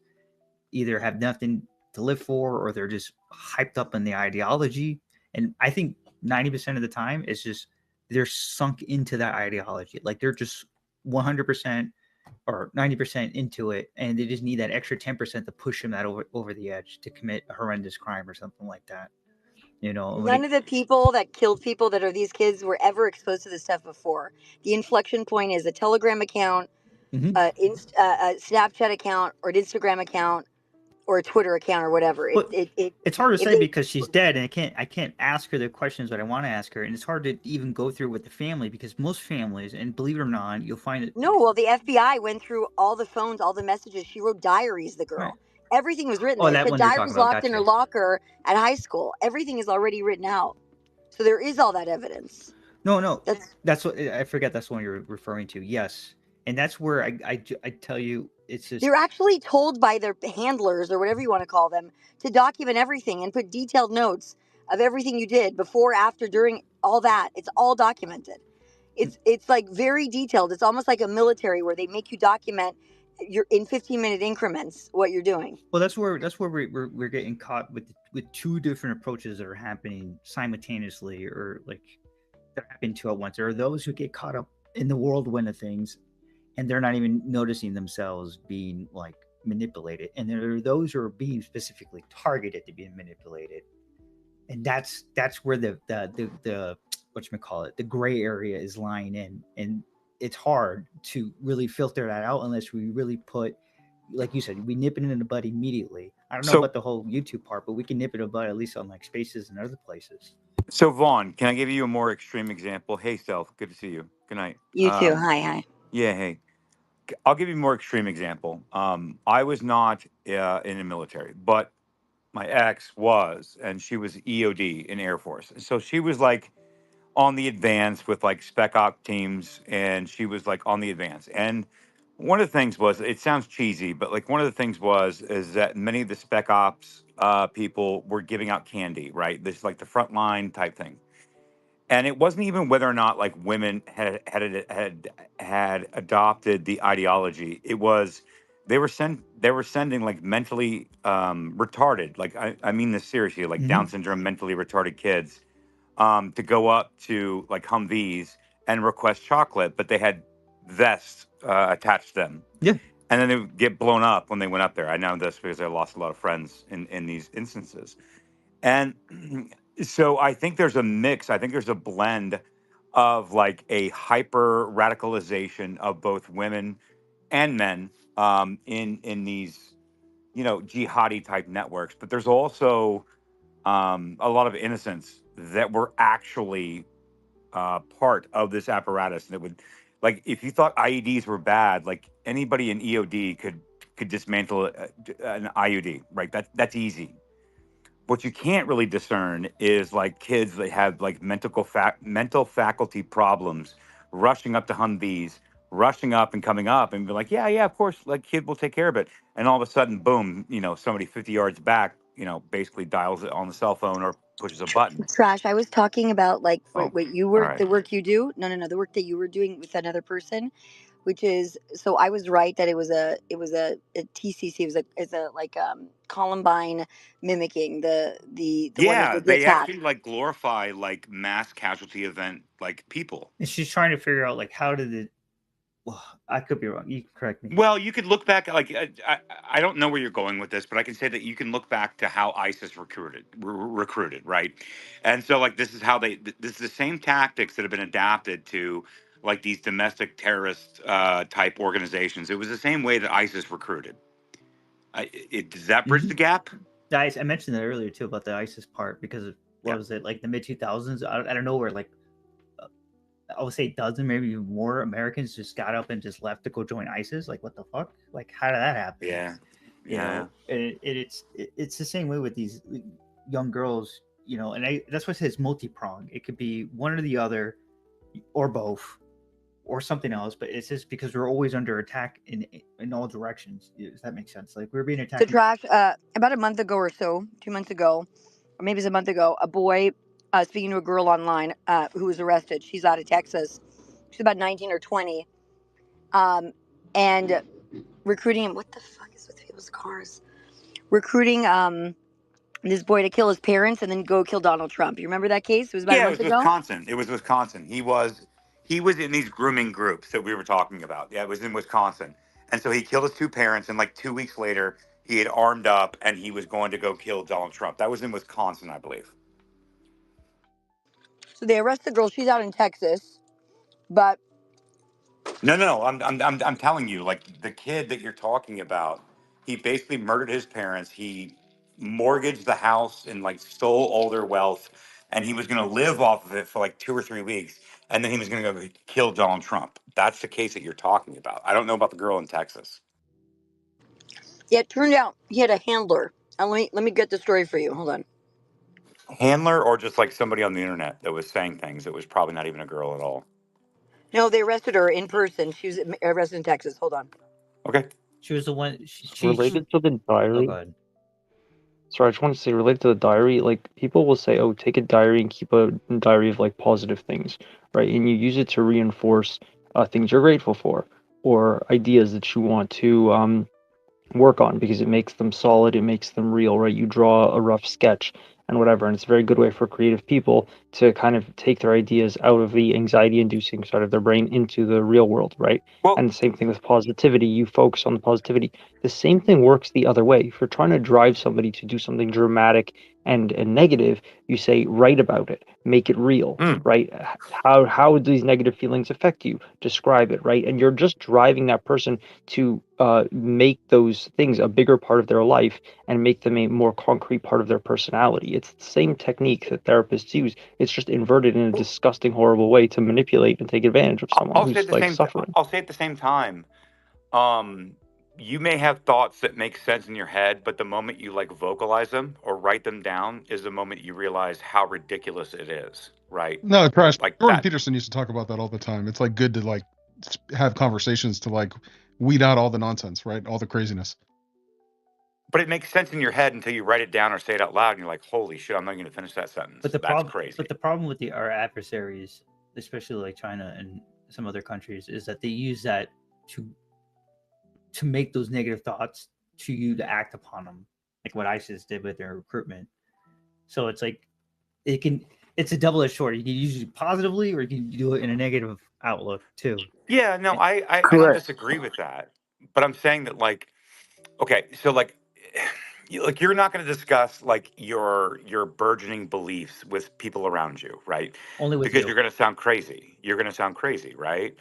T: either have nothing to live for or they're just hyped up in the ideology. And I think 90% of the time it's just they're sunk into that ideology. Like they're just 100% or 90% into it, and they just need that extra 10% to push them that over the edge to commit a horrendous crime or something like that.
S: None of the people that killed people that are these kids were ever exposed to this stuff before. The inflection point is a Telegram account, a Snapchat account, or an Instagram account, or a Twitter account, or whatever.
T: But it's hard to
S: if
T: say
S: they
T: because she's dead, and I can't ask her the questions that I want to ask her, and it's hard to even go through with the family because most families, and believe it or not, you'll find it.
S: No, well, the FBI went through all the phones, all the messages. She wrote diaries, the
T: Right.
S: girl. Everything was written
T: Oh,
S: there.
T: that
S: The
T: one you're
S: diary
T: talking
S: was
T: about.
S: locked in her
T: Gotcha.
S: locker at high school. Everything is already written out. So there is all that evidence.
T: No, that's what I forget. That's the one you're referring to. Yes, and that's where I tell you, it's just
S: They're actually told by their handlers or whatever you want to call them to document everything and put detailed notes of everything you did before, after, during, all that. It's all documented. It's like very detailed. It's almost like a military where they make you document your in 15-minute increments what you're doing.
T: well. That's where we're getting caught with two different approaches that are happening simultaneously, or like they're happening two at once. There are those who get caught up in the whirlwind of things, and they're not even noticing themselves being like manipulated, and there are those who are being specifically targeted to be manipulated, and that's where the whatchamacallit, the gray area is lying in, and it's hard to really filter that out unless we really put, like you said, we nip it in the bud immediately. I don't know
B: So,
T: about the whole YouTube part, but we can nip it in the bud at least on like Spaces and other places.
B: so Vaughn, can I give you a more extreme example? Hey, Self, good to see you. Good night.
S: You too. Hi.
B: Yeah, hey. I'll give you a more extreme example. I was not in the military, but my ex was, and she was EOD in Air Force. So she was like on the advance with like spec op teams, and she was like on the advance. And one of the things was, it sounds cheesy, but like one of the things is that many of the spec ops people were giving out candy, right? This is like the frontline type thing. And it wasn't even whether or not like women had adopted the ideology. It was they were sending like mentally retarded, like I mean this seriously, like Down syndrome mentally retarded kids to go up to like Humvees and request chocolate, but they had vests attached to them.
T: Yeah.
B: And then they would get blown up when they went up there. I know this because I lost a lot of friends in these instances. And so I think there's a mix. I think there's a blend of like a hyper radicalization of both women and men in these, jihadi type networks. But there's also a lot of innocents that were actually part of this apparatus that would, like, if you thought IEDs were bad, like anybody in EOD could dismantle an IUD, right? That's easy. What you can't really discern is like kids that have like mental faculty problems, rushing up to Humvees, rushing up and coming up and be like, yeah, of course, like kid will take care of it. And all of a sudden, boom, somebody 50 yards back, basically dials it on the cell phone or pushes a button.
S: Trash. I was talking about like for
B: Oh,
S: what you
B: all
S: were,
B: right.
S: the work you do. No, the work that you were doing with another person, which is, so I was right that it was a TCC. It was a like Columbine mimicking the one that
B: Yeah,
S: did the
B: they
S: attack.
B: actually like glorify like mass casualty event like people.
T: And she's trying to figure out like how did it. Well, I could be wrong. You can correct me.
B: Well, you could look back, like I don't know where you're going with this, but I can say that you can look back to how ISIS recruited, right? And so, like, this is how this is the same tactics that have been adapted to like these domestic terrorist type organizations. It was the same way that ISIS recruited. Does that bridge the gap?
T: I mentioned that earlier too about the ISIS part because of, what
B: Yeah.
T: was it, like the mid 2000s? I don't know where, like I would say a dozen, maybe even more Americans just got up and just left to go join ISIS. Like, what the fuck? Like, how did that happen?
B: Yeah.
T: You know, and it's the same way with these young girls. And that's why I say it's multi-pronged. It could be one or the other, or both, or something else. But it's just because we're always under attack in all directions. Does that make sense? Like, we're being
S: So
T: attacked.
S: Trash. About a month ago or so, 2 months ago, or maybe it's a month ago, a boy speaking to a girl online who was arrested. She's out of Texas. She's about 19 or 20, and recruiting him. What the fuck is with people's cars? Recruiting this boy to kill his parents and then go kill Donald Trump. You remember that case? It was about a
B: Yeah, it
S: month
B: was
S: ago.
B: Wisconsin. It was Wisconsin. He was in these grooming groups that we were talking about. Yeah, it was in Wisconsin. And so he killed his two parents, and like 2 weeks later, he had armed up and he was going to go kill Donald Trump. That was in Wisconsin, I believe.
S: So they arrest the girl. She's out in Texas, but
B: No. I'm telling you, like the kid that you're talking about, he basically murdered his parents. He mortgaged the house and like stole all their wealth, and he was going to live off of it for like 2 or 3 weeks, and then he was going to go kill Donald Trump. That's the case that you're talking about. I don't know about the girl in Texas.
S: yeah, it turned out he had a handler. Let me get the story for you. Hold on.
B: Handler, or just like somebody on the internet that was saying things that was probably not even a girl at all.
S: No, they arrested her in person. She was arrested in Texas. Hold on.
B: Okay.
T: She was the one.
A: Related to the
T: Oh,
A: diary.
T: go ahead.
A: Sorry, I just want to say, related to the diary, like people will say, "Oh, take a diary and keep a diary of like positive things," right? And you use it to reinforce things you're grateful for or ideas that you want to work on because it makes them solid, it makes them real, right? You draw a rough sketch and whatever, and it's a very good way for creative people to kind of take their ideas out of the anxiety-inducing side of their brain into the real world, right?
B: Well,
A: And the same thing with positivity. You focus on the positivity. The same thing works the other way. If you're trying to drive somebody to do something dramatic and negative, you say write about it, make it real, right? How do these negative feelings affect you? Describe it, right? And you're just driving that person to make those things a bigger part of their life and make them a more concrete part of their personality. It's the same technique that therapists use. It's just inverted in a disgusting, horrible way to manipulate and take advantage of someone
B: I'll say at
A: who's
B: the
A: like
B: same.
A: suffering.
B: I'll say at the same time. You may have thoughts that make sense in your head, but the moment you like vocalize them or write them down is the moment you realize how ridiculous it is, right?
E: No, Trash.
B: Like
E: Jordan
B: that.
E: Peterson used to talk about that all the time. It's like good to like have conversations to like weed out all the nonsense, right? All the craziness.
B: But it makes sense in your head until you write it down or say it out loud, and you're like, "Holy shit, I'm not going to finish that sentence."
T: But the
B: That's
T: problem,
B: crazy.
T: with our adversaries, especially like China and some other countries, is that they use that to make those negative thoughts to you to act upon them, like what ISIS did with their recruitment. So it's like it's a double-edged sword. You can use it positively, or you can do it in a negative outlook too.
B: Yeah, no, I don't
P: Correct.
B: disagree with that, but I'm saying that like, okay, so like. Like you're not going to discuss like your burgeoning beliefs with people around you, right?
T: Only with
B: Because
T: you.
B: you're going to sound crazy. You're going to sound crazy, right?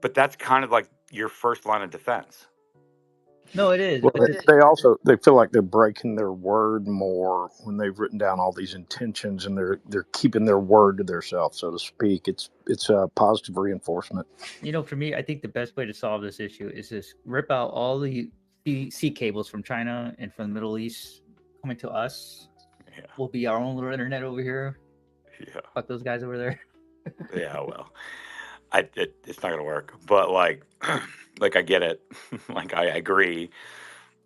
B: But that's kind of like your first line of defense.
T: No, it is.
H: Well,
T: But the,
H: they feel like they're breaking their word more when they've written down all these intentions, and they're keeping their word to themselves, so to speak. It's a positive reinforcement.
T: for me, I think the best way to solve this issue is just rip out all the sea cables from China and from the Middle East coming to us.
B: Yeah.
T: We'll be our own little internet over here.
B: Yeah.
T: Fuck those guys over there.
B: Yeah. Well, it's not gonna work. But like, like I get it. Like I agree.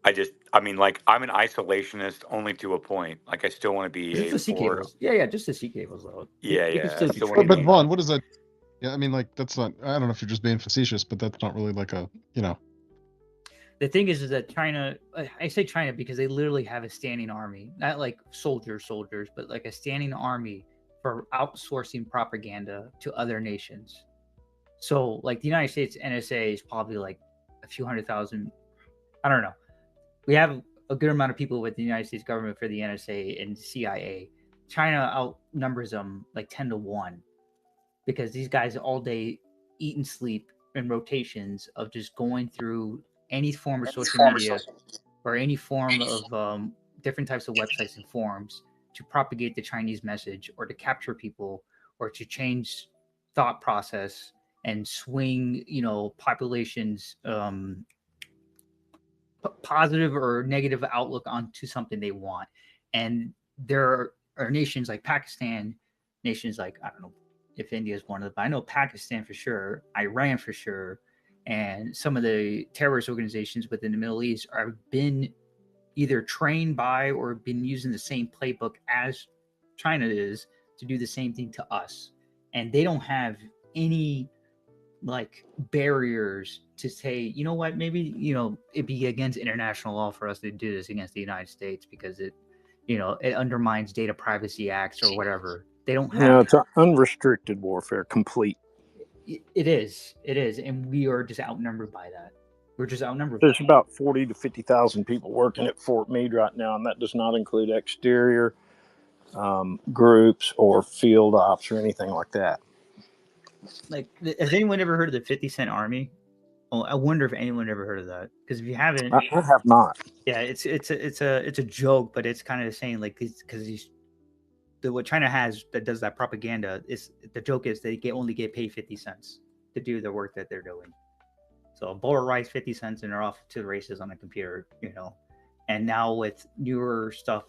B: I mean, like I'm an isolationist only to a point. Like I still want to be
T: Just
B: a
T: the sea
B: for.
T: cables. Yeah, just the sea cables though.
B: Yeah,
T: They can
B: yeah. I
T: still be
B: still want to
E: But
T: traded.
B: be.
E: Vaughn, what is that? Yeah, I mean, like that's not. I don't know if you're just being facetious, but that's not really like a.
T: The thing is that China, I say China because they literally have a standing army, not like soldiers, but like a standing army for outsourcing propaganda to other nations. So, like the United States NSA is probably like a few 100,000. I don't know. We have a good amount of people with the United States government for the NSA and CIA. China outnumbers them like 10 to 1 because these guys all day eat and sleep in rotations of just going through any form of social media or any form of different types of websites and forums to propagate the Chinese message or to capture people or to change thought process and swing, populations positive or negative outlook onto something they want. And there are nations like Pakistan, nations like, I don't know if India is one of them, but I know Pakistan for sure, Iran for sure, and some of the terrorist organizations within the Middle East have been either trained by or been using the same playbook as China is to do the same thing to us. And they don't have any like barriers to say, you know what, maybe, it'd be against international law for us to do this against the United States because it undermines data privacy acts or whatever. They don't have
H: It's unrestricted warfare, complete.
T: it is, and we are just outnumbered by that. We're just outnumbered.
H: There's about 40 to 50,000 people working at Fort Meade right now, and that does not include exterior groups or field ops or anything like that.
T: Like, has anyone ever heard of the 50 Cent Army? Well, I wonder if anyone ever heard of that, because if you haven't,
H: I have not.
T: yeah, it's a joke, but it's kind of saying like because what China has that does that propaganda is the joke is they only get paid 50 cents to do the work that they're doing. So a bowl of rice, 50 cents, and they're off to the races on a computer, And now with newer stuff,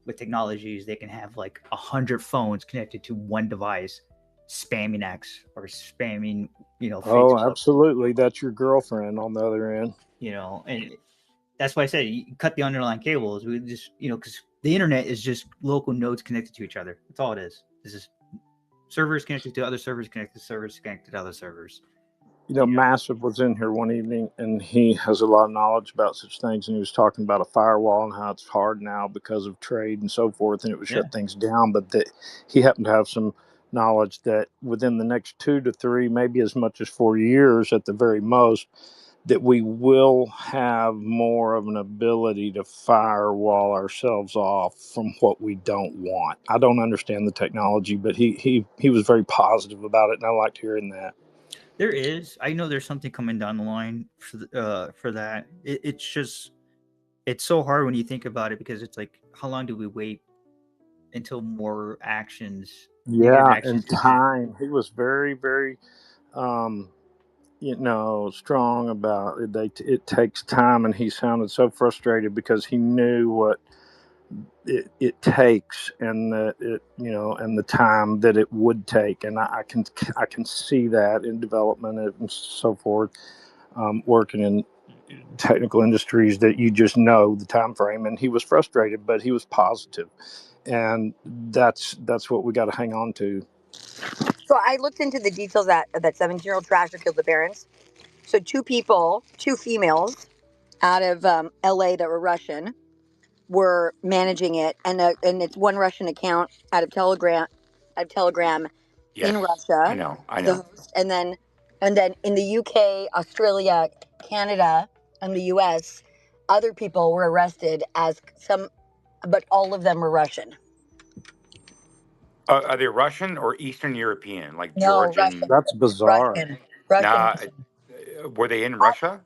T: with technologies, they can have like 100 phones connected to one device, spamming X or spamming,
H: Oh,
T: Facebook.
H: absolutely. That's your girlfriend on the other end.
T: And that's why I said you cut the underlying cables. We just, because the internet is just local nodes connected to each other. That's all it is. It's just servers connected to other servers, connected to servers, connected to other servers.
H: Massive was in here one evening, and he has a lot of knowledge about such things, and he was talking about a firewall and how it's hard now because of trade and so forth, and it would shut things down. But that he happened to have some knowledge that within the next 2 to 3, maybe as much as 4 years at the very most, that we will have more of an ability to firewall ourselves off from what we don't want. I don't understand the technology, but he was very positive about it, and I liked hearing that.
T: There is. I know there's something coming down the line for that. It's so hard when you think about it because it's like, how long do we wait until more actions? Negative
H: Yeah,
T: actions.
H: and time. He was very, very, strong about it. It takes time, and he sounded so frustrated because he knew what it takes, and and the time that it would take, and I can see that in development and so forth, working in technical industries, that you just know the time frame. And he was frustrated, but he was positive, and that's what we got to hang on to.
S: So I looked into the details that 17-year-old trasher killed the parents. So two females out of LA that were Russian were managing it, and it's one Russian account out of Telegram
B: Yes,
S: in Russia.
B: I know.
S: The host, and then in the UK, Australia, Canada, and the US, other people were arrested as but all of them were Russian.
B: Are they Russian or Eastern European, like
S: No,
B: Georgian?
S: Russian.
H: That's bizarre.
S: Russian.
B: Nah, were they in Russia?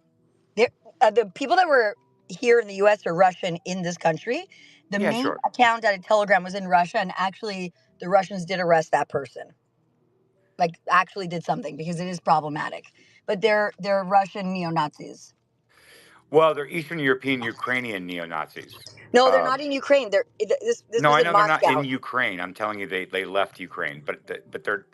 S: The people that were here in the U.S. are Russian in this country. The
B: Yeah,
S: main
B: sure.
S: account at a Telegram was in Russia, and actually, the Russians did arrest that person. Like, actually did something because it is problematic. But they're Russian neo Nazis.
B: Well, they're Eastern European Ukrainian neo Nazis.
S: No, they're not in Ukraine. This
B: No,
S: was
B: I
S: in
B: know they're not
S: Moscow.
B: in Ukraine. I'm telling you, they left Ukraine, but they're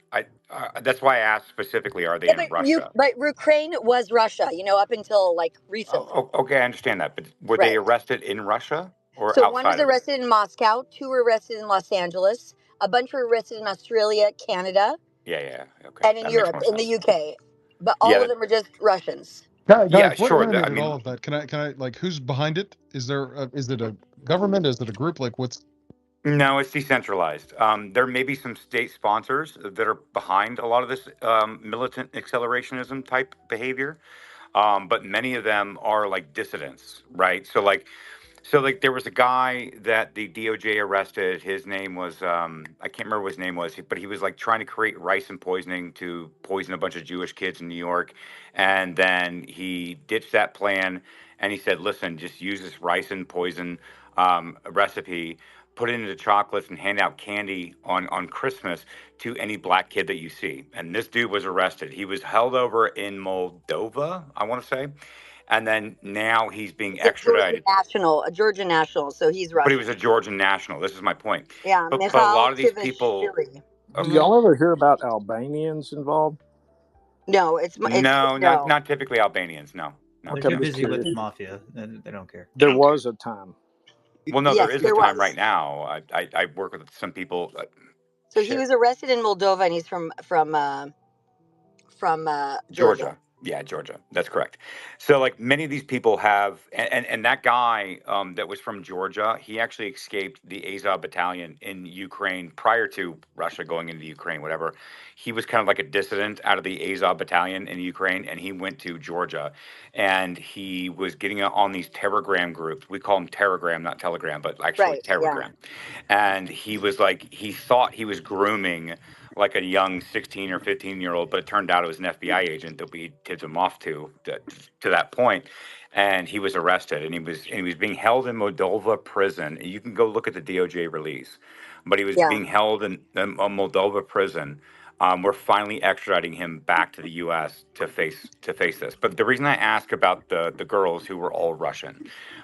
B: that's why I asked specifically, are they
S: Yeah,
B: in Russia?
S: but Ukraine was Russia, up until like recently.
B: Okay, I understand that, but were they
S: Right.
B: arrested in Russia or
S: So one was
B: outside of it?
S: arrested in Moscow, two were arrested in Los Angeles, a bunch were arrested in Australia, Canada,
B: Yeah, okay,
S: and in
B: that makes
S: Europe,
B: more
S: in the
B: sense.
S: UK. But all
B: Yeah,
S: of them were just Russians.
B: yeah,
E: Guys, what
B: sure. I
E: animated all
B: mean,
E: of that? Can I like who's behind it? Is it a government? Is it a group? Like what's
B: no, it's decentralized. There may be some state sponsors that are behind a lot of this militant accelerationism type behavior, but many of them are like dissidents, right? So there was a guy that the DOJ arrested. His name was I can't remember what his name was, but he was like trying to create ricin poisoning to poison a bunch of Jewish kids in New York, and then he ditched that plan and he said, "Listen, just use this ricin poison recipe, put it into chocolates, and hand out candy on Christmas to any black kid that you see." And this dude was arrested. He was held over in Moldova, I want to say, and then now he's being
S: He's a
B: extradited.
S: Georgian national, so he's
B: But he
S: Russian.
B: was a Georgian national. This is my point.
S: Yeah,
B: But a
S: Mikhail
B: lot of these people,
S: Chivashvili.
H: Do
S: Hmm.
H: y'all ever hear about Albanians involved?
S: No, it's
B: no,
S: no.
B: not typically Albanians. No, no.
T: They're
H: Okay,
T: too
H: I'm just
T: busy with
H: curious.
T: the mafia, and they don't care.
H: There was a time.
B: Well, no, there
S: Yes,
B: is a
S: there
B: time right
S: was.
B: now. I work with some people.
S: So he
B: Shit,
S: was arrested in Moldova, and he's from Georgia.
B: Georgia. Yeah, Georgia. That's correct. So, like many of these people have, and that guy that was from Georgia, he actually escaped the Azov battalion in Ukraine prior to Russia going into Ukraine, whatever. He was kind of like a dissident out of the Azov battalion in Ukraine, and he went to Georgia, and he was getting on these Telegram groups. We call them Telegram, not Telegram, but actually
S: Right. Yeah.
B: Telegram. And he was like, he thought he was grooming like a young 16 or 15-year-old, but it turned out it was an FBI agent that we tipped him off to that point. And he was arrested, and he was being held in Moldova prison. You can go look at the DOJ release, but he was
S: Yeah.
B: being held in a Moldova prison. We're finally extraditing him back to the U.S. to face this. But the reason I ask about the girls who were all Russian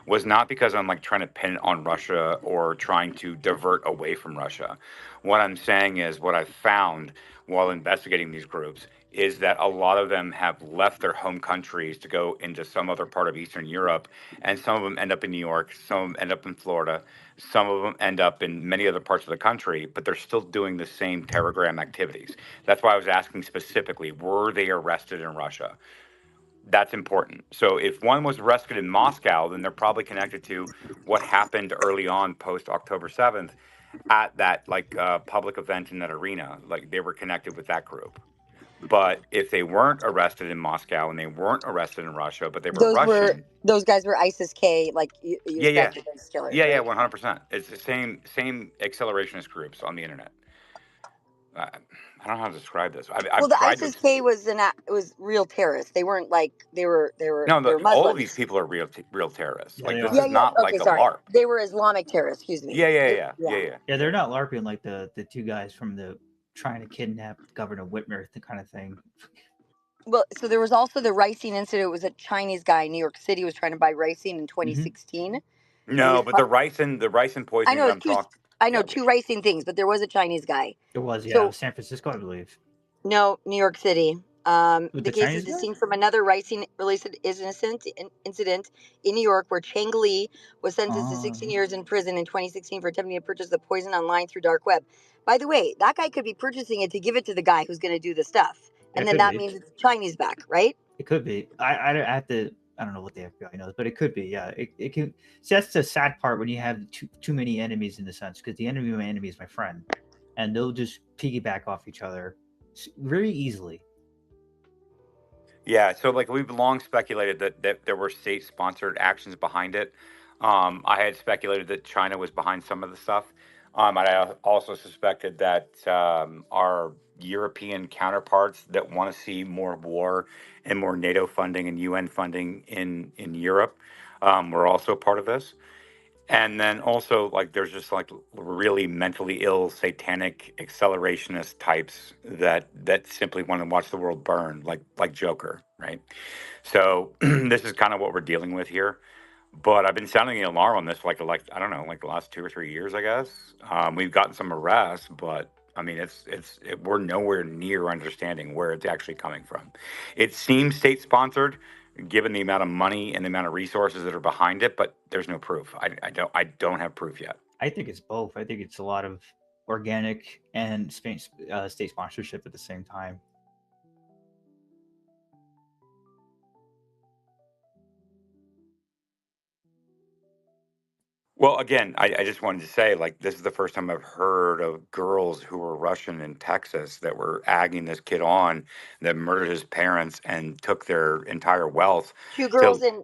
B: was not because I'm like trying to pin it on Russia or trying to divert away from Russia. What I'm saying is what I've found while investigating these groups is that a lot of them have left their home countries to go into some other part of Eastern Europe, and some of them end up in New York, some of them end up in Florida, some of them end up in many other parts of the country, but they're still doing the same Telegram activities. That's why I was asking specifically, were they arrested in Russia? That's important. So if one was arrested in Moscow, then they're probably connected to what happened early on post October 7th at that public event in that arena. Like they were connected with that group. But if they weren't arrested in Moscow and they weren't arrested in Russia, but they were Russian,
S: Those guys were ISIS K, like
B: yeah, yeah,
S: Uzbek against killers, right?
B: 100%. It's the same accelerationist groups on the internet. I don't know how to describe this.
S: Well,
B: I've
S: the
B: tried to.
S: ISIS K was real terrorists. They weren't like
B: No,
S: they were
B: all of these
S: Muslims.
B: people are real terrorists.
T: Yeah,
B: Like
T: they
B: this
S: Yeah,
B: is
T: are.
S: yeah.
B: not
S: Okay,
B: like a
S: sorry.
B: LARP.
S: They were Islamic terrorists. Excuse me. Yeah.
T: Yeah, they're not LARPing like the two guys from the trying to kidnap Governor Whitmer, the kind of thing.
S: Well, so there was also the ricin incident. It was a Chinese guy in New York City was trying to buy ricin in
T: Hmm.
S: 2016, and
B: No, but the ricin
S: I
B: poisoning
S: know
B: that
S: it's
B: I'm
S: two.
B: talking.
S: I know
B: Yeah,
S: two ricin things, but there was a Chinese guy.
T: It was, yeah, it
S: So
T: was San Francisco, I believe.
S: no, New York City.
T: With
S: The
T: the
S: case is
T: Chinese guy?
S: distinct from another ricin-related incident in New York where Chang Li was sentenced to 16 years in prison in 2016 for attempting to purchase the poison online through dark web. By the way, that guy could be purchasing it to give it to the guy who's going to do the stuff,
T: Yeah,
S: and
T: it
S: then
T: could
S: that
T: be.
S: means it's Chinese back, right?
T: It could be. I have to. I don't know what the FBI knows, but it could be. Yeah, it can. See, that's the sad part when you have too many enemies in the sense, because the enemy of my enemy is my friend, and they'll just piggyback off each other very easily.
B: Yeah, so like we've long speculated that there were state-sponsored actions behind it. I had speculated that China was behind some of the stuff. I also suspected that our European counterparts that want to see more war and more NATO funding and UN funding in Europe were also part of this. And then also, like, there's just like really mentally ill, satanic accelerationist types that simply want to watch the world burn, like Joker, right? So this is kind of what we're dealing with here. But I've been sounding the alarm on this for like I don't know, like the last 2 or 3 years, I guess. We've gotten some arrests, but I mean, we're nowhere near understanding where it's actually coming from. It seems state sponsored, given the amount of money and the amount of resources that are behind it, but there's no proof. I don't have proof yet.
T: I think it's both. I think it's a lot of organic and state sponsorship at the same time.
B: Well, again, I just wanted to say, like, this is the first time I've heard of girls who were Russian in Texas that were agging this kid on, that murdered his parents and took their entire wealth.
S: Two girls
B: To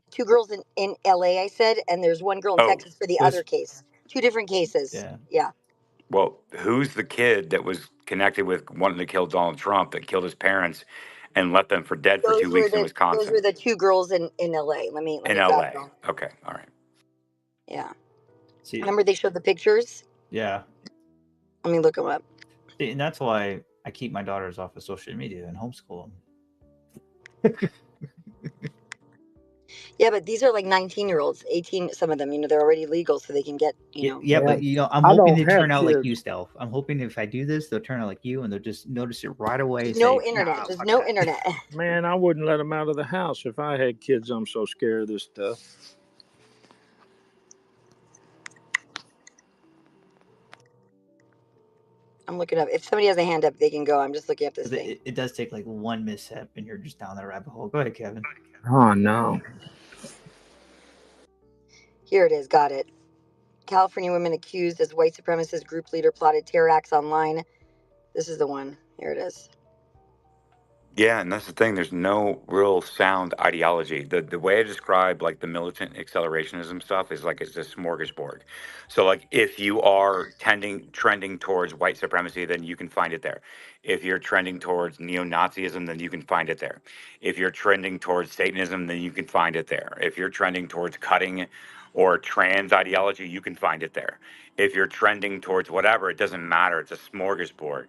S: in LA, I said, and there's one girl in
B: oh,
S: Texas for the
T: It
S: other
T: was
S: case. Two different cases.
T: yeah.
S: Yeah.
B: well, who's the kid that was connected with wanting to kill Donald Trump that killed his parents and left them for dead for 2 weeks in
S: Those were
B: Wisconsin,
S: the two girls in LA. Let me
B: in
S: grab it
B: L.A.?
S: all.
B: Okay, all right.
S: Yeah.
T: See,
S: Remember they showed the pictures?
T: yeah.
S: Let me look them up.
T: See, and that's why I keep my daughters off of social media and homeschool them.
S: Yeah, but these are like 19-year-olds, 18, some of them, they're already legal, so they can get,
T: Yeah,
H: Yeah,
T: but I'm
H: I
T: hoping
H: don't
T: they
H: have
T: turn out like you,
H: kids.
T: Stealth. I'm hoping if I do this, they'll turn out like you, and they'll just notice it right away
S: There's
T: and
S: no
T: say,
S: internet.
T: "Nah,
S: There's
T: fuck
S: no
T: that."
S: internet.
H: Man, I wouldn't let them out of the house if I had kids. I'm so scared of this stuff.
S: I'm looking up. If somebody has a hand up, they can go. I'm just looking up this
T: But
S: thing.
T: it does take like one mishap, and you're just down that rabbit hole. Go ahead, Kevin.
H: Oh no.
S: Here it is. Got it. California women accused as white supremacist group leader plotted terror acts online. This is the one. Here it is.
B: Yeah, and that's the thing. There's no real sound ideology. The way I describe like the militant accelerationism stuff is like it's a smorgasbord. So like if you are trending towards white supremacy, then you can find it there. If you're trending towards neo-Nazism, then you can find it there. If you're trending towards Satanism, then you can find it there. If you're trending towards cutting or trans ideology, you can find it there. If you're trending towards whatever, it doesn't matter. It's a smorgasbord.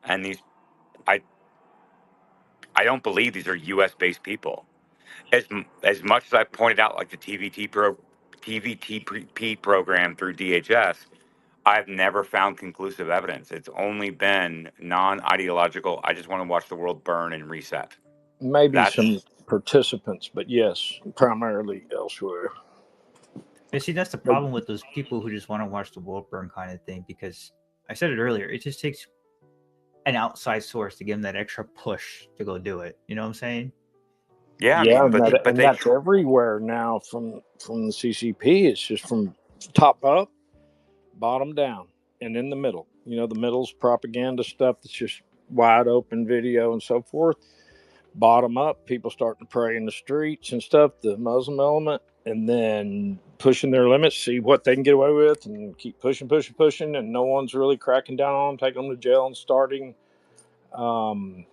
B: And I I don't believe these are U.S. based people. As much as I've pointed out, like the TVTP program through DHS, I've never found conclusive evidence. It's only been non-ideological. I just want to watch the world burn and reset.
H: Maybe some
B: That's
H: participants, but yes, primarily elsewhere.
T: But see, that's the
H: But
T: problem with those people who just want to watch the world burn kind of thing. Because I said it earlier, it just takes an outside source to give them that extra push to go do it. You know what I'm saying?
B: yeah. I
H: yeah,
B: mean,
H: and
B: but
H: that
B: but
H: and
B: they
H: that's everywhere now from the CCP. It's just from top up, bottom down, and in the middle. The middle's propaganda stuff that's just wide open video and so forth. Bottom up, people starting to pray in the streets and stuff, the Muslim element, and then pushing their limits, see what they can get away with, and keep pushing, and no one's really cracking down on them, taking them to jail and starting, um,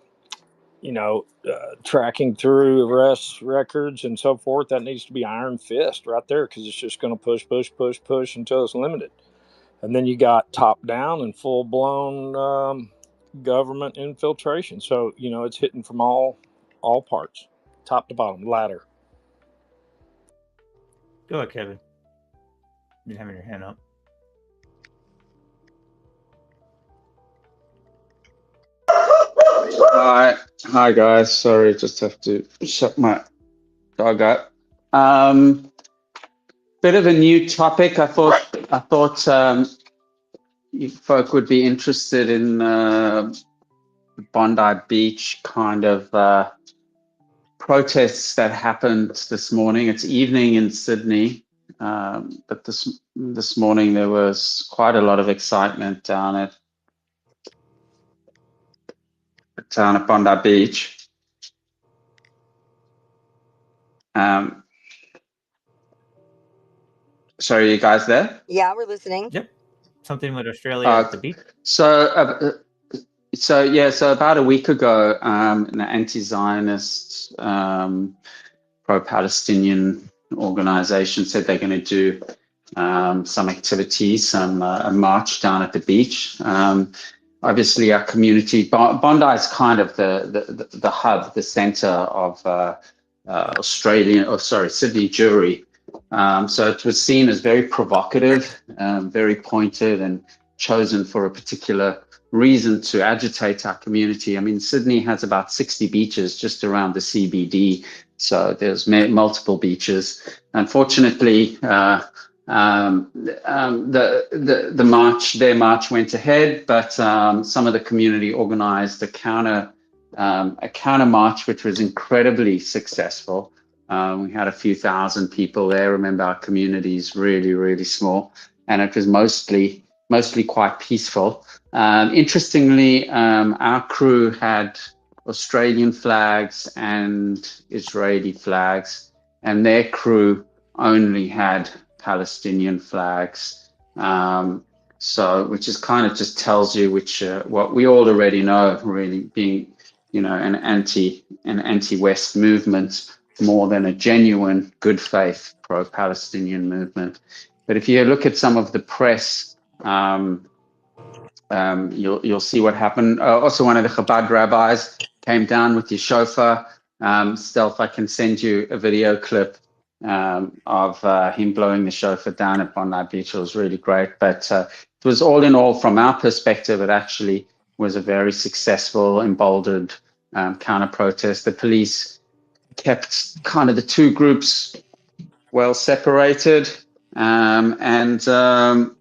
H: tracking through arrests, records, and so forth. That needs to be iron fist right there because it's just going to push until it's limited. And then you got top down and full blown government infiltration. So it's hitting from all parts, top to bottom, ladder.
T: Go ahead, Kevin. You're having your hand up.
F: Hi guys. Sorry, just have to shut my dog up. Bit of a new topic. I thought you folk would be interested in Bondi Beach kind of protests that happened this morning. It's evening in Sydney, but this morning there was quite a lot of excitement down at Bondi Beach. Sorry, are you guys there?
S: Yeah, we're listening.
T: Yep. something with Australia at the beach?
F: So about a week ago, an anti-Zionist, pro-Palestinian organization said they're going to do some activities, a march down at the beach. Obviously, our community, Bondi is kind of the hub, the center of Sydney Jury. So it was seen as very provocative, very pointed, and chosen for a particular reason to agitate our community. I mean, Sydney has about 60 beaches just around the CBD, so there's multiple beaches. Unfortunately, their march went ahead, but some of the community organized a counter march, which was incredibly successful. We had a few thousand people there. Remember, our community is really, really small, and it was mostly quite peaceful. Interestingly, our crew had Australian flags and Israeli flags, and their crew only had Palestinian flags. So, which is kind of just tells you what we all already know, really being, an anti-West movement more than a genuine good faith pro-Palestinian movement. But if you look at some of the press, you'll see what happened. Also, one of the Chabad rabbis came down with his shofar. Stealth, I can send you a video clip of him blowing the shofar down at Bondi Beach. It was really great. But it was all in all, from our perspective, it actually was a very successful, emboldened counter-protest. The police kept kind of the two groups well separated. After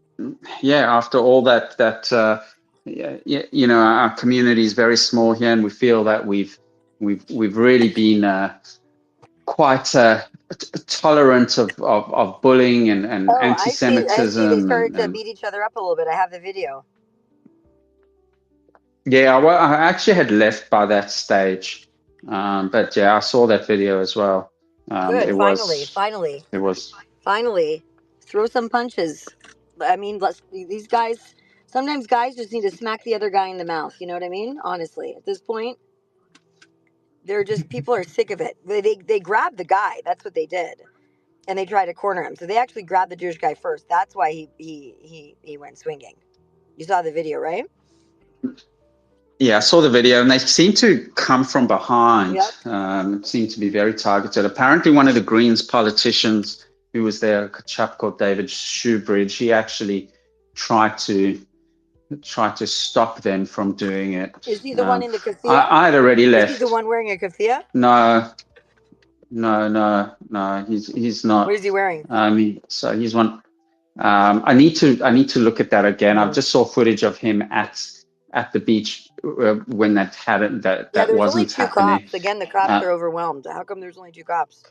F: all that, our community is very small here, and we feel that we've really been quite tolerant of bullying and anti-Semitism.
S: I see. They started to beat each other up a little bit. I have the video.
F: Yeah, well, I actually had left by that stage, but yeah, I saw that video as well.
S: Good. Finally, throw some punches. I mean, these guys. Sometimes guys just need to smack the other guy in the mouth. You know what I mean? Honestly, at this point, people are sick of it. They grabbed the guy. That's what they did, and they tried to corner him. So they actually grabbed the Jewish guy first. That's why he went swinging. You saw the video, right?
F: Yeah, I saw the video, and they seem to come from behind. Yep. Seem to be very targeted. Apparently, one of the Greens politicians who was there, a chap called David Shoebridge, he actually tried to stop them from doing it.
S: Is he the one in the keffiyeh?
F: I had already left.
S: Is he the one wearing a keffiyeh?
F: No. He's not.
S: What is he wearing?
F: So he's one. I need to look at that again. I just saw footage of him at the beach when that wasn't
S: there's only two
F: happening.
S: Cops. Again, the cops are overwhelmed. How come there's only two cops?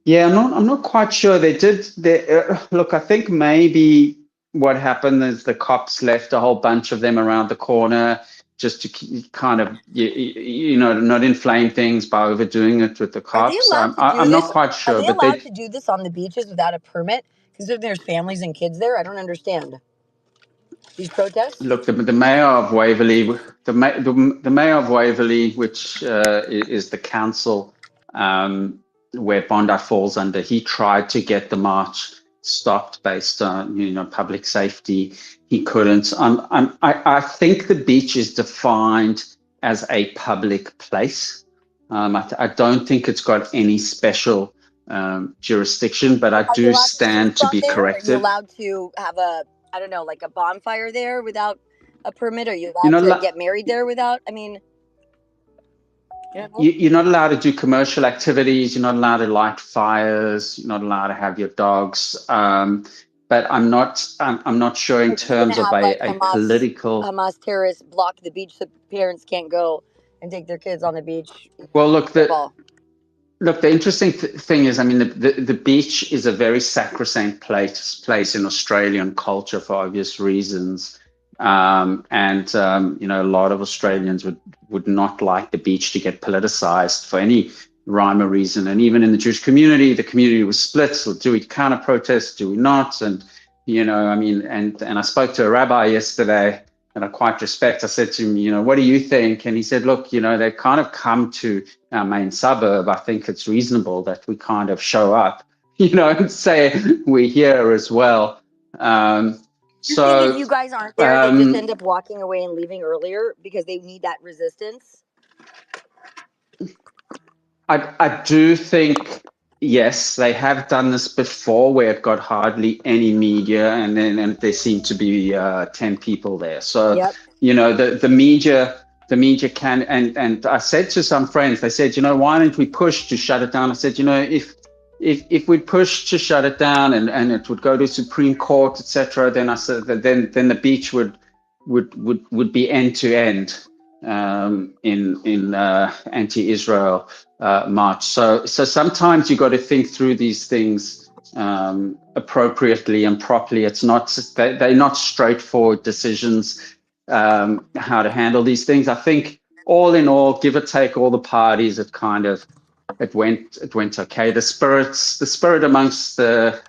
F: Yeah, I'm not quite sure. They did. Look, I think maybe what happened is the cops left a whole bunch of them around the corner just to kind of not inflame things by overdoing it with the cops. I'm not quite sure.
S: Are they allowed to do this on the beaches without a permit? Because if there's families and kids there, I don't understand. These protests?
F: Look, the mayor of Waverley, the mayor of Waverley, which is the council where Bondi falls under, he tried to get the march stopped based on public safety. He couldn't. I think the beach is defined as a public place. I don't think it's got any special jurisdiction, but I do stand to be corrected.
S: Are you allowed to have like a bonfire there without a permit? Are you allowed to get married there without? I mean,
F: you're not allowed to do commercial activities. You're not allowed to light fires. You're not allowed to have your dogs. But I'm not sure in terms of a political.
S: Hamas terrorists block the beach so parents can't go and take their kids on the beach.
F: Well, look, the interesting thing is, I mean, the beach is a very sacrosanct place in Australian culture for obvious reasons. A lot of Australians would not like the beach to get politicized for any rhyme or reason. And even in the Jewish community, the community was split. So do we counter protest? Do we not? And I mean, and I spoke to a rabbi yesterday that I quite respect. I said to him, what do you think? And he said, look, they kind of come to our main suburb. I think it's reasonable that we kind of show up, and say we're here as well.
S: Your thing is,
F: So
S: you guys aren't there. They just end up walking away and leaving earlier because they need that resistance.
F: I do think, yes, they have done this before where it got hardly any media and there seemed to be 10 people there. So,
S: Yep.
F: the media can, and I said to some friends, they said, why don't we push to shut it down? I said, if we push to shut it down and it would go to Supreme Court, etc., then I said that then the beach would be end to end in anti-Israel march. So sometimes you got to think through these things appropriately and properly. It's not they're not straightforward decisions how to handle these things. I think all in all, give or take all the parties, it went okay. The spirit amongst the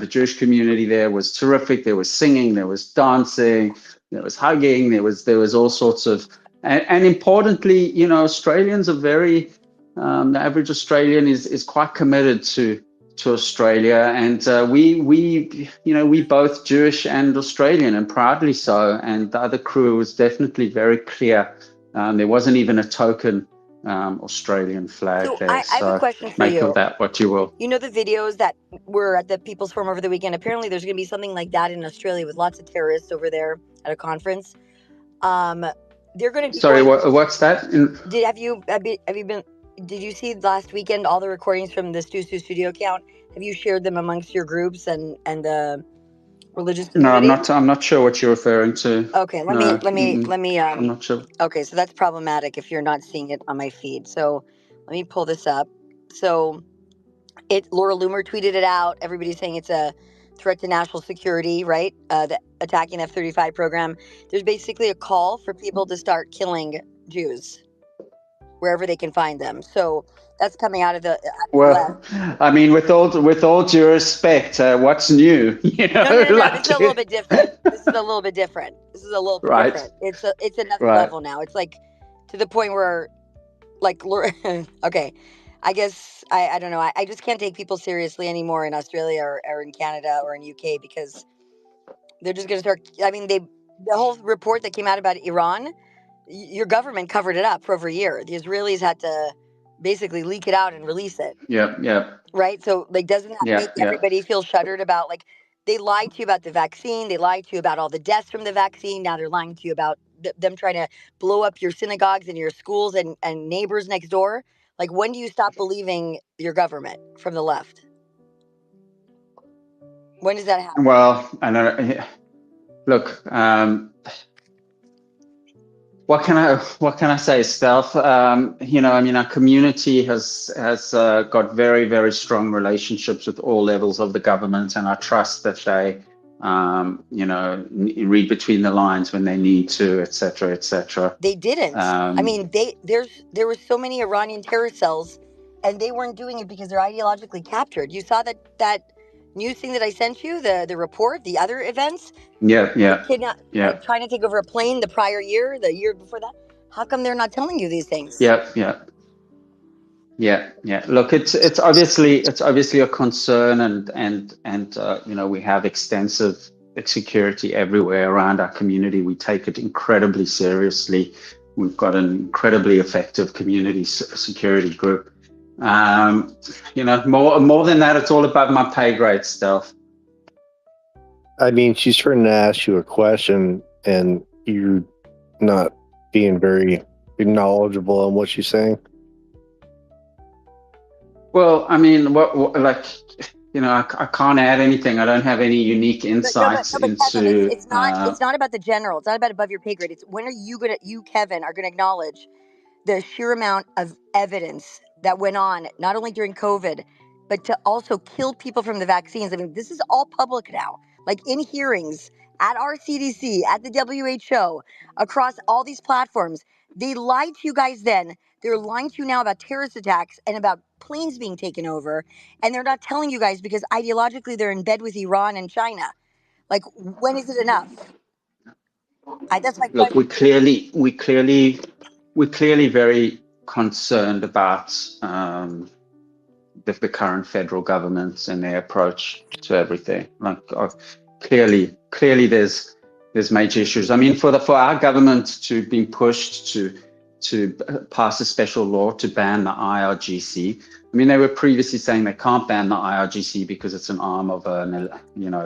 F: Jewish community there was terrific. There was singing, there was dancing, there was hugging, there was all sorts of, and importantly, Australians are very, the average Australian is quite committed to Australia, and we both Jewish and Australian, and proudly so. And the other crew was definitely very clear. There wasn't even a token Australian flag
S: So
F: there.
S: I have a
F: So
S: question for
F: make of
S: you.
F: that what you will.
S: You know the videos that were at the People's Forum over the weekend? Apparently there's going to be something like that in Australia with lots of terrorists over there at a conference. They're going to be
F: Sorry,
S: going...
F: what's that?
S: Have you been... Did you see last weekend all the recordings from the Stu Studio account? Have you shared them amongst your groups and the religious community?
F: No, I'm not sure what you're referring to.
S: Okay, let me
F: I'm not sure.
S: Okay, so that's problematic if you're not seeing it on my feed. So let me pull this up. So Laura Loomer tweeted it out. Everybody's saying it's a threat to national security, right? The attacking F-35 program. There's basically a call for people to start killing Jews wherever they can find them. So that's coming out of the
F: Well, I mean, with all due respect, what's new?
S: No. This is a little bit different. This is a little bit different.
F: Right.
S: Different. It's another
F: Right.
S: level now. It's like to the point where, like, okay, I guess I don't know. I just can't take people seriously anymore in Australia or in Canada or in UK because they're just gonna start. I mean, the whole report that came out about Iran, your government covered it up for over a year. The Israelis had to basically leak it out and release it.
F: Yeah.
S: Right? So, like, doesn't that make everybody feel shuddered about, like, they lied to you about the vaccine, they lied to you about all the deaths from the vaccine, now they're lying to you about them trying to blow up your synagogues and your schools and neighbors next door? Like, when do you stop believing your government from the left? When does that happen?
F: Well, I know. Look, what can I say, Stealth? I mean, our community has got very, very strong relationships with all levels of the government, and I trust that they, read between the lines when they need to, etc., etc.
S: They didn't. I mean, there were so many Iranian terror cells, and they weren't doing it because they're ideologically captured. You saw that news thing that I sent you, the report, the other events.
F: Yeah.
S: Like trying to take over a plane the prior year, the year before that. How come they're not telling you these things?
F: Yeah. Look, it's obviously a concern, and we have extensive security everywhere around our community. We take it incredibly seriously. We've got an incredibly effective community security group. More than that, it's all about my pay grade stuff.
J: I mean, she's trying to ask you a question, and you're not being very knowledgeable on what she's saying.
F: Well, I mean, I can't add anything. I don't have any unique insights
S: Kevin,
F: into.
S: it's not about the general. It's not about above your pay grade. It's when are you, Kevin, are gonna acknowledge the sheer amount of evidence that went on, not only during COVID, but to also kill people from the vaccines. I mean, this is all public now. Like in hearings at our CDC, at the WHO, across all these platforms, They lied to you guys then. They're lying to you now about terrorist attacks and about planes being taken over. And they're not telling you guys because ideologically they're in bed with Iran and China. Like, when is it enough? That's my
F: Look,
S: question.
F: we're clearly very concerned about the current federal government and their approach to everything. Like, clearly, there's major issues. I mean, for our government to be pushed to pass a special law to ban the IRGC. I mean, they were previously saying they can't ban the IRGC because it's an arm of a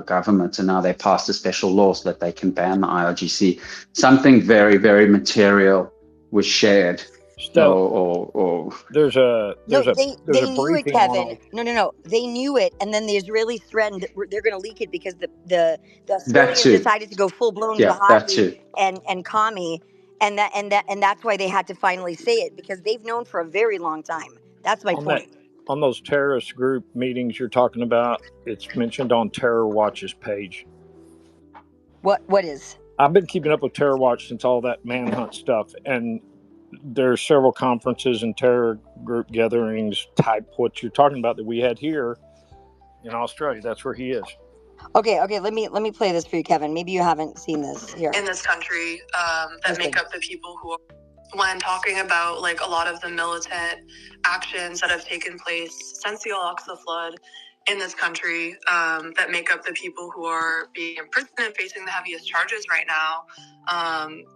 F: government, and now they passed a special law so that they can ban the IRGC. Something very, very material was shared.
H: Steph,
F: Or
H: there's a
S: No, they knew it,
H: briefing on
S: Kevin. No. They knew it, and then the Israelis threatened they're going to leak it because the
F: that
S: Australians
F: too.
S: decided to go full blown
F: Yeah, that
S: jihadi
F: too.
S: and commie, and that's why they had to finally say it because they've known for a very long time. That's my
H: on that
S: point.
H: on those terrorist group meetings you're talking about. It's mentioned on Terror Watch's page.
S: What is?
H: I've been keeping up with Terror Watch since all that manhunt stuff, and there's several conferences and terror group gatherings type what you're talking about that we had here in Australia. That's where he is.
S: Okay. Let me play this for you, Kevin. Maybe you haven't seen this here.
V: In this country, that make up the people who are, when talking about like a lot of the militant actions that have taken place since the Al-Aqsa flood in this country, that make up the people who are being imprisoned and facing the heaviest charges right now.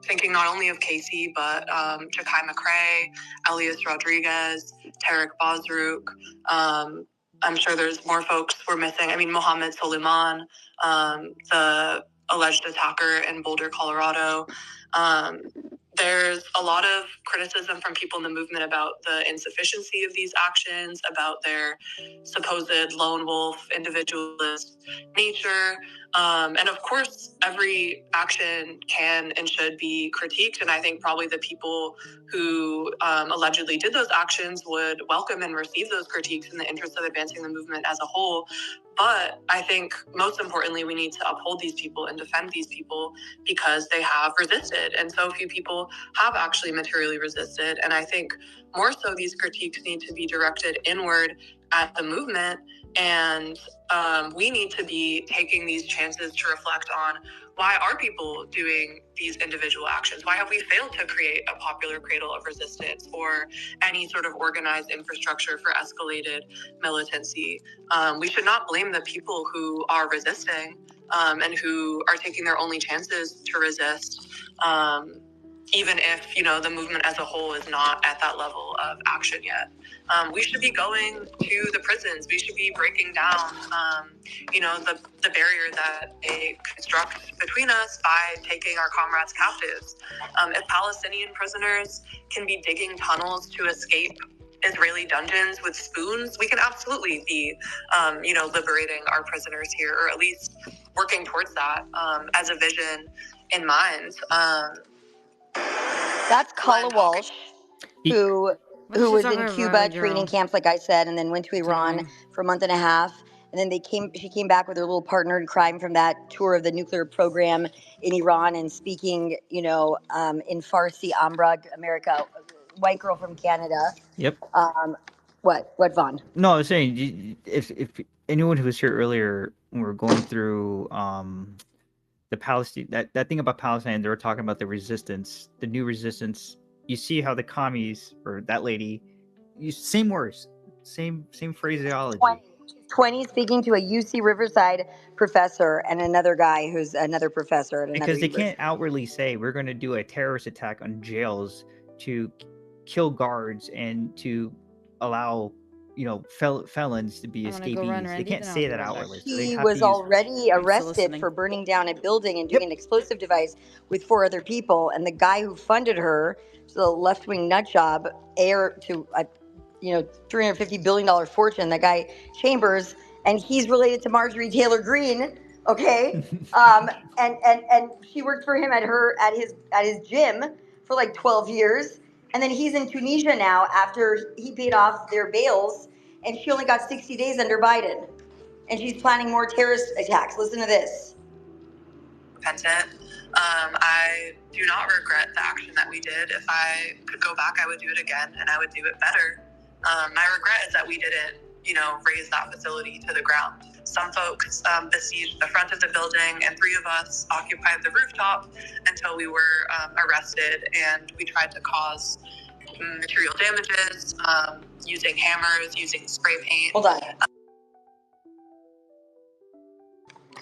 V: Thinking not only of Casey, but Jakai McRae, Elias Rodriguez, Tarek Bazrouk. I'm sure there's more folks we're missing. I mean, Mohammed Suleiman, the alleged attacker in Boulder, Colorado. There's a lot of criticism from people in the movement about the insufficiency of these actions, about their supposed lone wolf individualist nature. And of course, every action can and should be critiqued. And I think probably the people who allegedly did those actions would welcome and receive those critiques in the interest of advancing the movement as a whole. But I think most importantly, we need to uphold these people and defend these people because they have resisted. And so few people have actually materially resisted. And I think more so these critiques need to be directed inward at the movement. And we need to be taking these chances to reflect on why are people doing these individual actions? Why have we failed to create a popular cradle of resistance or any sort of organized infrastructure for escalated militancy? We should not blame the people who are resisting and who are taking their only chances to resist, even if, the movement as a whole is not at that level of action yet. We should be going to the prisons. We should be breaking down, the barrier that they construct between us by taking our comrades captives. If Palestinian prisoners can be digging tunnels to escape Israeli dungeons with spoons, we can absolutely be, liberating our prisoners here, or at least working towards that as a vision in mind.
S: That's Kala Walsh, who
G: What is she
S: was
G: talking
S: in
G: about,
S: Cuba
G: Valley
S: training
G: Girl?
S: camps, like I said, and then went to
G: It's
S: Iran
G: annoying.
S: for a month and a half. And then she came back with her little partner in crime from that tour of the nuclear program in Iran and speaking, in Farsi, Amrag, America, white girl from Canada.
T: Yep.
S: What, Vaughn?
T: No, I was saying if anyone who was here earlier, when we were going through the Palestine, that thing about Palestine, they were talking about the resistance, the new resistance. You see how the commies or that lady, same words, same phraseology.
S: 20 speaking to a UC Riverside professor and another guy who's another professor at another
T: Because they
S: university.
T: can't outwardly say we're going to do a terrorist attack on jails to kill guards and to allow felons to be escapees. They can't say that outwardly. So
S: He was already arrested for burning down a building and doing an explosive device with 4 other people. And the guy who funded her, the left-wing nut job, heir to a $350 billion fortune, that guy Chambers, and he's related to Marjorie Taylor Greene. Okay, and she worked for him at his gym for like 12 years. And then he's in Tunisia now after he paid off their bails, and she only got 60 days under Biden. And she's planning more terrorist attacks. Listen to this.
U: repentant. I do not regret the action that we did. If I could go back, I would do it again, and I would do it better. My regret is that we didn't, raise that facility to the ground. Some folks besieged the front of the building, and 3 of us occupied the rooftop until we were arrested, and we tried to cause material damages, using hammers, using spray paint.
S: Hold on.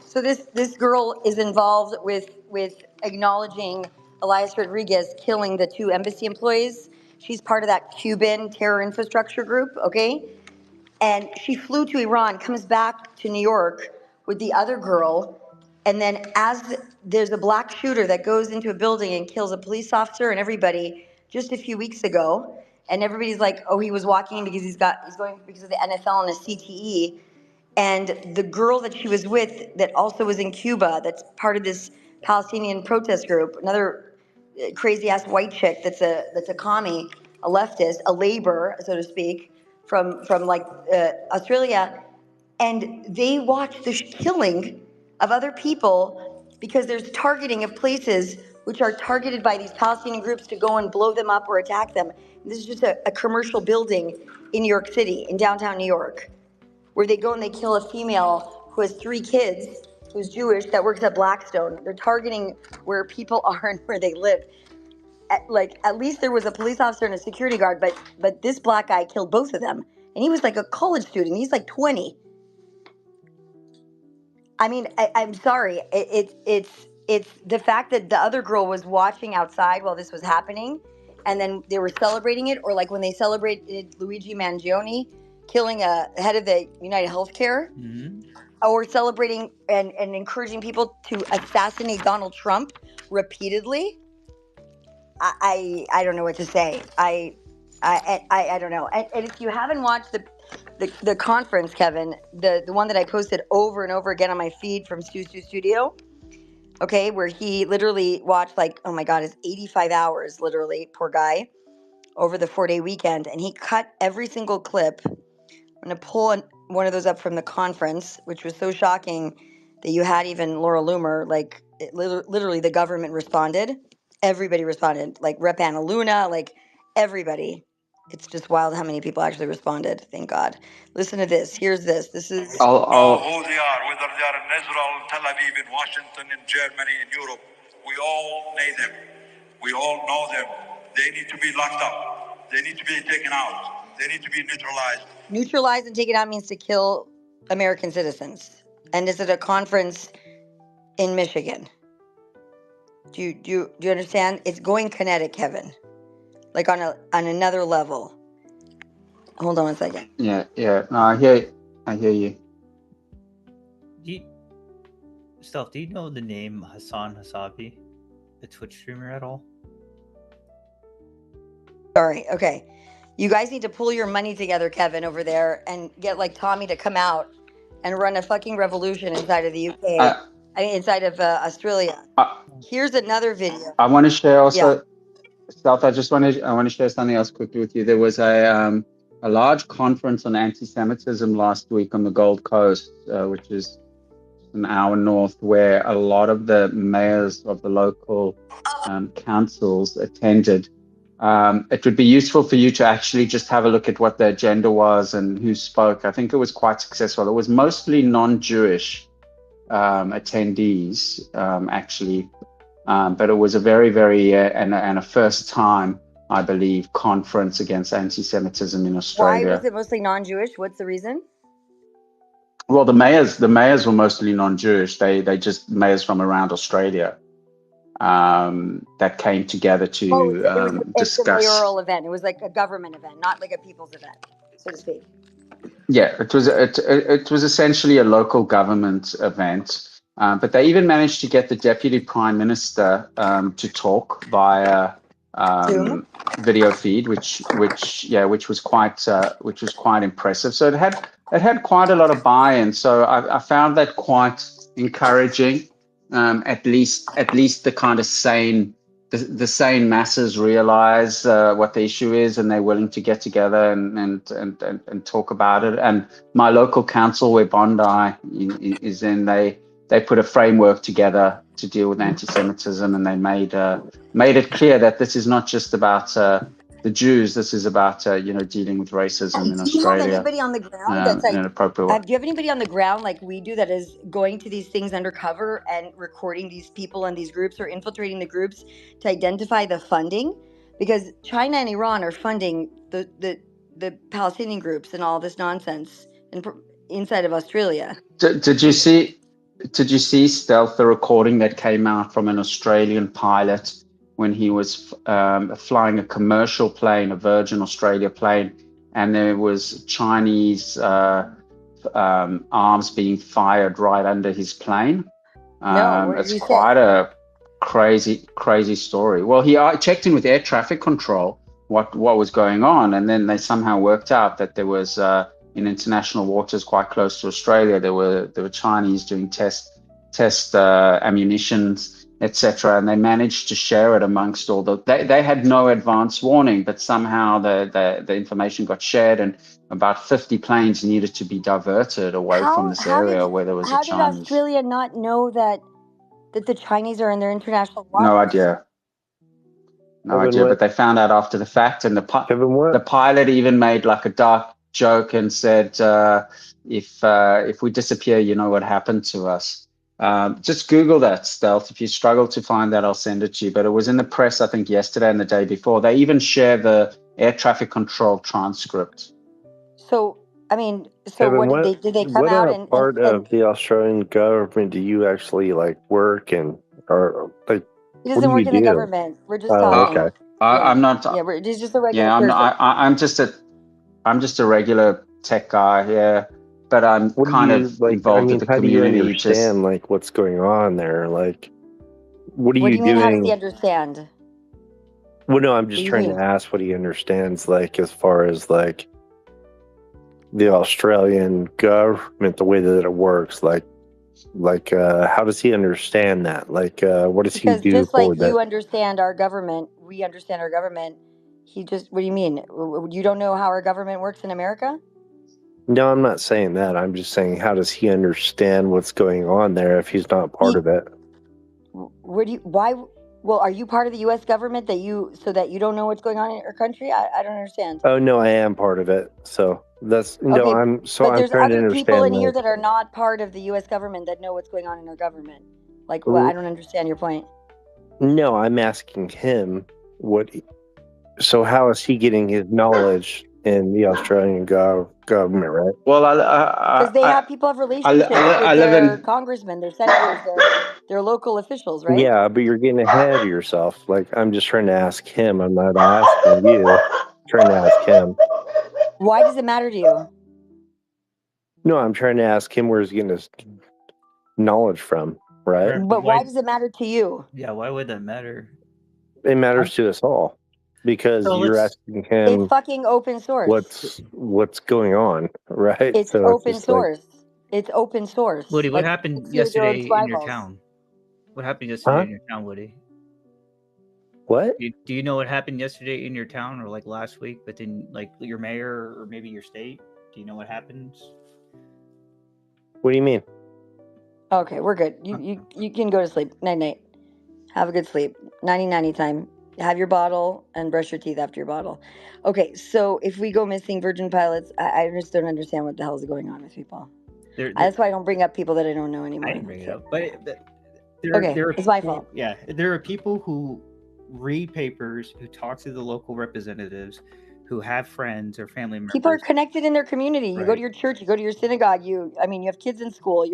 S: So this girl is involved with acknowledging Elias Rodriguez killing the 2 embassy employees. She's part of that Cuban terror infrastructure group, okay? And she flew to Iran, comes back to New York with the other girl, and then as there's a black shooter that goes into a building and kills a police officer and everybody just a few weeks ago, and everybody's like, oh, he was walking because he's going because of the NFL and his CTE. And the girl that she was with that also was in Cuba, that's part of this Palestinian protest group, another crazy ass white chick that's a commie, a leftist, a labor, so to speak, from like Australia, and they watch the killing of other people because there's targeting of places which are targeted by these Palestinian groups to go and blow them up or attack them. And this is just a commercial building in New York City, in downtown New York, where they go and they kill a female who has 3 kids, who's Jewish, that works at Blackstone. They're targeting where people are and where they live. At least there was a police officer and a security guard, but this black guy killed both of them. And he was like a college student. He's like 20. I mean, I'm sorry. It's the fact that the other girl was watching outside while this was happening, and then they were celebrating it, or like when they celebrated Luigi Mangione killing a head of the United Healthcare, or celebrating and encouraging people to assassinate Donald Trump repeatedly. I don't know what to say. I don't know. And if you haven't watched the conference, Kevin, the one that I posted over and over again on my feed from Stu Studio, okay, where he literally watched like, oh my God, it's 85 hours, literally, poor guy, over the 4-day weekend, and he cut every single clip. I'm gonna pull one of those up from the conference, which was so shocking that you had even Laura Loomer, like literally the government responded. Everybody responded, like Rep. Anna Luna, like everybody. It's just wild how many people actually responded. Thank God. Listen to this. Here's this. This is.
K: Know who they are, whether they are in Israel, Tel Aviv, in Washington, in Germany, in Europe. We all know them. We all know them. They need to be locked up. They need to be taken out. They need to be neutralized.
S: Neutralized and taken out means to kill American citizens. And is it a conference in Michigan? Do you understand? It's going kinetic, Kevin. Like on another level. Hold on one second.
F: Yeah. No, I hear you.
T: Stealth, do you know the name Hassan Hasabi, the Twitch streamer, at all?
S: Sorry. Okay. You guys need to pull your money together, Kevin, over there, and get like Tommy to come out and run a fucking revolution inside of the UK. Inside of Australia. Here's another video.
F: I want to share also, Stealth, I want to share something else quickly with you. There was a large conference on anti-Semitism last week on the Gold Coast, which is an hour north, where a lot of the mayors of the local councils attended. It would be useful for you to actually just have a look at what the agenda was and who spoke. I think it was quite successful. It was mostly non-Jewish attendees, actually, but it was a very, very and a first time, I believe, conference against anti-Semitism in Australia.
S: Why was it mostly non-Jewish? What's the reason?
F: Well, the mayors were mostly non-Jewish. They just mayors from around Australia that came together to discuss.
S: It's a mayoral event. It was like a government event, not like a people's event, so to speak.
F: Yeah, it was essentially a local government event, but they even managed to get the deputy prime minister to talk via video feed, which was quite impressive. So it had quite a lot of buy-in. So I found that quite encouraging. At least the kind of the sane masses realize what the issue is, and they're willing to get together and talk about it. And my local council, where Bondi is in, they put a framework together to deal with anti-Semitism, and they made it clear that this is not just about the Jews. This is about dealing with racism in
S: Do you have
F: Australia
S: anybody on the ground that's
F: in
S: like,
F: an appropriate way.
S: do you have anybody on the ground like we do that is going to these things undercover and recording these people and these groups or infiltrating the groups to identify the funding? Because China and Iran are funding the Palestinian groups and all this nonsense inside of Australia.
F: Did you see? Did you see, Stealth, the recording that came out from an Australian pilot when he was flying a commercial plane, a Virgin Australia plane, and there was Chinese arms being fired right under his plane?
S: No, what did
F: It's
S: he say?
F: quite a crazy story. Well, I checked in with air traffic control what was going on, and then they somehow worked out that there was in international waters quite close to Australia, there were Chinese doing test ammunitions, etc., and they managed to share it amongst all the. They had no advance warning, but somehow the information got shared, and about 50 planes needed to be diverted away from this area where there was a
S: How did
F: Chinese.
S: Australia not know that the Chinese are in their international waters?
F: No idea. No idea, but they found out after the fact, and the pilot even made like a dark joke and said, if we disappear, you know what happened to us. Just Google that, Stealth. If you struggle to find that, I'll send it to you. But it was in the press, I think, yesterday and the day before. They even share the air traffic control transcript.
S: So, I mean,
J: Kevin,
S: what did they come out and
J: part of the Australian government do you actually like work in, or like?
S: He doesn't work in the government. We're just talking.
J: Okay.
F: I'm not.
S: Yeah, he's just a regular
F: I'm
S: person.
F: not. I'm just a regular tech guy. Yeah, but I'm kind of involved with the community.
J: How do you understand like what's going on there? Like, what are
S: What do
J: you
S: you mean?
J: doing?
S: How does he understand?
J: Well, no, I'm just trying to ask what he understands, like as far as like the Australian government, the way that it works, like how does he understand that? Like, what does he do?
S: Because just like
J: that?
S: you understand our government, we understand our government. What do you mean? You don't know how our government works in America?
J: No, I'm not saying that. I'm just saying, how does he understand what's going on there if he's not part of it?
S: Why? Well, are you part of the U.S. government so that you don't know what's going on in our country? I don't understand.
J: Oh no, I am part of it. So that's
S: okay,
J: I'm
S: there's
J: trying to
S: other people in
J: understand.
S: here that are not part of the U.S. government that know what's going on in our government. Like, I don't understand your point.
J: No, I'm asking him so how is he getting his knowledge in the Australian government, right?
F: Well,
S: because they have people have relationships with their congressmen, their senators, their local officials, right?
J: Yeah, but you're getting ahead of yourself. Like, I'm just trying to ask him. I'm not asking you. I'm trying to ask him.
S: Why does it matter to you?
J: No, I'm trying to ask him where he's getting his knowledge from, right?
S: But why does it matter to you?
T: Yeah, why would that matter?
J: It matters to us all because you're asking him.
S: It's fucking open source.
J: What's going on, right?
S: It's
J: so
S: open source. It's open source.
T: Woody, what happened yesterday in your town? What happened yesterday in your town, Woody?
J: What?
T: Do you know what happened yesterday in your town, or like last week? But then, like your mayor or maybe your state. Do you know what happens?
J: What do you mean?
S: Okay, we're good. You can go to sleep. Night night. Have a good sleep. 90 time. Have your bottle and brush your teeth after your bottle. Okay, so if we go missing Virgin pilots, I just don't understand what the hell is going on with people. That's why I don't bring up people that I don't know anymore.
T: I didn't bring it up, but
S: it's my fault.
T: Yeah, there are people who read papers, who talk to the local representatives, who have friends or family members.
S: People are connected in their community. You go to your church, you go to your synagogue. You have kids in school.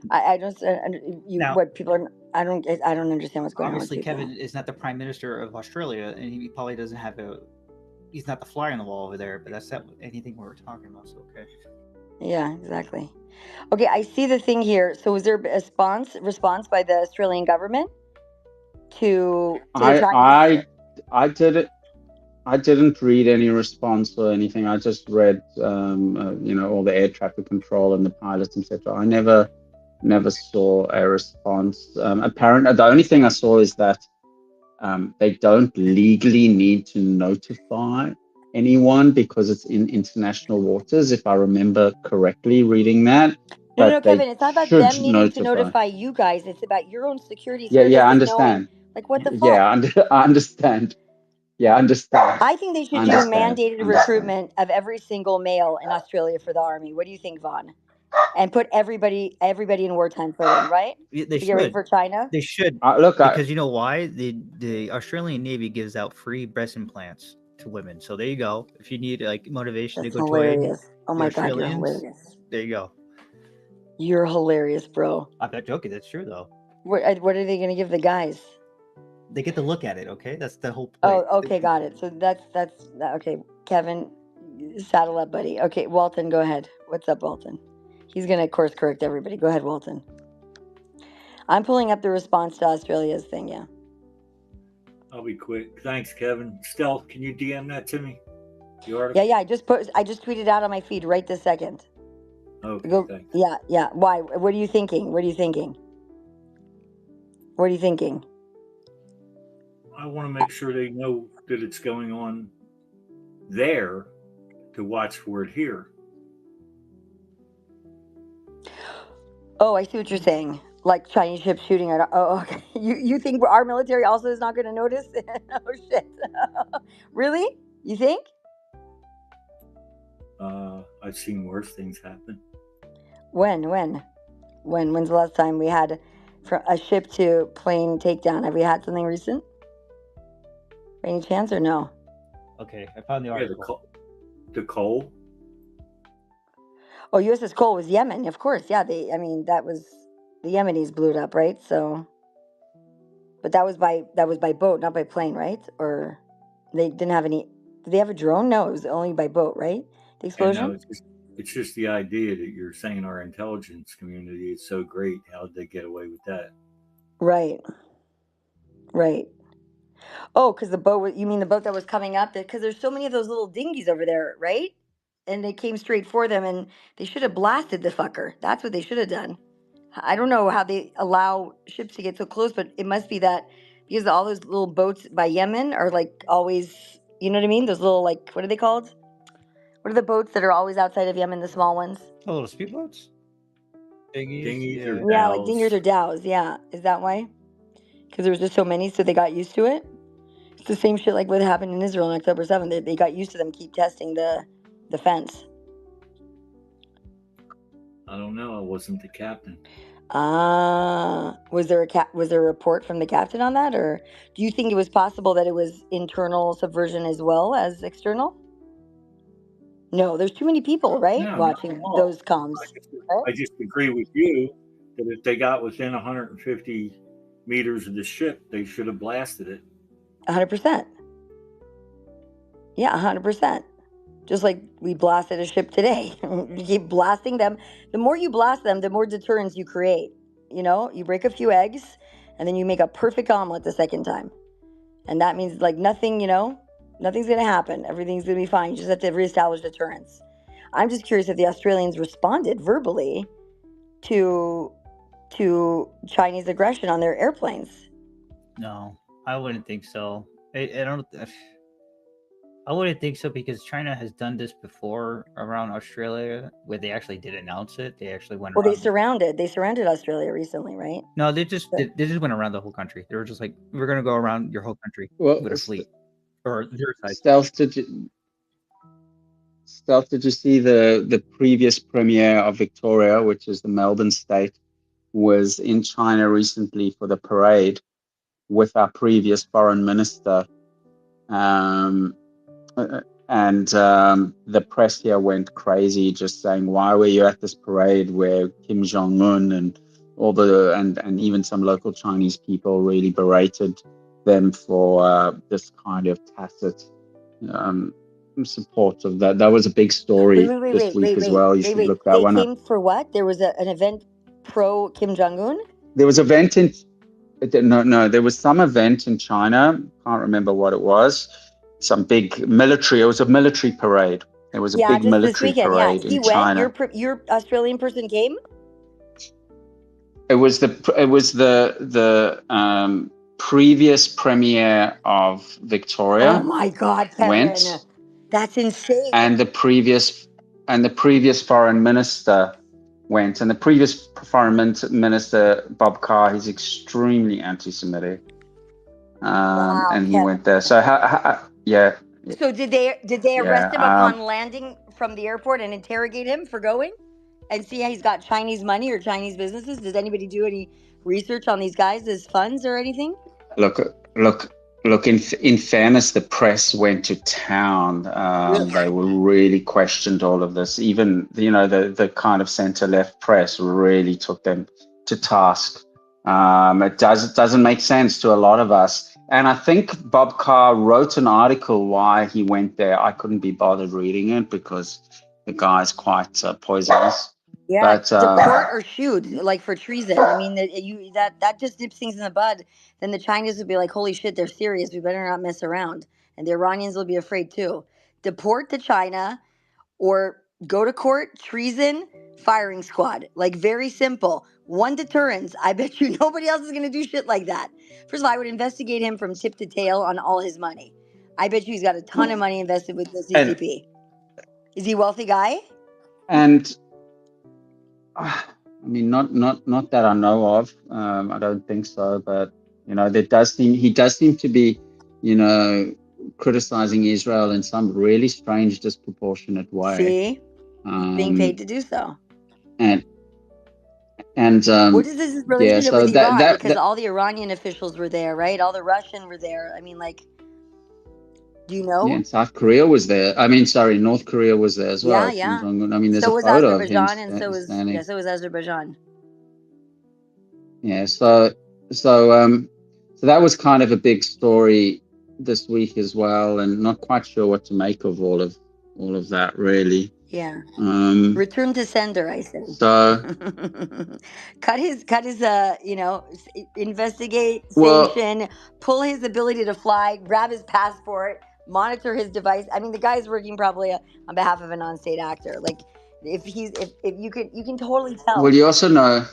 S: I don't understand what's going on.
T: Obviously, Kevin is not the Prime Minister of Australia, and he probably doesn't have he's not the fly on the wall over there. But that's not anything we're talking about. So okay.
S: Yeah, exactly. Okay, I see the thing here. So, was there a response by the Australian government to the Chinese?
F: I didn't read any response or anything. I just read, all the air traffic control and the pilots, etc. I never saw a response. Apparently, the only thing I saw is that they don't legally need to notify anyone because it's in international waters, if I remember correctly reading that.
S: No,
F: but they
S: Kevin, it's not about
F: should
S: them needing to
F: notify.
S: notify you guys. It's about your own security
F: Yeah, I
S: services knowing,
F: understand.
S: like, what the
F: Yeah,
S: fuck?
F: I understand. Yeah, I understand.
S: I think they should do mandated recruitment of every single male in Australia for the army. What do you think, Vaughn? And put everybody in wartime footing, right?
T: They
S: To get ready
T: should.
S: for China.
T: They should.
F: Look,
T: because you know why? The Australian Navy gives out free breast implants to women. So there you go. If you need like motivation
S: That's
T: to go join
S: hilarious. Oh
T: the
S: my God, you're
T: Australians,
S: hilarious.
T: there you go.
S: You're hilarious, bro.
T: I'm not joking. That's true though.
S: What are they going to give the guys?
T: They get to look at it. Okay, that's the whole point.
S: Oh, okay, got it. So that's okay. Kevin, saddle up, buddy. Okay, Walton, go ahead. What's up, Walton? He's gonna course correct everybody. Go ahead, Walton. I'm pulling up the response to Australia's thing. Yeah.
L: I'll be quick. Thanks, Kevin. Stealth, can you DM that to me? The article?
S: Yeah, yeah. I just tweeted out on my feed right this second.
L: Okay, thanks.
S: Yeah, yeah. Why? What are you thinking? What are you thinking? What are you thinking?
L: I want to make sure they know that it's going on there to watch for it here.
S: Oh, I see what you're saying. Like Chinese ships shooting at. Oh, okay. You think our military also is not going to notice? Oh shit! Really? You think?
L: I've seen worse things happen.
S: When's the last time we had from a ship to plane takedown? Have we had something recent? By any chance or no?
T: Okay, I found the article.
L: The Cole.
S: Oh, USS Cole was Yemen, of course. Yeah, that was the Yemenis blew it up, right? So, but that was by boat, not by plane, right? Or they didn't have any. Did they have a drone? No, it was only by boat, right? The explosion.
L: No, it's just the idea that you're saying our intelligence community is so great. How did they get away with that?
S: Right. Oh, because you mean the boat that was coming up? Because there's so many of those little dinghies over there, right? And they came straight for them, and they should have blasted the fucker. That's what they should have done. I don't know how they allow ships to get so close, but it must be that because all those little boats by Yemen are like always, you know what I mean? Those little, like, what are they called? What are the boats that are always outside of Yemen, the small ones?
T: Oh, little speedboats?
L: Dinghies or
S: yeah,
L: dhows.
S: like dinghies or dhows. Yeah, is that why? Because there was just so many, so they got used to it. It's the same shit like what happened in Israel on October 7th. They got used to them keep testing the fence.
L: I don't know. I wasn't the captain.
S: Was there a report from the captain on that, or do you think it was possible that it was internal subversion as well as external? No, there's too many people, right, watching those comms.
L: I just agree with you that if they got within 150 meters of the ship, they should have blasted it.
S: 100%. Yeah, 100%. Just like we blasted a ship today. You keep blasting them. The more you blast them, the more deterrence you create. You know, you break a few eggs, and then you make a perfect omelet the second time. And that means like nothing, nothing's going to happen. Everything's going to be fine. You just have to reestablish deterrence. I'm just curious if the Australians responded verbally to Chinese aggression on their airplanes.
T: No, I wouldn't think so. I wouldn't think so because China has done this before around Australia, where they actually did announce it. They actually went.
S: Well, they surrounded Australia recently, right?
T: No, they just went around the whole country. They were just like, we're gonna go around your whole country with a fleet. Or your side.
F: Stealth, did you see the previous premier of Victoria, which is the Melbourne state, was in China recently for the parade with our previous foreign minister. And the press here went crazy, just saying, "Why were you at this parade where Kim Jong-un and and even some local Chinese people really berated them for this kind of tacit support of that?" That was a big story this week as well. You should look that one up.
S: They came for what? There was an event pro Kim Jong-un?
F: There was an event there was some event in China. Can't remember what it was. Some big military. It was a military parade. It was a big military parade in China.
S: Your Australian person came?
F: It was the previous premier of Victoria.
S: Oh my God, Kevin.
F: Went.
S: That's insane.
F: And the previous foreign minister went. And the previous foreign minister, Bob Carr, he's extremely anti-Semitic.
S: Wow,
F: And he
S: Kevin.
F: went there. So, yeah.
S: So did they arrest him
F: Yeah.
S: upon landing from the airport and interrogate him for going? And see how he's got Chinese money or Chinese businesses? Does anybody do any research on these guys' funds or anything?
F: Look. In fairness, the press went to town. They were really questioned all of this. Even the kind of center-left press really took them to task. It doesn't make sense to a lot of us. And I think Bob Carr wrote an article why he went there. I couldn't be bothered reading it because the guy's quite poisonous.
S: Yeah,
F: But
S: deport or shoot, like for treason. I mean, that just nips things in the bud. Then the Chinese would be like, "Holy shit, they're serious. We better not mess around." And the Iranians will be afraid too. Deport to China, or go to court. Treason, firing squad. Like very simple. One deterrence. I bet you nobody else is gonna do shit like that. First of all, I would investigate him from tip to tail on all his money. I bet you he's got a ton of money invested with the CCP. Is he a wealthy guy?
F: And I mean, not that I know of. I don't think so, but he does seem to be, criticizing Israel in some really strange, disproportionate way.
S: See, being paid to do so.
F: And
S: what is this relationship with Iran?
F: that
S: Because all the Iranian officials were there, right? All the Russian were there. I mean, like, do you know?
F: Yeah, and South Korea was there. I mean, sorry, North Korea was there as well.
S: Yeah.
F: I mean, there's
S: So
F: a
S: was
F: photo of him
S: Azerbaijan, and so was
F: standing.
S: so was Azerbaijan.
F: Yeah, so that was kind of a big story this week as well, and not quite sure what to make of all of that, really.
S: Yeah. Return to sender, I say.
F: So
S: cut his investigate,
F: well,
S: sanction, pull his ability to fly, grab his passport, monitor his device. I mean, the guy's working probably on behalf of a non-state actor. Like, if you can totally tell.
F: Well, you also know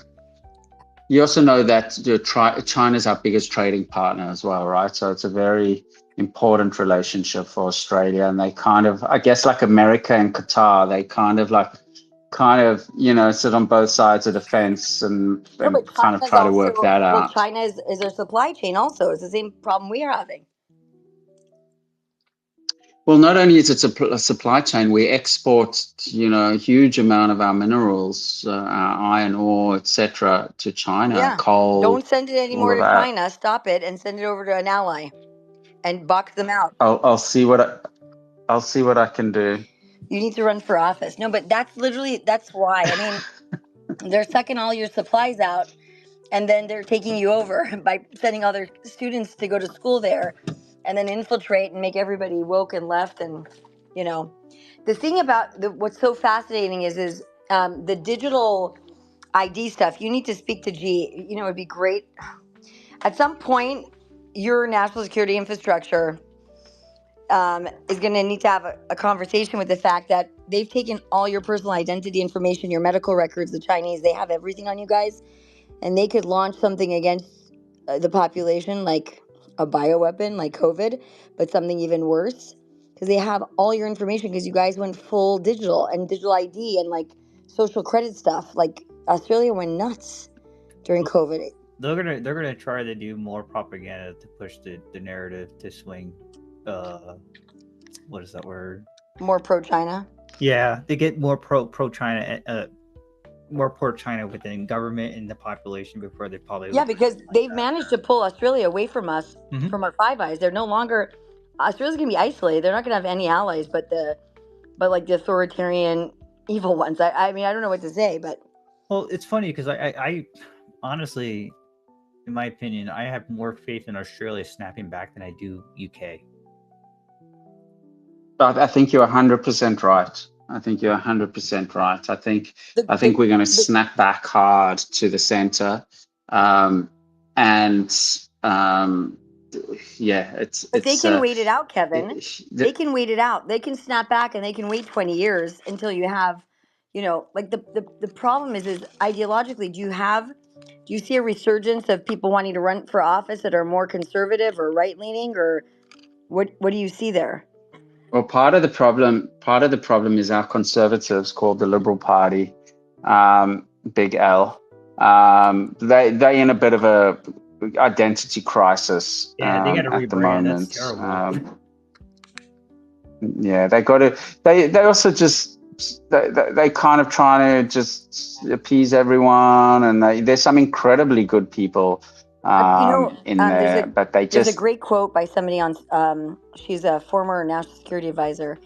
F: that China's our biggest trading partner as well, right? So it's a very important relationship for Australia, and they kind of, I guess, like America and Qatar, they kind of sit on both sides of the fence and kind of try to work that out.
S: Well, China is their supply chain also. It's the same problem we are having.
F: Well, not only is it a supply chain, we export, a huge amount of our minerals, our iron ore, etc., to China.
S: Yeah.
F: Coal.
S: Don't send it anymore to China. Stop it and send it over to an ally, and box them out.
F: I'll see what I can do.
S: You need to run for office. No, but that's why. I mean, they're sucking all your supplies out, and then they're taking you over by sending all their students to go to school there, and then infiltrate and make everybody woke and left. And the thing about what's so fascinating is the digital ID stuff. You need to speak to G. It'd be great. At some point, your national security infrastructure is going to need to have a conversation with the fact that they've taken all your personal identity information, your medical records. The Chinese, they have everything on you guys, and they could launch something against the population, like a bioweapon, like COVID, but something even worse, because they have all your information because you guys went full digital and digital ID and like social credit stuff. Like Australia went nuts during COVID.
T: They're gonna try to do more propaganda to push the narrative to swing. What is that word?
S: More pro-China.
T: Yeah, they get more pro-China, more pro-China within government and the population before they probably.
S: Yeah, because they've managed to pull Australia away from us, from our Five Eyes. They're no longer. Australia's gonna be isolated. They're not gonna have any allies, but like the authoritarian, evil ones. I mean, I don't know what to say, but.
T: Well, it's funny because I honestly, in my opinion, I have more faith in Australia snapping back than I do UK.
F: I think you're 100% right. I think we're going to snap back hard to the center, yeah, it's.
S: But they can wait it out, Kevin. They can wait it out. They can snap back, and they can wait 20 years until you have, like the problem is ideologically, do you see a resurgence of people wanting to run for office that are more conservative or right leaning, or what do you see there?
F: Well, part of the problem is our conservatives, called the Liberal Party, Big L. They in a bit of a identity crisis
T: Yeah, they got to
F: at the
T: rebrand. That's
F: moment.
T: terrible.
F: Yeah, they got to. They also just they kind of trying to just appease everyone, and there's some incredibly good people in there, but they
S: there's a
F: just
S: great quote by somebody on. She's a former national security advisor.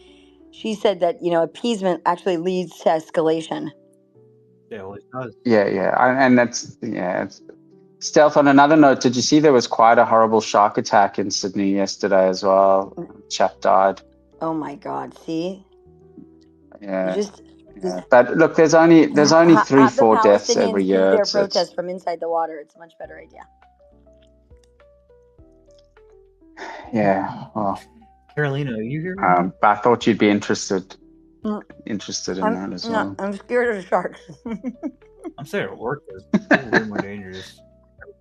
S: She said that appeasement actually leads to escalation.
T: It always does.
F: and that's Stealth, on another note, did you see there was quite a horrible shark attack in Sydney yesterday as well? A chap died.
S: Oh my God! See,
F: Yeah.
S: you just
F: But look, there's only 3-4
S: have the
F: deaths every
S: Palestinians
F: year.
S: do their
F: It's
S: protest from inside the water. It's a much better idea.
F: yeah. Well,
T: Carolina, are you here?
F: but I thought you'd be interested in
S: I'm,
F: that as
S: no,
F: well.
S: I'm scared of sharks.
T: I'm saying it worked. It's way more dangerous.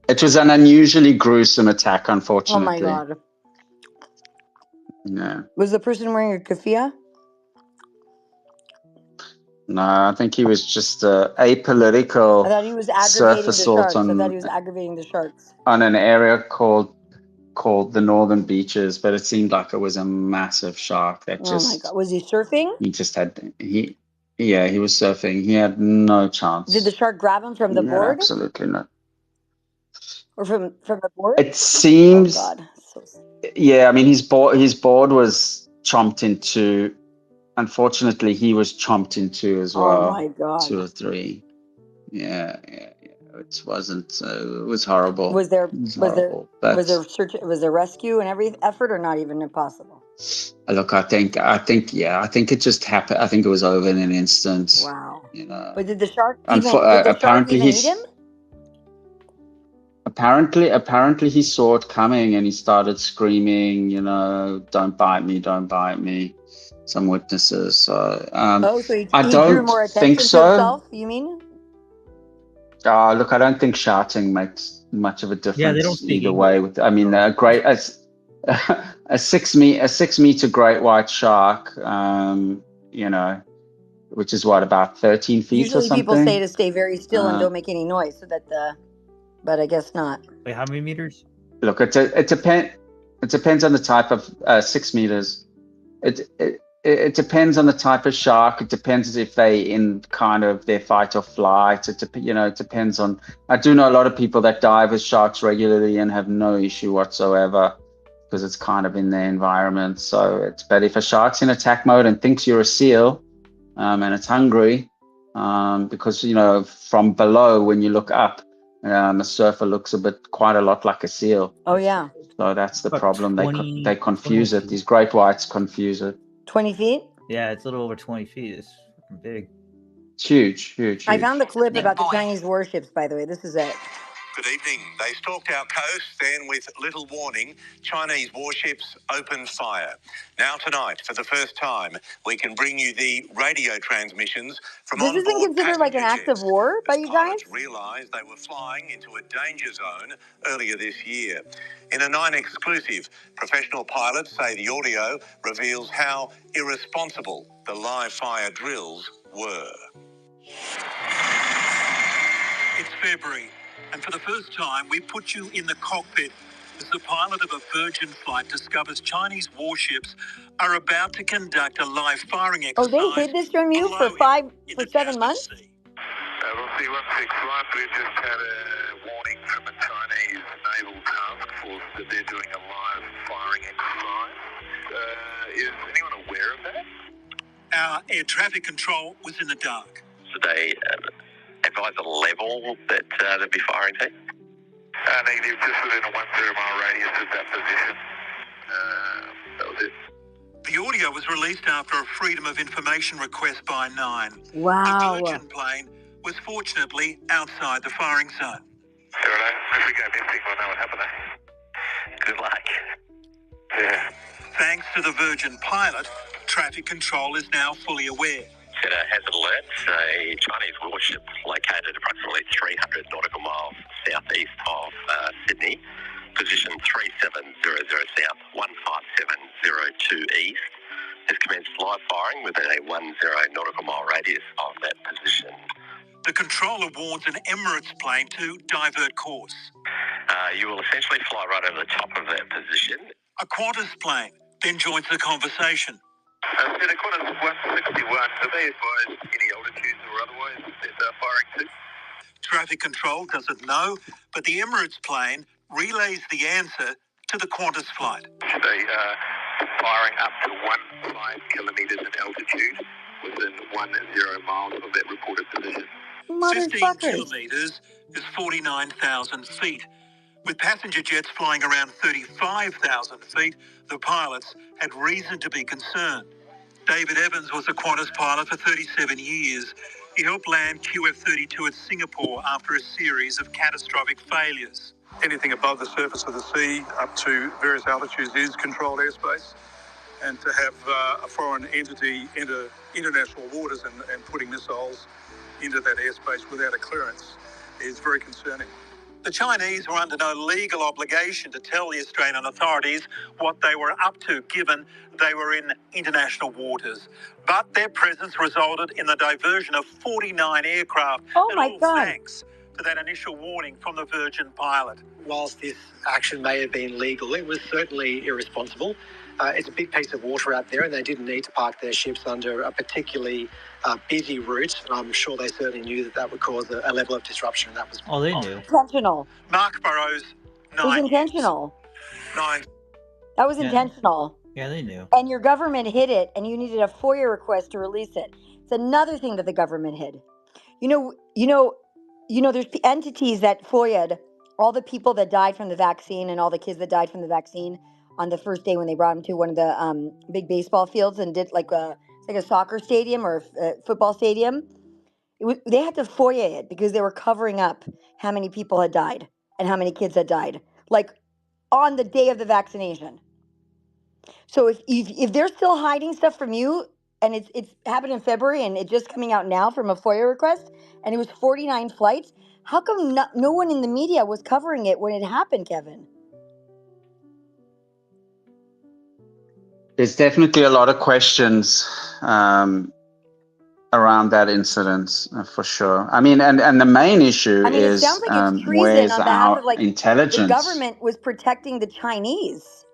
F: It was an unusually gruesome attack, unfortunately.
S: Oh my God!
F: Yeah.
S: Was the person wearing a keffiyeh?
F: No, I think he was just apolitical
S: I thought he was
F: surf
S: aggravating the
F: assault
S: sharks. I thought he was aggravating the sharks.
F: on an area called the Northern Beaches, but it seemed like it was a massive shark that
S: Oh my God! Was he surfing?
F: he just had he was surfing. He had no chance.
S: Did the shark grab him from the board?
F: Absolutely not.
S: Or from the board?
F: It seems.
S: Oh God! So sad.
F: Yeah, I mean his board was chomped into. Unfortunately, he was chomped into as well.
S: Oh my God!
F: 2 or 3. Yeah. It wasn't. It was horrible.
S: Was there
F: But
S: was there search? Was there rescue and every effort, or not even impossible?
F: look, I think it just happened. I think it was over in an instant.
S: Wow. But did the shark even
F: apparently
S: eat him?
F: Apparently he saw it coming and he started screaming, don't bite me, don't bite me. Some witnesses. So
S: So he
F: I
S: drew
F: don't
S: more
F: think
S: attention to
F: so.
S: himself, you mean?
F: Look, I don't think shouting makes much of a difference
T: Yeah, they don't speak
F: either way.
T: English.
F: I mean, a 6-meter great white shark, which is what, about 13 feet
S: Usually
F: or something.
S: people say to stay very still and don't make any noise, so that but I guess not.
T: Wait, how many meters?
F: Look, it depends on the type of 6 meters. It depends on the type of shark. It depends if they in kind of their fight or flight. It depends on. I do know a lot of people that dive with sharks regularly and have no issue whatsoever because it's kind of in their environment. So but if a shark's in attack mode and thinks you're a seal, and it's hungry, because from below when you look up, a surfer looks quite a lot like a seal.
S: Oh yeah.
F: So that's the
T: About
F: problem.
T: 20
F: They confuse it. These great whites confuse it.
S: 20 feet?
T: Yeah, it's a little over 20 feet. It's fucking big.
F: It's huge.
S: I found the clip about the Chinese warships, by the way. This is it.
K: Good evening. They stalked our coast, then with little warning, Chinese warships opened fire. Now tonight, for the first time, we can bring you the radio transmissions from
S: This isn't considered like an act of war by you guys?
K: realised they were flying into a danger zone earlier this year. In a 9 exclusive, professional pilots say the audio reveals how irresponsible the live fire drills were. It's February, and for the first time, we put you in the cockpit as the pilot of a Virgin flight discovers Chinese warships are about to conduct a live firing exercise.
S: Oh, they hid this from you for 7 months?
W: LC 161, we just had a warning from the Chinese Naval Task Force that they're doing a live firing exercise. Is anyone aware of that?
K: Our air traffic control was in the dark.
W: So they advise a level that they'd be firing to? Negative, just within a 1-0-mile radius of that position. That was it.
K: The audio was released after a Freedom of Information request by 9.
S: Wow.
K: The Virgin plane was fortunately outside the firing zone.
W: Alright, if we go missing, we'll know what happened there. Good luck. Yeah.
K: Thanks to the Virgin pilot, traffic control is now fully aware.
W: Set a hazard alert. A Chinese warship located approximately 300 nautical miles southeast of Sydney, position 3700 south, 15702 east, has commenced live firing within a 10 nautical mile radius of that position.
U: The controller warns an Emirates plane to divert course.
W: You will essentially fly right over the top of that position.
U: A Qantas plane then joins the conversation.
W: So the Qantas 161, so they advise any altitudes or otherwise that they're firing to?
U: Traffic control doesn't know, but the Emirates plane relays the answer to the Qantas flight.
W: They are firing up to 15 kilometres in altitude within 10 miles of that reported position.
U: 15 kilometres is 49,000 feet. With passenger jets flying around 35,000 feet, the pilots had reason to be concerned. David Evans was a Qantas pilot for 37 years. He helped land QF-32 at Singapore after a series of catastrophic failures.
C: Anything above the surface of the sea up to various altitudes is controlled airspace. And to have a foreign entity enter international waters and putting missiles into that airspace without a clearance is very concerning.
U: The Chinese were under no legal obligation to tell the Australian authorities what they were up to, given they were in international waters. But their presence resulted in the diversion of 49 aircraft.
S: Oh my God.
U: Thanks to that initial warning from the Virgin pilot.
M: Whilst this action may have been legal, it was certainly irresponsible. It's a big piece of water out there, and they didn't need to park their ships under a particularly busy route. I'm sure they certainly knew that would cause a level of disruption, and that was...
T: Oh, they knew.
S: Intentional.
U: Mark Burrows,
S: It was intentional. That was intentional.
T: Yeah, they knew.
S: And your government hid it, and you needed a FOIA request to release it. It's another thing that the government hid. There's entities that FOIA'd all the people that died from the vaccine and all the kids that died from the vaccine on the first day when they brought them to one of the big baseball fields and did like a soccer stadium or a football stadium. They had to FOIA it because they were covering up how many people had died and how many kids had died, like on the day of the vaccination. So if they're still hiding stuff from you, and it's happened in February and it's just coming out now from a FOIA request, and it was 49 flights, how come no one in the media was covering it when it happened, Kevin?
F: There's definitely a lot of questions around that incident, for sure. I mean, and the main issue is
S: it sounds like it's treason
F: where's
S: on behalf of
F: our intelligence?
S: The government was protecting the Chinese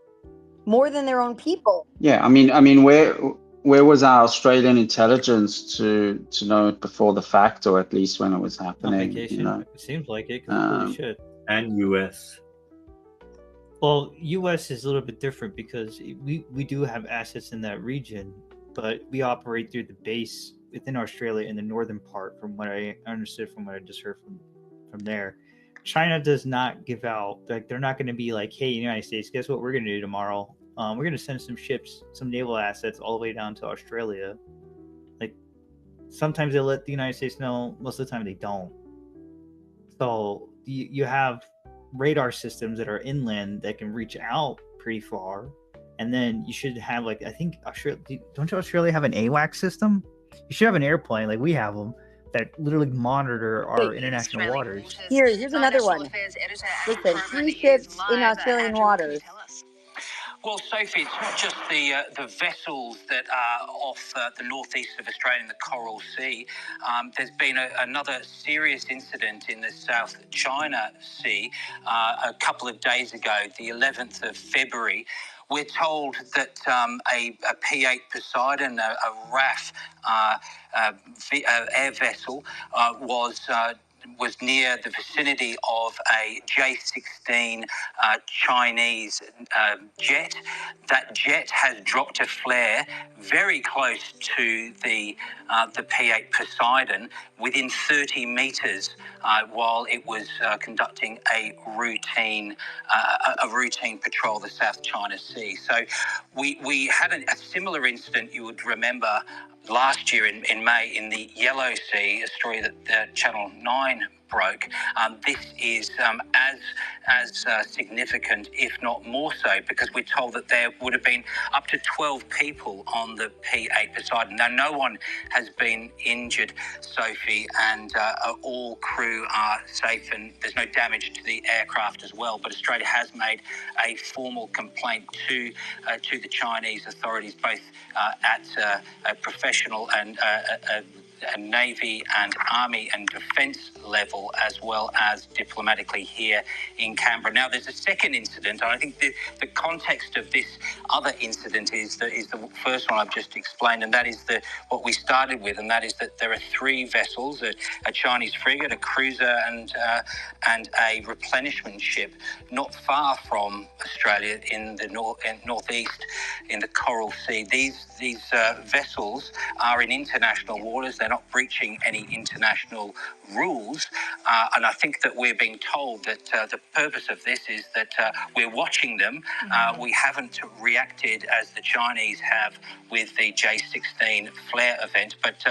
S: more than their own people.
F: Yeah, I mean, where was our Australian intelligence to know it before the fact, or at least when it was happening?
T: It seems like it, because it really should.
L: And US.
T: Well, US is a little bit different because we do have assets in that region, but we operate through the base within Australia in the northern part, from what I understood, from what I just heard from there. China does not give out, like, they're not going to be like, hey, United States, guess what we're going to do tomorrow? We're going to send some ships, some naval assets all the way down to Australia. Like, sometimes they let the United States know, most of the time they don't. So you have radar systems that are inland that can reach out pretty far. And then you should have, like, I think, don't Australia have an AWACS system? You should have an airplane, like we have them, that literally monitor our international waters.
S: Here's another one. Listen, 3 ships in Australian waters.
N: Well, Sophie, it's not just the vessels that are off the northeast of Australia in the Coral Sea. There's been another serious incident in the South China Sea a couple of days ago, the 11th of February. We're told that a P-8 Poseidon, a RAF air vessel, was near the vicinity of a J-16 Chinese jet. That jet has dropped a flare very close to the P-8 Poseidon, within 30 meters, while it was conducting a routine patrol of the South China Sea. So we had a similar incident, you would remember, last year in May in the Yellow Sea, a story that Channel 9 broke. This is as significant, if not more so, because we're told that there would have been up to 12 people on the P-8 Poseidon. Now, no one has been injured, Sophie, and all crew are safe, and there's no damage to the aircraft as well. But Australia has made a formal complaint to the Chinese authorities, both at a professional and Navy and Army and Defence level, as well as diplomatically here in Canberra. Now, there's a second incident, and I think the context of this other incident is the first one I've just explained, and that is what we started with, and that is that there are three vessels, a Chinese frigate, a cruiser, and a replenishment ship not far from Australia in the northeast in the Coral Sea. These vessels are in international waters. They're not breaching any international rules. And I think that we're being told that the purpose of this is that we're watching them. We haven't reacted as the Chinese have with the J16 flare event, but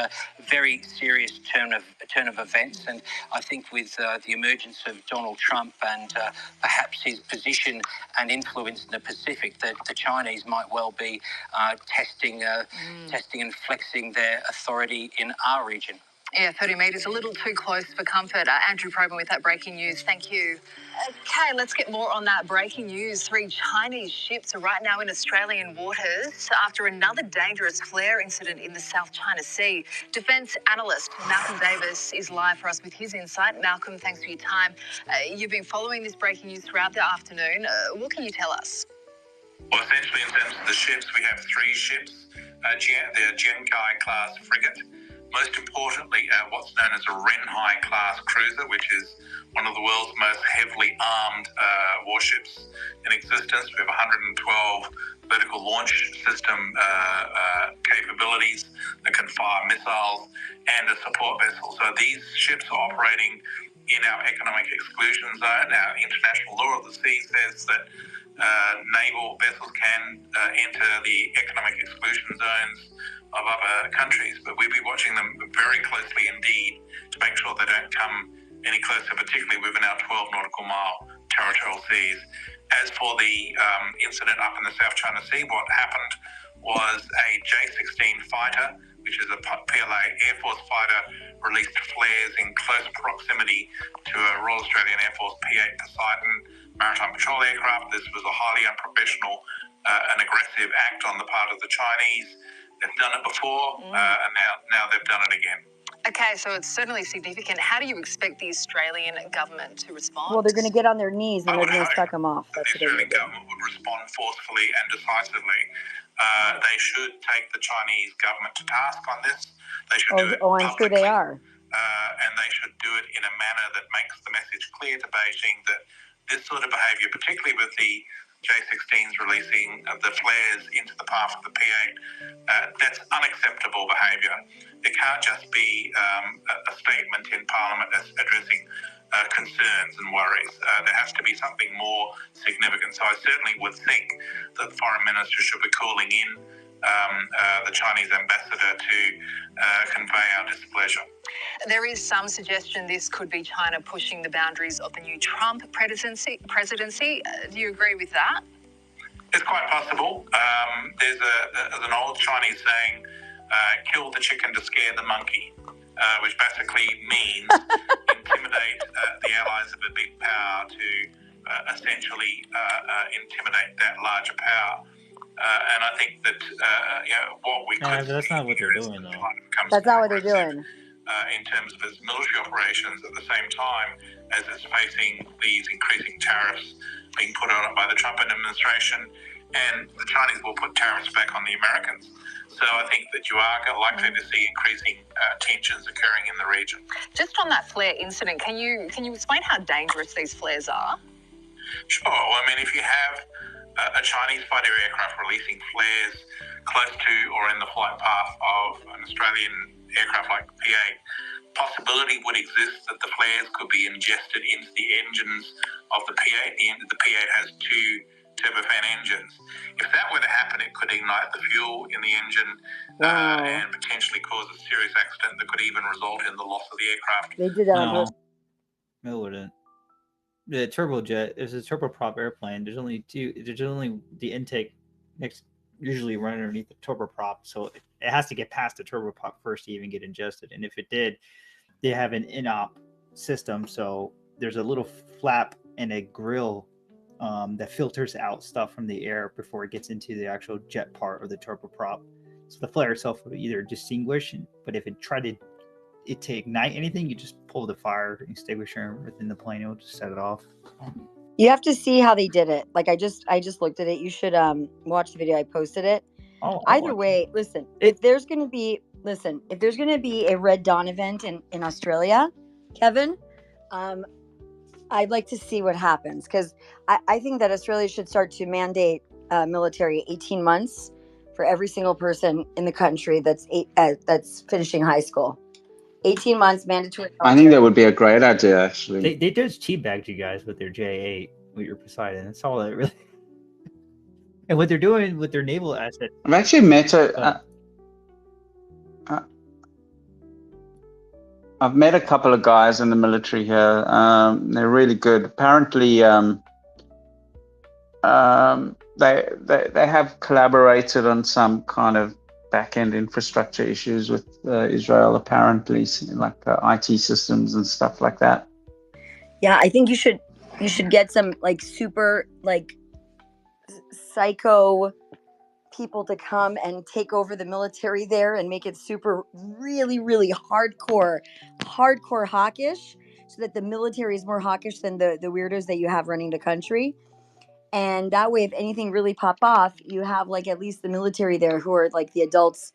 N: very serious turn of events. And I think with the emergence of Donald Trump and perhaps his position and influence in the Pacific, that the Chinese might well be testing and flexing their authority in our region.
V: Yeah, 30 metres, a little too close for comfort. Andrew Probin with that breaking news. Thank you. Okay, let's get more on that breaking news. 3 Chinese ships are right now in Australian waters after another dangerous flare incident in the South China Sea. Defence analyst Malcolm Davis is live for us with his insight. Malcolm, thanks for your time. You've been following this breaking news throughout the afternoon. What can you tell us?
D: Well, essentially, in terms of the ships, we have 3 ships. The Genkai class frigate. Most importantly, what's known as a Renhai class cruiser, which is one of the world's most heavily armed warships in existence. We have 112 vertical launch system capabilities that can fire missiles, and a support vessel. So these ships are operating in our economic exclusion zone. Our international law of the sea says that naval vessels can enter the economic exclusion zones of other countries, but we'll be watching them very closely indeed to make sure they don't come any closer, particularly within our 12 nautical mile territorial seas. As for the incident up in the South China Sea, what happened was a J-16 fighter, which is a PLA Air Force fighter, released flares in close proximity to a Royal Australian Air Force P-8 Poseidon maritime patrol aircraft. This was a highly unprofessional and aggressive act on the part of the Chinese. They've done it before, and now they've done it again.
V: Okay, so it's certainly significant. How do you expect the Australian government to respond?
S: Well, they're going to get on their knees and they're going to suck them off. That's
D: the Australian government would respond forcefully and decisively. They should take the Chinese government to task on this. They should do it
S: I'm sure they are.
D: And they should do it in a manner that makes the message clear to Beijing that this sort of behaviour, particularly with the J-16s releasing the flares into the path of the P-8, that's unacceptable behaviour. It can't just be a statement in Parliament addressing concerns and worries. There has to be something more significant. So I certainly would think that the Foreign Minister should be calling in the Chinese ambassador to convey our displeasure.
V: There is some suggestion this could be China pushing the boundaries of the new Trump presidency. Do you agree with that?
D: It's quite possible. There's an old Chinese saying, kill the chicken to scare the monkey, which basically means intimidate the allies of a big power to essentially intimidate that larger power. And I think that what we could
Z: that's not what they're doing, though.
S: That's not what they're doing.
D: In terms of its military operations, at the same time as it's facing these increasing tariffs being put on it by the Trump administration, and the Chinese will put tariffs back on the Americans. So I think that you are likely to see increasing tensions occurring in the region.
V: Just on that flare incident, can you explain how dangerous these flares are?
D: Sure. I mean, if you have a Chinese fighter aircraft releasing flares close to or in the flight path of an Australian aircraft like P-8, possibility would exist that the flares could be ingested into the engines of the P-8. The P-8 has 2 turbofan engines. If that were to happen, it could ignite the fuel in the engine and potentially cause a serious accident that could even result in the loss of the aircraft.
S: They did that on purpose.
Z: No, it wouldn't. The turbojet is a turboprop airplane. There's only the intake usually run underneath the turboprop, so it has to get past the turboprop first to even get ingested. And if it did, they have an in-op system, so there's a little flap and a grill that filters out stuff from the air before it gets into the actual jet part of the turboprop. So the flare itself would either distinguish, but if it tried to
T: it to ignite anything, you just pull the fire extinguisher within the plane. It'll just set it off.
S: You have to see how they did it. Like I just looked at it. You should watch the video. I posted it. Either way, listen. If there's gonna be a Red Dawn event in Australia, Kevin, I'd like to see what happens, because I think that Australia should start to mandate military 18 months for every single person in the country that's finishing high school. 18 months mandatory military.
F: I think that would be a great idea, actually.
T: They just teabagged you guys with their J8 with your Poseidon. That's all that really. And what they're doing with their naval assets.
F: I've actually met I've met a couple of guys in the military here. They're really good. Apparently, they have collaborated on some kind of back-end infrastructure issues with Israel, apparently, like IT systems and stuff like that.
S: Yeah, I think you should get some like super like psycho people to come and take over the military there and make it super really, really hardcore hawkish, so that the military is more hawkish than the weirdos that you have running the country. And that way, if anything really pop off, you have like at least the military there who are like the adults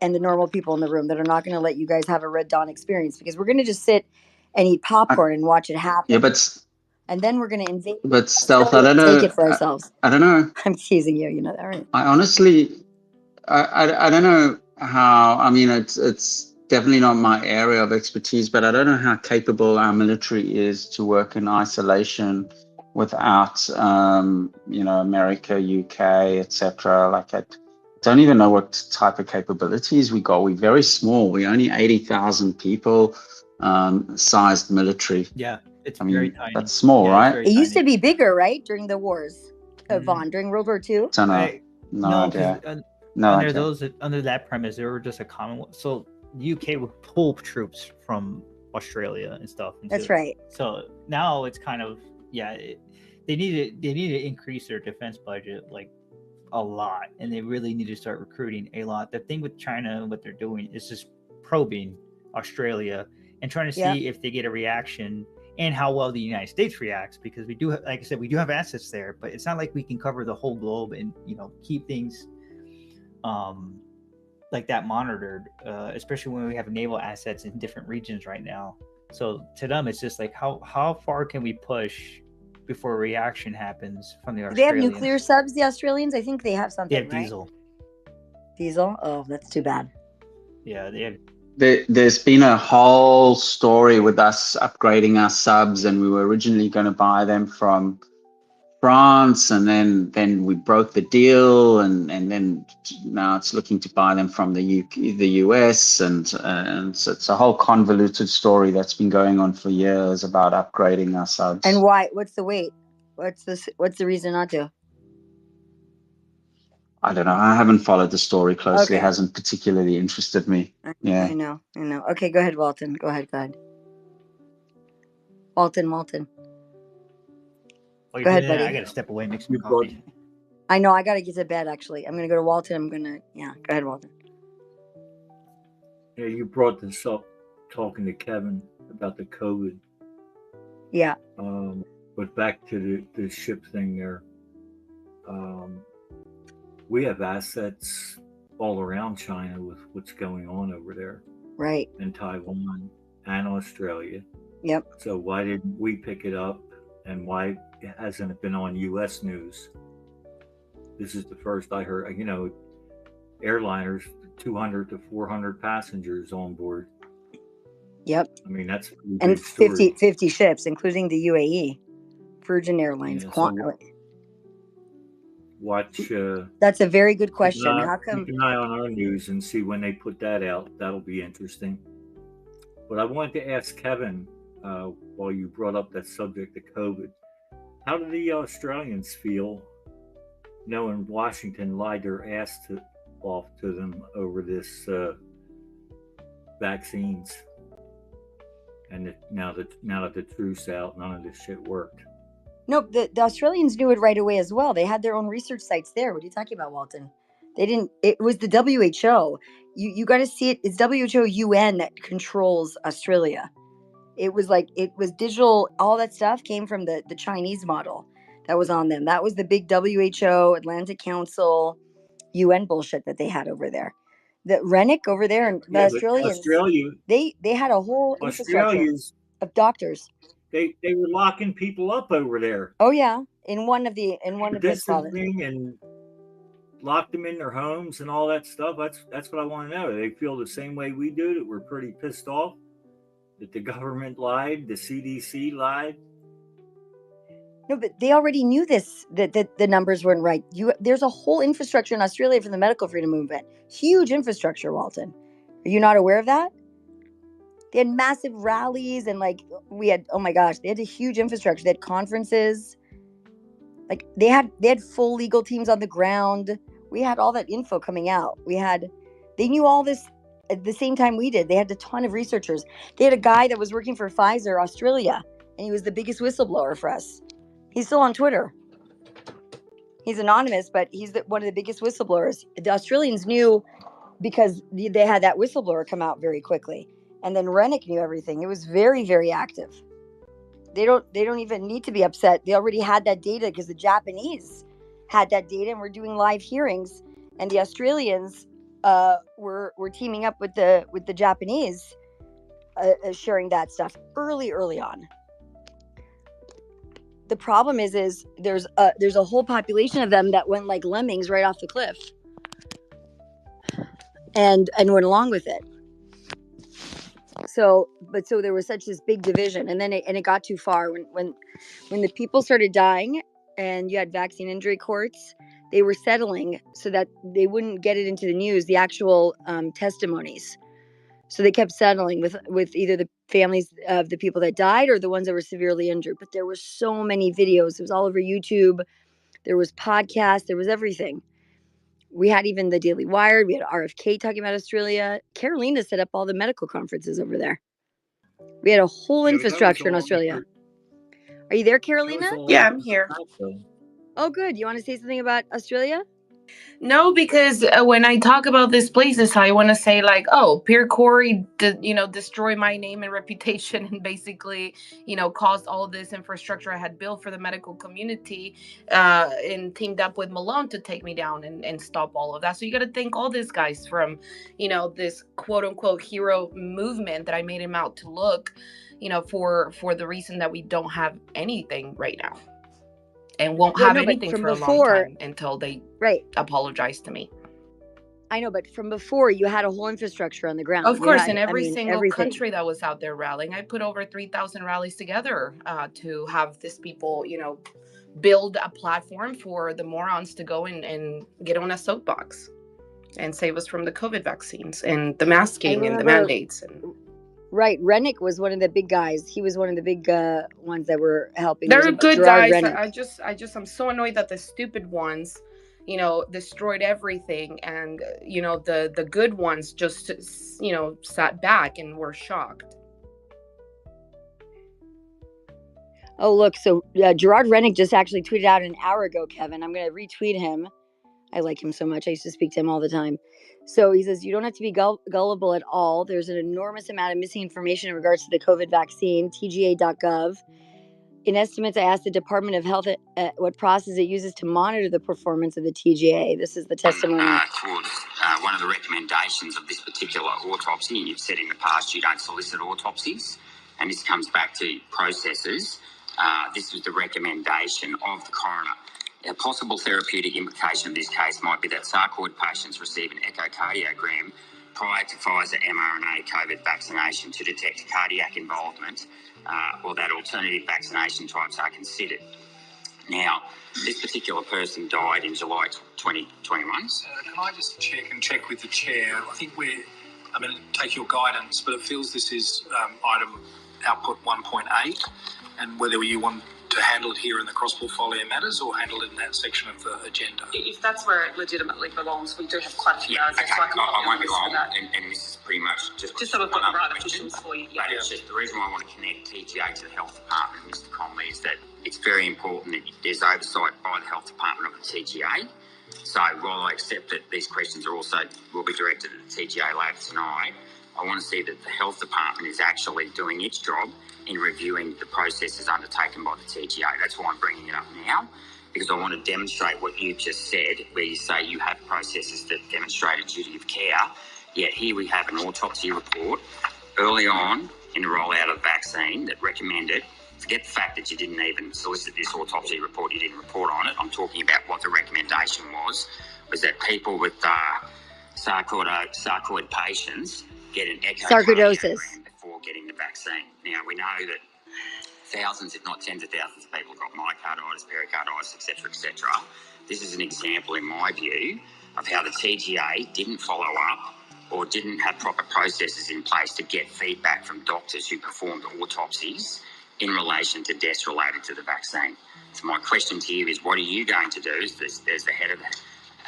S: and the normal people in the room that are not going to let you guys have a Red Dawn experience, because we're going to just sit and eat popcorn and watch it happen.
F: Yeah,
S: and then we're going to invade.
F: But Stealth, I don't know.
S: Take it for ourselves.
F: I don't know.
S: I'm teasing you. You know that, right?
F: I honestly, I don't know how. I mean, it's definitely not my area of expertise, but I don't know how capable our military is to work in isolation without, America, UK, etc. Like, I don't even know what type of capabilities we got. We're very small. We're only 80,000 people, sized military.
T: Yeah, it's very tiny.
F: That's small, right?
S: It used to be bigger, right, during the wars, Vaughn, during World War II.
F: Don't know. No idea.
T: Under that premise, they were just a Commonwealth. So the UK would pull troops from Australia and stuff.
S: That's right.
T: So now it's kind of they need to increase their defense budget like a lot, and they really need to start recruiting a lot. The thing with China and what they're doing is just probing Australia and trying to see if they get a reaction and how well the United States reacts, because we do, like I said, we do have assets there, but it's not like we can cover the whole globe and keep things like that monitored, especially when we have naval assets in different regions right now. So to them, it's just like how far can we push before a reaction happens from the Australians?
S: They have nuclear subs, the Australians. I think they have something.
T: They have diesel.
S: Diesel? Oh, that's too bad.
T: Yeah, they have.
F: There's been a whole story with us upgrading our subs, and we were originally going to buy them from France, and then we broke the deal, and then now it's looking to buy them from the US, and so it's a whole convoluted story that's been going on for years about upgrading our subs.
S: And why? What's the wait? What's the reason not to?
F: I don't know. I haven't followed the story closely.
S: Okay.
F: It hasn't particularly interested me. Yeah.
S: I know. Okay, go ahead, Walton. Go ahead. Walton.
T: Go
S: ahead, buddy.
T: I gotta step away and make some coffee.
S: I know. I gotta get to bed. Actually, I'm gonna go to Walton. Go ahead, Walton.
L: Yeah, you brought this up talking to Kevin about the COVID.
S: Yeah.
L: But back to the ship thing there. We have assets all around China with what's going on over there.
S: Right.
L: In Taiwan and Australia.
S: Yep.
L: So why didn't we pick it up, and why hasn't it been on U.S. news? This is the first I heard. Airliners, 200 to 400 passengers on board.
S: Yep.
L: I mean, that's
S: and 50 ships, including the UAE, Virgin Airlines.
L: Watch.
S: That's a very good question. How come?
L: Keep an eye on our news and see when they put that out. That'll be interesting. But I wanted to ask Kevin, while you brought up that subject of COVID, how do the Australians feel knowing Washington lied their ass off to them over this vaccines, and now that the truth's out, none of this shit worked?
S: Nope, the Australians knew it right away as well. They had their own research sites there. What are you talking about, Walton? They didn't. It was the WHO. You got to see it. It's WHO UN that controls Australia. It was digital. All that stuff came from the Chinese model that was on them. That was the big WHO, Atlantic Council, UN bullshit that they had over there. The Rennick over there and the
L: Yeah, but
S: Australians, they had a whole infrastructure
L: Australians,
S: of doctors.
L: they were locking people up over there,
S: Oh yeah, in one of the provinces.
L: distancing and locked them in their homes and all that stuff. That's what I want to know. Do they feel the same way we do, that we're pretty pissed off that the government lied, the CDC lied?
S: No, but they already knew this, that the numbers weren't right. There's a whole infrastructure in Australia for the medical freedom movement. Huge infrastructure, Walton. Are you not aware of that? They had massive rallies and oh my gosh, they had a huge infrastructure. They had conferences. Like they had full legal teams on the ground. We had all that info coming out. They knew all this at the same time we did. They had a ton of researchers. They had a guy that was working for Pfizer Australia, and he was the biggest whistleblower for us. He's still on Twitter. He's anonymous, but he's one of the biggest whistleblowers. The Australians knew because they had that whistleblower come out very quickly. And then Rennick knew everything. It was very, very active. They don't even need to be upset. They already had that data because the Japanese had that data and were doing live hearings. And the Australians were teaming up with the Japanese, sharing that stuff early on. The problem is there's a whole population of them that went like lemmings right off the cliff, and went along with it. So there was such this big division, and then it got too far when the people started dying, and you had vaccine injury courts. They were settling so that they wouldn't get it into the news, the actual testimonies. So they kept settling with either the families of the people that died or the ones that were severely injured. But there were so many videos. It was all over YouTube. There was podcasts. There was everything. We had even the Daily Wire. We had RFK talking about Australia. Carolina set up all the medical conferences over there. We had a whole infrastructure in Australia. Are you there, Carolina?
I: Yeah, I'm here.
S: Oh, good. You want to say something about Australia?
I: No, because when I talk about these places, I want to say like, oh, Pierre Corey, destroy my name and reputation, and basically, caused all this infrastructure I had built for the medical community, and teamed up with Malone to take me down and stop all of that. So you got to thank all these guys from, this quote unquote hero movement that I made him out to look, for the reason that we don't have anything right now. And won't have anything for a long time until they apologize to me.
S: I know, but from before, you had a whole infrastructure on the ground.
I: Of course, in every single country that was out there rallying, I put over 3,000 rallies together to have these people, build a platform for the morons to go and get on a soapbox and save us from the COVID vaccines and the masking and the mandates.
S: Right. Rennick was one of the big guys. He was one of the big ones that were helping.
I: They're good guys. I'm so annoyed that the stupid ones, destroyed everything. And, the good ones just, sat back and were shocked.
S: Oh, look. So Gerard Rennick just actually tweeted out an hour ago, Kevin. I'm going to retweet him. I like him so much. I used to speak to him all the time. So he says, you don't have to be gullible at all. There's an enormous amount of missing information in regards to the COVID vaccine, TGA.gov. In estimates, I asked the Department of Health what process it uses to monitor the performance of the TGA. This is the testimony.
O: Towards one of the recommendations of this particular autopsy, and you've said in the past you don't solicit autopsies, and this comes back to processes. This was the recommendation of the coroner. A possible therapeutic implication of this case might be that sarcoid patients receive an echocardiogram prior to Pfizer mRNA COVID vaccination to detect cardiac involvement, or that alternative vaccination types are considered. Now, this particular person died in July 2021.
Q: Can I just check with the chair? I think I'm going to take your guidance, but it feels this is item output 1.8, and whether you want to handle it here in the cross-portfolio matters or handle it in that section of the agenda.
R: If that's where it legitimately belongs, we do have quite a few hours.
O: Okay. So I won't be long, and this is pretty much just
R: so we've got the right officials for you.
O: But it's just the reason why I want to connect TGA to the Health Department, Mr. Conley, is that it's very important that there's oversight by the Health Department of the TGA. So while I accept that these questions will be directed at the TGA later tonight, I want to see that the health department is actually doing its job in reviewing the processes undertaken by the TGA. That's why I'm bringing it up now, because I want to demonstrate what you've just said, where you say you have processes that demonstrate a duty of care, yet here we have an autopsy report early on in the rollout of the vaccine that recommended, forget the fact that you didn't even solicit this autopsy report, you didn't report on it, I'm talking about what the recommendation was that people with sarcoid patients get an
S: sarcoidosis
O: before getting the vaccine. Now, we know that thousands, if not tens of thousands of people got myocarditis, pericarditis, etc. This is an example, in my view, of how the TGA didn't follow up or didn't have proper processes in place to get feedback from doctors who performed autopsies in relation to deaths related to the vaccine. So my question to you is, what are you going to do as the head of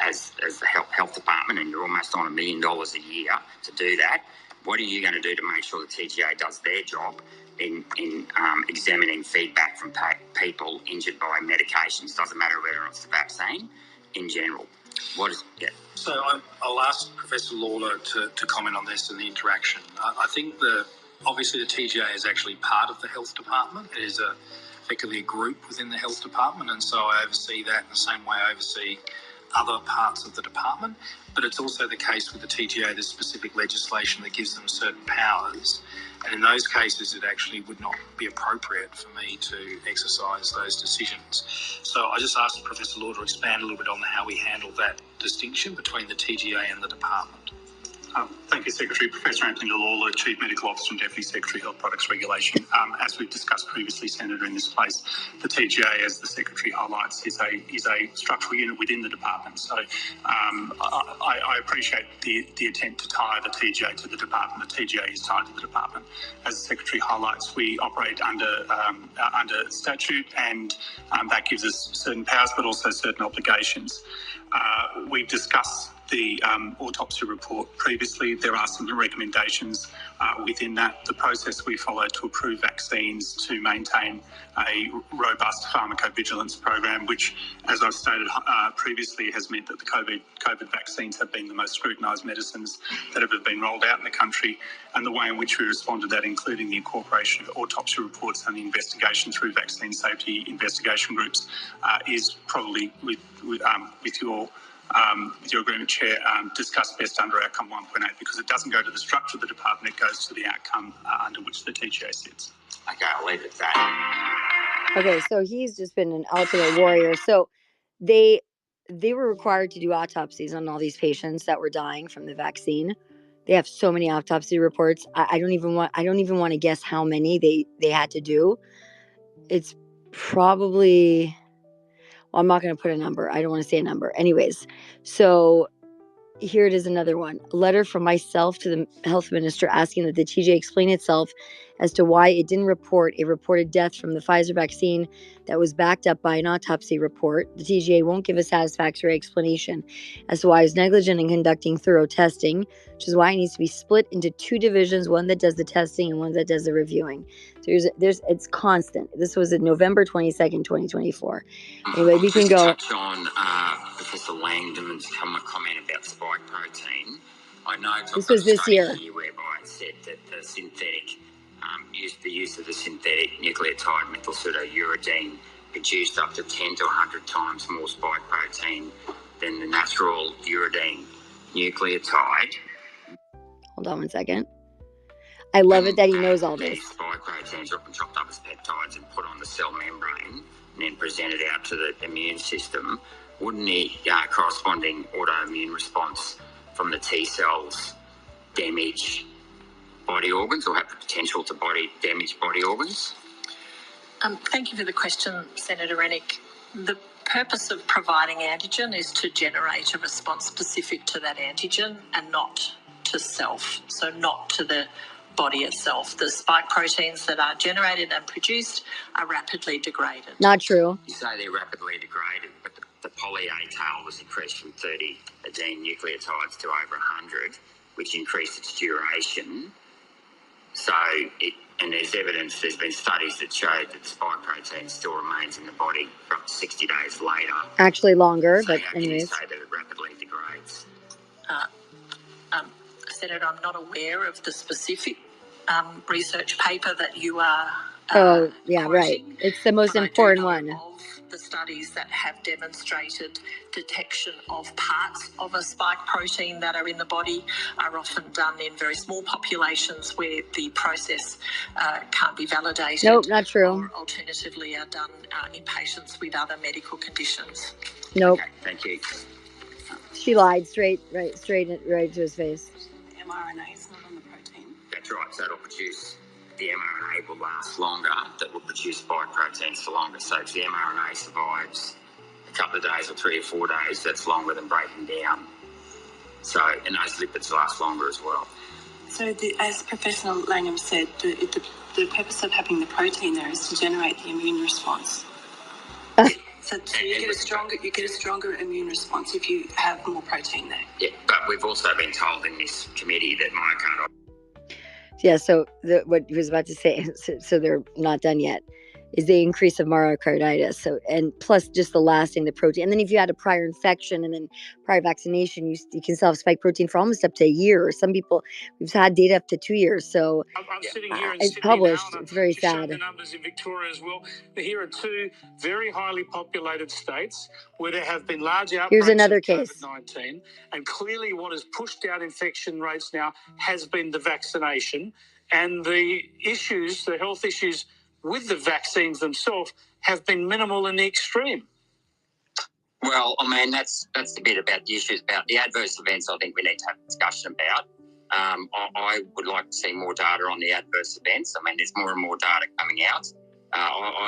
O: as the health department, and you're almost on $1 million a year to do that? What are you going to do to make sure the TGA does their job in examining feedback from people injured by medications? Doesn't matter whether it's the vaccine, in general.
Q: So I'll ask Professor Lawler to comment on this and the interaction. I think obviously the TGA is actually part of the health department. It is effectively a group within the health department, and so I oversee that in the same way I oversee other parts of the department. But it's also the case with the TGA, there's specific legislation that gives them certain powers, and in those cases it actually would not be appropriate for me to exercise those decisions. So I just asked Professor Law to expand a little bit on how we handle that distinction between the TGA and the department.
C: Thank you, Secretary. Professor Anthony Lawler, Chief Medical Officer and Deputy Secretary, Health Products Regulation. As we've discussed previously, Senator, in this place, the TGA, as the Secretary highlights, is a structural unit within the department. So I appreciate the attempt to tie the TGA to the department. The TGA is tied to the department. As the Secretary highlights, we operate under statute, and that gives us certain powers, but also certain obligations. We've discussed the autopsy report previously. There are some recommendations within that. The process we follow to approve vaccines to maintain a robust pharmacovigilance program, which, as I've stated previously, has meant that the COVID vaccines have been the most scrutinised medicines that have been rolled out in the country, and the way in which we respond to that, including the incorporation of autopsy reports and the investigation through vaccine safety investigation groups, is probably with your agreement, Chair, discussed best under outcome 1.8, because it doesn't go to the structure of the department, it goes to the outcome under which the TGA sits.
O: Okay, I'll leave it at that.
S: Okay, so he's just been an ultimate warrior. So they were required to do autopsies on all these patients that were dying from the vaccine. They have so many autopsy reports. I don't even want to guess how many they had to do. It's probably, well, I'm not going to put a number. I don't want to say a number. Anyways, so here it is, another one. A letter from myself to the health minister asking that the TGA explain itself as to why it didn't report a reported death from the Pfizer vaccine that was backed up by an autopsy report. The TGA won't give a satisfactory explanation as to why it's negligent in conducting thorough testing, which is why it needs to be split into two divisions, one that does the testing and one that does the reviewing. So it's constant. This was November 22nd, 2024. Anyway, we can go.
O: Touch on Professor Langdon's comment about spike protein. I know
S: this was this year,
O: whereby it said that the use of the synthetic nucleotide methylpseudouridine produced up to 10 to 100 times more spike protein than the natural uridine nucleotide.
S: Hold on one second. I love it that he knows all this.
O: Spike proteins are often chopped up as peptides and put on the cell membrane and then presented out to the immune system. Wouldn't the corresponding autoimmune response from the T cells damage body organs, or have the potential to damage body organs?
R: Thank you for the question, Senator Rennick. The purpose of providing antigen is to generate a response specific to that antigen and not to self, so not to the body itself. The spike proteins that are generated and produced are rapidly degraded.
S: Not true.
O: You say they're rapidly degraded, but the poly-A tail was increased from 30 adene nucleotides to over 100, which increased its duration. So And there's been studies that show that the spike protein still remains in the body for up to 60 days later.
S: Actually longer,
O: So
S: but
O: how can you
S: anyways.
O: say that it rapidly degrades?
R: Senator, I'm not aware of the specific research paper that you are
S: Oh, yeah, right.
R: quoting,
S: It's the most
R: but I do
S: important
R: know
S: one.
R: of the studies that have demonstrated detection of parts of a spike protein that are in the body are often done in very small populations where the process can't be validated.
S: Nope, not true.
R: Or alternatively are done in patients with other medical conditions.
S: Nope.
O: Okay, thank you.
S: She lied straight to his face.
R: The mRNA is not on the protein.
O: That's right, so it'll produce, the mRNA will last longer, that will produce spike proteins for longer. So if the mRNA survives a couple of days or 3 or 4 days, that's longer than breaking down. So, and those lipids last longer as well.
R: So, as Professor Langham said, the purpose of having the protein there is to generate the immune response. So you get a stronger immune response if you have more protein there.
O: Yeah, but we've also been told in this committee that myocardial.
S: Yeah, so what he was about to say, so they're not done yet, is the increase of myocarditis. So, and plus just the lasting, the protein. And then if you had a prior infection and then prior vaccination, you can still have spike protein for almost up to a year. Or some people, we've had data up to 2 years. So
C: I'm sitting here in
S: it's
C: Sydney
S: published.
C: now, and
S: It's very
C: I've just shown
S: sad.
C: the numbers in Victoria as well. Here are 2 very highly populated states where there have been large outbreaks
S: Here's another
C: of
S: case.
C: COVID-19, and clearly what has pushed down infection rates now has been the vaccination, and the issues, the health issues with the vaccines themselves have been minimal in the extreme.
O: Well, I mean, that's the bit about the issues about the adverse events. I think we need to have a discussion about. I would like to see more data on the adverse events. I mean, there's more and more data coming out.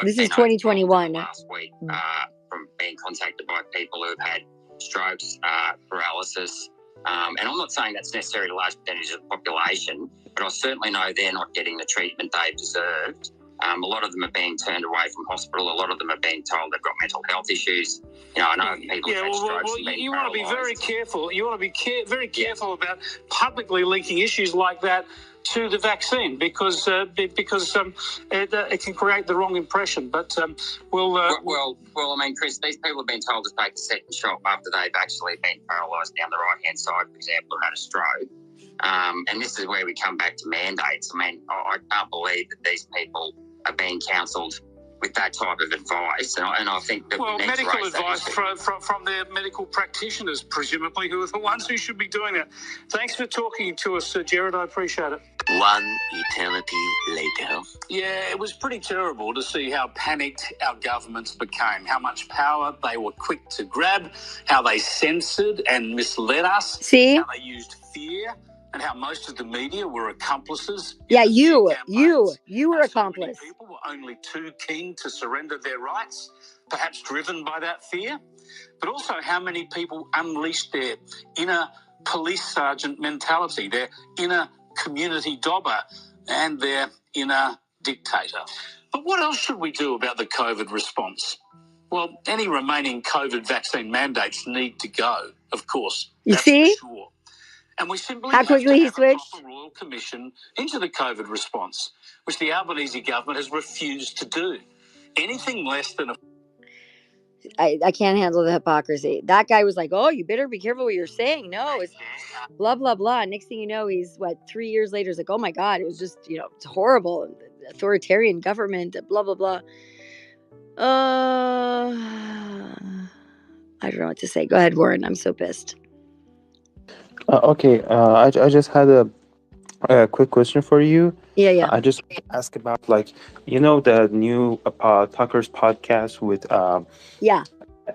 S: This is 2021.
O: Last week, from being contacted by people who've had strokes, paralysis, and I'm not saying that's necessarily a large percentage of the population, but I certainly know they're not getting the treatment they deserved. A lot of them are being turned away from hospital. A lot of them are being told they've got mental health issues. You know, I know people who've had strokes and been
C: you want to be very
O: paralysed.
C: careful. You want to be very careful about publicly linking issues like that to the vaccine because it can create the wrong impression. But
O: well, I mean, Chris, these people have been told to take a second shot after they've actually been paralysed down the right-hand side, for example, or had a stroke. And this is where we come back to mandates. I mean, I can't believe that these people are being counselled with that type of advice, and I think that we need
C: medical
O: to raise
C: advice
O: that
C: from their medical practitioners, presumably, who are the ones who should be doing that. Thanks for talking to us, Sir Jared. I appreciate it.
A: One eternity later.
C: Yeah, it was pretty terrible to see how panicked our governments became, how much power they were quick to grab, how they censored and misled us,
S: See?
C: how they used fear, and how most of the media were accomplices.
S: Yeah, you were accomplice.
C: People were only too keen to surrender their rights, perhaps driven by that fear, but also how many people unleashed their inner police sergeant mentality, their inner community dobber, and their inner dictator. But what else should we do about the COVID response? Well, any remaining COVID vaccine mandates need to go, of course.
S: You see?
C: For sure. And we simply
S: How quickly he
C: have to have
S: switched?
C: a proper royal commission into the COVID response, which the Albanese government has refused to do. Anything less than a...
S: I can't handle the hypocrisy. That guy was like, oh, you better be careful what you're saying. No, it's blah, blah, blah. Next thing you know, he's 3 years later, he's like, oh my God, it was just, it's horrible. Authoritarian government, blah, blah, blah. I don't know what to say. Go ahead, Warren. I'm so pissed.
J: Okay, I just had a quick question for you.
S: Yeah.
J: I just ask about the new Tucker's podcast with
S: Yeah.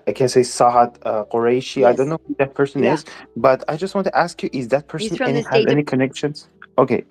J: I can say Sahat Qureshi.
S: Yes.
J: I don't know who that person is, but I just want to ask you: is that person
S: from the
J: have
S: State
J: any connections? Okay,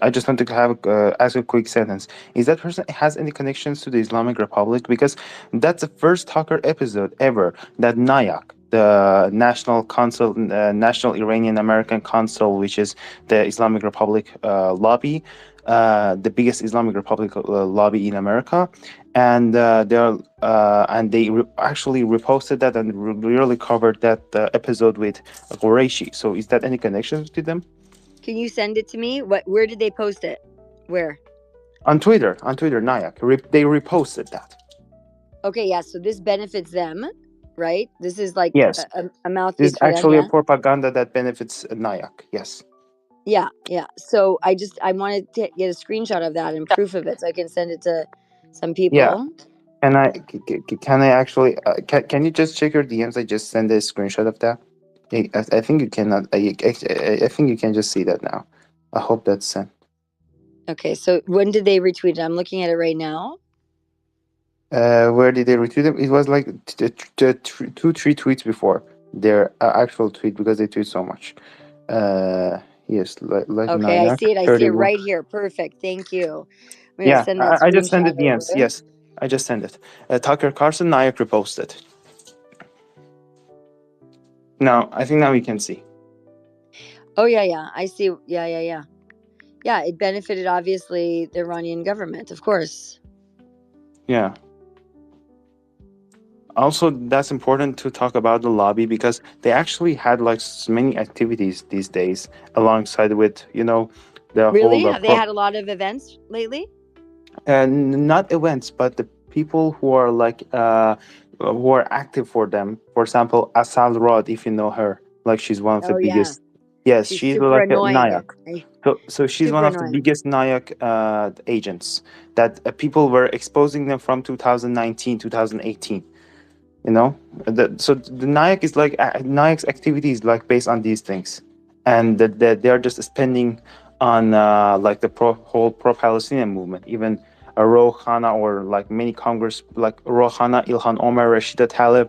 J: I just want to have ask a quick sentence. Is that person has any connections to the Islamic Republic? Because that's the first Tucker episode ever that NIAC, the National Council, National Iranian American Council, which is the Islamic Republic lobby, the biggest Islamic Republic lobby in America, and they actually reposted that and really covered that episode with Qureshi. So is that any connections to them?
S: Can you send it to me? Where did they post it? Where?
J: On Twitter, Nayak. They reposted that.
S: Okay, yeah. So this benefits them, right? This is like
J: Yes.
S: a mouthpiece
J: This is
S: for them.
J: actually
S: Yeah.
J: a propaganda that benefits Nayak. Yes.
S: Yeah, yeah. So I wanted to get a screenshot of that and proof of it, so I can send it to some people.
J: Yeah. And can I actually can you just check your DMs? I just sent a screenshot of that. I think you cannot. I think you can just see that now. I hope that's sent.
S: Okay, so when did they retweet it? I'm looking at it right now.
J: Where did they retweet them? It was like 2-3 tweets before their actual tweet, because they tweet so much. Yes, like
S: Okay,
J: Nayak,
S: I see it. I see it right here. Perfect. Thank you. I'm gonna
J: Yeah,
S: send that
J: I just sent
S: screenshot
J: it DMs.
S: over.
J: Yes, I just sent it. Tucker Carlson, Nayak reposted. Now, I think now we can see.
S: Oh yeah. I see. Yeah. Yeah, it benefited obviously the Iranian government, of course.
J: Yeah. Also, that's important to talk about the lobby, because they actually had like many activities these days alongside with, the
S: Really?
J: whole
S: Have they had a lot of events lately?
J: not events, but the people who are like who are active for them. For example, Asal Rod, if you know her, like she's one of the
S: Oh yeah.
J: biggest. Yes,
S: She's
J: she's
S: super
J: like a
S: annoying.
J: Nayak. So she's one
S: Super
J: of the
S: annoying.
J: biggest Nayak agents that people were exposing them from 2019, 2018. So the Nayak is like Nayak's activity is like based on these things, and that they are just spending on like the whole pro-Palestinian movement. Even Rouhana, or like many Congress, like Rouhana, Ilhan Omar, Rashida Tlaib,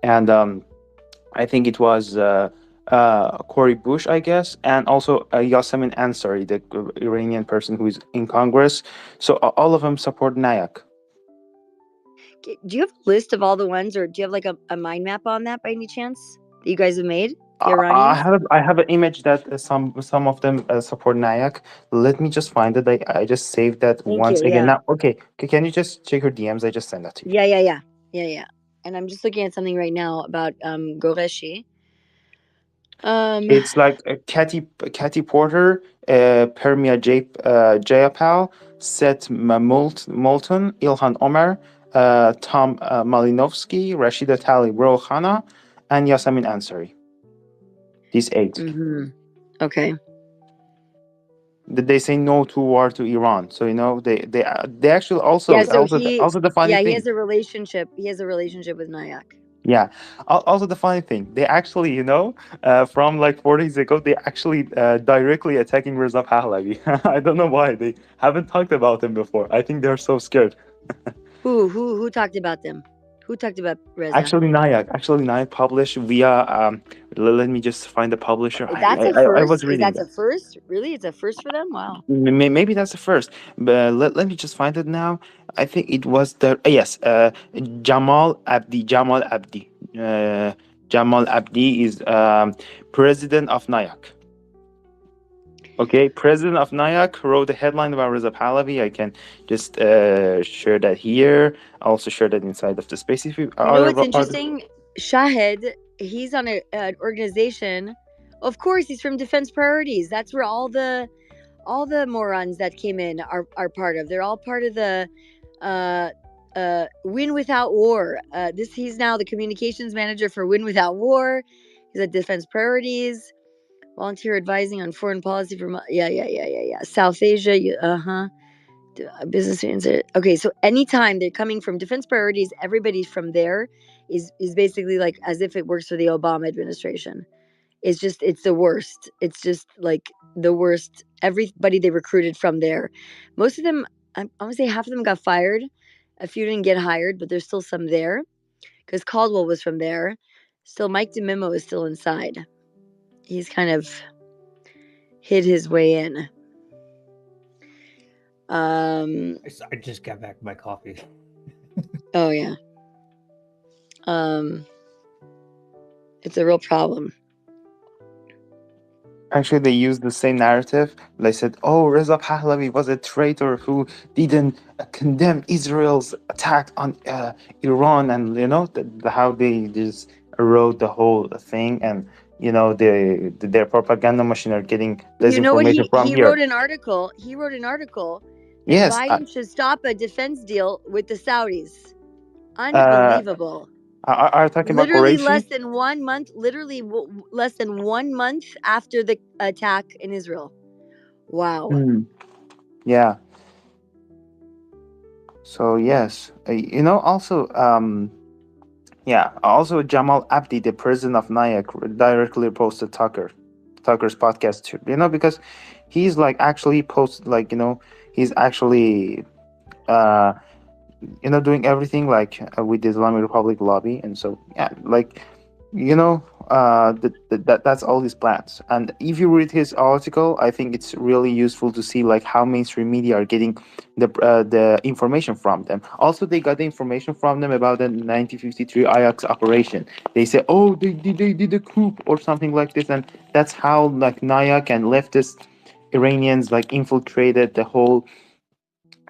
J: and I think it was Cory Bush, I guess, and also Yasemin Ansari, the Iranian person who is in Congress. So all of them support Nayak.
S: Do you have a list of all the ones, or do you have like a mind map on that by any chance that you guys have made? The Iranians?
J: I have an image that some of them support Nayak. Let me just find it. I just saved that
S: Thank
J: once
S: you,
J: again.
S: yeah.
J: Now, okay, can you just check your DMs? I just sent that to you.
S: Yeah. And I'm just looking at something right now about Goreshi.
J: It's like Katy Porter, Permia Jayapal, Seth Moulton, Ilhan Omar, Tom Malinovsky, Rashida Tlaib Rouhana, and Yasemin Ansari. These 8.
S: Mm-hmm. Okay.
J: They say no to war to Iran. So they actually also the funny thing.
S: He has a relationship. He has a relationship with Nayak.
J: Yeah. Also the funny thing, they actually from like 4 days ago, they actually directly attacking Reza Pahlavi. I don't know why they haven't talked about him before. I think they're so scared.
S: Who talked about them? Who talked about Reza?
J: Actually, Nayak published via. Let me just find the publisher.
S: That's a first.
J: I was reading
S: That's a first. Really, it's a first for them. Wow.
J: Maybe that's the first. But let me just find it now. I think it was the yes. Jamal Abdi. Jamal Abdi is president of Nayak. Okay, president of Nayak wrote a headline about Reza Pahlavi. I can just share that here. I also share that inside of the space. If you
S: know what's interesting? Shahed, he's on an organization. Of course, he's from Defense Priorities. That's where all the morons that came in are part of. They're all part of the Win Without War. He's now the communications manager for Win Without War. He's at Defense Priorities. Volunteer advising on foreign policy for South Asia. Business answer. Okay, so anytime they're coming from Defense Priorities, everybody from there is basically like as if it works for the Obama administration. It's the worst. It's just like the worst. Everybody they recruited from there, most of them, I'm gonna say half of them got fired. A few didn't get hired, but there's still some there because Caldwell was from there. Still, Mike DeMimo is still inside. He's kind of hid his way in.
T: I just got back my coffee.
S: Oh yeah. It's a real problem.
J: Actually, they used the same narrative. They said, "Oh, Reza Pahlavi was a traitor who didn't condemn Israel's attack on Iran," and how they just wrote the whole thing, and their propaganda machine are getting this information from
S: he
J: here.
S: wrote an article. He wrote an article And
B: Yes.
S: Biden should stop a defense deal with the Saudis.
B: Uh,
S: Unbelievable.
B: are you talking about
S: Literally less
B: Qureshi?
S: than 1 month, less than 1 month after the attack in Israel. Wow.
B: Yeah. So yes, also, yeah, also Jamal Abdi, the president of NIAC, directly posted Tucker's podcast too. Because he's like actually posted, like, he's actually uh doing everything like with the Islamic Republic lobby, and so yeah, like, that's all his plans. And if you read his article, I think it's really useful to see like how mainstream media are getting the information from them. Also, they got the information from them about the 1953 Ajax operation. They say, oh, they did a coup or something like this, and that's how like Nayak and leftist Iranians like infiltrated the whole,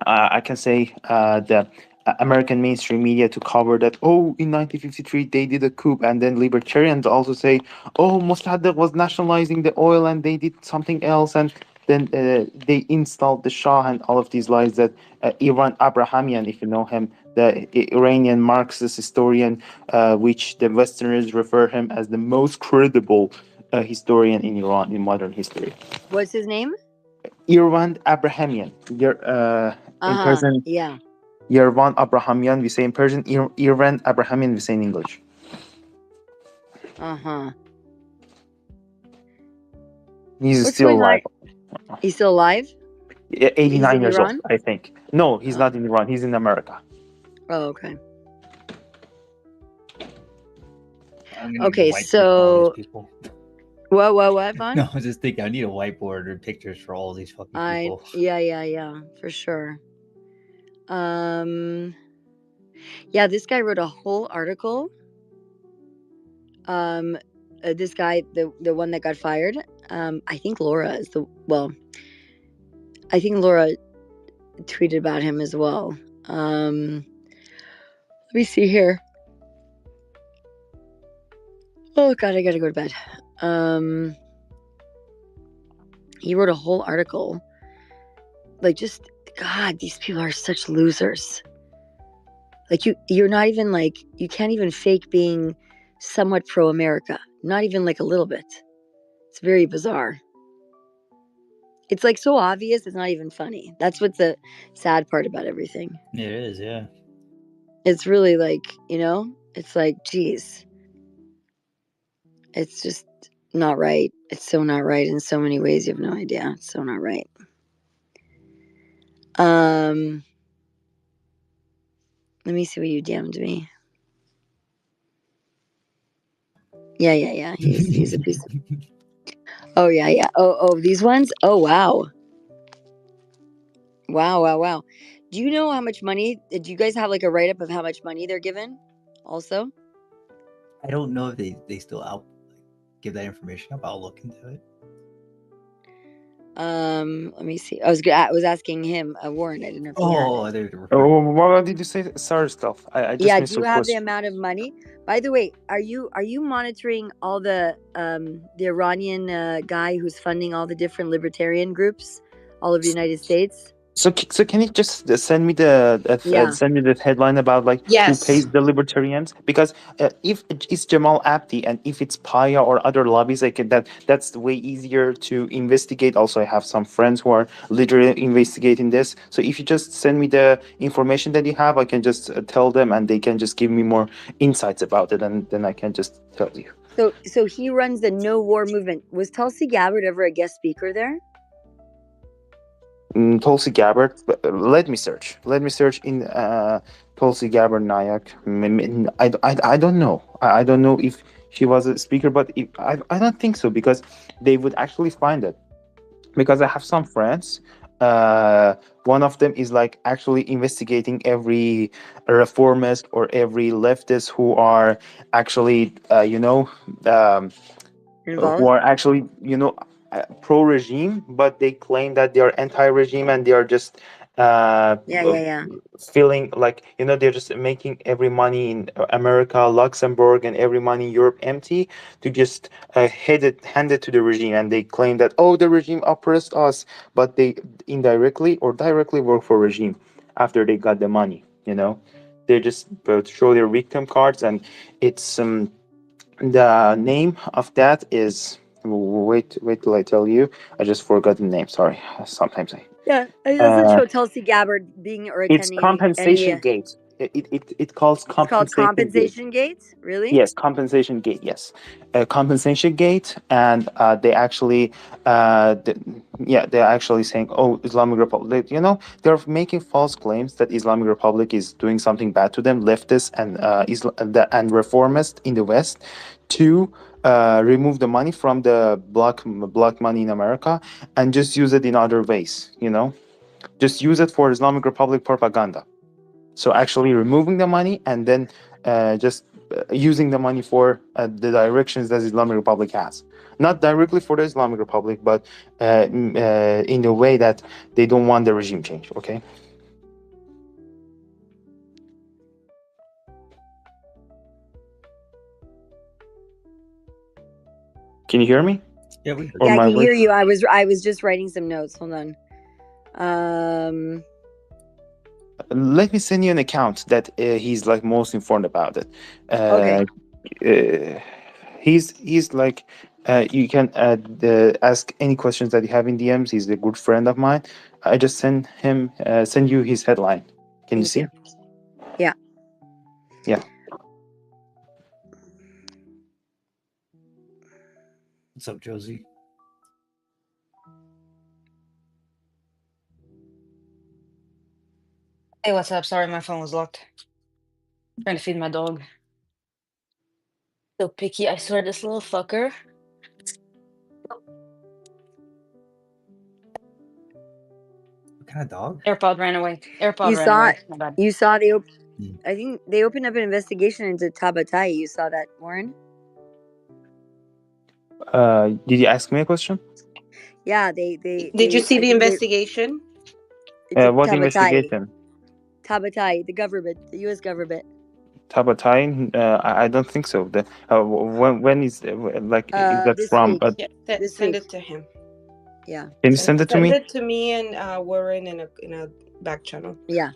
B: I can say, the American mainstream media to cover that. Oh, in 1953 they did a coup, and then libertarians also say, oh, Mossadegh was nationalizing the oil, and they did something else, and then they installed the Shah, and all of these lies that Ivan Abrahamian, if you know him, the Iranian Marxist historian, which the Westerners refer him as the most credible historian in Iran in modern history.
S: What's his name?
B: Irvan Abrahamian. In Persian,
S: yeah.
B: Yervan Abrahamian, we say in Persian. Irvan Abrahamian, we say in English. He's still alive.
S: He's still alive?
B: 89 years old,
S: Iran?
B: I think. No, he's not in Iran. He's in America.
S: Oh, okay.
T: Okay,
S: so what, Vaughn?
T: No, I was just thinking I need a whiteboard or pictures for all these fucking people.
S: Yeah, for sure. Yeah, this guy wrote a whole article. This guy, the one that got fired. I think Laura tweeted about him as well. Let me see here. Oh God, I gotta go to bed. He wrote a whole article. Like, just God, these people are such losers. Like, you're not even like, you can't even fake being somewhat pro-America. Not even like a little bit. It's very bizarre. It's like so obvious, it's not even funny. That's what's the sad part about everything.
T: It is, yeah.
S: It's really like, it's like, geez. It's just not right. It's so not right in so many ways. You have no idea. It's so not right. Let me see what you DM'd me. Yeah. He's a piece of... Oh, yeah. Oh, these ones? Oh, wow. Wow. Do you know how much money? Do you guys have like a write-up of how much money they're given also?
T: I don't know if they still give that information up. I'll look into it.
S: Let me see. I was asking him, Warren. I didn't know if he had it.
B: What did you say? Sorry, stuff. I just missed
S: do you
B: your
S: have
B: question.
S: the amount of money? By the way, are you monitoring all the Iranian guy who's funding all the different libertarian groups all over the United States?
B: So can you just send me the headline about like who pays the libertarians? Because if it's Jamal Abdi and if it's Paya or other lobbies, that's way easier to investigate. Also, I have some friends who are literally investigating this. So if you just send me the information that you have, I can just tell them, and they can just give me more insights about it, and then I can just tell you.
S: So he runs the No War movement. Was Tulsi Gabbard ever a guest speaker there?
B: Tulsi Gabbard. Let me search in Tulsi Gabbard Nayak. I don't know. I don't know if she was a speaker, but I don't think so, because they would actually find it. Because I have some friends. One of them is like actually investigating every reformist or every leftist who are actually who are actually pro-regime, but they claim that they are anti-regime, and they are just
S: Yeah.
B: feeling like, they're just making every money in America, Luxembourg, and every money in Europe empty to just hand it to the regime, and they claim that, oh, the regime oppressed us, but they indirectly or directly work for regime after they got the money. They just show their victim cards, and it's the name of that is, wait till I tell you. I just forgot the name. Sorry. Sometimes
S: Yeah, it doesn't
B: uh,
S: show Tulsi Gabbard being or
B: it's
S: attending any.
B: compensation gate. It calls
S: It's called
B: compensation gate.
S: compensation gates. Really?
B: Yes, compensation gate. Yes, compensation gate, and they actually, they're actually saying, "Oh, Islamic Republic." They're making false claims that Islamic Republic is doing something bad to them, leftists and and reformists in the West, to remove the money from the black money in America and just use it in other ways. Just use it for Islamic Republic propaganda. So actually removing the money and then just using the money for the directions that Islamic Republic has. Not directly for the Islamic Republic, but in the way that they don't want the regime change. Okay. Can you hear me?
T: Yeah, we.
S: Yeah, I can hear you. I was just writing some notes. Hold on.
B: Let me send you an account that he's like most informed about it.
S: Okay.
B: He's like, you can ask any questions that you have in DMs. He's a good friend of mine. I just send you his headline. Can you
S: Thank
B: see?
S: you. Yeah.
B: Yeah.
T: What's up, Josie?
E: Hey, what's up? Sorry, my phone was locked. Trying to feed my dog. So picky, I swear, this little fucker.
T: What kind of dog?
E: AirPod ran away. AirPod
S: You
E: ran
S: saw.
E: away. My bad.
S: You saw I think they opened up an investigation into Tabatai. You saw that, Warren?
B: Did you ask me a question?
S: Yeah,
I: Did you see the investigation?
B: What
S: Tabatai.
B: investigation?
S: Tabatai, the government, the U.S. government.
B: Tabatai? I don't think so. When is is that
S: This
B: from?
S: week.
I: Send it to him.
S: Yeah.
B: Can you send it to me?
I: Send it to me and Warren in a back channel.
S: Yeah.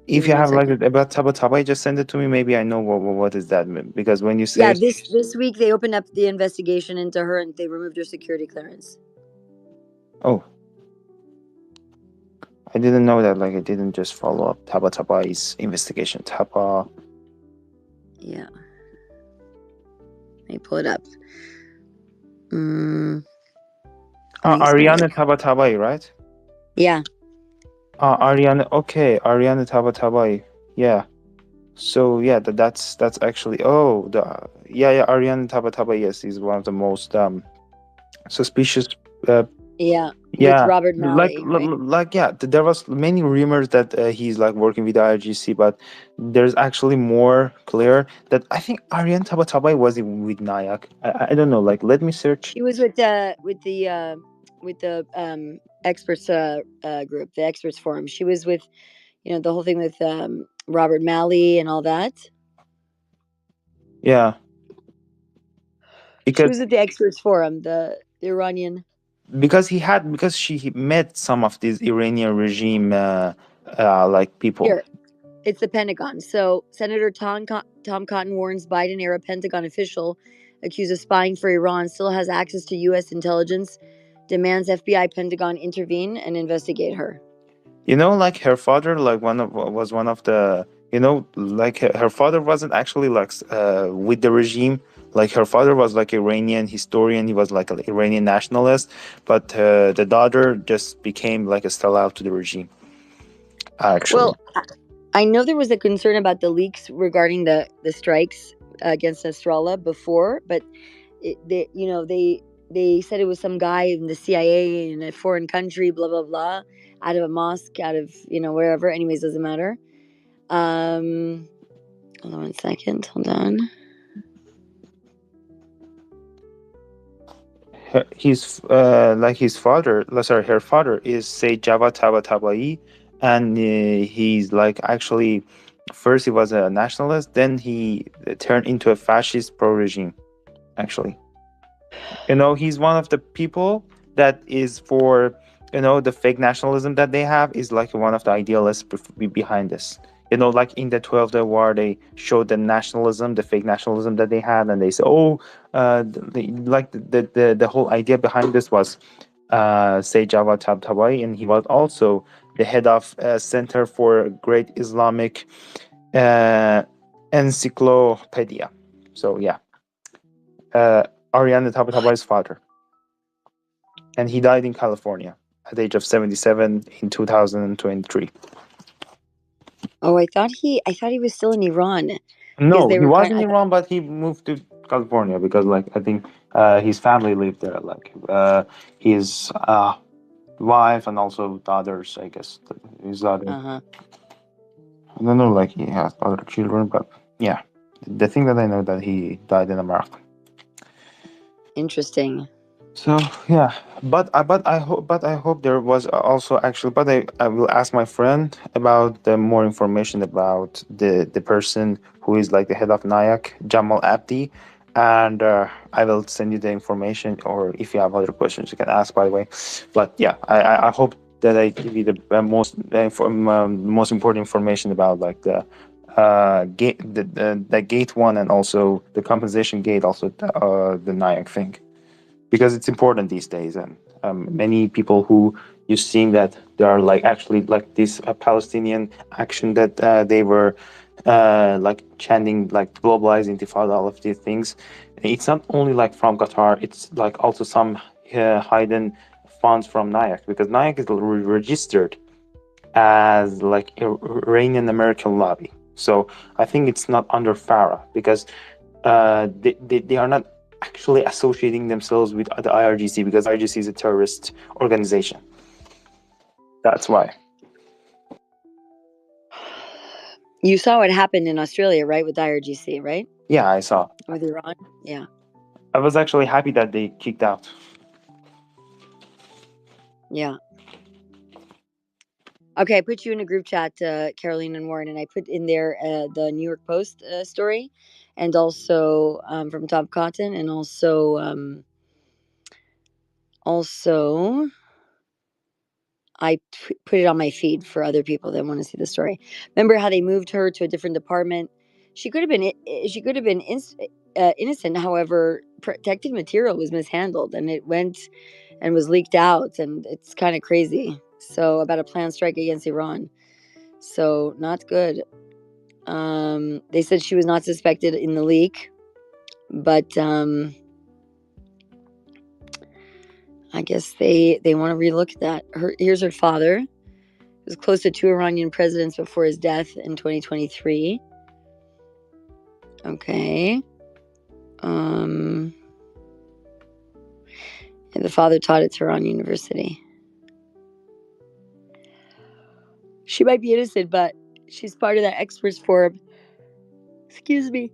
B: If you have like about Tabatai, just send it to me. Maybe I know what is that, because when you say
S: Yeah, this week they opened up the investigation into her and they removed her security clearance.
B: Oh, I didn't know that. Like, I didn't just follow up Tabatai's investigation.
S: Yeah. Let me pull it up.
B: Ariana Tabatabai, right?
S: Yeah.
B: Ariana. Okay, Ariana Tabatabai. Yeah. So yeah, that's actually. Oh, Ariana Tabatabai. Yes, is one of the most suspicious.
S: Yeah.
B: Yeah,
S: With Robert Malley, right?
B: There was many rumors that he's like working with the IRGC, but there's actually more clear that I think Ariane Tabatabai was with Nayak. I don't know. Like, let me search.
S: She was with the experts group, the experts forum. She was with, the whole thing with Robert Malley and all that.
B: Yeah.
S: She was at the experts forum, the Iranian.
B: Because she met some of these Iranian regime like people.
S: Here, it's the Pentagon. So Senator Tom Cotton warns Biden era Pentagon official accused of spying for Iran still has access to U.S. intelligence, demands FBI Pentagon intervene and investigate her.
B: Like her father, like was one of the, like her father wasn't actually like with the regime. Like her father was like Iranian historian. He was like an Iranian nationalist, but the daughter just became like a sellout to the regime. Actually.
S: Well, I know there was a concern about the leaks regarding the strikes against Nasrallah before, but they said it was some guy in the CIA in a foreign country, blah blah blah, out of a mosque, out of wherever. Anyways, doesn't matter. Hold on 1 second. Hold on.
B: his father, sorry, her father is say Java Taba Tabai, and he's like actually first he was a nationalist, then he turned into a fascist pro regime. Actually, he's one of the people that is for the fake nationalism that they have is like one of the idealists behind this. Like in the 12th War, they showed the nationalism, the fake nationalism that they had, and they say, oh, the whole idea behind this was say Javad Tabatabai, and he was also the head of Center for Great Islamic uh, Encyclopedia. So yeah, Ariane Tabatabai's father, and he died in California at the age of 77 in 2023.
S: Oh, I thought he was still in Iran.
B: No, he was in Iran, but he moved to California because, like, I think his family lived there. Like, his wife and also the others, I guess. His other.
S: Uh-huh.
B: I don't know, like, he has other children, but yeah. The thing that I know that he died in America.
S: Interesting.
B: So yeah, but I hope there was also actually. But I will ask my friend about the more information about the person who is like the head of NIAC, Jamal Abdi, and I will send you the information. Or if you have other questions, you can ask. By the way, but yeah, I hope that I give you the most important information about like the gate the gate one, and also the compensation gate, also the NIAC thing, because it's important these days. And many people who you're seeing that there are like actually like this Palestinian action that they were like chanting like globalized intifada, all of these things. It's not only like from Qatar, it's like also some hidden funds from NIAC, because NIAC is registered as like Iranian American lobby. So I think it's not under FARA, because they are not actually associating themselves with the IRGC, because IRGC is a terrorist organization. That's why.
S: You saw what happened in Australia, right, with IRGC, right?
B: Yeah, I saw.
S: With Iran? Yeah.
B: I was actually happy that they kicked out.
S: Yeah. Okay, I put you in a group chat, Caroline and Warren, and I put in there the New York Post story, and also from Top Cotton, and also I put it on my feed for other people that want to see the story. Remember how they moved her to a different department? She could have been innocent. However, protective material was mishandled, and it went and was leaked out, and it's kind of crazy. So about a planned strike against Iran. So not good. They said she was not suspected in the leak, but I guess they want to relook at that. Here's her father. He was close to 2 Iranian presidents before his death in 2023. Okay. And the father taught at Tehran University. She might be innocent, but she's part of that experts forum. Excuse me.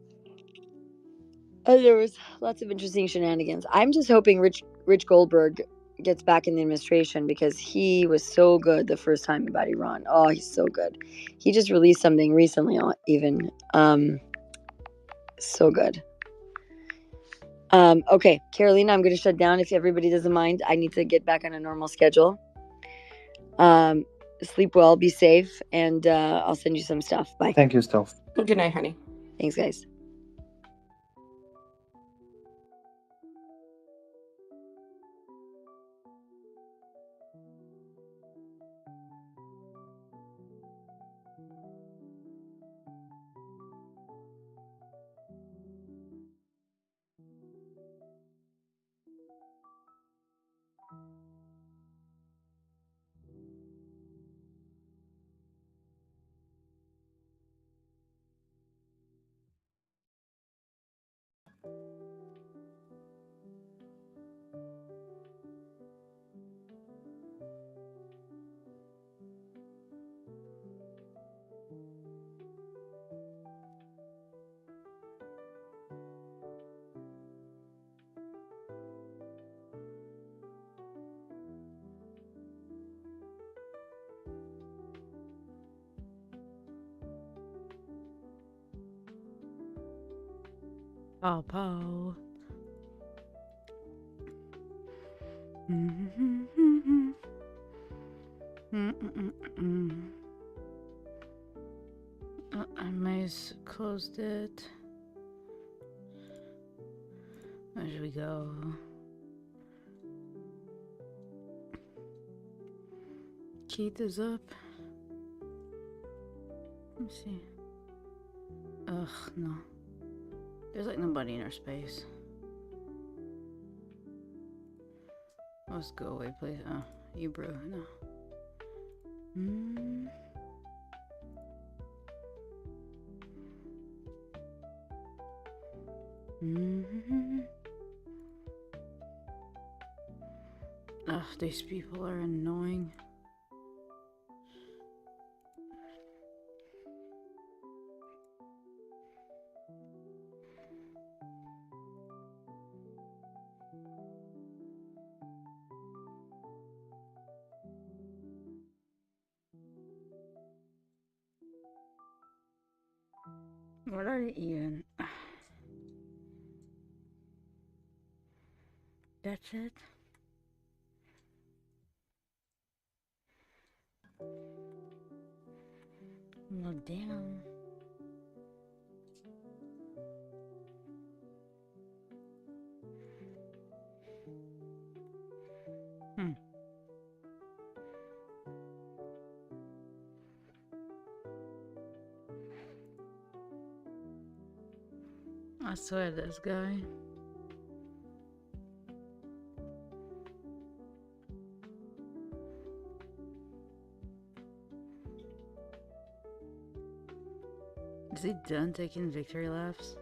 S: And there was lots of interesting shenanigans. I'm just hoping Rich Goldberg gets back in the administration, because he was so good the first time about Iran. Oh, he's so good. He just released something recently, even. So good. Okay, Carolina, I'm going to shut down if everybody doesn't mind. I need to get back on a normal schedule. Sleep well, be safe, and I'll send you some stuff. Bye.
B: Thank you, Steph.
I: Good night, honey.
S: Thanks, guys.
G: Pow pow. I may have closed it. Where should we go? Keith is up. Let me see. Ugh, no. There's like nobody in our space. Let's go away, please. Oh, you bro, no. Ugh, these people are annoying. What are you even? That's it? Well, damn. I swear this guy. Is he done taking victory laps?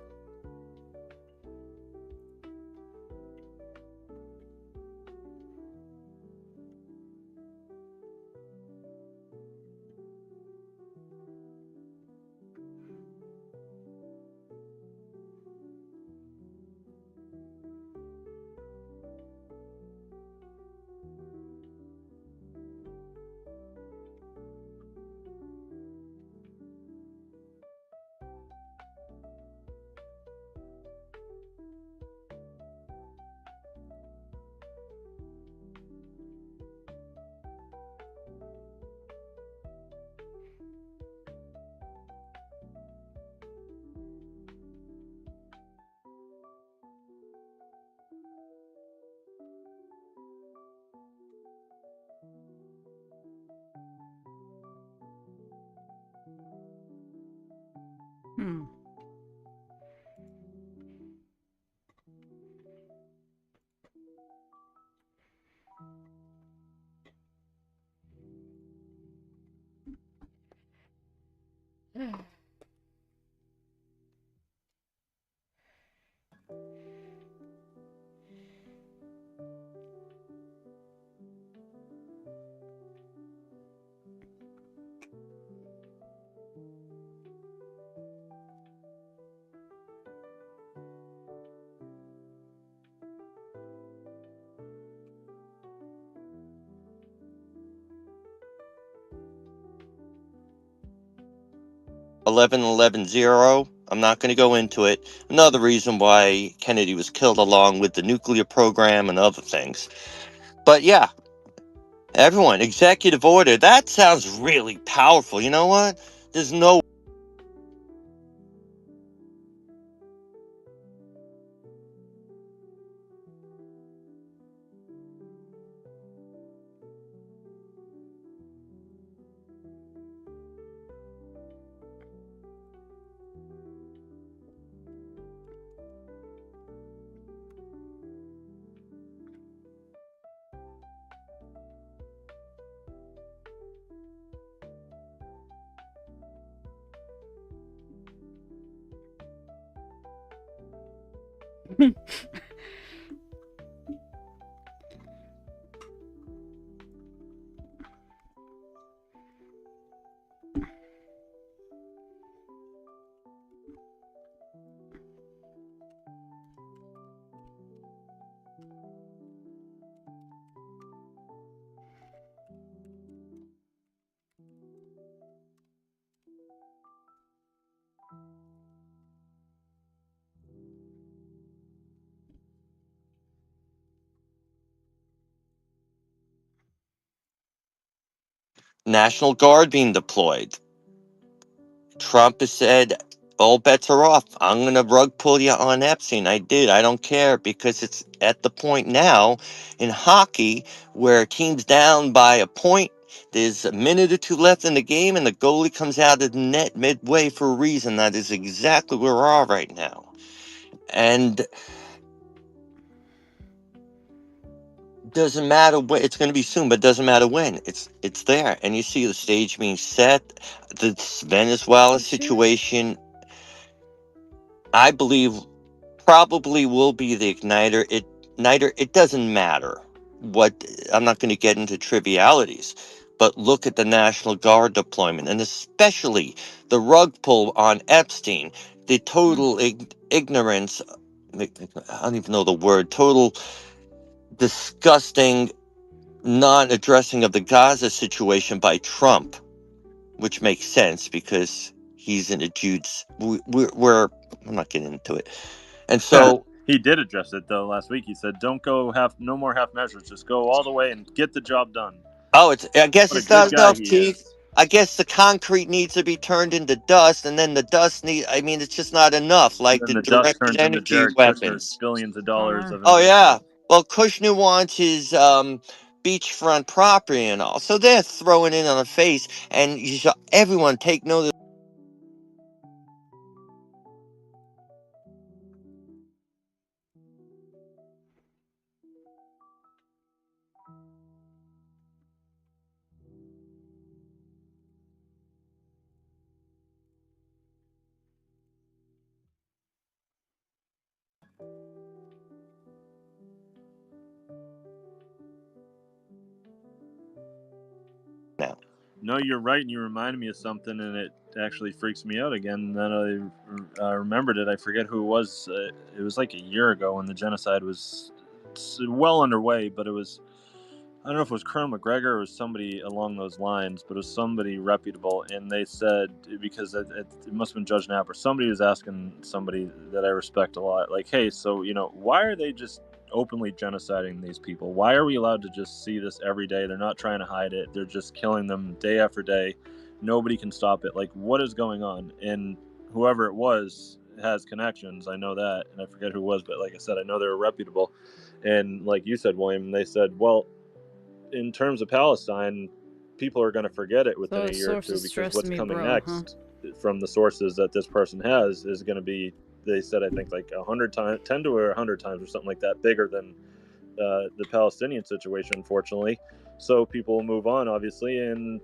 H: I'm not going to go into it. Another reason why Kennedy was killed, along with the nuclear program and other things. But yeah, everyone, executive order. That sounds really powerful. You know what? There's no. National Guard being deployed. Trump has said, all bets are off. I'm going to rug pull you on Epstein. I did. I don't care, because it's at the point now in hockey where team's down by a point. There's a minute or two left in the game, and the goalie comes out of the net midway for a reason. That is exactly where we are right now. And doesn't matter when. It's going to be soon, but it doesn't matter when. It's there, and you see the stage being set. The Venezuela situation, I believe, probably will be the igniter. It doesn't matter what. I'm not going to get into trivialities, but look at the National Guard deployment, and especially the rug pull on Epstein, the total ignorance. I don't even know the word. Total disgusting non-addressing of the Gaza situation by Trump, which makes sense because he's in a Jude's. We're I'm not getting into it, and so
K: he did address it though last week. He said, "Don't go no more half measures. Just go all the way and get the job done."
H: oh, I guess
K: What a
H: it's
K: good
H: not
K: guy
H: enough,
K: he
H: Keith.
K: is.
H: I guess the concrete needs to be turned into dust, and then the dust I mean, it's just not enough.
K: And
H: Like
K: then
H: the
K: the dust
H: directed
K: turns into
H: energy
K: Jared Kushner's
H: weapons.
K: billions of dollars of
H: Oh
K: investment.
H: yeah. Well, Kushner wants his beachfront property and all, so they're throwing it on the face, and you saw everyone take notice. Now.
K: No, you're right, and you reminded me of something, and it actually freaks me out again. Then I remembered it. I forget who it was. It was like a year ago when the genocide was well underway, but it was, I don't know if it was Colonel McGregor or somebody along those lines, but it was somebody reputable, and they said, because it must have been Judge Knapp or somebody was asking somebody that I respect a lot, like, hey, so, why are they just openly genociding these people? Why are we allowed to just see this every day? They're not trying to hide it. They're just killing them day after day. Nobody can stop it. Like, what is going on? And whoever it was has connections. I know that, and I forget who it was, but like I said, I know they were reputable. And like you said, William, they said, well, in terms of Palestine, people are going to forget it within a year or two, because what's coming next from the sources that this person has is going to be, they said, I think like 100 times, 10 to 100 times or something like that, bigger than the Palestinian situation, unfortunately. So people will move on, obviously, and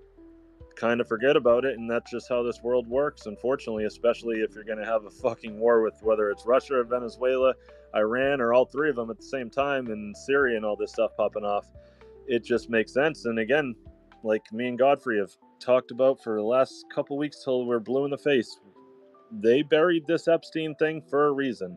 K: kind of forget about it, and that's just how this world works, unfortunately, especially if you're going to have a fucking war with whether it's Russia or Venezuela, Iran, or all three of them at the same time, and Syria and all this stuff popping off. It just makes sense. And again, like me and Godfrey have talked about for the last couple weeks till we're blue in the face, they buried this Epstein thing for a reason.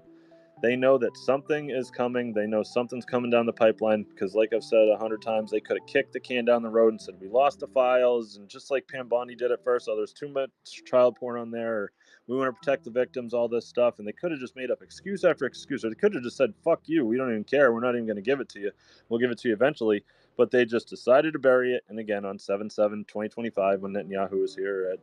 K: They know that something is coming. They know something's coming down the pipeline, because like I've said 100 times, they could have kicked the can down the road and said, we lost the files. And just like Pam Bondi did at first, oh, there's too much child porn on there, or we want to protect the victims, all this stuff. And they could have just made up excuse after excuse, or they could have just said, fuck you, we don't even care. We're not even going to give it to you. We'll give it to you eventually. But they just decided to bury it. And again, on 7/7/2025, when Netanyahu was here,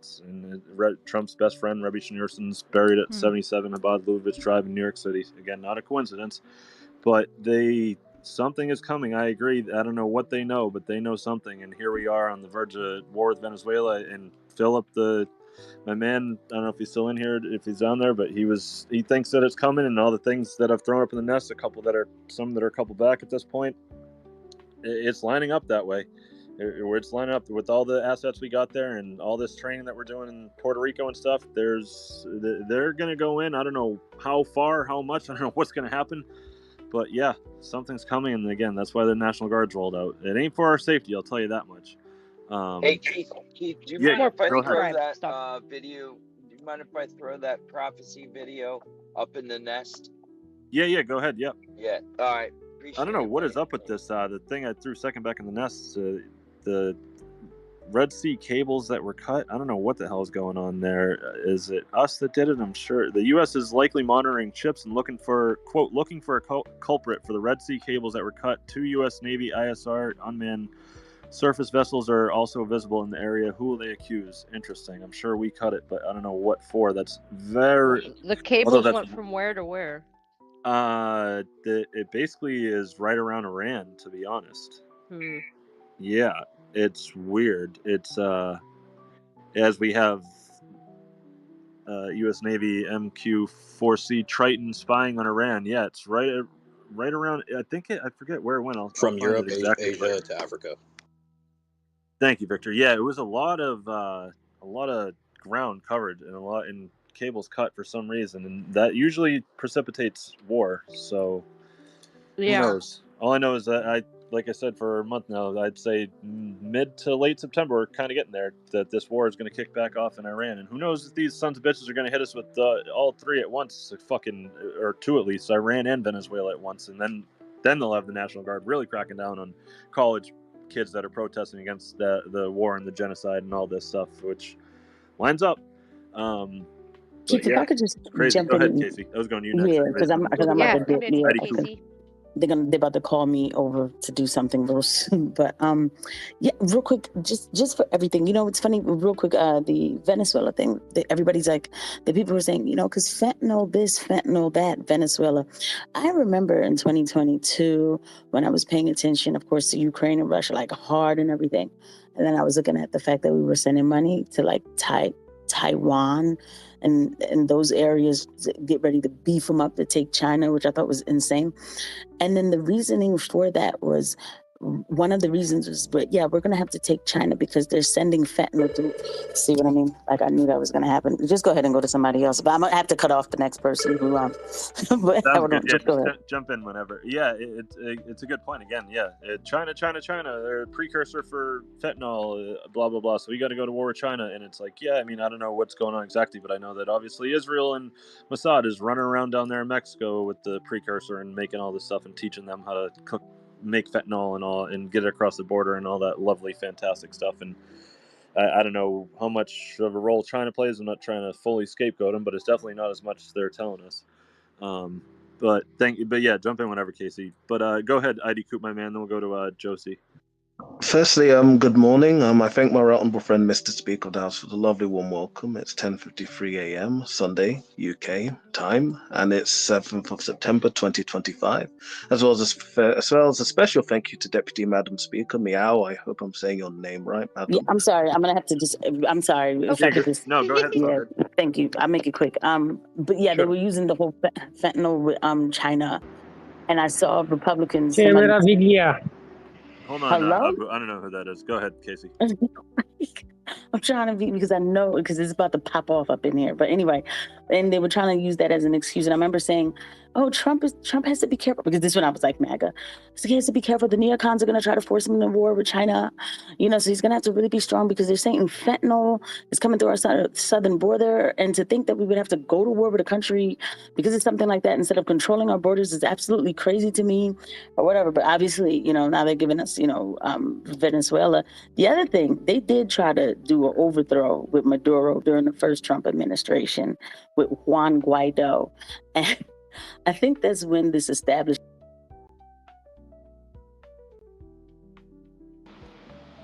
K: Trump's best friend, Rebbe Schneerson's buried at 77 Chabad Lubavitch Drive in New York City. Again, not a coincidence. But something is coming. I agree. I don't know what they know, but they know something. And here we are on the verge of war with Venezuela. And Philip, my man, I don't know if he's still in here, if he's down there, but he thinks that it's coming, and all the things that I've thrown up in the nest, some that are a couple back at this point, it's lining up that way. It's lining up with all the assets we got there and all this training that we're doing in Puerto Rico and stuff. They're going to go in. I don't know how far, how much. I don't know what's going to happen. But yeah, something's coming. And again, that's why the National Guard's rolled out. It ain't for our safety, I'll tell you that much.
M: Hey, Keith, do you mind if I throw that video? Do you mind if I throw that prophecy video up in the nest?
K: Yeah, go ahead. Yep.
M: Yeah. All right.
K: I don't know what is up with this. The thing I threw second back in the nest, the Red Sea cables that were cut. I don't know what the hell is going on there. Is it us that did it? I'm sure the U.S. is likely monitoring ships and looking for a culprit for the Red Sea cables that were cut to U.S. Navy ISR unmanned Surface vessels are also visible in the area. Who will they accuse? Interesting. I'm sure we cut it, but I don't know what for. That's very...
N: The cables went from where to where?
K: It basically is right around Iran, to be honest. Yeah, it's weird. It's as we have U.S. Navy MQ-4C Triton spying on Iran. Yeah, it's right around. I forget where it went. I'll
P: From
K: find
P: Europe,
K: it exactly,
P: Asia to Africa.
K: Thank you, Victor. Yeah, it was a lot of ground covered and cables cut for some reason, and that usually precipitates war. So who knows? All I know is that like I said, for a month now, I'd say mid to late September, we're kind of getting there, that this war is going to kick back off in Iran. And who knows if these sons of bitches are going to hit us with all three at once, or two at least, Iran and Venezuela at once. And then they'll have the National Guard really cracking down on college kids that are protesting against the war and the genocide and all this stuff, which lines up.
U: Keith, if I could just jump
K: Go
U: in.
K: ahead, Casey. I was going to you next.
U: Yeah, because I'm about to do they're about to call me over to do something real soon. But yeah, real quick, just for everything. It's funny, real quick, the Venezuela thing. Everybody's like, the people were saying, because fentanyl this, fentanyl that, Venezuela. I remember in 2022 when I was paying attention, of course, to Ukraine and Russia, like hard and everything. And then I was looking at the fact that we were sending money to like Taiwan and those areas to get ready to beef them up to take China, which I thought was insane. And then the reasoning for that was, one of the reasons was, but yeah, we're going to have to take China because they're sending fentanyl through. See what I mean? Like, I knew that was going to happen. Just go ahead and go to somebody else. But I'm going to have to cut off the next person who, but
K: just jump in whenever. Yeah, it's a good point. Again, yeah, China, they're a precursor for fentanyl, blah, blah, blah. So we got to go to war with China. And it's like, yeah, I mean, I don't know what's going on exactly, but I know that obviously Israel and Mossad is running around down there in Mexico with the precursor and making all this stuff and teaching them how to make fentanyl and all, and get it across the border and all that lovely, fantastic stuff. And I don't know how much of a role China plays. I'm not trying to fully scapegoat them, but it's definitely not as much as they're telling us. But yeah, jump in whenever, Casey. But go ahead, ID Coop, my man. Then we'll go to Josie.
W: Firstly, good morning. I thank my right honourable friend, Mr. Speaker of the House, for the lovely warm welcome. It's 10:53 a.m. Sunday, UK time, and it's 7th of September 2025. As well as a special thank you to Deputy Madam Speaker Meow. I hope I'm saying your name right, Madam.
U: Yeah, I'm sorry. I'm gonna have to I'm sorry. If I could just.
K: No, go ahead.
U: Yeah, thank you. I'll make it quick. But yeah, They were using the whole fentanyl with China, and I saw Republicans.
K: Hold on.
U: Hello?
K: I don't know who that is. Go ahead, Casey.
U: I'm trying to be, because I know, because it's about to pop off up in here. But anyway, and they were trying to use that as an excuse. And I remember saying, oh, Trump has to be careful, because this one I was like MAGA. So he has to be careful. The neocons are going to try to force him into war with China. So he's going to have to really be strong, because they're saying fentanyl is coming through our southern border. And to think that we would have to go to war with a country because of something like that instead of controlling our borders is absolutely crazy to me, or whatever. But obviously, now they're giving us, Venezuela. The other thing, they did try to do an overthrow with Maduro during the first Trump administration with Juan Guaido. And I think that's when this established.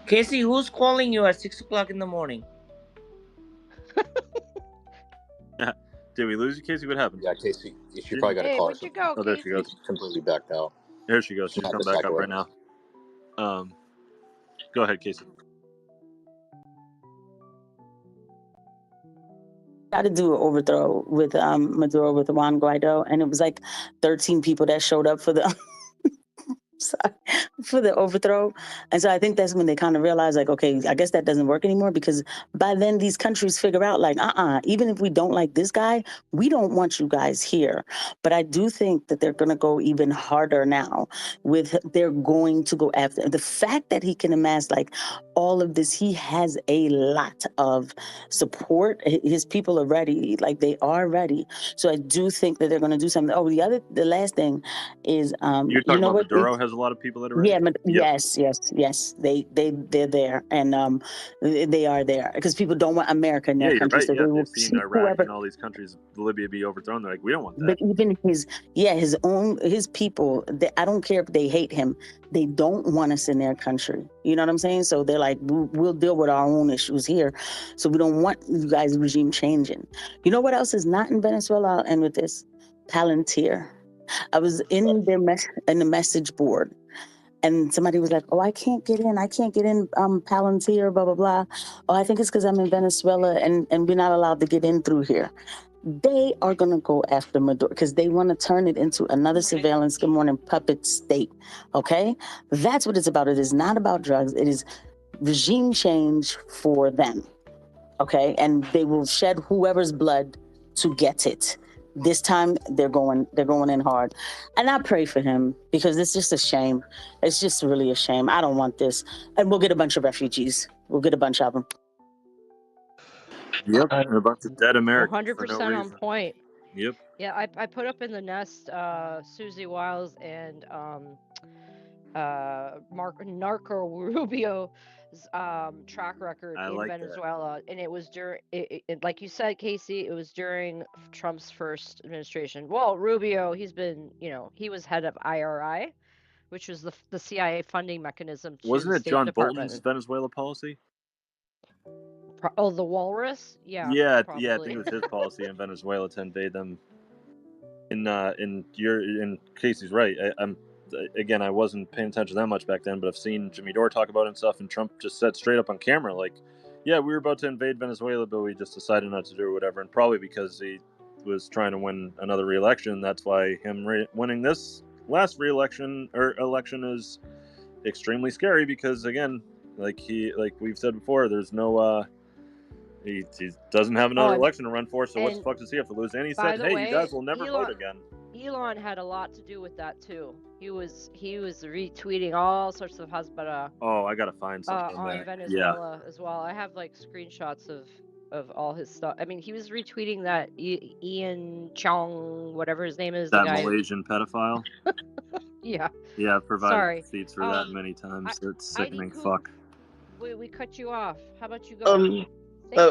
X: Casey, who's calling you at 6 o'clock in the morning?
K: Did we lose you, Casey? What happened?
P: Yeah, Casey. She probably got a call.
N: Where'd you go,
K: Oh, there she goes.
P: She's completely backed out.
K: There she goes. She's coming back up right now. Go ahead, Casey.
U: Got to do an overthrow with Maduro with Juan Guaido, and it was like 13 people that showed up for the for the overthrow. And so I think that's when they kind of realized, like, okay, I guess that doesn't work anymore, because by then these countries figure out, like, even if we don't like this guy, we don't want you guys here. But I do think that they're going to go even harder now they're going to go after the fact that he can amass like all of this. He has a lot of support. His people are ready. Like, they are ready. So I do think that they're going to do something. Oh, the last thing is,
K: you're talking about Maduro has a lot of people that are ready.
U: Yeah, but yes. They're there, and they are there because people don't want America in their
K: You're
U: country,
K: right.
U: so
K: Yeah,
U: they will
K: they've seen
U: keep
K: Iraq
U: whoever.
K: and all these countries, Libya be overthrown. They're like, we don't want that.
U: But even his people, I don't care if they hate him, they don't want us in their country. You know what I'm saying? So they're like, we'll deal with our own issues here. So we don't want you guys' regime changing. You know what else is not in Venezuela? I'll end with this. Palantir. I was in in the message board, and somebody was like, "Oh, I can't get in. Palantir, blah blah blah." Oh, I think it's because I'm in Venezuela, and we're not allowed to get in through here. They are gonna go after Maduro because they want to turn it into another surveillance, good morning, puppet state. Okay, that's what it's about. It is not about drugs. It is regime change for them. Okay, and they will shed whoever's blood to get it. This time they're going in hard, and I pray for him because it's just a shame. It's just really a shame. I don't want this, and we'll get a bunch of refugees. We'll get a bunch of them.
K: Yep, and a bunch of dead Americans
N: 100%
K: for no
N: on
K: reason.
N: point.
K: Yep.
N: Yeah, I put up in the nest Susie Wiles and Narco Rubio's track record in Venezuela, and it was during like you said, Casey, it was during Trump's first administration. Well, Rubio, he's been, he was head of IRI, which was the CIA funding mechanism to
K: Wasn't
N: the
K: it
N: State
K: John
N: Department.
K: Bolton's Venezuela policy?
N: The Walrus?
K: Yeah, I think it was his policy in Venezuela to invade them. In Casey's right. I wasn't paying attention that much back then, but I've seen Jimmy Dore talk about it and stuff, and Trump just said straight up on camera, like, yeah, we were about to invade Venezuela, but we just decided not to do or whatever, and probably because he was trying to win another re-election. That's why him winning this last election is extremely scary because, again, like we've said before, there's no he doesn't have another election to run for, so what the fuck does he have to lose? And he said, hey, you guys will never vote again.
N: Elon had a lot to do with that too. He was retweeting all sorts of hasbara.
K: Oh, I gotta find something
N: on
K: there.
N: Venezuela as well. I have like screenshots of all his stuff. I mean, he was retweeting that Ian Chong, whatever his name is,
K: That
N: the guy
K: Malaysian pedophile.
N: Yeah.
K: Yeah, I've provided
N: Sorry.
K: receipts for that many times. It's sickening. Fuck.
N: We cut you off. How about you go?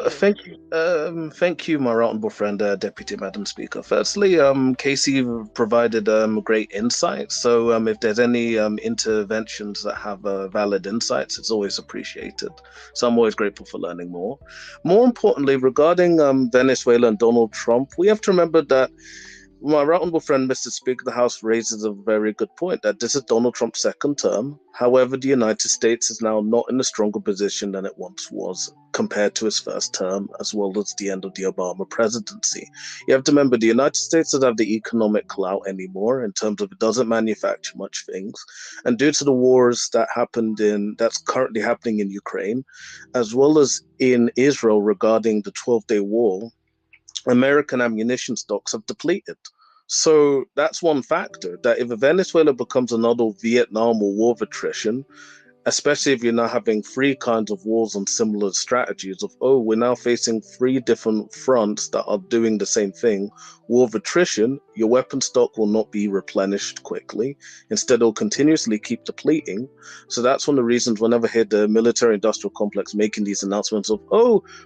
W: Thank you, my honourable friend, Deputy Madam Speaker. Firstly, Casey provided great insights. So, if there's any interventions that have valid insights, it's always appreciated. So, I'm always grateful for learning more. More importantly, regarding Venezuela and Donald Trump, we have to remember that my honourable friend, Mr. Speaker of the House, raises a very good point that this is Donald Trump's second term. However, the United States is now not in a stronger position than it once was compared to his first term, as well as the end of the Obama presidency. You have to remember the United States doesn't have the economic clout anymore in terms of it doesn't manufacture much things. And due to the wars that's currently happening in Ukraine, as well as in Israel regarding the 12-day war, American ammunition stocks have depleted. So that's one factor, that if Venezuela becomes another Vietnam or war of attrition, especially if you're now having three kinds of wars on similar strategies of, we're now facing three different fronts that are doing the same thing. War of attrition, your weapon stock will not be replenished quickly. Instead, it'll continuously keep depleting. So that's one of the reasons whenever I hear the military-industrial complex making these announcements of,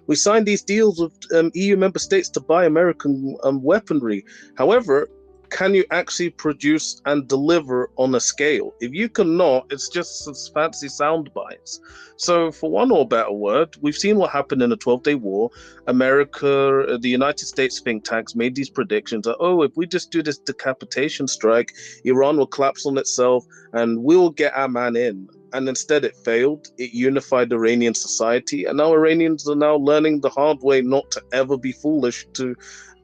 W: we signed these deals with EU member states to buy American weaponry. However, can you actually produce and deliver on a scale? If you cannot, it's just some fancy sound bites. So for one or better word, we've seen what happened in the 12-day war. America, the United States think tanks made these predictions that, if we just do this decapitation strike, Iran will collapse on itself and we'll get our man in. And instead it failed. It unified Iranian society. And now Iranians are now learning the hard way not to ever be foolish to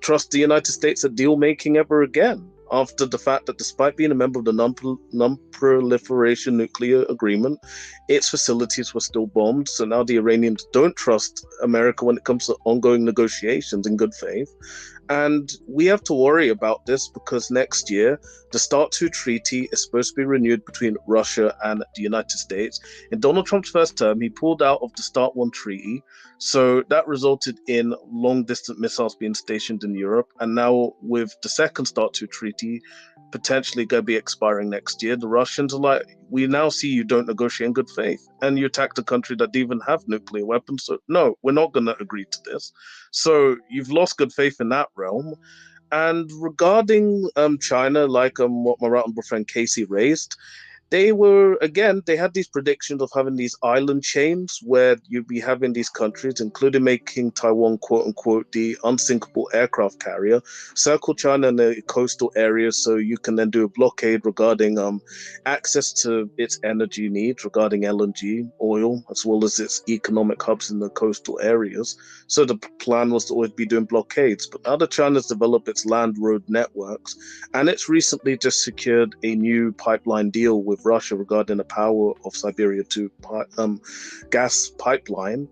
W: trust the United States at deal making ever again, after the fact that despite being a member of the non-proliferation nuclear agreement, its facilities were still bombed. So now the Iranians don't trust America when it comes to ongoing negotiations in good faith. And we have to worry about this because next year, the START II treaty is supposed to be renewed between Russia and the United States. In Donald Trump's first term, he pulled out of the START I treaty. So that resulted in long-distance missiles being stationed in Europe. And now with the second START II treaty, potentially going to be expiring next year, the Russians are like, we now see you don't negotiate in good faith, and you attacked a country that even have nuclear weapons. So no, we're not going to agree to this. So you've lost good faith in that realm. And regarding China, like what my right honorable friend Casey raised, they had these predictions of having these island chains where you'd be having these countries, including making Taiwan, quote unquote, the unsinkable aircraft carrier, circle China in the coastal areas so you can then do a blockade regarding access to its energy needs, regarding LNG, oil, as well as its economic hubs in the coastal areas. So the plan was to always be doing blockades. But now that China's developed its land road networks, and it's recently just secured a new pipeline deal with Russia regarding the Power of Siberia 2 gas pipeline,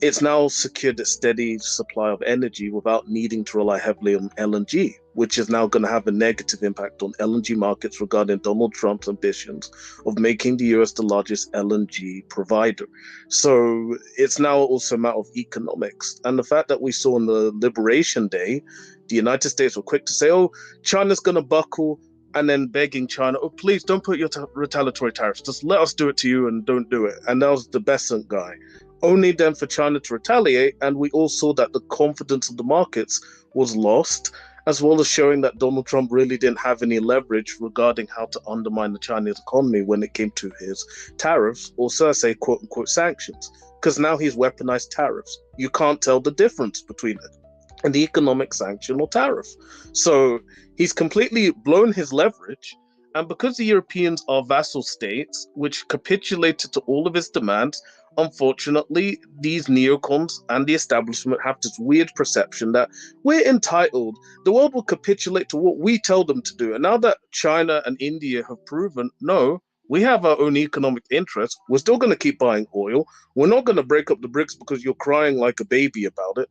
W: it's now secured a steady supply of energy without needing to rely heavily on LNG, which is now going to have a negative impact on LNG markets regarding Donald Trump's ambitions of making the US the largest LNG provider. So it's now also a matter of economics. And the fact that we saw on the Liberation Day, the United States were quick to say, oh, China's going to buckle, and then begging China, oh, please don't put your retaliatory tariffs. Just let us do it to you and don't do it. And that was the Besant guy. Only then for China to retaliate, and we all saw that the confidence of the markets was lost, as well as showing that Donald Trump really didn't have any leverage regarding how to undermine the Chinese economy when it came to his tariffs, or so I say, quote unquote, sanctions, because now he's weaponized tariffs. You can't tell the difference between it and the economic sanction or tariff. So he's completely blown his leverage. And because the Europeans are vassal states, which capitulated to all of his demands, unfortunately, these neocons and the establishment have this weird perception that we're entitled. The world will capitulate to what we tell them to do. And now that China and India have proven, no, we have our own economic interests. We're still going to keep buying oil. We're not going to break up the BRICS because you're crying like a baby about it.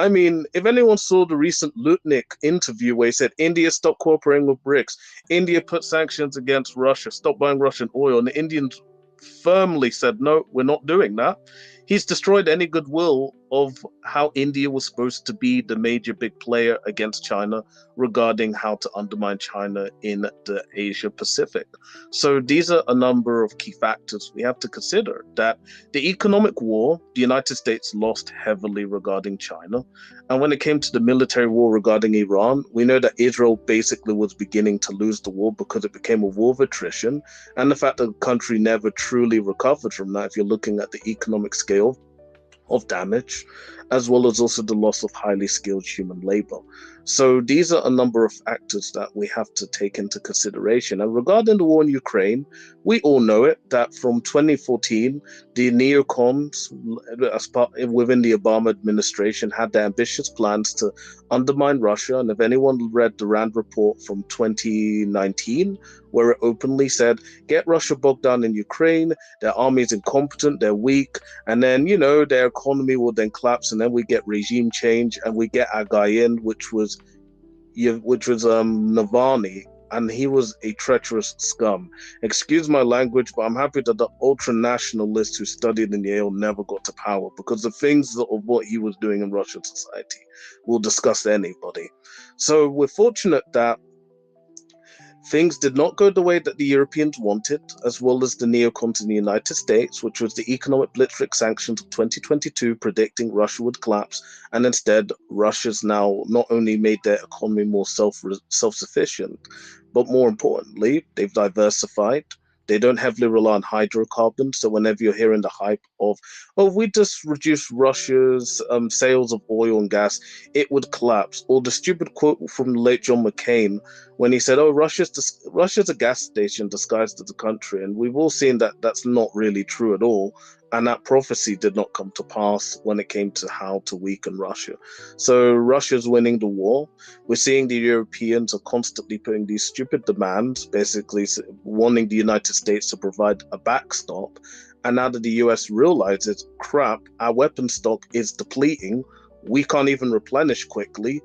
W: I mean, if anyone saw the recent Lutnick interview where he said, India, stop cooperating with BRICS. India put sanctions against Russia. Stop buying Russian oil. And the Indians firmly said, no, we're not doing that. He's destroyed any goodwill of how India was supposed to be the major big player against China regarding how to undermine China in the Asia Pacific. So these are a number of key factors we have to consider. That the economic war, the United States lost heavily regarding China. And when it came to the military war regarding Iran, we know that Israel basically was beginning to lose the war because it became a war of attrition. And the fact that the country never truly recovered from that, if you're looking at the economic scale of damage, as well as also the loss of highly skilled human labor. So these are a number of factors that we have to take into consideration. And regarding the war in Ukraine, we all know it, that from 2014, the neocons within the Obama administration had their ambitious plans to undermine Russia. And if anyone read the Rand report from 2019, where it openly said, get Russia bogged down in Ukraine, their army is incompetent, they're weak, and then, you know, their economy will then collapse, and then we get regime change, and we get our guy in, which was Navalny, and he was a treacherous scum. Excuse my language, but I'm happy that the ultra-nationalists who studied in Yale never got to power, because the things of what he was doing in Russian society will disgust anybody. So we're fortunate that things did not go the way that the Europeans wanted, as well as the neocons in the United States, which was the economic blitzkrieg sanctions of 2022 predicting Russia would collapse. And instead, Russia's now not only made their economy more self-sufficient, but more importantly, they've diversified. They don't heavily rely on hydrocarbons. So whenever you're hearing the hype of, oh, we just reduced Russia's sales of oil and gas, it would collapse. Or the stupid quote from the late John McCain when he said, oh, Russia's a gas station disguised as a country. And we've all seen that that's not really true at all. And that prophecy did not come to pass when it came to how to weaken Russia. So Russia's winning the war. We're seeing the Europeans are constantly putting these stupid demands, basically wanting the United States to provide a backstop. And now that the US realizes, crap, our weapon stock is depleting, we can't even replenish quickly,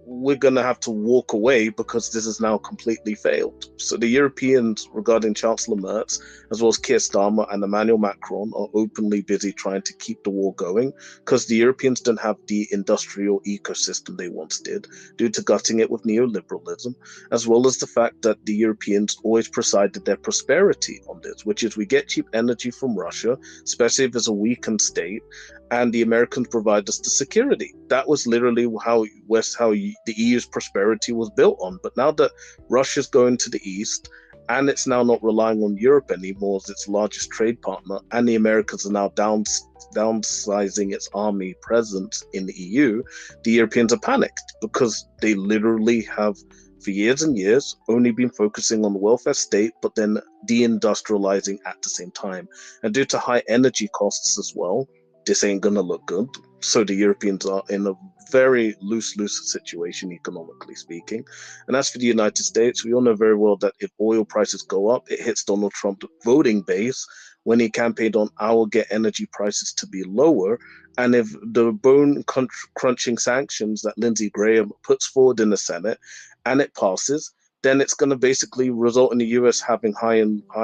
W: we're going to have to walk away because this has now completely failed. So the Europeans, regarding Chancellor Merz, as well as Keir Starmer and Emmanuel Macron, are openly busy trying to keep the war going because the Europeans don't have the industrial ecosystem they once did due to gutting it with neoliberalism, as well as the fact that the Europeans always presided their prosperity on this, which is we get cheap energy from Russia, especially if it's a weakened state, and the Americans provide us the security. That was literally how the EU's prosperity was built on. But now that Russia's going to the east, and it's now not relying on Europe anymore as its largest trade partner, and the Americans are now downsizing its army presence in the EU, the Europeans are panicked because they literally have, for years and years, only been focusing on the welfare state, but then deindustrializing at the same time. And due to high energy costs as well, this ain't gonna look good. So the Europeans are in a very loose situation, economically speaking. And as for the United States, we all know very well that if oil prices go up, it hits Donald Trump's voting base when he campaigned on, I will get energy prices to be lower. And if the bone-crunching sanctions that Lindsey Graham puts forward in the Senate, and it passes, then it's going to basically result in the US having high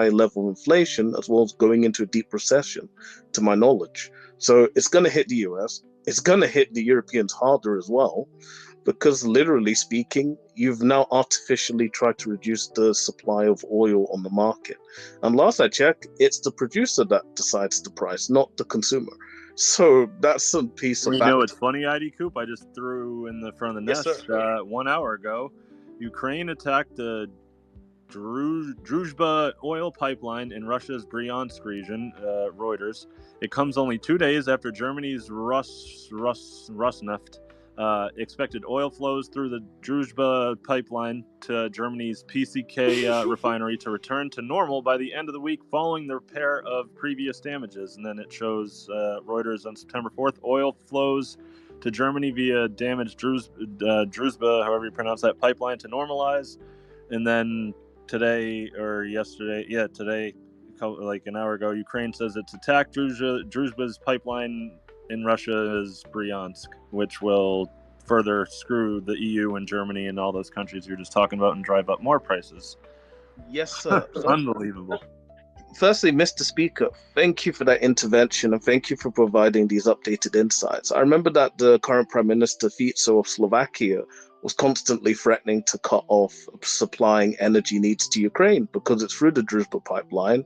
W: level inflation, as well as going into a deep recession, to my knowledge. So it's going to hit the US. It's going to hit the Europeans harder as well, because literally speaking, you've now artificially tried to reduce the supply of oil on the market. And last I checked, it's the producer that decides the price, not the consumer. So that's a piece of
K: You know, it's funny, ID Coop. I just threw in the front of the nest 1 hour ago. Ukraine attacked the Druzhba oil pipeline in Russia's Bryansk region, Reuters. It comes only 2 days after Germany's Rosneft expected oil flows through the Druzhba pipeline to Germany's PCK refinery to return to normal by the end of the week following the repair of previous damages. And then it shows Reuters on September 4th, oil flows to Germany via damaged Druzhba, however you pronounce that, pipeline to normalize. And then today, like an hour ago, Ukraine says it's attacked Druzhba's pipeline in Russia's Bryansk, which will further screw the EU and Germany and all those countries you're just talking about and drive up more prices.
W: Yes, sir.
K: Unbelievable.
W: Firstly, Mr. Speaker, thank you for that intervention and thank you for providing these updated insights. I remember that the current Prime Minister Fico of Slovakia was constantly threatening to cut off supplying energy needs to Ukraine because it's through the Druzhba pipeline.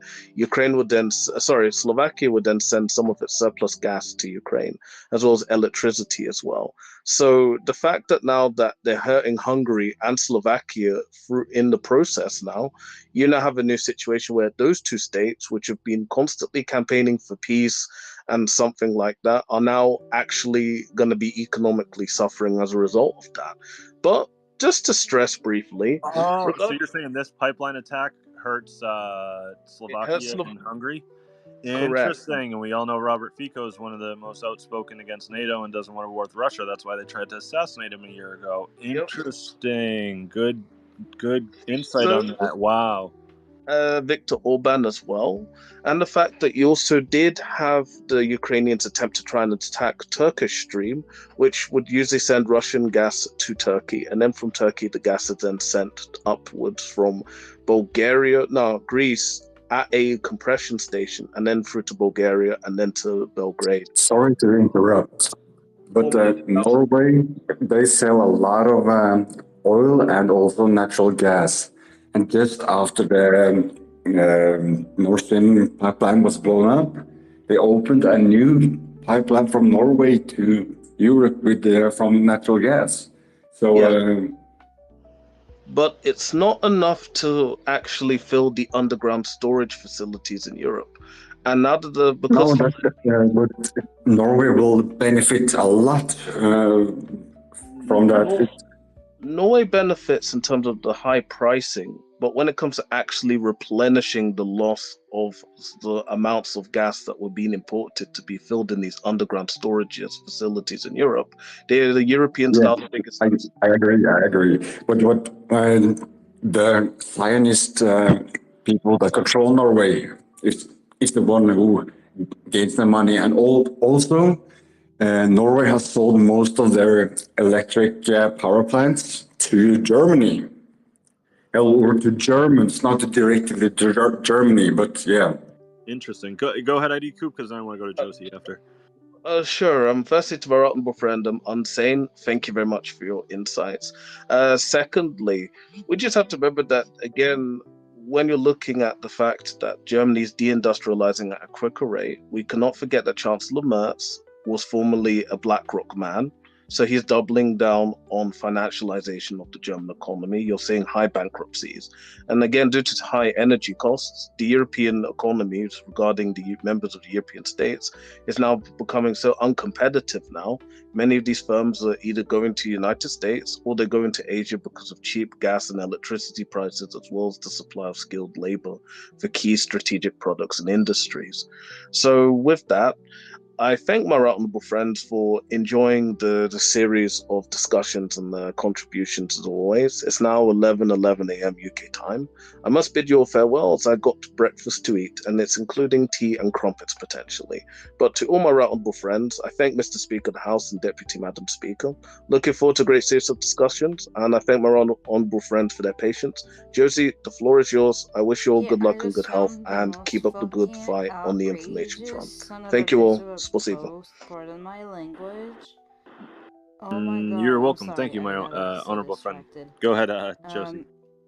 W: Slovakia would then send some of its surplus gas to Ukraine, as well as electricity as well. So the fact that now that they're hurting Hungary and Slovakia in the process now, you now have a new situation where those two states, which have been constantly campaigning for peace and something like that, are now actually going to be economically suffering as a result of that. But just to stress briefly...
K: Oh, so you're saying this pipeline attack hurts Slovakia and Hungary? Interesting.
W: Correct.
K: And we all know Robert Fico is one of the most outspoken against NATO and doesn't want a war with Russia. That's why they tried to assassinate him a year ago. Interesting. Good insight on that. Wow.
W: Viktor Orban as well, and the fact that you also did have the Ukrainians attempt to try and attack Turkish Stream, which would usually send Russian gas to Turkey, and then from Turkey the gas is then sent upwards from Greece at a compression station, and then through to Bulgaria, and then to Belgrade.
D: Sorry to interrupt, but Norway, they sell a lot of oil and also natural gas. And just after the Nord Stream pipeline was blown up, they opened a new pipeline from Norway to Europe from natural gas. So,
W: but it's not enough to actually fill the underground storage facilities in Europe. And now that but
D: Norway will benefit a lot from that.
W: Norway benefits in terms of the high pricing, but when it comes to actually replenishing the loss of the amounts of gas that were being imported to be filled in these underground storage facilities in Europe, the Europeans now the biggest.
D: I agree. But what the Zionist people that control Norway is the one who gains the money, and also Norway has sold most of their electric power plants to Germany. Or to Germans, not directly to Germany, but yeah.
K: Interesting. Go ahead, ID Coop, because I want to go to Josie after.
W: Sure. Firstly, to my rotten friend, Unsane, thank you very much for your insights. Secondly, we just have to remember that, again, when you're looking at the fact that Germany is deindustrializing at a quicker rate, we cannot forget that Chancellor Merz was formerly a BlackRock man. So he's doubling down on financialization of the German economy. You're seeing high bankruptcies. And again, due to high energy costs, the European economy, regarding the members of the European states, is now becoming so uncompetitive now. Many of these firms are either going to the United States or they're going to Asia because of cheap gas and electricity prices, as well as the supply of skilled labor for key strategic products and industries. So with that, I thank my right honourable friends for enjoying the series of discussions and the contributions as always. It's now 11 a.m. UK time. I must bid you all farewell as I got breakfast to eat, and it's including tea and crumpets potentially. But to all my right honourable friends, I thank Mr. Speaker of the House and Deputy Madam Speaker. Looking forward to a great series of discussions, and I thank my right honourable friends for their patience. Josie, the floor is yours. I wish you all good luck and good health, and keep up the good fight on the information front. Thank you all. Spasibo.
G: Pardon my language. Oh my god.
K: You're
G: I'm
K: welcome.
G: sorry,
K: Thank you, my
G: I got so
K: honorable friend.
G: distracted.
K: Go ahead, Josie.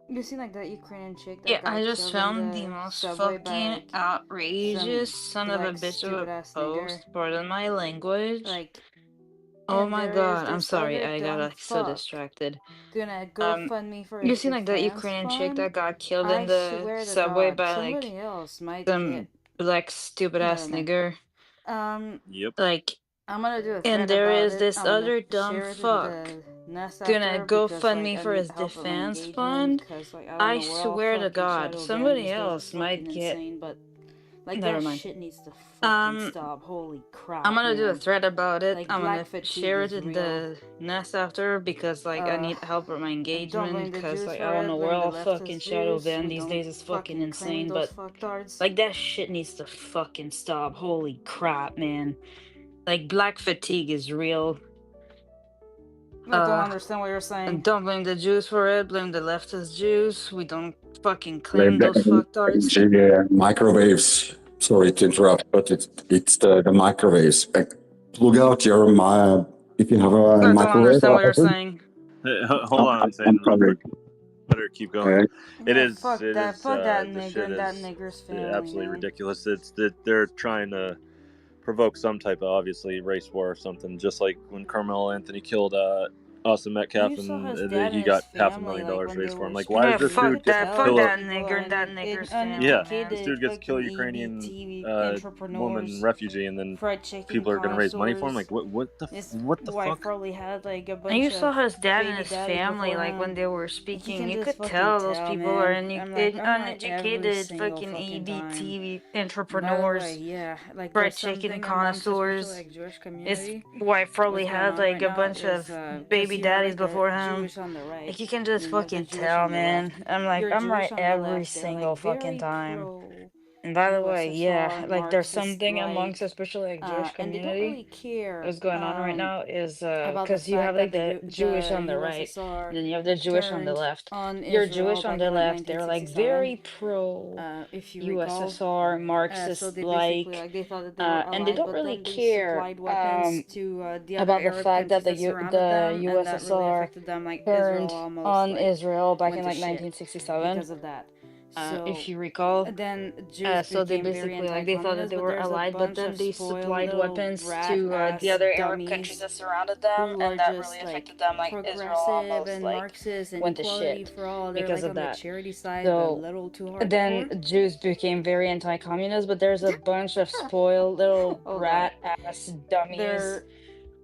G: You seen like that Ukrainian chick that
E: Yeah,
G: got
E: I just
G: killed
E: found
G: in
E: the
G: the
E: most
G: subway by
E: fucking
G: like
E: outrageous
G: some
E: son of a
G: like
E: bitch of
G: stupid
E: a
G: ass
E: post.
G: nigger?
E: Pardon my language.
G: Like,
E: Oh
G: and
E: my
G: there is
E: god, I'm
G: this
E: sorry,
G: other
E: I got
G: dumb
E: like so
G: fuck
E: distracted.
G: gonna GoFundMe for
E: You
G: his
E: seen like that
G: defense
E: Ukrainian chick
G: fund.
E: that got killed in
G: I
E: the
G: swear to
E: subway
G: God,
E: by like
G: somebody else might
E: some
G: get.
E: black stupid ass
G: Never mind.
E: nigger?
K: Yep.
E: Like,
G: I'm gonna do a
E: and
G: thread
E: there
G: about
E: is
G: it.
E: this
G: I'm gonna
E: other dumb
G: share it in
E: fuck
G: the nest
E: gonna
G: after because like
E: GoFundMe
G: I
E: for
G: need
E: his
G: help with my
E: defense
G: engagement
E: fund.
G: because like I don't
E: I
G: know, we're all
E: swear to
G: fucking
E: God,
G: shadow banned
E: somebody
G: these days. It's
E: else might
G: fucking
E: get.
G: insane, but like
E: Never
G: that
E: mind.
G: shit needs to fucking stop. Holy crap,
E: I'm gonna
G: man.
E: do a thread about it.
G: Like
E: I'm gonna
G: black fatigue
E: share it
G: is
E: in
G: real.
E: the nest after because like I need help with my
G: Don't
E: engagement
G: blame the
E: because
G: Jews
E: like
G: for
E: I don't
G: it.
E: know, we're
G: Blame the
E: all fucking
G: leftist
E: shadow
G: Jews.
E: banned
G: We
E: these
G: don't
E: days. It's fucking
G: claim
E: insane,
G: those
E: but
G: fucktards.
E: like that shit needs to fucking stop. Holy crap, man. Like black fatigue is real.
G: I don't understand what you're saying.
E: And don't blame the Jews for it. Blame the leftist Jews. We don't fucking
D: Blame
E: claim those fucktards.
D: the microwaves. Sorry to interrupt, but it's the microwaves. Plug out your if you have a
E: I don't
D: microwave.
E: understand what you're saying.
K: Hey, hold on,
D: I'm
K: real
D: sorry.
K: quick. Better keep going.
G: Yeah, fuck that
K: The
G: nigger
K: shit
G: and that
K: is
G: nigger's family,
K: absolutely
G: man.
K: ridiculous. It's that they're trying to provoke some type of obviously race war or something. Just like when Carmelo Anthony killed Austin Metcalf
G: You saw his
K: and
G: dad
K: he
G: and his
K: got
G: family, like
K: $500,000
G: when they
K: raised for him.
G: were
K: Like, why is
E: Yeah,
K: this
G: speaking, you
K: dude
G: could
K: just
G: tell
E: fuck
K: kill?
E: that
G: people
E: nigger and that
G: and
E: nigger's family,
K: Yeah,
E: man.
K: this
G: uneducated
K: dude just kill
G: fucking
K: Ukrainian
G: EBT
K: woman
G: entrepreneurs,
K: refugee, and then
G: fried chicken
K: people are gonna raise money for him.
G: connoisseurs.
K: Like, what
G: His
K: the
G: wife
K: fuck?
G: probably had like a
E: And you
G: bunch
E: saw
G: of
E: his dad and
G: baby
E: his
G: daddies
E: family,
G: before
E: like when
G: him.
E: they were
G: Like, you
E: speaking,
G: can
E: you
G: just
E: could
G: fucking
E: tell those
G: tell,
E: people are
G: man. I'm right every
E: uneducated,
G: single
E: fucking
G: fucking time.
E: EBT
G: By the way,
E: entrepreneurs,
G: yeah, like
E: fried
G: there's
E: chicken
G: something amongst especially
E: connoisseurs.
G: like Jewish
E: His
G: community.
E: wife probably
G: What's going
E: had
G: on
E: like
G: right
E: a
G: now
E: bunch
G: is
E: of
G: because
E: baby
G: you have
E: daddies
G: like the
E: before him.
G: Jewish on the right
E: Like you can
G: and
E: just
G: then you have the
E: fucking
G: Jewish
E: tell,
G: on the left.
E: man. I'm
G: You're
E: right
G: Jewish on the
E: every
G: left. They're
E: single
G: like
E: fucking
G: very
E: time.
G: pro
E: And by the way, yeah,
G: USSR,
E: like there's
G: Marxist
E: something amongst
G: like,
E: especially like Jewish
G: and they don't
E: community
G: really care
E: what's going on right now is
G: about the
E: because you have
G: fact
E: like
G: that
E: the Jewish
G: the
E: on the right
G: USSR
E: and then you have the Jewish on the
G: turned
E: left.
G: on
E: Your
G: Israel
E: Jewish on
G: back
E: the
G: in like
E: left, they're like
G: 1967.
E: very pro
G: If you recall,
E: USSR,
G: so
E: Marxist
G: they basically
E: like,
G: like they thought that they were
E: and they
G: allies,
E: don't
G: but
E: really
G: then they
E: care
G: supplied weapons to the other
E: about the
G: Arab
E: fact that
G: countries that surrounded
E: the
G: them, and that really
E: USSR
G: affected them. Like Israel
E: turned
G: almost
E: on
G: like
E: Israel back in
G: went to
E: like
G: shit
E: 1967.
G: because of that. So
E: If you recall.
G: then Jews
E: So they
G: became very
E: basically like they thought that
G: anti-communist,
E: they
G: but
E: were
G: there's a
E: allied, but
G: bunch
E: then
G: of
E: they
G: spoiled
E: supplied
G: little
E: weapons
G: rat
E: to the
G: ass
E: other Arab countries
G: dummies
E: that surrounded them,
G: who are
E: and that really
G: just like
E: affected them. Like Israel
G: progressive
E: almost
G: and
E: like
G: Marxist and
E: went to
G: equality
E: shit
G: for all. They're
E: because
G: like
E: of
G: on the
E: that.
G: charity side, but a
E: So
G: little too
E: then
G: hardcore.
E: Jews became very anti-communist, but there's a bunch of spoiled little
G: Hold
E: rat
G: up.
E: ass dummies
G: They're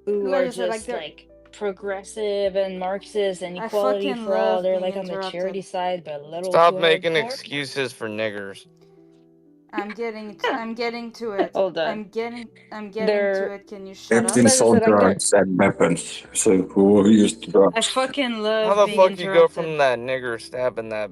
E: who
G: like
E: are
G: I said, like
E: just
G: they're.
E: like progressive and Marxist and
G: I
E: equality
G: fucking
E: for all.
G: love
E: They're
G: being
E: like on the charity
G: interrupted.
E: side, but a little
F: Stop
E: too
F: making
E: hardcore.
F: excuses for niggers.
G: I'm getting to it.
E: Hold on.
G: I'm getting to
E: They're
G: it. Can you shut up?
D: Captain
E: like I
D: sold
E: said, like they're.
D: drugs and weapons. So who used
E: I
D: drugs?
E: fucking
F: How
E: love
F: the
E: being
F: fuck you go
E: interrupted.
F: from that nigger stabbing that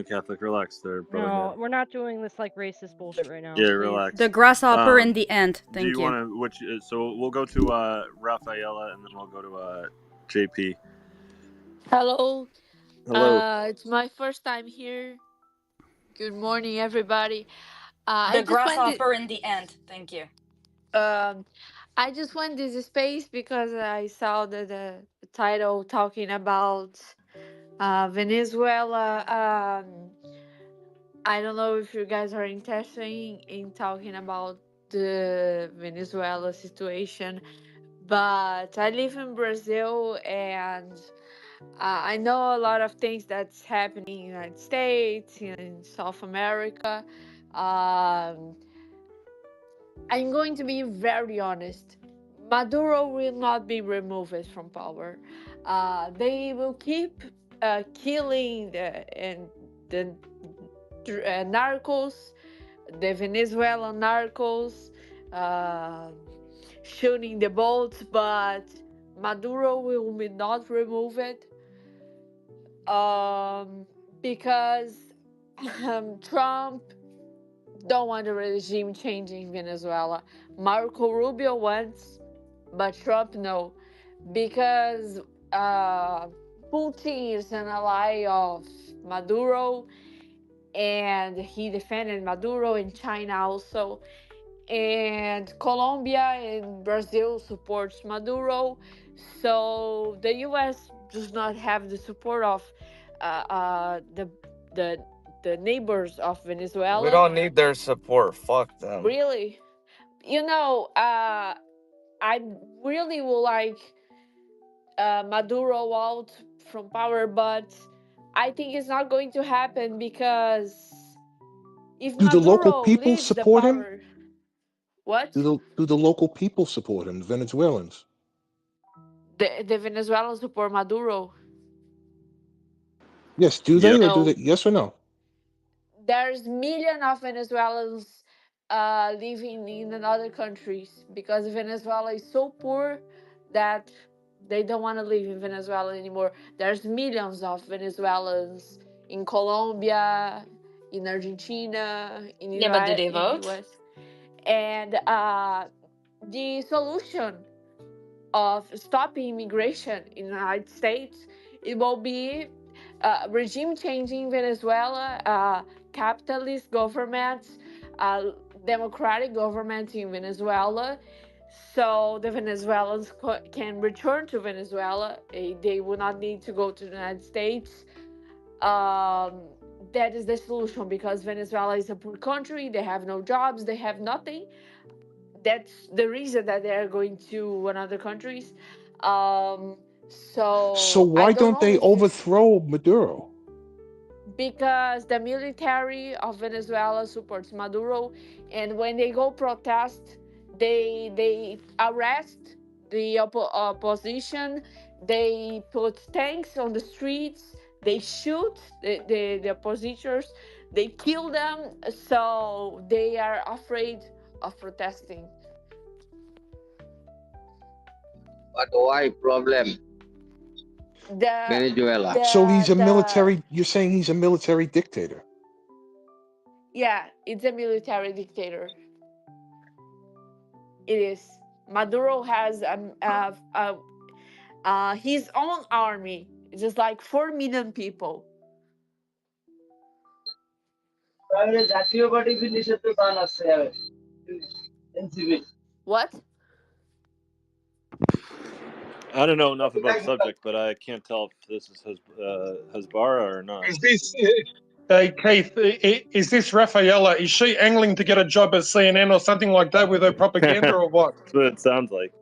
K: on, Catholic. Relax there, brother.
N: No, we're not doing this like racist bullshit right now.
K: Yeah,
N: please.
K: relax.
G: The grasshopper in the end.
K: Do
G: Thank
K: you
G: you.
K: want to? Which? So we'll go to Rafaela, and then we'll go to JP.
L: Hello.
K: Hello.
L: It's my first time here. Good morning, everybody.
E: The
L: I just went.
E: grasshopper in the end. Thank you.
L: I just went this space because I saw the title talking about Venezuela. I don't know if you guys are interested in talking about the Venezuela situation, but I live in Brazil and I know a lot of things that's happening in the United States, in South America. Um, I'm going to be very honest. Maduro will not be removed from power. They will keep killing the narcos, the Venezuelan narcos, shooting the boats, but Maduro will be not remove it because Trump don't want a regime change in Venezuela. Marco Rubio wants, but Trump no, because Putin is an ally of Maduro, and he defended Maduro in China also. And Colombia and Brazil supports Maduro, so the U.S. does not have the support of the neighbors of Venezuela.
F: We don't need their support. Fuck them.
L: Really, I really would like Maduro out from power, but I think it's not going to happen because if
Z: Do the local
L: Maduro
Z: people
L: leaves the
Z: support him?
L: power, what?
Z: Do the local people support him, Venezuelans?
L: The Venezuelans support Maduro.
Z: Yes, do they or do they? Yes or no?
L: There's millions of Venezuelans living in other countries because Venezuela is so poor that they don't want to live in Venezuela anymore. There's millions of Venezuelans in Colombia, in Argentina, in
E: Yeah, but do they
L: in
E: vote?
L: US. And the solution of stopping immigration in the United States, it will be regime changing Venezuela, capitalist governments, democratic government in Venezuela, so the Venezuelans can return to Venezuela. They will not need to go to the United States. That is the solution because Venezuela is a poor country. They have no jobs. They have nothing. That's the reason that they are going to another countries.
Z: So
L: I
Z: why
L: don't
Z: don't
L: know
Z: they
L: if it's
Z: overthrow Maduro?
L: because the military of Venezuela supports Maduro, and when they go protest, they arrest the opposition. They put tanks on the streets. They shoot the oppositors. They kill them. So they are afraid of protesting.
O: But why problem? Venezuela.
Z: So he's a military. You're saying he's a military dictator.
L: Yeah, it's a military dictator. It is. Maduro has his own army. It's just like 4 million people. What?
K: I don't know enough about the subject, but I can't tell if this is Hasbara or not.
Q: Is this, Keith, is this Rafaela? Is she angling to get a job at CNN or something like that with her propaganda or what?
K: That's what it sounds like.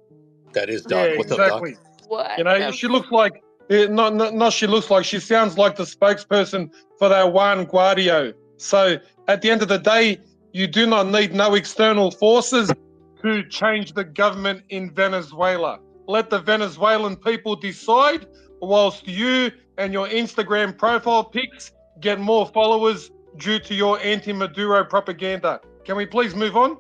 P: That is Doc.
Q: Yeah,
P: What's
Q: exactly.
P: up, Doc?
L: What?
Q: She looks like, not she looks like, she sounds like the spokesperson for that Juan Guaido. So at the end of the day, you do not need no external forces to change the government in Venezuela. Let the Venezuelan people decide, whilst you and your Instagram profile pics get more followers due to your anti-Maduro propaganda. Can we please move on?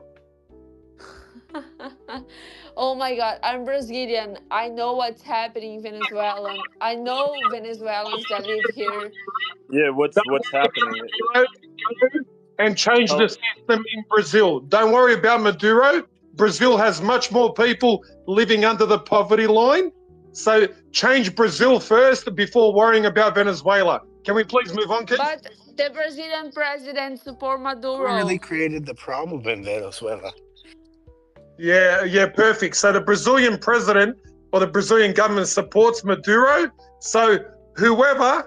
L: Oh my God, I'm Brazilian. I know what's happening in Venezuela. I know Venezuelans that live here.
K: Yeah, what's happening?
Q: And change the system in Brazil. Don't worry about Maduro. Brazil has much more people living under the poverty line. So change Brazil first before worrying about Venezuela. Can we please move on, Keith?
L: But the Brazilian president support Maduro.
P: Really created the problem in Venezuela.
Q: Yeah, perfect. So the Brazilian president or the Brazilian government supports Maduro. So whoever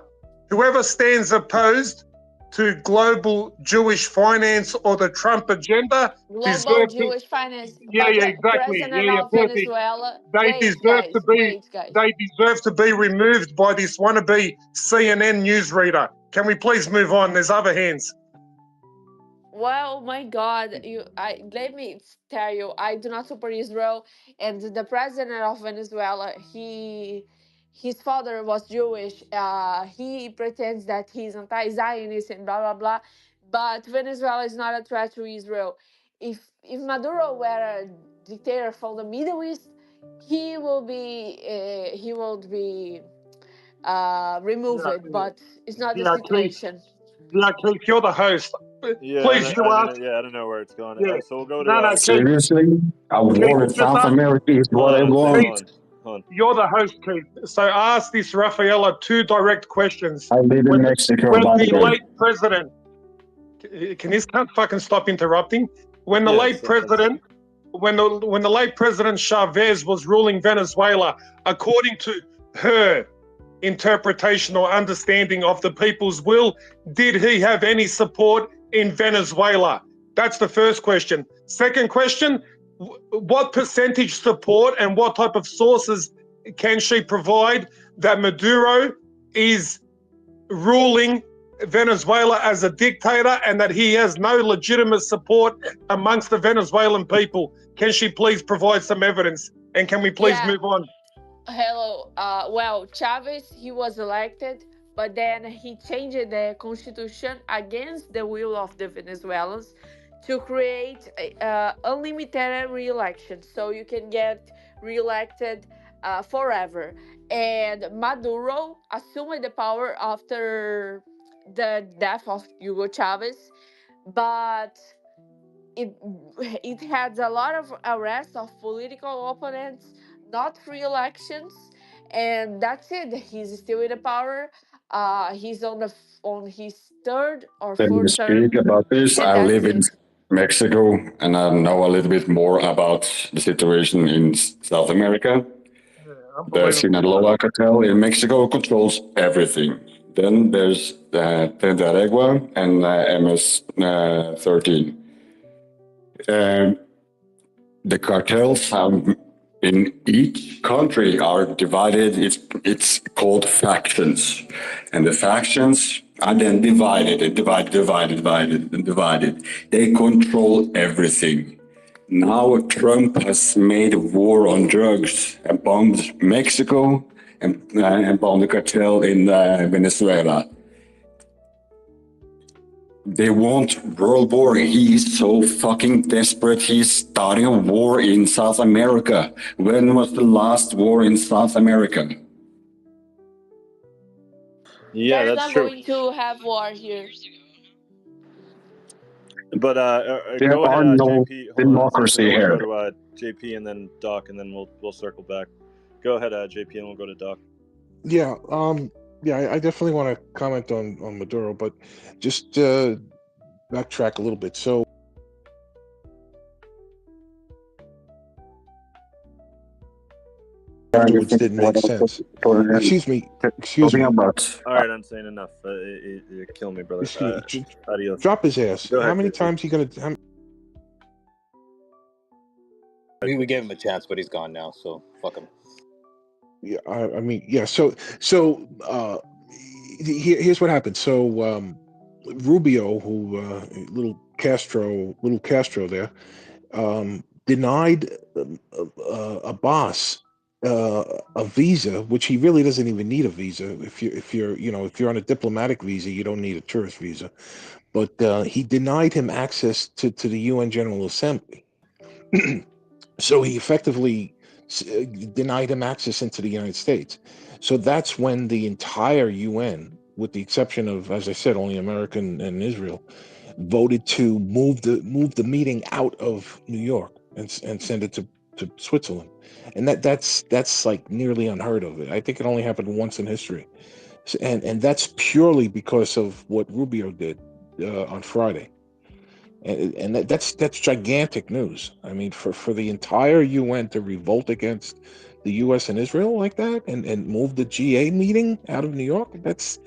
Q: stands opposed to global Jewish finance or the Trump agenda,
L: global Jewish finance.
Q: Yeah, exactly.
L: President of Venezuela.
Q: They deserve to be removed by this wannabe CNN newsreader. Can we please move on? There's other hands.
L: Well, my God, let me tell you, I do not support Israel, and the president of Venezuela, his father was Jewish. He pretends that he's anti-Zionist and blah blah blah, but Venezuela is not a threat to Israel. If Maduro were a dictator from the Middle East, he will be removed, but it's not the
Q: Yeah, Keith.
L: situation.
Q: Yeah, Keith, you're the host.
K: Yeah,
Q: Please, you ask.
K: I don't know where it's going.
Q: Yeah.
K: So we'll go to.
Q: No, Keith.
D: Seriously? A
Q: Keith,
D: war in
Q: just
D: South
Q: ask.
D: America is what I want.
K: Hold on.
Q: You're the host, Keith. So ask this Rafaela 2 direct questions.
D: I live in Mexico,
Q: When
D: by
Q: the
D: the way.
Q: late president, can this cunt fucking stop interrupting? When the late president, when the late President Chavez was ruling Venezuela, according to her interpretation or understanding of the people's will, did he have any support in Venezuela? That's the first question. Second question, what percentage support and what type of sources can she provide that Maduro is ruling Venezuela as a dictator and that he has no legitimate support amongst the Venezuelan people? Can she please provide some evidence? And can we please move on?
L: Hello. Well, Chavez, he was elected, but then he changed the constitution against the will of the Venezuelans to create unlimited re-election, so you can get re-elected forever. And Maduro assumed the power after the death of Hugo Chavez, but it had a lot of arrests of political opponents, not free elections, and that's it. He's still in the power. He's on his third or
D: Let me
L: fourth term,
D: speak about this.
L: and
D: I
L: that's
D: live in
L: it.
D: Mexico and I know a little bit more about the situation in South America. The Sinaloa cartel in Mexico controls everything. Then there's Tendaregua and MS-13. The cartels in each country are divided. It's called factions, and the factions are then divided and divided. They control everything. Now Trump has made a war on drugs and bombed Mexico and bombed the cartel in Venezuela. They want world war. He's so fucking desperate. He's starting a war in South America. When was the last war in South America?
K: Yeah,
L: They're
K: that's
L: not
K: true.
L: going to have war here.
K: But
D: There
K: go
D: are
K: ahead,
D: no
K: JP. Hold on a
D: democracy
K: second. I
D: here.
K: want to go to JP and then Doc, and then we'll circle back. Go ahead, JP, and we'll go to Doc.
Z: Yeah, I definitely want to comment on Maduro, but just backtrack a little bit. So afterwards didn't make sense. Excuse me.
K: All right, I'm saying enough. You kill me, brother. Adios.
Z: Drop his ass.
K: Go ahead,
Z: How many
K: JP.
Z: times he gonna?
P: We gave him a chance, but he's gone now, so fuck him.
Z: Yeah, I mean, yeah. So here's what happened. So Rubio, who little Castro there, denied a boss a visa, which he really doesn't even need a visa. If you're on a diplomatic visa, you don't need a tourist visa. But he denied him access to the UN General Assembly. So he effectively denied him access into the United States. So that's when the entire UN, with the exception of, as I said, only America and Israel, voted to move the meeting out of New York and send it to Switzerland. And that's like nearly unheard of. I think it only happened once in history. And that's purely because of what Rubio did on Friday. And that's gigantic news. I mean, for the entire UN to revolt against the U.S. and Israel like that, and move the GA meeting out of New York, that's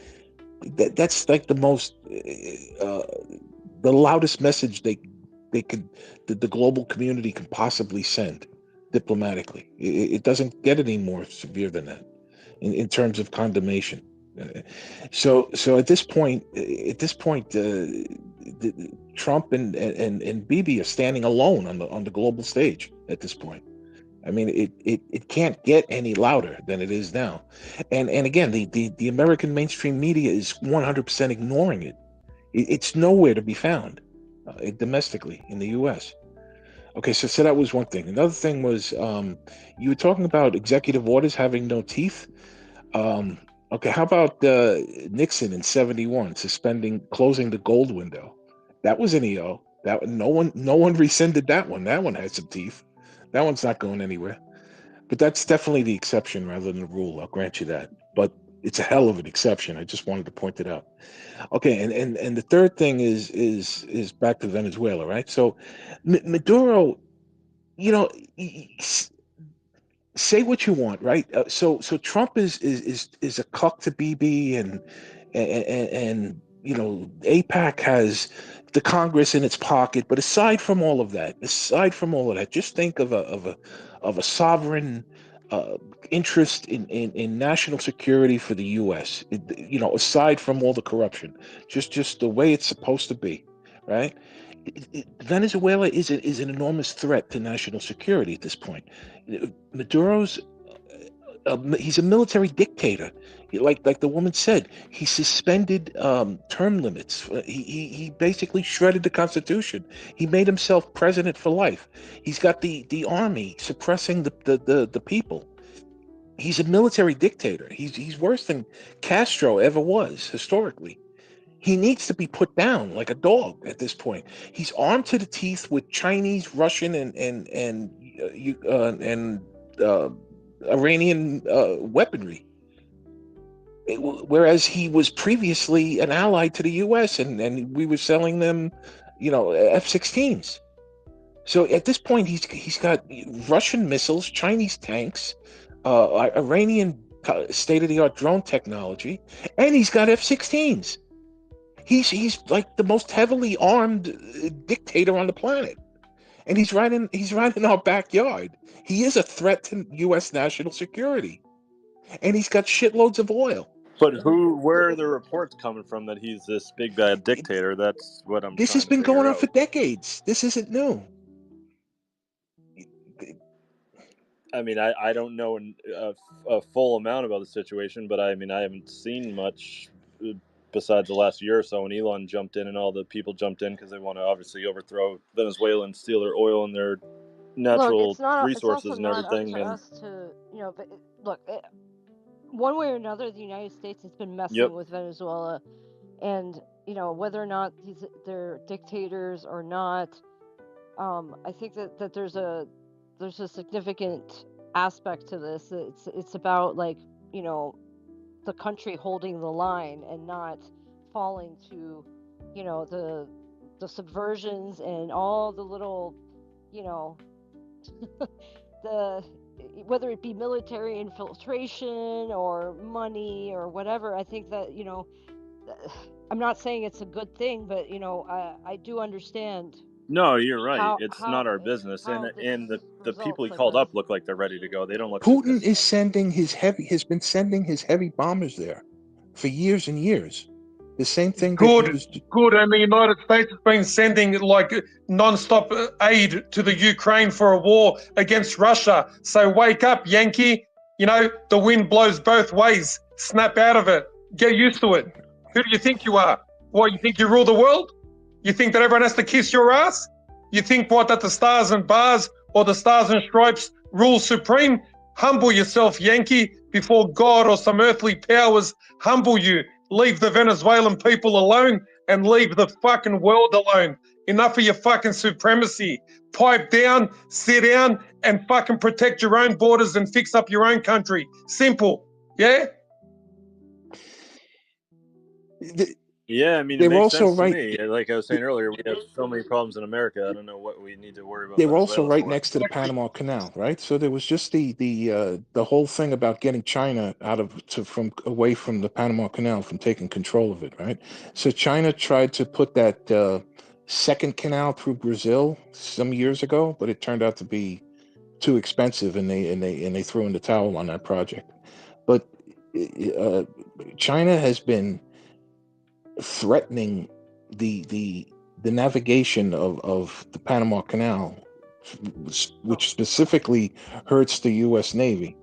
Z: like the most the loudest message they could the global community can possibly send diplomatically. It doesn't get any more severe than that in terms of condemnation. So at this point, Trump and Bibi are standing alone on the global stage at this point. I mean, it can't get any louder than it is now. And again, the American mainstream media is 100% ignoring it. It's nowhere to be found domestically in the U.S. Okay, so that was one thing. Another thing was you were talking about executive orders having no teeth. Okay, how about Nixon in '71 closing the gold window? That was an EO. That no one rescinded that one. That one had some teeth. That one's not going anywhere. But that's definitely the exception rather than the rule. I'll grant you that. But it's a hell of an exception. I just wanted to point it out. Okay, and the third thing is back to Venezuela, right? So Maduro, you know, say what you want, right? So Trump is a cuck to BB, and you know, APAC has the Congress in its pocket. But aside from all of that, just think of a sovereign interest in national security for the U.S. You know, aside from all the corruption, just the way it's supposed to be, right? Venezuela is an enormous threat to national security at this point. Maduro's he's a military dictator. Like the woman said, he suspended term limits. He basically shredded the Constitution. He made himself president for life. He's got the army suppressing the people. He's a military dictator. He's worse than Castro ever was historically. He needs to be put down like a dog at this point. He's armed to the teeth with Chinese, Russian, and Iranian weaponry, whereas he was previously an ally to the U.S. and we were selling them, you know, F-16s. So at this point, he's got Russian missiles, Chinese tanks, Iranian state-of-the-art drone technology, and he's got F-16s. He's like the most heavily armed dictator on the planet, and he's right in our backyard. He is a threat to U.S. national security, and he's got shitloads of oil.
K: But where are the reports coming from that he's this big bad dictator? That's what I'm.
Z: This has been going on for decades. This isn't new.
K: I mean, I don't know a full amount about the situation, but I mean, I haven't seen much besides the last year or so when Elon jumped in and all the people jumped in because they want to obviously overthrow Venezuela and steal their oil and their natural resources and everything.
N: It's not up to us to, you know, but look, one way or another, the United States has been messing with Venezuela, and you know, whether or not they're dictators or not, I think that there's a significant aspect to this. It's about, like, you know, the country holding the line and not falling to, you know, the subversions and all the little, you know, whether it be military infiltration or money or whatever. I think that, you know, I'm not saying it's a good thing, but you know, I do understand.
K: No, you're right. It's not our business, and the people he called up look like they're ready to go. They don't look.
Z: Putin has been sending his heavy bombers there for years and years. The same thing.
Q: Good. And the United States has been sending like non-stop aid to the Ukraine for a war against Russia. So wake up, Yankee. You know, the wind blows both ways. Snap out of it. Get used to it. Who do you think you are? What, you think you rule the world? You think that everyone has to kiss your ass? You think that the stars and bars or the stars and stripes rule supreme? Humble yourself, Yankee, before God or some earthly powers humble you. Leave the Venezuelan people alone and leave the fucking world alone. Enough of your fucking supremacy. Pipe down, sit down, and fucking protect your own borders and fix up your own country. Simple. Yeah?
K: Yeah, I mean, it makes sense to me. Like I was saying earlier, we have so many problems in America. I don't know what we need to worry about.
Z: They were also right next to the Panama Canal, right? So there was just the whole thing about getting China away from the Panama Canal, from taking control of it, right? So China tried to put that second canal through Brazil some years ago, but it turned out to be too expensive, and they threw in the towel on that project. But China has been threatening the the navigation of the Panama Canal, which specifically hurts the U.S. Navy,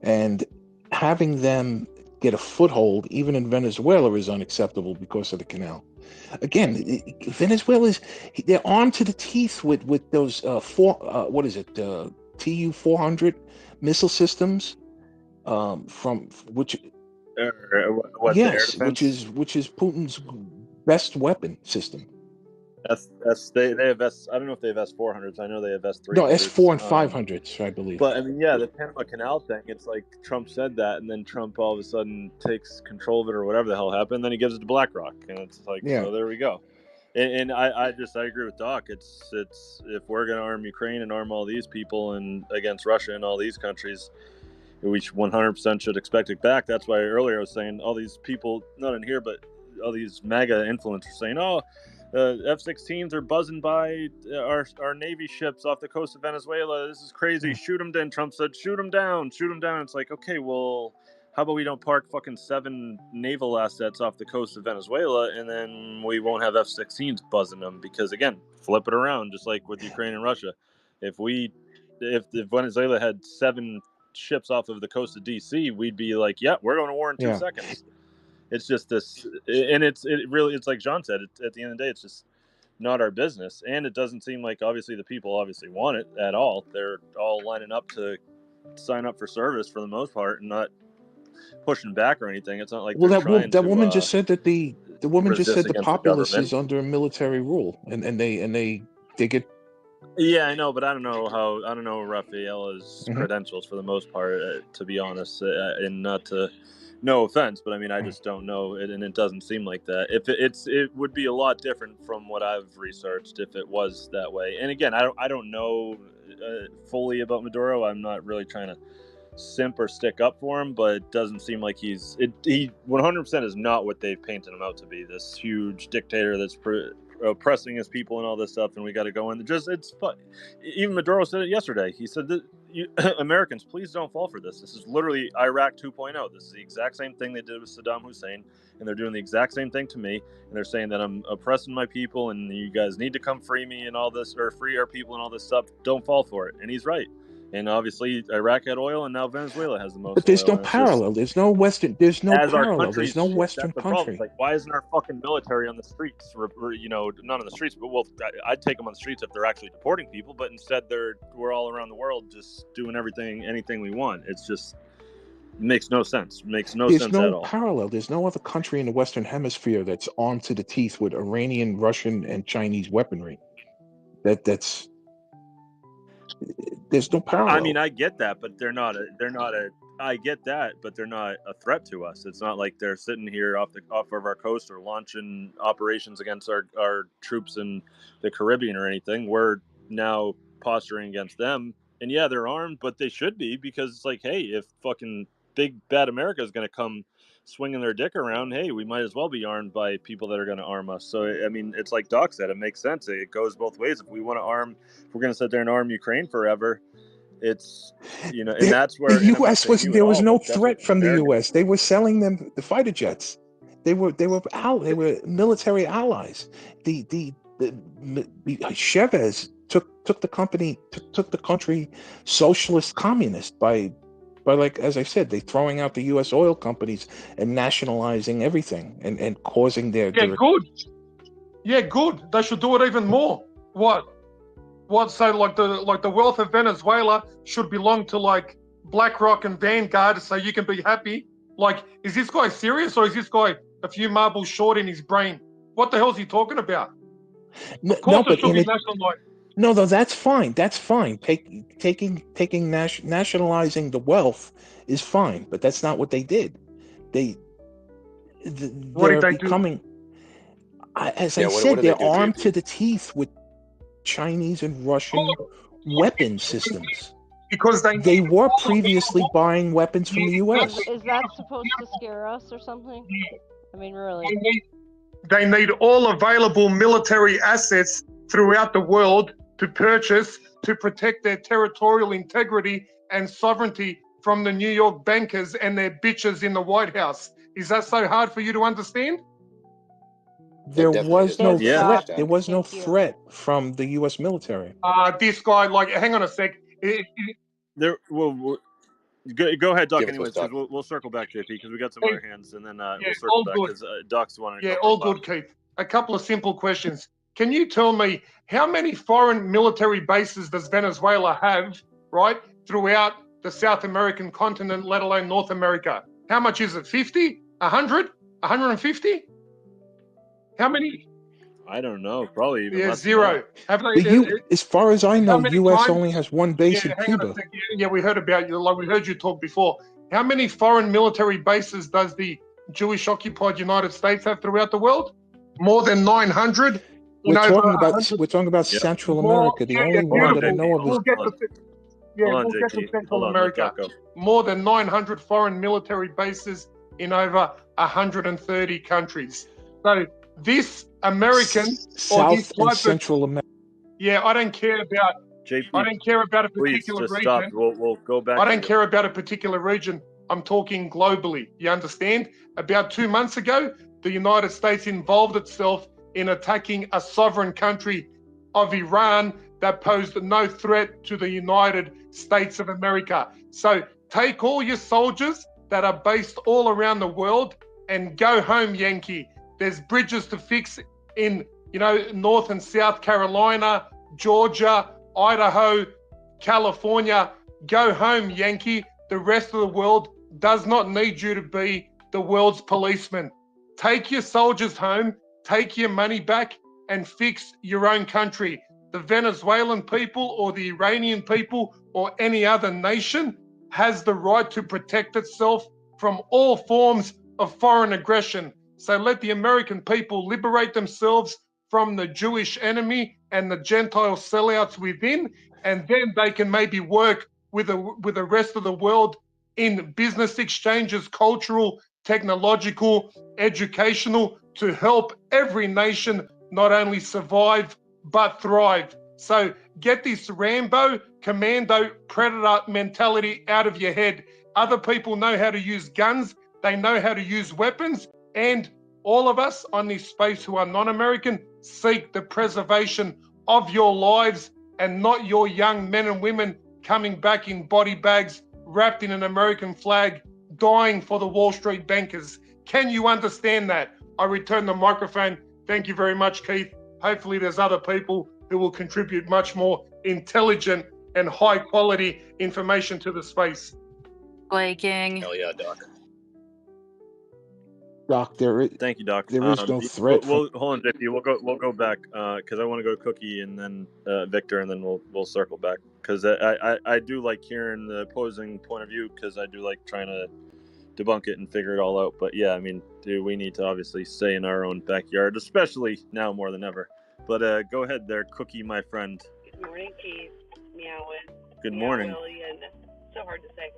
Z: and having them get a foothold even in Venezuela is unacceptable because of the canal. Again, Venezuela's, they're armed to the teeth with those TU-400 missile systems, from which
K: What, the air
Z: yes,
K: defense?
Z: which is Putin's best weapon system.
K: They have S. I don't know if they have S-400s. I know they have S-300s.
Z: No, S-4 and 500s, I believe.
K: But I mean, yeah, the Panama Canal thing. It's like Trump said that, and then Trump all of a sudden takes control of it or whatever the hell happened. And then he gives it to BlackRock, and it's like, so there we go. And I agree with Doc. It's if we're going to arm Ukraine and arm all these people and against Russia and all these countries, we 100% should expect it back. That's why earlier I was saying all these people, not in here, but all these MAGA influencers saying, oh, F-16s are buzzing by our Navy ships off the coast of Venezuela. This is crazy. Shoot them down. Trump said, shoot them down. Shoot them down. It's like, okay, well, how about we don't park fucking 7 naval assets off the coast of Venezuela, and then we won't have F-16s buzzing them? Because, again, flip it around, just like with Ukraine and Russia. If Venezuela had 7 ships off of the coast of D.C., we'd be like, yeah, we're going to war in 2 seconds. It's just this, and it's like John said, at the end of the day, it's just not our business. And it doesn't seem like, obviously, the people obviously want it at all. They're all lining up to sign up for service for the most part and not pushing back or anything. It's not like
Z: that woman just said that the woman just said the populace
K: government
Z: is under military rule, and they get.
K: Yeah, I know, but I don't know Rafaela's credentials for the most part, to be honest, and not to. No offense, but I mean, I just don't know it, and it doesn't seem like that. If it would be a lot different from what I've researched if it was that way. And again, I don't know fully about Maduro. I'm not really trying to simp or stick up for him, but it doesn't seem like he 100% is not what they've painted him out to be. This huge dictator that's oppressing his people and all this stuff, and we got to go in. It's fun. Even Maduro said it yesterday. He said that Americans, please don't fall for this. This is literally Iraq 2.0. This is the exact same thing they did with Saddam Hussein, and they're doing the exact same thing to me. And they're saying that I'm oppressing my people, and you guys need to come free me and all this, or free our people and all this stuff. Don't fall for it. And he's right. And obviously, Iraq had oil, and now Venezuela has the most.
Z: But there's
K: oil,
Z: no parallel. There's no Western. There's no parallel. There's no Western
K: that's the
Z: country.
K: problem. Like, why isn't our fucking military on the streets? Not on the streets, but I'd take them on the streets if they're actually deporting people. But instead, we're all around the world just doing anything we want. It's just makes no sense. Makes no sense at all.
Z: There's no parallel. There's no other country in the Western Hemisphere that's armed to the teeth with Iranian, Russian, and Chinese weaponry. There's no parallel.
K: I mean, I get that, but they're not I get that, but they're not a threat to us. It's not like they're sitting here off of our coast or launching operations against our troops in the Caribbean or anything. We're now posturing against them, and yeah, they're armed, but they should be, because it's like, hey, if fucking big bad America is going to come swinging their dick around, hey, we might as well be armed by people that are going to arm us. So I mean, it's like Doc said, it makes sense. It goes both ways. If we want to if we're going to sit there and arm Ukraine forever, it's and that's where
Z: the U.S. there was no threat from the U.S. They were selling them the fighter jets. They were military allies. The Chavez took the country socialist communist by, like, as I said, they throwing out the U.S. oil companies and nationalizing everything and causing their
Q: good. They should do it even more. What? So like the wealth of Venezuela should belong to like BlackRock and Vanguard, so you can be happy. Like, is this guy serious, or is this guy a few marbles short in his brain? What the hell is he talking about? Of course, it should be nationalized.
Z: No, that's fine. That's fine. Nationalizing the wealth is fine, but that's not what they did. They're becoming, as I said, they're armed to the teeth with Chinese and Russian weapon systems.
Q: Because
Z: they were previously buying weapons from the U.S.
N: Is that supposed to scare us or something? I mean, really.
Q: They need all available military assets throughout the world to purchase to protect their territorial integrity and sovereignty from the New York bankers and their bitches in the White House. Is that so hard for you to understand?
Z: There was no
L: That's
Z: threat.
L: topic.
Z: There was no
L: Thank you.
Z: threat from the U.S. military.
Q: This guy, like, hang on a sec.
K: There. Well, go ahead, Doc.
P: Give it to us,
K: Anyways, because
P: Doc.
K: we'll circle back, JP, because we got some
Q: Hey,
K: other hands, and then
Q: yeah,
K: we'll circle
Q: all
K: back
Q: good.
K: because Doc's wanting to
Q: Yeah,
K: cover
Q: all
K: a lot.
Q: good, Keith. A couple of simple questions. Can you tell me how many foreign military bases does Venezuela have, right, throughout the South American continent, let alone North America? How much is it? 50? 100? 150? How many?
K: I don't know. Probably even
Q: Yeah,
K: less
Q: zero. Have they?
Z: As far as I
Q: How
Z: know,
Q: many
Z: U.S.
Q: times?
Z: only has one
Q: Yeah,
Z: base in
Q: hang on a
Z: Cuba.
Q: sec. Yeah, we heard about you. Like we heard you talk before. How many foreign military bases does the Jewish occupied United States have throughout the world? More than 900.
Z: We're
Q: Over
Z: talking about
Q: 100.
Z: Central
Q: More.
Z: America. The
Q: Yeah,
Z: only
K: Hold on,
Z: one that I
K: JP.
Z: know of is
Q: we'll get
K: Hold
Q: to.
K: on.
Q: Yeah,
K: Hold on,
Q: we'll get to
K: JP.
Q: Central
K: Hold on. Let
Q: America.
K: Doc go.
Q: More than 900 foreign military bases in over 130 countries. So this American or
Z: South
Q: this
Z: and
Q: type of,
Z: Central America.
Q: yeah, I don't care about.
K: JP,
Q: I don't care about a
K: please
Q: particular
K: just
Q: region.
K: stop. We'll go back.
Q: I
K: to
Q: don't
K: you.
Q: care about a particular region. I'm talking globally. You understand? About 2 months ago, the United States involved itself in attacking a sovereign country of Iran that posed no threat to the United States of America. So take all your soldiers that are based all around the world and go home, Yankee. There's bridges to fix in, North and South Carolina, Georgia, Idaho, California. Go home, Yankee. The rest of the world does not need you to be the world's policeman. Take your soldiers home, take your money back, and fix your own country. The Venezuelan people or the Iranian people or any other nation has the right to protect itself from all forms of foreign aggression. So let the American people liberate themselves from the Jewish enemy and the Gentile sellouts within, and then they can maybe work with the rest of the world in business exchanges, cultural, technological, educational, to help every nation not only survive but thrive. So get this Rambo, commando, predator mentality out of your head. Other people know how to use guns, they know how to use weapons, and all of us on this space who are non-American seek the preservation of your lives and not your young men and women coming back in body bags, wrapped in an American flag, dying for the Wall Street bankers. Can you understand that? I return the microphone. Thank you very much, Keith. Hopefully there's other people who will contribute much more intelligent and high quality information to the space.
E: King.
P: Hell yeah, Doc.
Z: Doc,
K: Thank you, Doc.
Z: there is no threat.
K: We'll hold on, JP. We'll go back because I want to go to Cookie and then Victor, and then we'll circle back because I do like hearing the opposing point of view because I do like trying to debunk it and figure it all out. But yeah, I mean, we need to obviously stay in our own backyard, especially now more than ever. But go ahead there, Cookie, my friend.
A: Good morning, Keith. Meowin.
K: Good morning.
A: And so hard to say.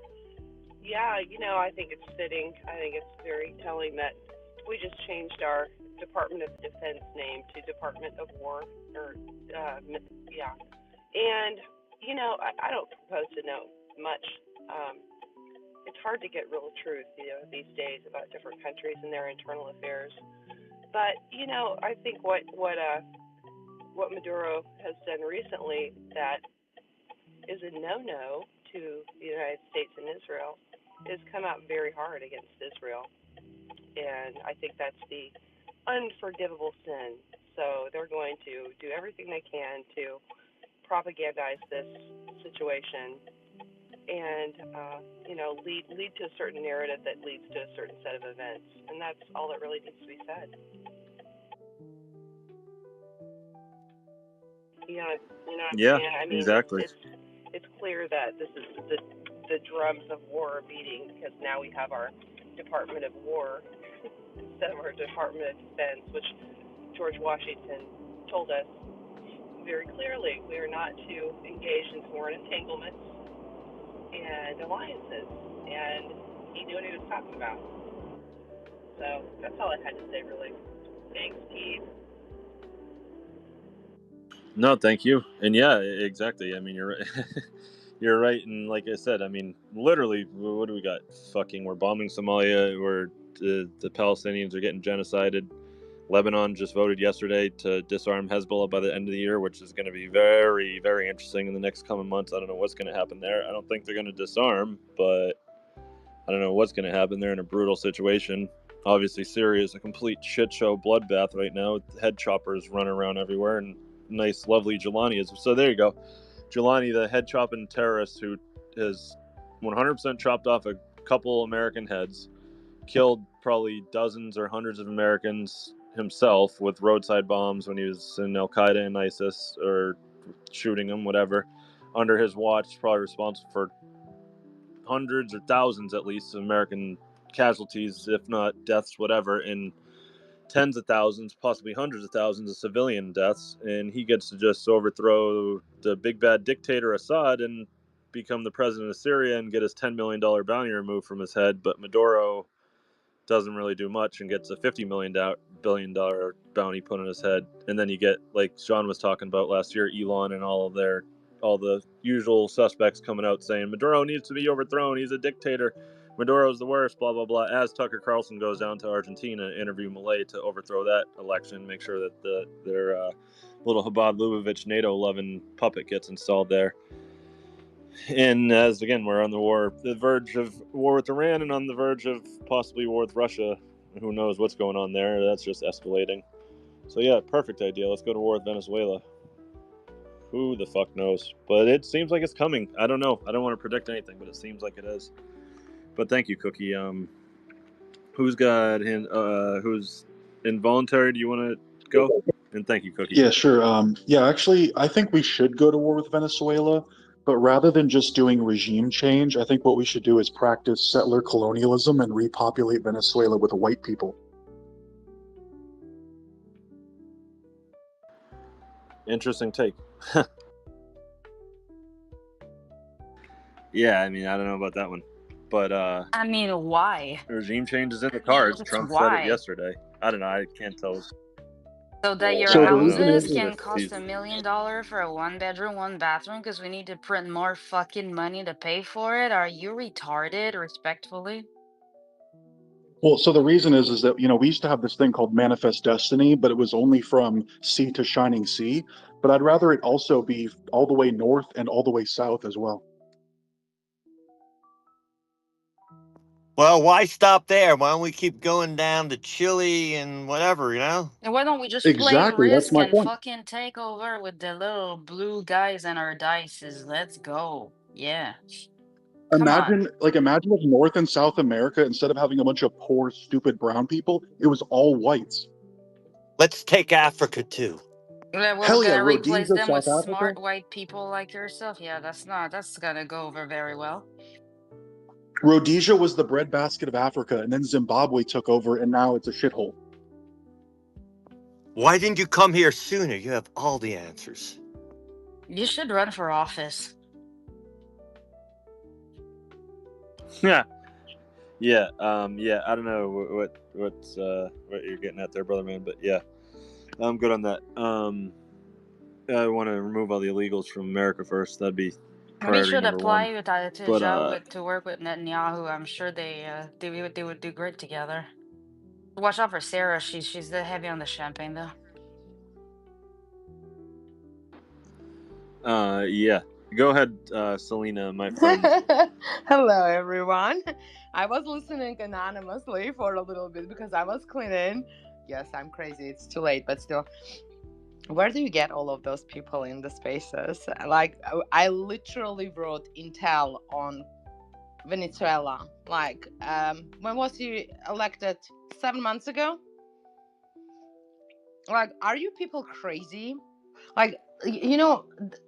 A: Yeah, I think it's fitting. I think it's very telling that we just changed our Department of Defense name to Department of War, yeah. And, I don't propose to know much. It's hard to get real truth, these days about different countries and their internal affairs. But, I think what Maduro has done recently that is a no-no to the United States and Israel is come out very hard against Israel. And I think that's the unforgivable sin. So they're going to do everything they can to propagandize this situation and, lead to a certain narrative that leads to a certain set of events. And that's all that really needs to be said.
K: Yeah,
A: I mean,
K: exactly.
A: It's clear that this is the drums of war are beating because now we have our Department of War instead of our Department of Defense, which George Washington told us very clearly we are not to engage in foreign entanglements and alliances, and he knew what he was talking about. So that's all I had to say, really. Thanks, Keith.
K: No, thank you. And yeah, exactly. I mean, you're right. You're right. And like I said, I mean, literally, what do we got? We're bombing Somalia. The Palestinians are getting genocided. Lebanon just voted yesterday to disarm Hezbollah by the end of the year, which is going to be very, very interesting in the next coming months. I don't know what's going to happen there. I don't think they're going to disarm, but I don't know what's going to happen. They're in a brutal situation. Obviously, Syria is a complete shit show bloodbath right now, with head choppers running around everywhere, and nice, lovely Jelani is. So there you go. Jelani, the head chopping terrorist who has 100% chopped off a couple American heads, killed probably dozens or hundreds of Americans himself with roadside bombs when he was in Al-Qaeda and ISIS, or shooting them, whatever, under his watch, probably responsible for hundreds or thousands at least of American casualties, if not deaths, whatever, and tens of thousands, possibly hundreds of thousands of civilian deaths. And he gets to just overthrow the big bad dictator Assad and become the president of Syria and get his $10 million bounty removed from his head. But Maduro doesn't really do much and gets a $50 billion bounty put on his head. And then you get, like Sean was talking about last year, Elon and all the usual suspects coming out saying Maduro needs to be overthrown, he's a dictator, Maduro's the worst, blah blah blah, as Tucker Carlson goes down to Argentina to interview Milei to overthrow that election, make sure that their little Chabad Lubavitch NATO loving puppet gets installed there. And as again, we're on the verge of war with Iran, and on the verge of possibly war with Russia. Who knows what's going on there? That's just escalating. So yeah, perfect idea. Let's go to war with Venezuela. Who the fuck knows? But it seems like it's coming. I don't know. I don't want to predict anything, but it seems like it is. But thank you, Cookie. Who's involuntary? Do you want to go? And thank you, Cookie.
C: Yeah, sure. Actually, I think we should go to war with Venezuela, but rather than just doing regime change, I think what we should do is practice settler colonialism and repopulate Venezuela with white people.
K: Interesting take. Yeah, I mean, I don't know about that one. But
E: I mean, why?
K: regime change is in the cards. Trump said it yesterday. I don't know. I can't tell.
E: So that your houses can cost $1 million for a 1-bedroom, 1-bathroom because we need to print more fucking money to pay for it? Are you retarded, respectfully?
C: Well, so the reason is that, we used to have this thing called Manifest Destiny, but it was only from sea to shining sea. But I'd rather it also be all the way north and all the way south as well.
H: Well, why stop there? Why don't we keep going down to Chile and whatever,
E: And why don't we just
C: Exactly,
E: play
C: that's
E: Risk
C: my
E: and
C: point.
E: fucking take over with the little blue guys and our dices? Let's go. Yeah. Come on.
C: Imagine if North and South America, instead of having a bunch of poor, stupid brown people, it was all whites.
H: Let's take Africa too.
E: Yeah, we're
C: Hell yeah,
E: gonna replace
C: Rhodesia,
E: them with
C: South
E: smart
C: Africa.
E: white people like yourself. Yeah, that's gonna go over very well.
C: Rhodesia was the breadbasket of Africa, and then Zimbabwe took over, and now it's a shithole.
H: Why didn't you come here sooner? You have all the answers.
E: You should run for office.
K: Yeah. Yeah. I don't know what you're getting at there, brother man, but yeah, I'm good on that. I want to remove all the illegals from America first. That'd be
E: We
K: priority
E: should
K: number
E: apply
K: one.
E: to work with Netanyahu. I'm sure they would do great together. Watch out for Sarah. She's the heavy on the champagne though.
K: Yeah. Go ahead, Selena, my friend.
J: Hello, everyone. I was listening anonymously for a little bit because I was cleaning. Yes, I'm crazy. It's too late, but still. Where do you get all of those people in the spaces? Like, I literally wrote intel on Venezuela. Like, when was he elected? 7 months ago? Like, are you people crazy? Like,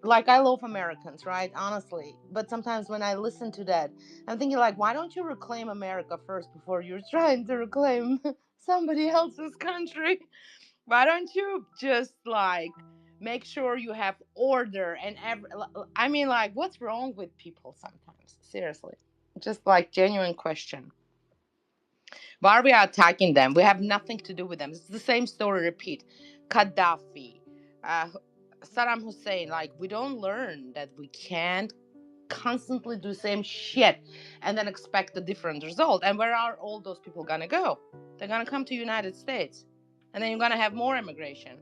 J: like, I love Americans, right? Honestly. But sometimes when I listen to that, I'm thinking, like, why don't you reclaim America first before you're trying to reclaim somebody else's country? Why don't you just, like, make sure you have order and I mean, like, what's wrong with people sometimes? Seriously. Just, like, genuine question. Why are we attacking them? We have nothing to do with them. It's the same story, repeat. Gaddafi, Saddam Hussein, like, we don't learn that we can't constantly do the same shit and then expect a different result. And where are all those people gonna go? They're gonna come to United States. and then you're gonna have more immigration.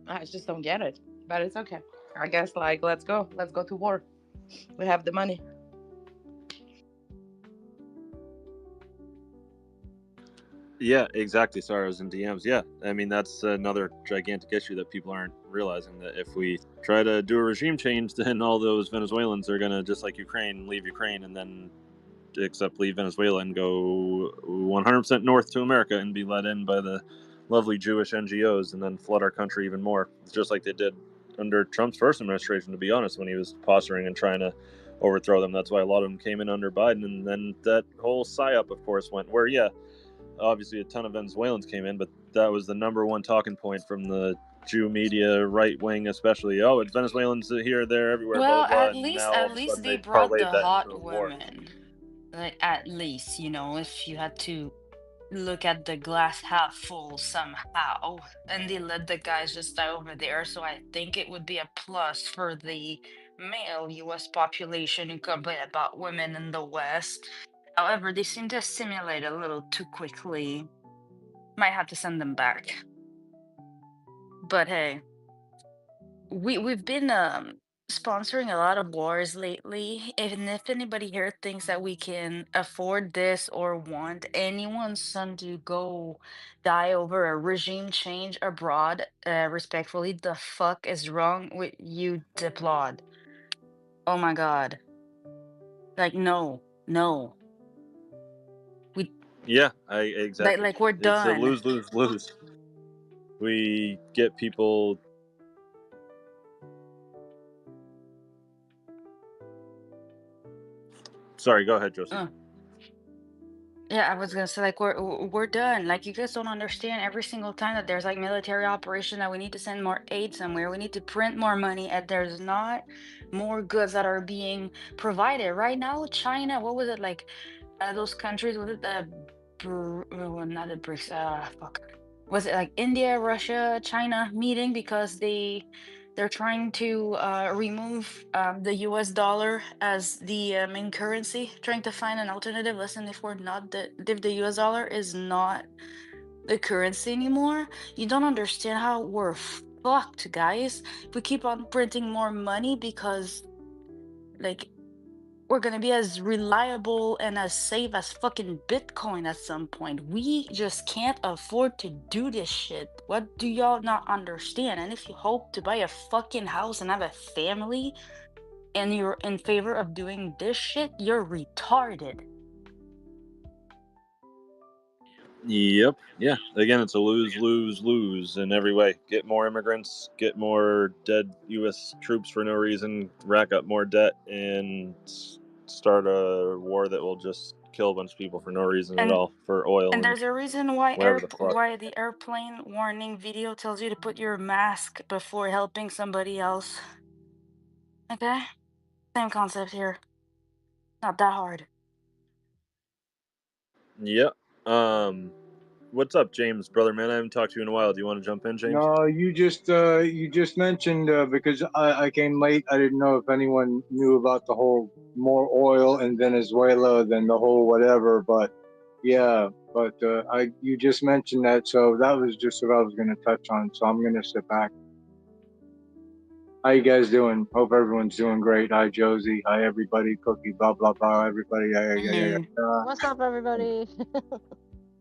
J: I just don't get it, but it's okay. I guess like let's go to war. We have the money.
K: Yeah, exactly. Sorry, I was in DMs. Yeah, I mean, that's another gigantic issue that people aren't realizing, that if we try to do a regime change, then all those Venezuelans are going to, just like Ukraine, leave Ukraine and then leave Venezuela and go 100% north to America and be let in by the lovely Jewish NGOs and then flood our country even more. It's just like they did under Trump's first administration, to be honest, when he was posturing and trying to overthrow them. That's why a lot of them came in under Biden. And then that whole PSYOP, of course, went where, yeah, obviously a ton of Venezuelans came in, but that was the number one talking point from the Jew media, right wing especially. Oh, it's Venezuelans here, there, everywhere,
E: Well,
K: blah, blah,
E: at
K: and
E: least
K: now all of a sudden
E: they
K: they
E: brought
K: parlayed
E: the
K: that into
E: hot
K: a war.
E: women. Like, at least, you know, if you had to look at the glass half full somehow, and they let the guys just die over there. So I think it would be a plus for the male US population who complain about women in the West. However, they seem to assimilate a little too quickly. Might have to send them back. But hey, we've been sponsoring a lot of wars lately. And if anybody here thinks that we can afford this or want anyone's son to go die over a regime change abroad, respectfully, the fuck is wrong with you, Diplod? Oh my god. Like, no.
K: Yeah, exactly.
E: Like we're
K: It's a
E: done.
K: lose, lose, lose. We get people. Sorry, go ahead, Josie.
E: Yeah, I was gonna say, like, we're done. Like, you guys don't understand. Every single time that there's like military operation that we need to send more aid somewhere, we need to print more money, and there's not more goods that are being provided right now. China, what was it like? Those countries, was it well, not the BRICS? Fuck. Was it like India, Russia, China meeting because they're trying to remove the US dollar as the main currency, trying to find an alternative. Listen, if the US dollar is not the currency anymore, you don't understand how we're fucked, guys. If we keep on printing more money because, like, we're gonna be as reliable and as safe as fucking Bitcoin at some point. We just can't afford to do this shit. What do y'all not understand? And if you hope to buy a fucking house and have a family and you're in favor of doing this shit, you're retarded.
K: Yep. Yeah. Again, it's a lose, lose, lose in every way. Get more immigrants, get more dead U.S. troops for no reason, rack up more debt, and start a war that will just kill a bunch of people for no reason at all, for oil.
E: And there's a reason why
K: why
E: the airplane warning video tells you to put your mask before helping somebody else. Okay? Same concept here. Not that hard.
K: Yep. What's up, James, brother man? I haven't talked to you in a while. Do you want to jump in, James?
B: No, you just mentioned because I came late. I didn't know if anyone knew about the whole more oil in Venezuela than the whole whatever. But yeah, you just mentioned that, so that was just what I was going to touch on. So I'm going to sit back. How you guys doing? Hope everyone's doing great. Hi, Josie. Hi, everybody. Cookie. Blah blah blah. Everybody.
N: What's up, everybody?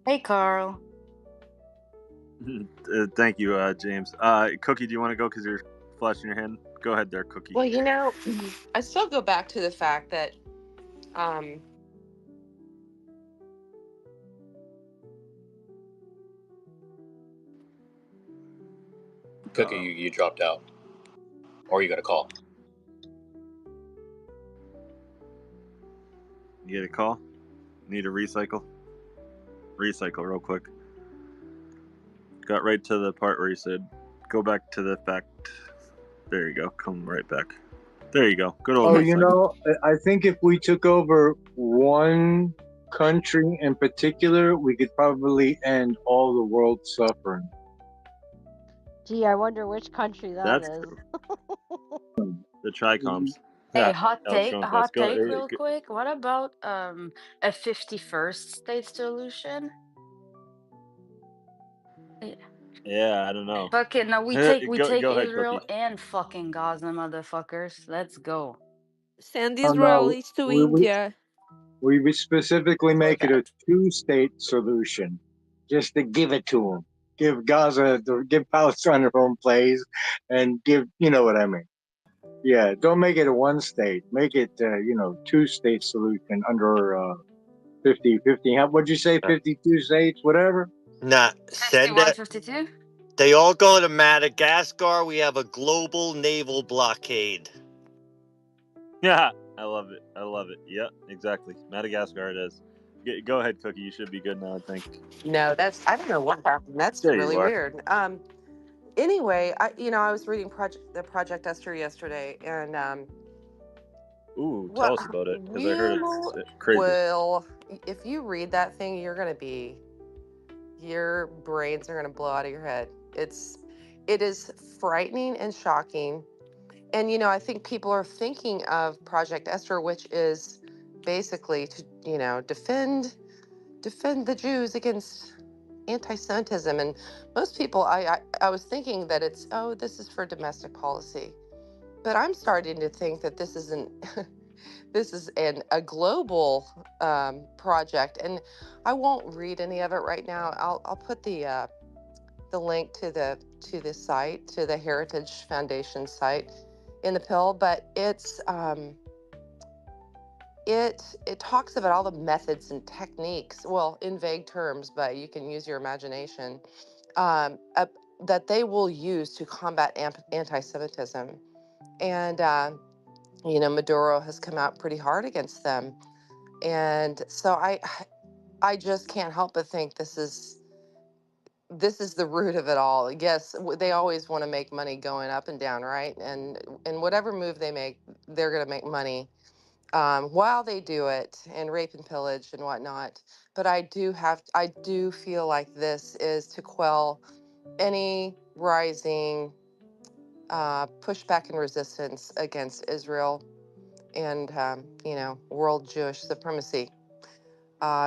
E: Hey, Carl.
K: Thank you, James. Cookie, do you want to go because you're flashing your hand? Go ahead there, Cookie.
I: Well, you know, I still go back to the fact that
P: Cookie, you dropped out. Or you got a call.
K: You get a call? Need a recycle? Recycle real quick. Got right to the part where he said, go back to the fact. There you go. Come right back. There you go. Good old recycle.
B: I think if we took over one country in particular, we could probably end all the world's suffering.
N: Gee, I wonder which country that is.
K: The Tricoms.
E: Hey, hot take real quick. What about a 51st state solution?
K: Yeah, I don't know.
E: Fucking no, we take
K: Go ahead,
E: Israel
K: Cookie.
E: and fucking Gaza, motherfuckers. Let's go.
L: Send
B: Oh, no,
L: Israelis to India.
B: we specifically
E: For
B: make it a
E: that.
B: two-state solution, just to give it to them. Give give Palestine their own place, and give, you know what I mean. Yeah, don't make it a one-state. Make it, two-state solution under 50. What'd you say, 52 states, whatever?
H: Nah, send
E: 51,
H: it.
E: 52?
H: They all go to Madagascar. We have a global naval blockade.
K: Yeah, I love it. I love it. Yeah, exactly. Madagascar it is. Go ahead, Cookie. You should be good now, I think.
I: No, I don't know what happened. That's
K: There you
I: really
K: are.
I: weird. Anyway, I was reading Project Esther yesterday, and
K: Ooh, tell us about it, because I heard
I: you
K: it's crazy.
I: will, if you read that thing, your brains are gonna blow out of your head. It is frightening and shocking. And I think people are thinking of Project Esther, which is basically to defend the Jews against anti-Semitism. And most people, I was thinking that this is for domestic policy, but I'm starting to think that this is a global project. And I won't read any of it right now. I'll put the link to the site, to the Heritage Foundation site in the pill, but it talks about all the methods and techniques, well, in vague terms, but you can use your imagination, that they will use to combat anti-Semitism. And Maduro has come out pretty hard against them. And so I just can't help but think this is the root of it all. Yes, they always want to make money going up and down, right? And whatever move they make, they're going to make money while they do it, and rape and pillage and whatnot. But I do feel like this is to quell any rising pushback and resistance against Israel and world Jewish supremacy,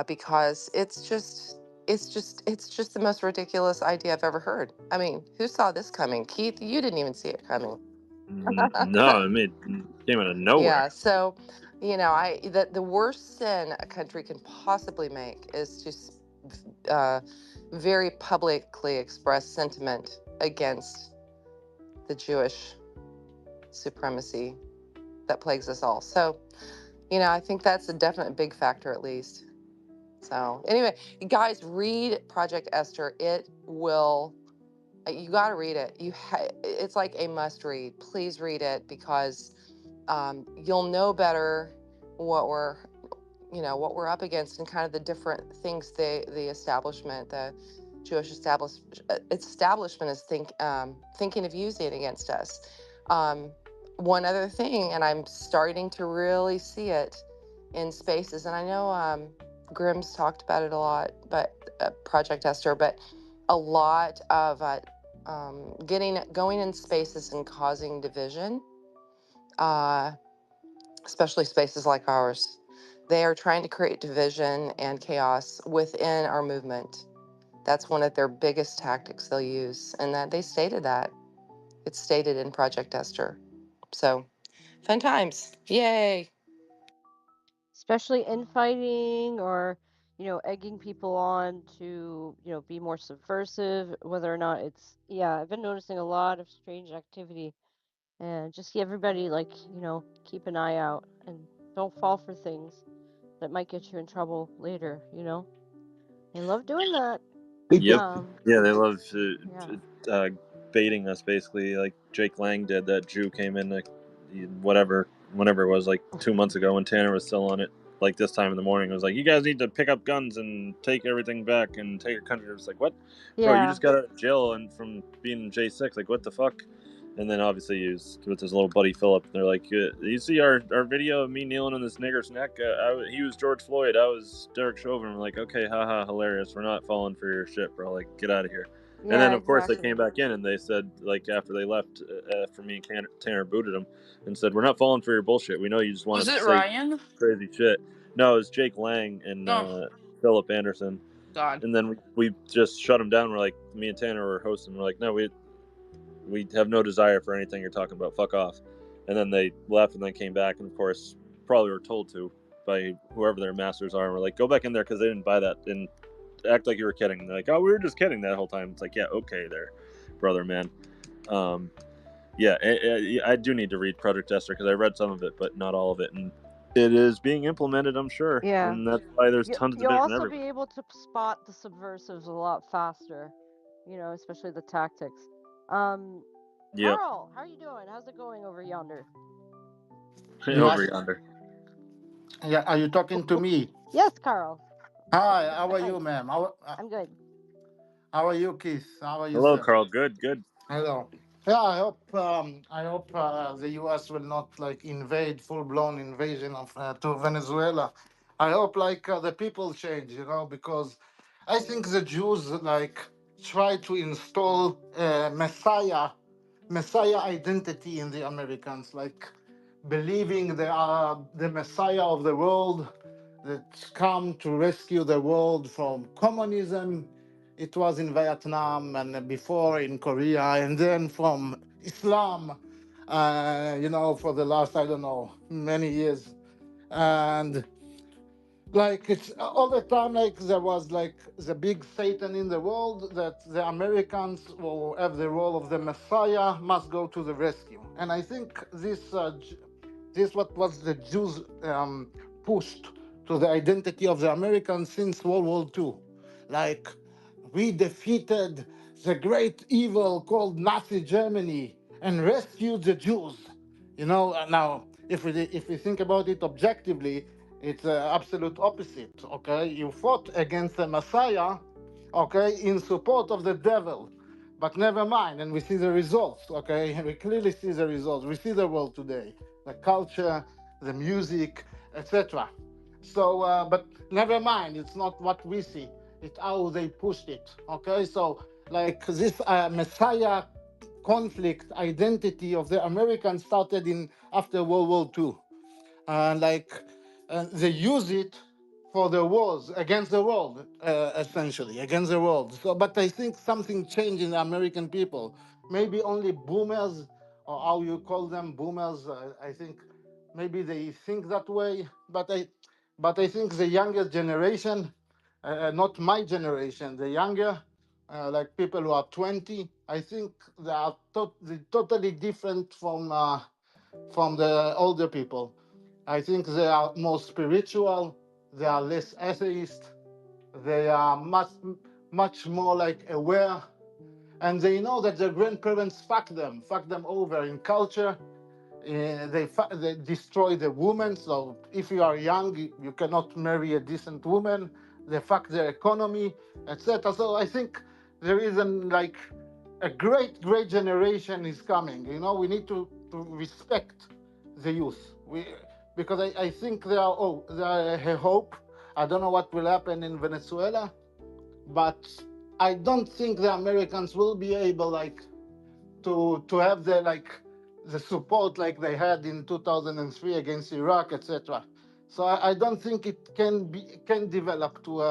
I: because it's just the most ridiculous idea I've ever heard. I mean, who saw this coming? Keith, you didn't even see it coming.
K: No, I mean, it came out of nowhere.
I: Yeah, so the worst sin a country can possibly make is to very publicly express sentiment against the Jewish supremacy that plagues us all. So, I think that's a definite big factor, at least. So anyway, you guys, read Project Esther. It will. You got to read it. It's like a must read. Please read it, because you'll know better what we're up against, and kind of the different things the establishment, the Jewish establishment is thinking of using against us. One other thing, and I'm starting to really see it in spaces, and I know Grimm's talked about it a lot, but Project Esther, but a lot of going in spaces and causing division, especially spaces like ours. They are trying to create division and chaos within our movement. That's one of their biggest tactics they'll use, and that they stated that. It's stated in Project Esther. So, fun times. Yay.
N: Especially infighting or, egging people on to, be more subversive, whether or not I've been noticing a lot of strange activity, and just everybody, keep an eye out and don't fall for things that might get you in trouble later, They love doing that.
K: Yep. Yeah, they love baiting us, basically, like Jake Lang did. That Jew came in, whenever it was, like 2 months ago, when Tanner was still on it, like this time in the morning. It was like, you guys need to pick up guns and take everything back and take your country. It was like, what?
N: Yeah.
K: Bro, you just got out of jail and from being in J6. Like, what the fuck? And then obviously he was with his little buddy Philip. They're like, you see our video of me kneeling on this nigger's neck? He was George Floyd. I was Derek Chauvin. We're like, okay, haha, hilarious. We're not falling for your shit, bro. Like, get out of here.
N: Yeah,
K: and then, of course, they came back in and they said, like, after they left, after me and Tanner booted them, and said, we're not falling for your bullshit. We know you just want to say
E: Ryan?
K: crazy shit. No, it was Jake Lang and Philip Anderson.
J: God.
K: And then we just shut them down. We're like, me and Tanner were hosting. We're like, no, we have no desire for anything you're talking about. Fuck off. And then they left and then came back. And of course, probably were told to by whoever their masters are. And we're like, go back in there because they didn't buy that. And act like you were kidding. And they're like, oh, we were just kidding that whole time. It's like, yeah, okay there, brother, man. Yeah, I do need to read Project Esther because I read some of it, but not all of it. And it is being implemented, I'm sure.
N: Yeah.
K: And that's why there's tons of
N: You'll
K: division
N: also
K: everywhere.
N: be able to spot the subversives a lot faster, you know, especially the tactics.
K: Yep.
N: Carl, how are you doing? How's it going over yonder?
K: Over yonder.
M: Yeah, are you talking to me?
N: Yes, Carl.
M: Hi, how are you, ma'am?
N: I'm good.
M: How are you, Keith? How are you,
K: Hello,
M: sir?
K: Carl. Good.
M: Hello. Yeah, I hope the U.S. will not invade, full-blown invasion of to Venezuela. I hope the people change, you know, because I think the Jews try to install Messiah identity in the Americans, believing they are the Messiah of the world that come to rescue the world from communism. It was in Vietnam and before in Korea, and then from Islam, you know, for the last, I don't know, many years. And it's all the time there was the big Satan in the world that the Americans will have the role of the Messiah must go to the rescue. And I think this what was the Jews pushed to the identity of the Americans since World War II. We defeated the great evil called Nazi Germany and rescued the Jews. You know, now if we think about it objectively, it's the absolute opposite. Okay, you fought against the Messiah, okay, in support of the devil. But never mind, and we see the results. Okay, we clearly see the results. We see the world today, the culture, the music, etc. So, but never mind. It's not what we see. It's how they pushed it. Okay, so this Messiah conflict identity of the Americans started in after World War II, and they use it for the wars against the world, essentially against the world. So, but I think something changed in the American people. Maybe only boomers, or how you call them, boomers. I think maybe they think that way. But I think the younger generation, not my generation, the younger, people who are 20, I think they are totally different from the older people. I think they are more spiritual. They are less atheist. They are much more aware, and they know that their grandparents fuck them over in culture. They destroy the woman. So if you are young, you cannot marry a decent woman. They fuck their economy, etc. So I think there is a great generation is coming. You know, we need to respect the youth. Because I think they are a hope. I don't know what will happen in Venezuela, but I don't think the Americans will be able to have the support like they had in 2003 against Iraq, etc. So I don't think it can develop to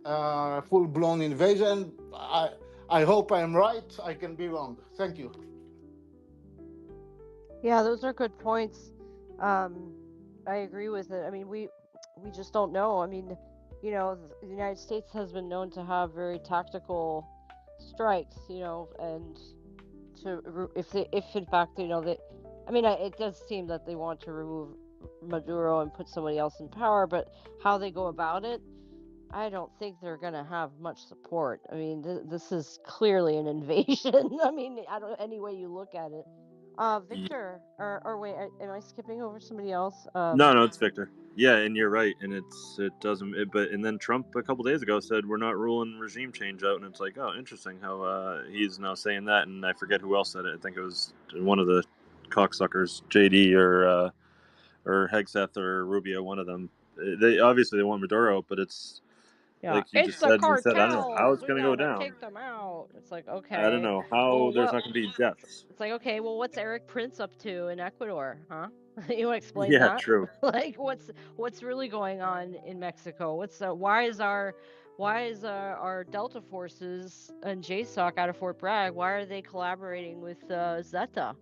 M: a full-blown invasion. I hope I'm right. I can be wrong. Thank you.
N: Yeah, those are good points. I agree with it. I mean, we just don't know. I mean, you know, the United States has been known to have very tactical strikes, you know, and if in fact, you know, that, I mean, it does seem that they want to remove Maduro and put somebody else in power, but how they go about it, I don't think they're going to have much support. I mean, this is clearly an invasion. I mean, any way you look at it. Victor, or wait, am I skipping over somebody else?
K: No, it's Victor. Yeah, and you're right, and and then Trump a couple days ago said we're not ruling regime change out, and it's like, oh, interesting how he's now saying that, and I forget who else said it. I think it was one of the cocksuckers, JD or Hegseth or Rubio, one of them. They obviously want Maduro, but it's like you just said. He said, I don't know how it's going to go down.
N: Take them out. It's like, okay.
K: I don't know how there's not going to be deaths.
N: It's like, okay, well, what's Eric Prince up to in Ecuador, huh? You want to explain
K: that?
N: Yeah,
K: true.
N: Like, what's really going on in Mexico? Why is our Why is our Delta Forces and JSOC out of Fort Bragg, why are they collaborating with Zeta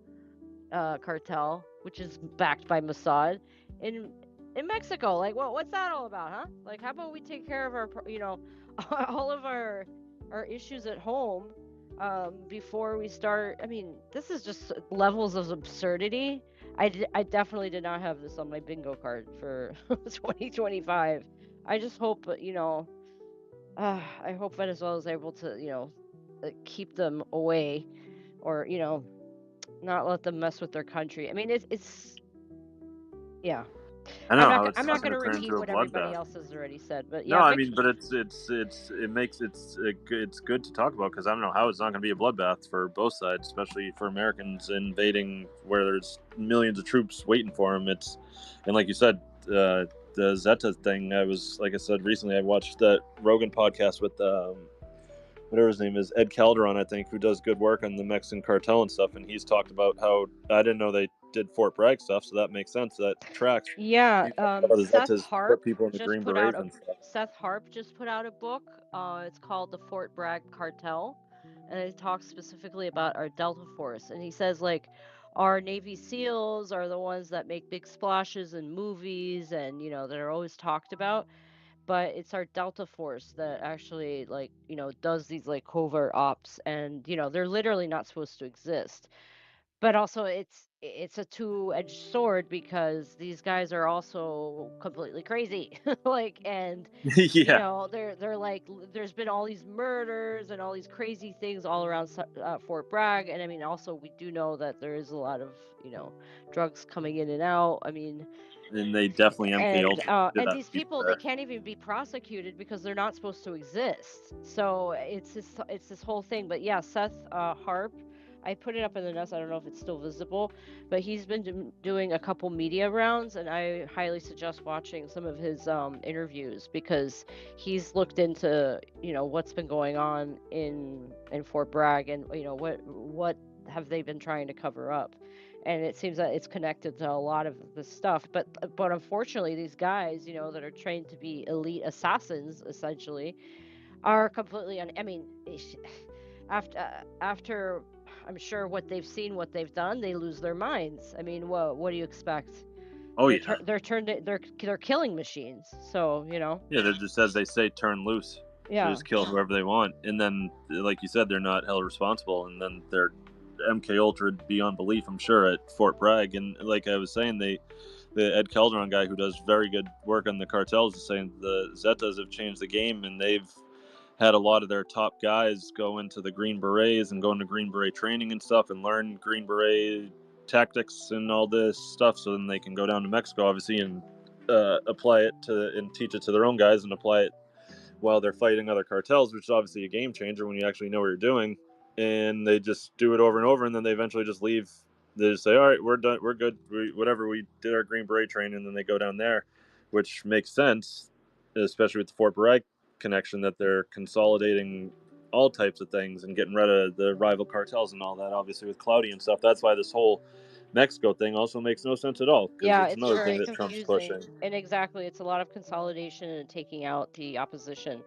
N: cartel, which is backed by Mossad in Mexico? Like, what's that all about, huh? Like, how about we take care of our, all of our issues at home before we start? I mean, this is just levels of absurdity. I definitely did not have this on my bingo card for 2025. I just hope, I hope Venezuela is able to, keep them away, or not let them mess with their country. I mean, it's yeah.
K: I know
N: I'm
K: how
N: not
K: it's
N: I'm
K: not
N: not
K: going
N: going to
K: to turn
N: repeat
K: into a
N: what everybody
K: bloodbath.
N: else has already said, but
K: No,
N: yeah,
K: I mean, but it's good to talk about, because I don't know how it's not going to be a bloodbath for both sides, especially for Americans invading where there's millions of troops waiting for them. And like you said, the Zeta thing. Like I said recently, I watched that Rogan podcast with whatever his name is, Ed Calderon, I think, who does good work on the Mexican cartel and stuff, and he's talked about how I didn't know they did Fort Bragg stuff, so that makes sense. That tracks.
N: yeah. Seth Harp
K: Put people in the
N: just
K: Green
N: put out
K: Berets
N: a
K: and stuff.
N: Seth Harp just put out a book. It's called The Fort Bragg Cartel, and it talks specifically about our Delta Force. And he says, like, our Navy SEALs are the ones that make big splashes in movies, and that are always talked about. But it's our Delta Force that actually, like, does these like covert ops, and they're literally not supposed to exist. But also it's a two-edged sword, because these guys are also completely crazy. Like, and
K: Yeah.
N: they're like, there's been all these murders and all these crazy things all around Fort Bragg. And I mean, also, we do know that there is a lot of drugs coming in and out. I mean,
K: And they definitely
N: and these people, they can't even be prosecuted because they're not supposed to exist. So it's this whole thing. But yeah, Seth Harp, I put it up in the notes. I don't know if it's still visible, but he's been doing a couple media rounds, and I highly suggest watching some of his interviews, because he's looked into what's been going on in Fort Bragg, and what have they been trying to cover up. And it seems that it's connected to a lot of this stuff, but unfortunately, these guys, that are trained to be elite assassins, essentially, are completely I mean, after I'm sure what they've seen, what they've done, they lose their minds. I mean, what do you expect?
K: Oh,
N: they're killing machines. So
K: yeah, they're just, as they say, turn loose.
N: Yeah.
K: To just kill whoever they want, and then, like you said, they're not held responsible, and then they're MK Ultra beyond belief, I'm sure, at Fort Bragg. And like I was saying, the Ed Calderon guy, who does very good work on the cartels, is saying the Zetas have changed the game, and they've had a lot of their top guys go into the Green Berets and go into Green Beret training and stuff, and learn Green Beret tactics and all this stuff, so then they can go down to Mexico, obviously, and apply it and teach it to their own guys, and apply it while they're fighting other cartels, which is obviously a game changer when you actually know what you're doing. And they just do it over and over, and then they eventually just leave. They just say, all right, we're done, we're good, we did our Green Beret training, and then they go down there, which makes sense, especially with the Fort Bragg connection, that they're consolidating all types of things and getting rid of the rival cartels and all that, obviously, with Cloudy and stuff. That's why this whole Mexico thing also makes no sense at all, because
N: Yeah,
K: it's
N: it's
K: another
N: very
K: thing that Trump's
N: confusing.
K: pushing.
N: And exactly, it's a lot of consolidation and taking out the opposition,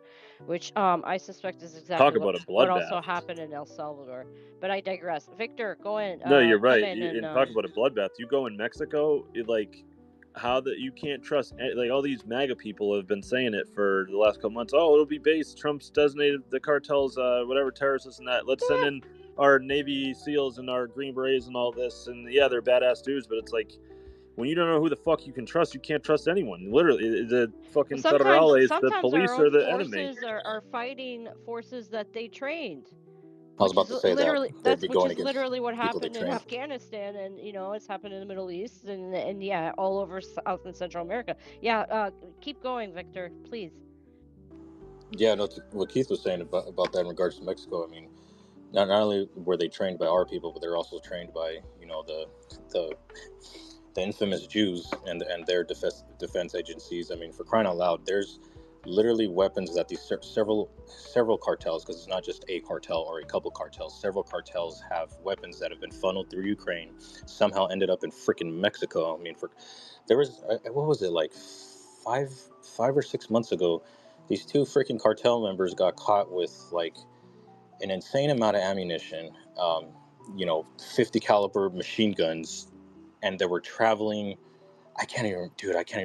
N: which I suspect is exactly
K: Talk about a
N: what also
K: bloodbath.
N: happened in El Salvador. But I digress. Victor, go in.
K: No, you're
N: come
K: right.
N: in and
K: Talk about a bloodbath. You go in Mexico, you can't trust, like, all these MAGA people have been saying it for the last couple months. Oh, it'll be based. Trump's designated the cartels, whatever, terrorists and that. Let's send in our Navy SEALs and our Green Berets and all this. And yeah, they're badass dudes, but it's like, when you don't know who the fuck you can trust, you can't trust anyone. Literally, the fucking federales, the police
N: our
K: are
N: own
K: the enemy.
N: forces are fighting forces that they trained.
P: I was about to say that they'd be going against
N: Literally what
P: people they
N: happened in
P: trained.
N: Afghanistan, and it's happened in the Middle East, and yeah, all over South and Central America. Yeah, keep going, Victor, please.
P: Yeah, no, what Keith was saying about that in regards to Mexico. I mean, not only were they trained by our people, but they're also trained by the infamous Jews and their defense agencies. I mean, for crying out loud, there's literally weapons that these several cartels, because it's not just a cartel or a couple cartels, several cartels have weapons that have been funneled through Ukraine, somehow ended up in freaking Mexico. I mean, there was, what was it, like 5 or 6 months ago, These two freaking cartel members got caught with like an insane amount of ammunition, 50 caliber machine guns, and they were traveling. I can't even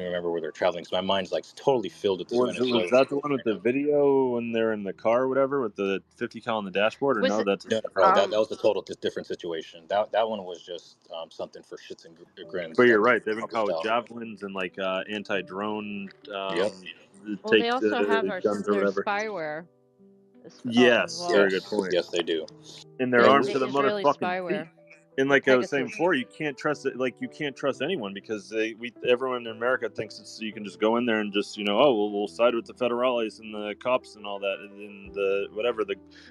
P: remember where they're traveling because my mind's like totally filled with this
K: Was
P: Venezuela.
K: that the one with the video when they're in the car or whatever with the 50 cal on the dashboard, or no? That's
P: No, that was a total different situation. That one was just something for shits and grins.
K: But you're right. They've been caught with javelins and like anti-drone.
N: Well,
K: take
N: they also have
K: guns or
N: their
K: whatever.
N: spyware.
K: Yes,
N: well.
K: very good point.
P: Yes, they do.
K: And they're armed to the
N: Israeli
K: motherfucking
N: spyware.
K: teeth. And like I was saying
N: Pegasus.
K: before, you can't trust it. Like you can't trust anyone because everyone in America thinks you can just go in there and just we'll side with the federales and the cops and all that and the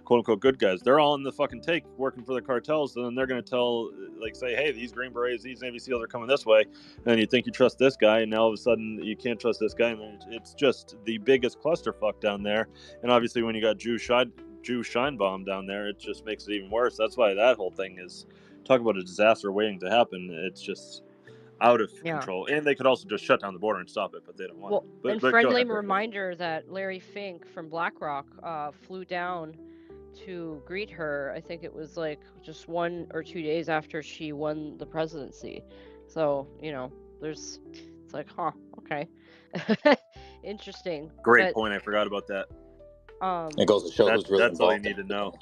K: quote unquote good guys. They're all in the fucking take working for the cartels, and then they're gonna say, hey, these Green Berets, these Navy SEALs are coming this way, and you think you trust this guy, and now all of a sudden you can't trust this guy, and it's just the biggest clusterfuck down there. And obviously, when you got Jew Scheinbaum down there, it just makes it even worse. That's why that whole thing is. Talk about a disaster waiting to happen. It's just out of control. And they could also just shut down the border and stop it, but they don't want to.
N: And friendly reminder that Larry Fink from BlackRock flew down to greet her. I think it was like just 1 or 2 days after she won the presidency. So, it's like, okay. Interesting.
K: Great point. I forgot about that.
P: It goes to show who's really
K: that's all you
P: involved.
K: need to know.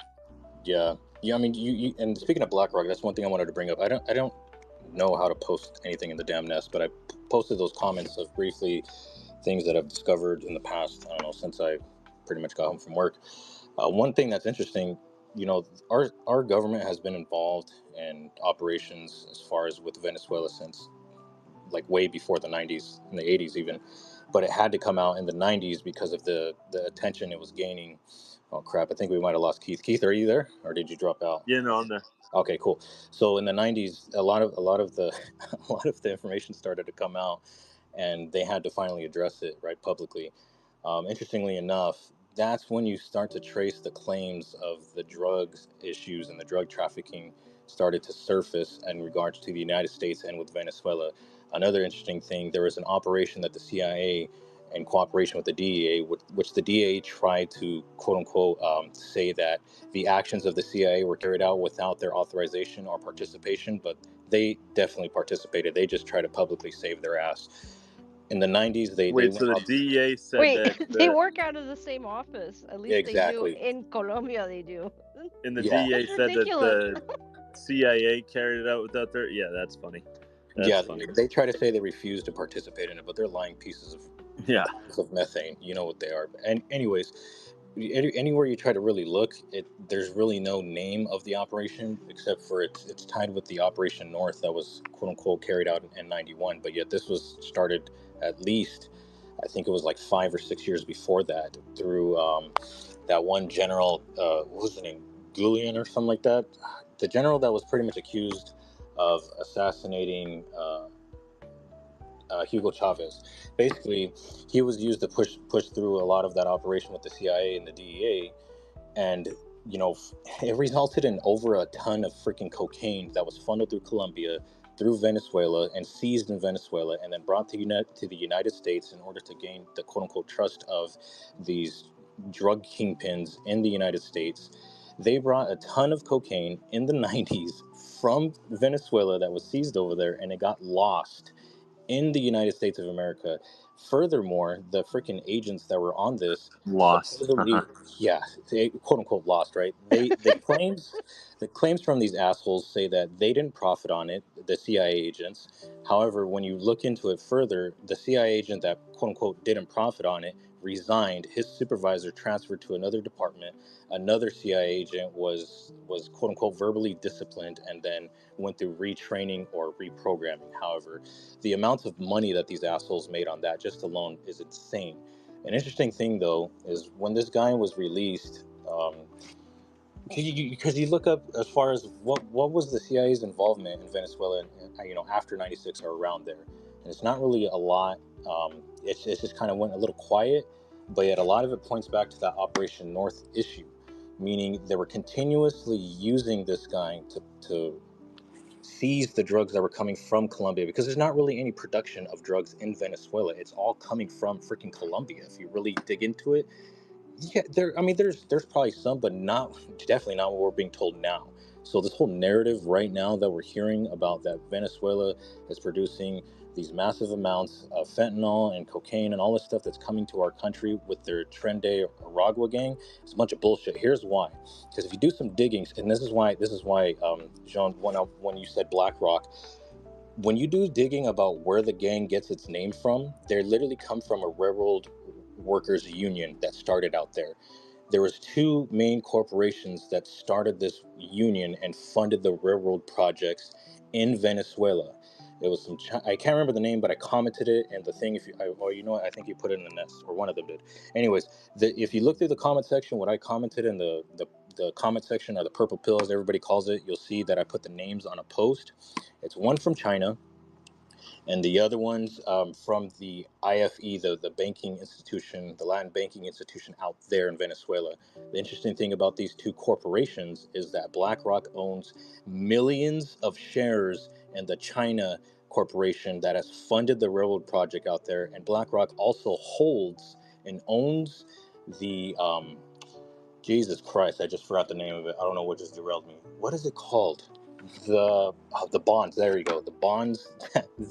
P: Yeah. I mean, you and speaking of BlackRock, that's one thing I wanted to bring up. I don't know how to post anything in the damn nest, but I posted those comments of briefly things that I've discovered in the past. I don't know, since I pretty much got home from work. One thing that's interesting, our government has been involved in operations as far as with Venezuela since like way before the 90s, in the 80s even, but it had to come out in the 90s because of the attention it was gaining. Oh crap! I think we might have lost Keith. Keith, are you there, or did you drop out?
K: Yeah, no, I'm there.
P: Okay, cool. So in the 90s, a lot of the a lot of the information started to come out, and they had to finally address it right publicly. Interestingly enough, that's when you start to trace the claims of the drugs issues and the drug trafficking started to surface in regards to the United States and with Venezuela. Another interesting thing, there was an operation that the CIA, in cooperation with the DEA, which the DEA tried to quote unquote say that the actions of the CIA were carried out without their authorization or participation, but they definitely participated. They just tried to publicly save their ass. In the 90s, they
K: so the DEA said that
N: they work out of the same office. At least
P: exactly.
N: They do in Colombia. They do.
K: And the DEA said that the CIA carried it out without their. Yeah, that's funny. That's funny.
P: They try to say they refused to participate in it, but they're lying pieces of methane. You know what they are. And anyways, anywhere you try to really look, there's really no name of the operation except for it's tied with the Operation North that was quote unquote carried out in 91. But yet this was started at least, I think it was like 5 or 6 years before that through that one general, what was his name, Gulian or something like that. The general that was pretty much accused of assassinating Hugo Chavez. Basically, he was used to push through a lot of that operation with the CIA and the DEA, and it resulted in over a ton of freaking cocaine that was funneled through Colombia, through Venezuela, and seized in Venezuela, and then brought to the United States in order to gain the quote-unquote trust of these drug kingpins in the United States. They brought a ton of cocaine in the 90s from Venezuela that was seized over there, and it got lost in the United States of America. Furthermore, the freaking agents that were on this
K: lost.
P: They quote unquote lost, right? The claims from these assholes say that they didn't profit on it, the CIA agents. However, when you look into it further, the CIA agent that quote unquote didn't profit on it resigned. His supervisor transferred to another department. Another CIA agent was quote unquote verbally disciplined and then went through retraining or reprogramming. However, the amounts of money that these assholes made on that just alone is insane. An interesting thing, though, is when this guy was released, because you look up as far as what was the CIA's involvement in Venezuela, after '96 or around there, and it's not really a lot. It's just kind of went a little quiet, but yet a lot of it points back to that Operation North issue, meaning they were continuously using this guy to seized the drugs that were coming from Colombia, because there's not really any production of drugs in Venezuela. It's all coming from freaking Colombia. If you really dig into it, yeah, there's probably some, but definitely not what we're being told now. So this whole narrative right now that we're hearing about that Venezuela is producing these massive amounts of fentanyl and cocaine and all this stuff that's coming to our country with their Tren de Aragua gang, it's a bunch of bullshit. Here's why. Because if you do some digging, and this is why, Jean, when you said BlackRock, when you do digging about where the gang gets its name from, they literally come from a railroad workers union that started out there. There was two main corporations that started this union and funded the railroad projects in Venezuela. It was I can't remember the name, but I commented it in the thing. I think you put it in the nest, or one of them did. Anyways, if you look through the comment section, what I commented in the comment section, or the purple pill as everybody calls it, you'll see that I put the names on a post. It's one from China, and the other ones from the IFE, the banking institution, the Latin banking institution out there in Venezuela. The interesting thing about these two corporations is that BlackRock owns millions of shares in the China corporation that has funded the railroad project out there, and BlackRock also holds and owns the Jesus Christ, I just forgot the name of it. I don't know what just derailed me. What is it called? The bonds. There you go. The bonds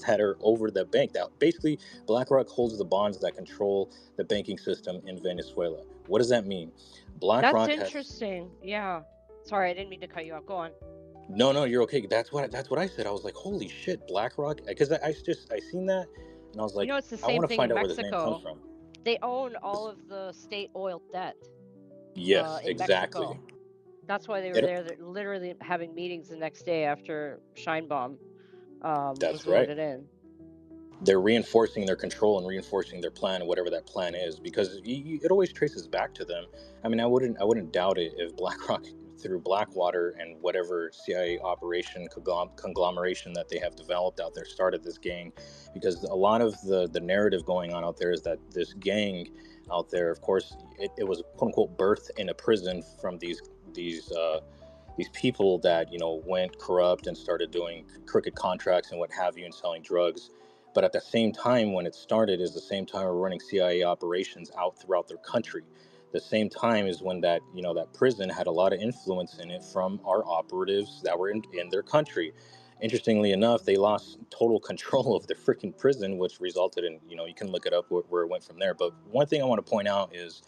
P: that are over the bank. Now, basically, BlackRock holds the bonds that control the banking system in Venezuela. What does that mean? BlackRock
N: That's interesting. Yeah. Sorry, I didn't mean to cut you off. Go on.
P: No, you're okay. That's what I said. I was like, holy shit, BlackRock, because I seen that, and I was like,
N: it's the
P: I
N: same
P: want to
N: thing
P: find
N: in
P: out where this name comes
N: Mexico.
P: from.
N: They own all of the state oil debt.
P: Yes,
N: in
P: exactly.
N: Mexico. That's why they were there. They're literally having meetings the next day after Scheinbaum was voted in.
P: They're reinforcing their control and reinforcing their plan, whatever that plan is, because it always traces back to them. I mean, I wouldn't doubt it if BlackRock, through Blackwater and whatever CIA operation conglomeration that they have developed out there, started this gang, because a lot of the narrative going on out there is that this gang out there, of course, it was quote unquote birthed in a prison from these people that went corrupt and started doing crooked contracts and what have you, and selling drugs. But at the same time, when it started, is the same time we're running CIA operations out throughout their country. The same time is when that prison had a lot of influence in it from our operatives that were in their country. Interestingly enough, they lost total control of the freaking prison, which resulted in, you can look it up where it went from there. But one thing I want to point out is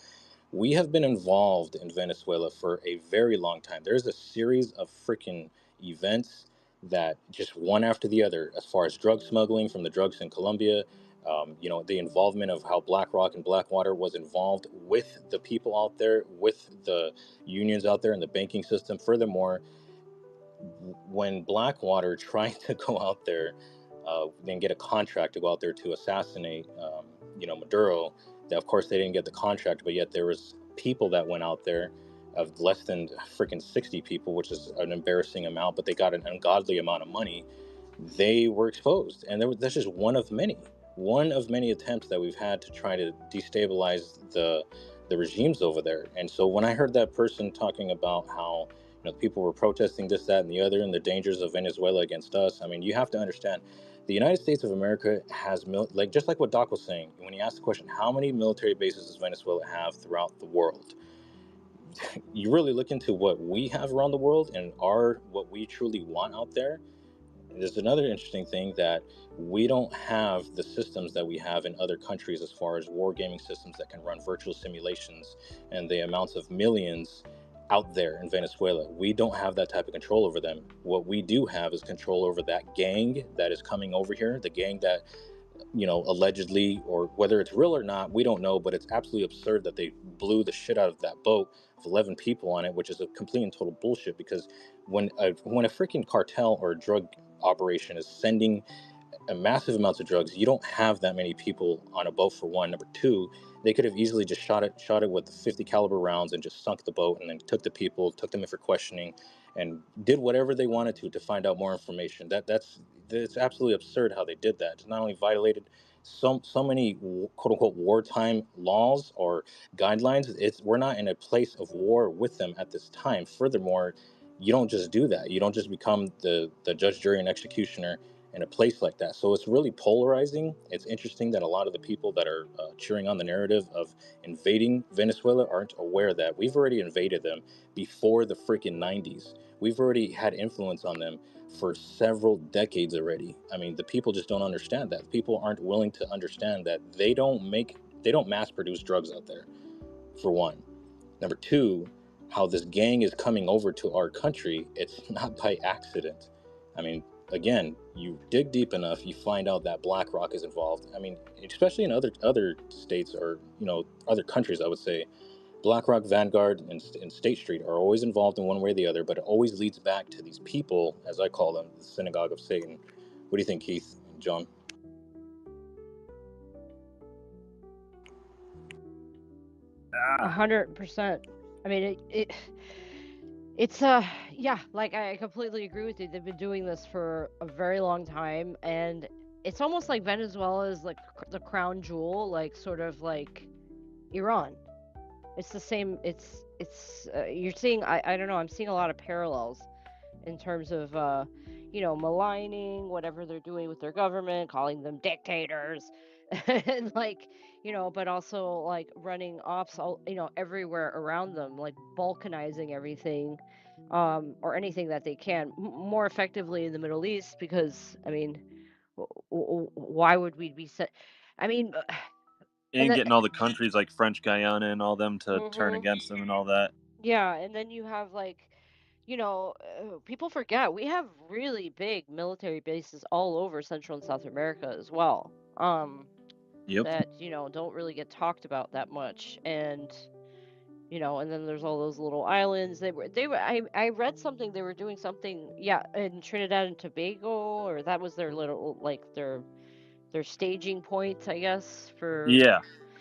P: we have been involved in Venezuela for a very long time. There's a series of freaking events that just one after the other, as far as drug smuggling from the drugs in Colombia, the involvement of how BlackRock and Blackwater was involved with the people out there, with the unions out there in the banking system. Furthermore, when Blackwater tried to go out there and get a contract to go out there to assassinate, Maduro, of course they didn't get the contract, but yet there was people that went out there of less than freaking 60 people, which is an embarrassing amount, but they got an ungodly amount of money. They were exposed, and that's just one of many attempts that we've had to try to destabilize the regimes over there. And so when I heard that person talking about how people were protesting this, that, and the other, and the dangers of Venezuela against us, I mean, you have to understand, the United States of America has, just like what Doc was saying, when he asked the question, how many military bases does Venezuela have throughout the world? You really look into what we have around the world and what we truly want out there. There's another interesting thing, that we don't have the systems that we have in other countries as far as wargaming systems that can run virtual simulations and the amounts of millions out there in Venezuela. We don't have that type of control over them. What we do have is control over that gang that is coming over here, the gang that allegedly, or whether it's real or not, we don't know, but it's absolutely absurd that they blew the shit out of that boat of 11 people on it, which is a complete and total bullshit, because when a freaking cartel or a drug operation is sending a massive amounts of drugs, you don't have that many people on a boat, for one. Number two, they could have easily just shot it with 50 caliber rounds and just sunk the boat, and then took the people, took them in for questioning, and did whatever they wanted to find out more information. It's absolutely absurd how they did that. It's not only violated so many quote unquote wartime laws or guidelines, we're not in a place of war with them at this time. Furthermore, you don't just do that. You don't just become the judge, jury, and executioner in a place like that. So it's really polarizing. It's interesting that a lot of the people that are cheering on the narrative of invading Venezuela aren't aware that we've already invaded them before the freaking 90s. We've already had influence on them for several decades already. I mean, the people just don't understand that. People aren't willing to understand that they don't mass produce drugs out there, for one. Number two, how this gang is coming over to our country, it's not by accident. I mean, again, you dig deep enough, you find out that BlackRock is involved. I mean, especially in other states or, other countries, I would say, BlackRock, Vanguard, and State Street are always involved in one way or the other, but it always leads back to these people, as I call them, the synagogue of Satan. What do you think, Keith and John?
N: Ah. 100%. I mean, it's yeah, like I completely agree with you. They've been doing this for a very long time, and it's almost like Venezuela is like the crown jewel, like sort of like Iran. It's the same. It's you're seeing. I don't know. I'm seeing a lot of parallels in terms of maligning whatever they're doing with their government, calling them dictators, and but also like running ops everywhere around them, like balkanizing everything, or anything that they can more effectively in the Middle East, because I mean, why would we be set? I mean.
K: And getting all the countries like French Guyana and all them to turn against them and all that.
N: Yeah, and then you have people forget we have really big military bases all over Central and South America as well.
K: Yep.
N: That don't really get talked about that much, and and then there's all those little islands. I read something, they were doing something, in Trinidad and Tobago, or that was their little their staging point, I guess, for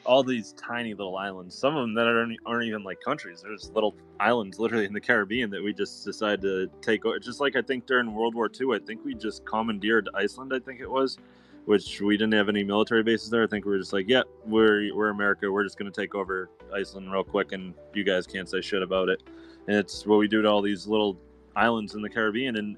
K: all these tiny little islands. Some of them that aren't even like countries. There's little islands literally in the Caribbean that we just decided to take over. Just like I think during World War II, I think we just commandeered Iceland, I think it was, which we didn't have any military bases there. I think we were just like, we're America. We're just going to take over Iceland real quick, and you guys can't say shit about it. And it's what we do to all these little islands in the Caribbean. And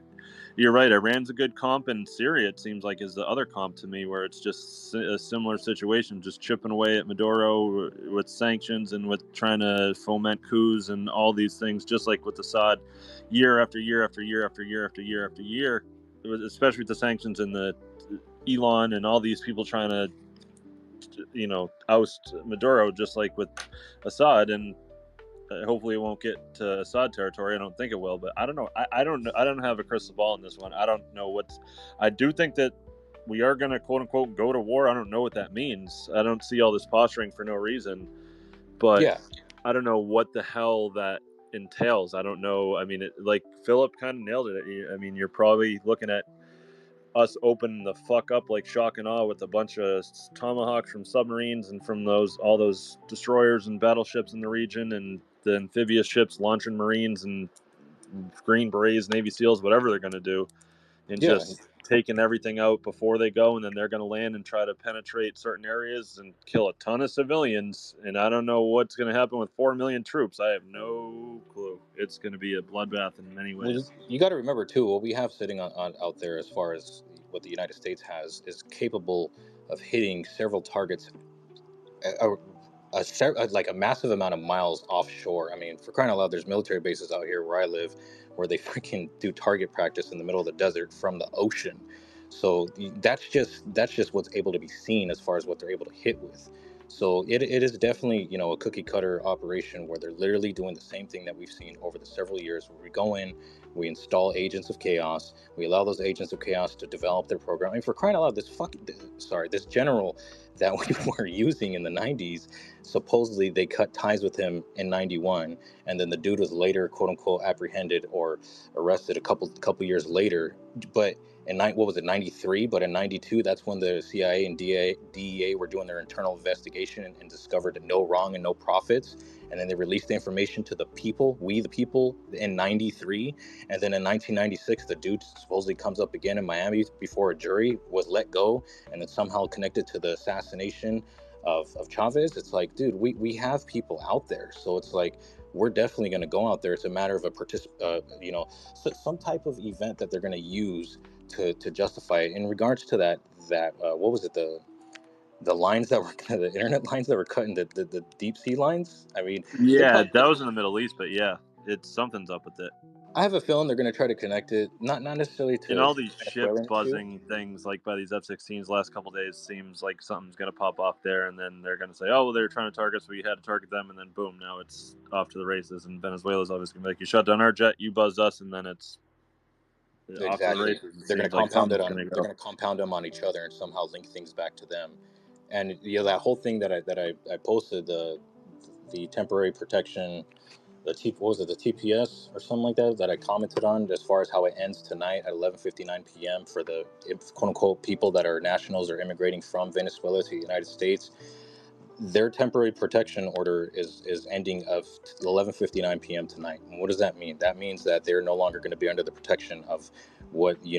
K: you're right, Iran's a good comp, and Syria, it seems like, is the other comp to me, where it's just a similar situation, just chipping away at Maduro with sanctions and with trying to foment coups and all these things, just like with Assad, year after year after year after year after year after year, especially with the sanctions and the Elon and all these people trying to, oust Maduro, just like with Assad. And hopefully it won't get to Assad territory. I don't think it will, but I don't know. I don't have a crystal ball in this one. I don't know I do think that we are going to quote unquote go to war. I don't know what that means. I don't see all this posturing for no reason, but I don't know what the hell that entails. I don't know. I mean, like Philip kind of nailed it. I mean, you're probably looking at us opening the fuck up like shock and awe with a bunch of tomahawks from submarines and from all those destroyers and battleships in the region, and the amphibious ships launching Marines and Green Berets, Navy SEALs, whatever they're going to do, and just taking everything out before they go, and then they're going to land and try to penetrate certain areas and kill a ton of civilians. And I don't know what's going to happen with 4 million troops. I have no clue. It's going to be a bloodbath in many ways.
P: Well, you got to remember too, what we have sitting on out there, as far as what the United States has, is capable of hitting several targets, like a massive amount of miles offshore. I mean, for crying out loud, there's military bases out here where I live where they freaking do target practice in the middle of the desert from the ocean. So that's just what's able to be seen as far as what they're able to hit with. So it is definitely, a cookie cutter operation where they're literally doing the same thing that we've seen over the several years, where we go in, we install agents of chaos, we allow those agents of chaos to develop their program. I mean, for crying out loud, this general that we were using in the 90s, supposedly they cut ties with him in 91, and then the dude was later quote unquote apprehended or arrested a couple years later. But in 93, but in 92, that's when the CIA and DEA were doing their internal investigation and discovered no wrong and no profits. And then they released the information to the people, we the people, in 93. And then in 1996, the dude supposedly comes up again in Miami before a jury, was let go, and then somehow connected to the assassination of Chavez. It's like, dude, we have people out there. So it's like, we're definitely going to go out there. It's a matter of some type of event that they're going to use to justify it. In regards to that what was it, the lines that were the internet lines that were cut in the deep sea lines? I mean,
K: yeah, that was in the Middle East, but yeah, something's up with it.
P: I have a feeling they're going to try to connect it, not necessarily to
K: all these ship
P: Venezuelan
K: buzzing things like by these F-16s last couple days seems like something's going to pop off there, and then they're going to say, oh, well, they were trying to target us, we had to target them, and then boom, now it's off to the races, and Venezuela's obviously going to be like, you shut down our jet, you buzzed us, and then it's off to the races.
P: They're going to compound it on. They're going to compound them on each other and somehow link things back to them. And that whole thing that I posted, the temporary protection, the TPS or something like that I commented on, as far as how it ends tonight at 11:59 p.m. for the quote unquote people that are nationals or immigrating from Venezuela to the United States. Their temporary protection order is ending of 11:59 p.m. tonight. And what does that mean? That means that they're no longer going to be under the protection of what the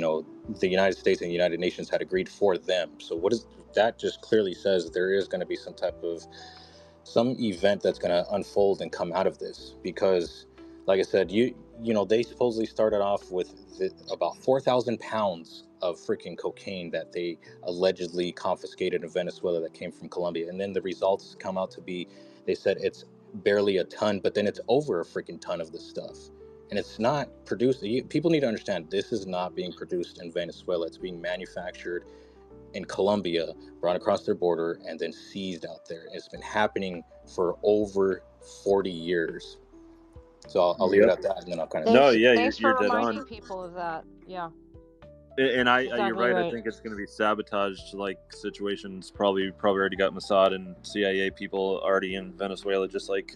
P: United States and the United Nations had agreed for them. So what is that? Just clearly says there is going to be some event that's going to unfold and come out of this, because like I said, they supposedly started off with about 4,000 pounds of freaking cocaine that they allegedly confiscated in Venezuela that came from Colombia, and then the results come out to be, they said it's barely a ton, but then it's over a freaking ton of this stuff, and it's not produced. People need to understand, this is not being produced in Venezuela. It's being manufactured in Colombia, brought across their border, and then seized out there. It's been happening for over 40 years. So I'll leave it at that, and then I'll kind of...
N: Thanks for reminding people of that. Yeah.
K: And
N: exactly
K: you're right.
N: right.
K: I think it's going to be sabotaged, like situations. Probably already got Mossad and CIA people already in Venezuela, just like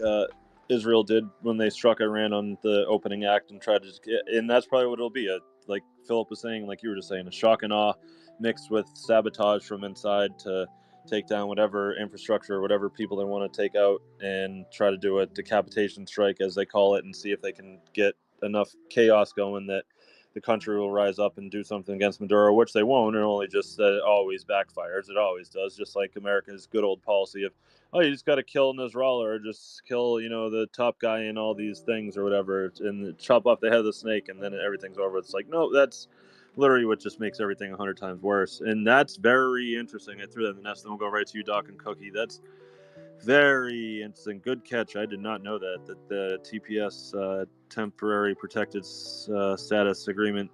K: Israel did when they struck Iran on the opening act and tried to. And that's probably what it'll be. Like Philip was saying, like you were just saying, a shock and awe mixed with sabotage from inside to take down whatever infrastructure or whatever people they want to take out, and try to do a decapitation strike, as they call it, and see if they can get enough chaos going that the country will rise up and do something against Maduro, which they won't. It'll only just that it always backfires. It always does, just like America's good old policy of, oh, you just got to kill Nasrallah, or just kill, the top guy in all these things or whatever, and chop off the head of the snake, and then everything's over. It's like, no, that's literally what just makes everything 100 times worse. And that's very interesting. I threw that in the nest, and we'll go right to you, Doc and Cookie. That's very interesting. Good catch. I did not know that the TPS temporary protected status agreement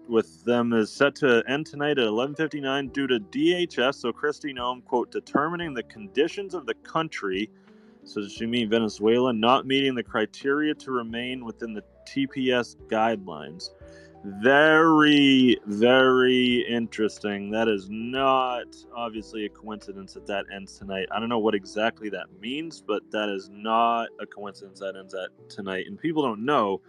K: with them is set to end tonight at 11:59 due to DHS, so Kristi Noem, quote, determining the conditions of the country, so does she mean Venezuela, not meeting the criteria to remain within the TPS guidelines. Very, very interesting. That is not obviously a coincidence that ends tonight. I don't know what exactly that means, but that is not a coincidence that ends at tonight. And people don't know,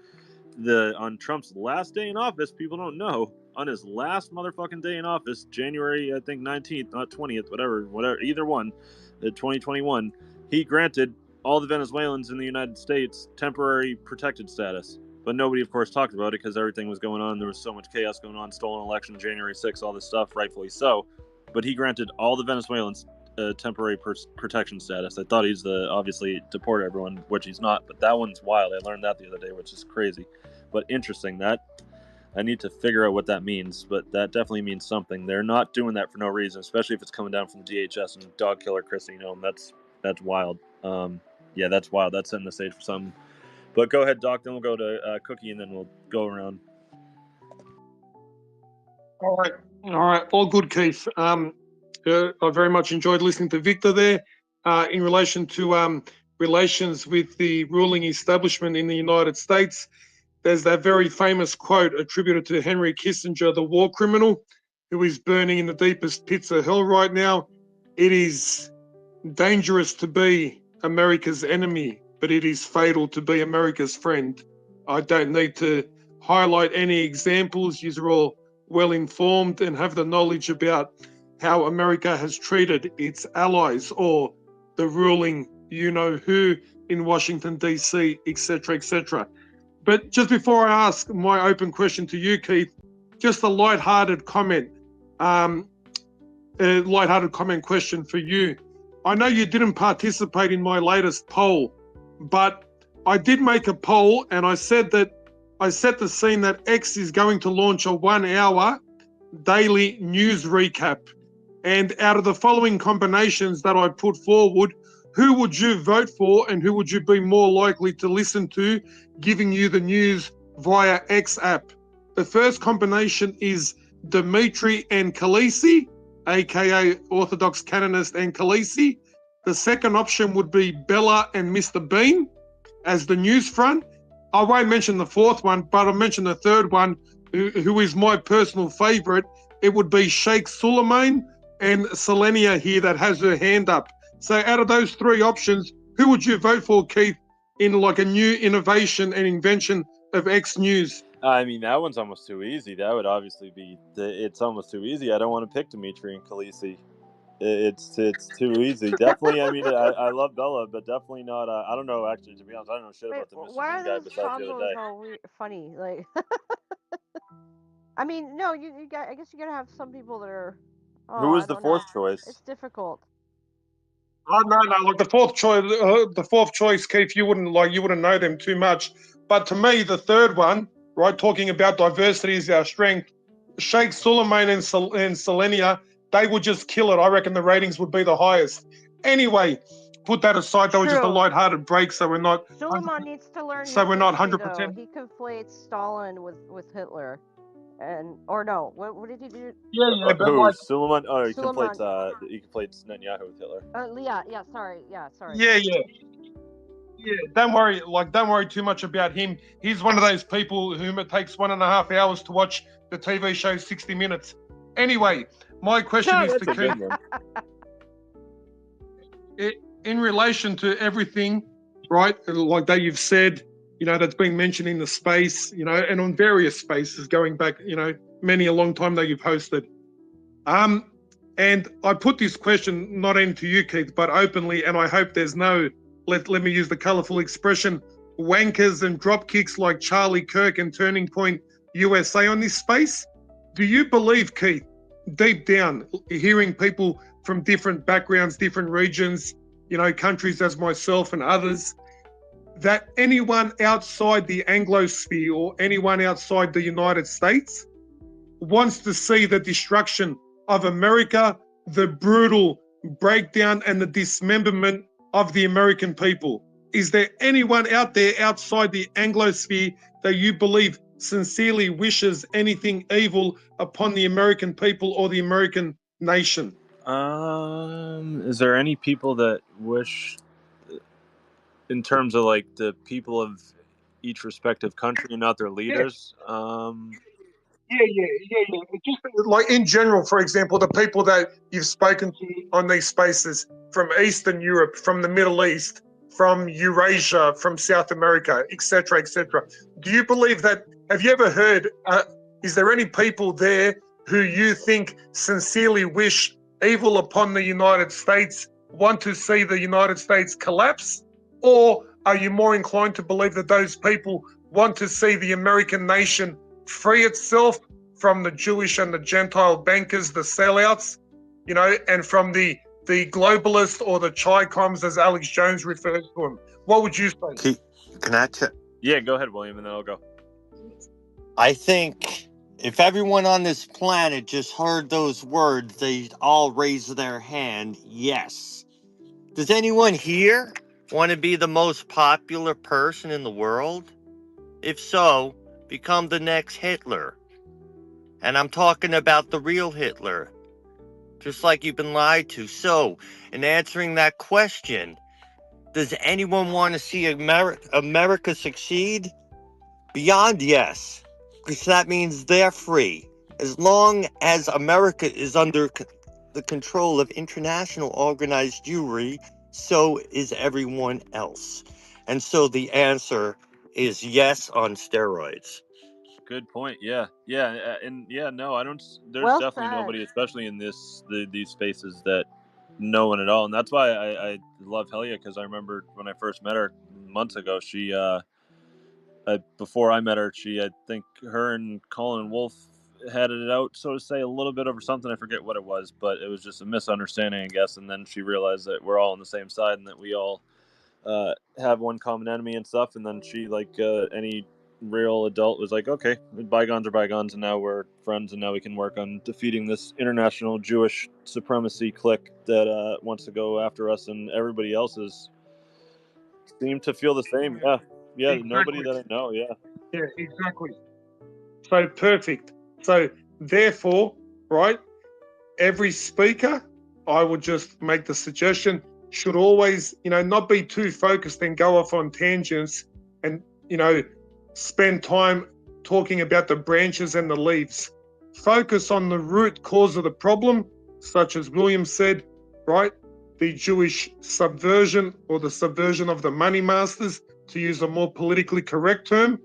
K: on Trump's last day in office, people don't know, on his last motherfucking day in office, January, I think 19th, not 20th, whatever, either one, 2021, he granted all the Venezuelans in the United States temporary protected status. But nobody, of course, talked about it because everything was going on. There was so much chaos going on, stolen election, January 6th, all this stuff, rightfully so. But he granted all the Venezuelans temporary protection status. I thought he's obviously deport everyone, which he's not. But that one's wild. I learned that the other day, which is crazy. But interesting. That I need to figure out what that means. But that definitely means something. They're not doing that for no reason, especially if it's coming down from DHS and dog killer Kristi Noem. That's wild. Yeah, that's wild. That's setting the stage for something. But go ahead, Doc, then we'll go to Cookie, and then we'll go around.
Q: All right. All good, Keith. I very much enjoyed listening to Victor there. In relation to relations with the ruling establishment in the United States, there's that very famous quote attributed to Henry Kissinger, the war criminal, who is burning in the deepest pits of hell right now. It is dangerous to be America's enemy, but it is fatal to be America's friend. I don't need to highlight any examples. You're all well informed and have the knowledge about how America has treated its allies or the ruling you-know-who in Washington, D.C., etc., etc. But just before I ask my open question to you, Keith, just a lighthearted comment, question for you. I know you didn't participate in my latest poll, but I did make a poll, and I said that I set the scene that X is going to launch a 1 hour daily news recap. And out of the following combinations that I put forward, who would you vote for and who would you be more likely to listen to giving you the news via X app? The first combination is Dimitri and Khaleesi, aka Orthodox Canonist and Khaleesi. The second option would be Bella and Mr. Bean as the news front. I won't mention the fourth one, but I'll mention the third one, who is my personal favorite. It would be Sheikh Suleiman and Selenia here that has her hand up. So out of those three options, who would you vote for, Keith, in like a new innovation and invention of X News?
K: I mean, that one's almost too easy. That would obviously be, it's almost too easy. I don't want to pick Dimitri and Khaleesi. It's too easy. Definitely, I mean, I love Bella, but definitely not. I don't know, actually, to be honest, I don't know shit about the Mr.
N: Why
K: Bean
N: are
K: guy
N: those
K: besides the other
N: combos
K: day.
N: all funny? Like, I mean, no, you got. I guess you gotta have some people that are. Oh,
K: Who was
N: I
K: the
N: don't
K: fourth
N: know.
K: choice?
N: It's difficult.
Q: Oh, no. Look, the fourth choice, Keith, you wouldn't know them too much. But to me, the third one, right, talking about diversity is our strength. Sheikh Suleiman and Selenia, they would just kill it. I reckon the ratings would be the highest. Anyway, put that aside. That was just a
N: True.
Q: light-hearted break, so we're not.
N: Suleiman needs to learn
Q: So
N: his
Q: we're not
N: history,
Q: 100%.
N: though. He conflates Stalin with Hitler, or no? What did he do?
Q: Yeah, but
K: Who?
Q: like,
K: Suleiman? Oh, he
N: Suleiman.
K: conflates Netanyahu with Hitler.
N: Yeah. Sorry.
Q: Yeah, don't worry too much about him. He's one of those people whom it takes 1.5 hours to watch the TV show 60 Minutes. Anyway, my question is to Keith. In relation to everything, right, like that you've said, that's been mentioned in the space, and on various spaces going back, many a long time that you've hosted. And I put this question not into you, Keith, but openly, and I hope there's no, let me use the colourful expression, wankers and dropkicks like Charlie Kirk and Turning Point USA on this space. Do you believe, Keith, deep down, hearing people from different backgrounds, different regions, countries as myself and others, that anyone outside the Anglosphere or anyone outside the United States wants to see the destruction of America, the brutal breakdown and the dismemberment of the American people? Is there anyone out there outside the Anglosphere that you believe sincerely wishes anything evil upon the American people or the American nation?
K: Is there any people that wish, in terms of like the people of each respective country and not their leaders?
Q: Yeah. Just like in general, for example, the people that you've spoken to on these spaces from Eastern Europe, from the Middle East, from Eurasia, from South America, etc., etc. Do you believe that? Have you ever heard? Is there any people there who you think sincerely wish evil upon the United States, want to see the United States collapse, or are you more inclined to believe that those people want to see the American nation free itself from the Jewish and the Gentile bankers, the sellouts, and from the globalists or the Chi-coms, as Alex Jones refers to them? What would you say?
H: Can I check?
K: Yeah, go ahead, William, and then I'll go.
H: I think if everyone on this planet just heard those words, they'd all raise their hand, yes. Does anyone here want to be the most popular person in the world? If so, become the next Hitler. And I'm talking about the real Hitler. Just like you've been lied to. So, in answering that question, does anyone want to see America succeed? Beyond yes. Because that means they're free. As long as America is under the control of international organized Jewry, so is everyone else. And so the answer is yes on steroids.
K: Good point. Yeah, and no, I don't. There's
N: Well
K: definitely
N: said.
K: nobody, especially in these spaces, that no one at all, and that's why I love Helia, because I remember when I first met her months ago. She before I met her, I think her and Colin Wolf had it out, so to say, a little bit over something. I forget what it was, but it was just a misunderstanding, I guess. And then she realized that we're all on the same side and that we all have one common enemy and stuff, and then she, like any real adult, was like, okay, bygones are bygones, and now we're friends, and now we can work on defeating this international Jewish supremacy clique that wants to go after us, and everybody else's seem to feel the same. Yeah, nobody
Q: Exactly.
K: that I know. Yeah,
Q: exactly. So perfect. So therefore, right, every speaker, I would just make the suggestion, should always, not be too focused and go off on tangents and, spend time talking about the branches and the leaves. Focus on the root cause of the problem, such as William said, right? The Jewish subversion, or the subversion of the money masters, to use a more politically correct term,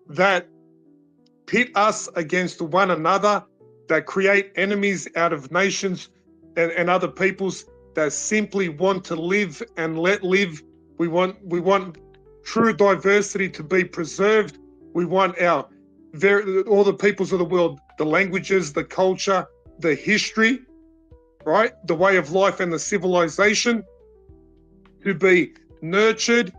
Q: that pit us against one another, that create enemies out of nations and other peoples that simply want to live and let live. We want true diversity to be preserved. We want all the peoples of the world, the languages, the culture, the history, right? The way of life and the civilization to be nurtured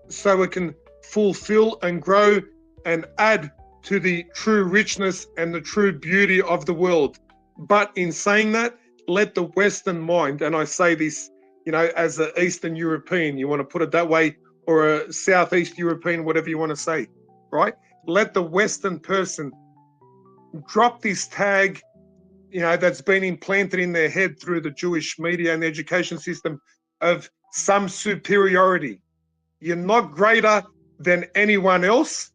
Q: so it can fulfill and grow and add to the true richness and the true beauty of the world. But in saying that, let the Western mind, and I say this, as an Eastern European, you want to put it that way, or a Southeast European, whatever you want to say, right? Let the Western person drop this tag, that's been implanted in their head through the Jewish media and the education system of some superiority. You're not greater than anyone else.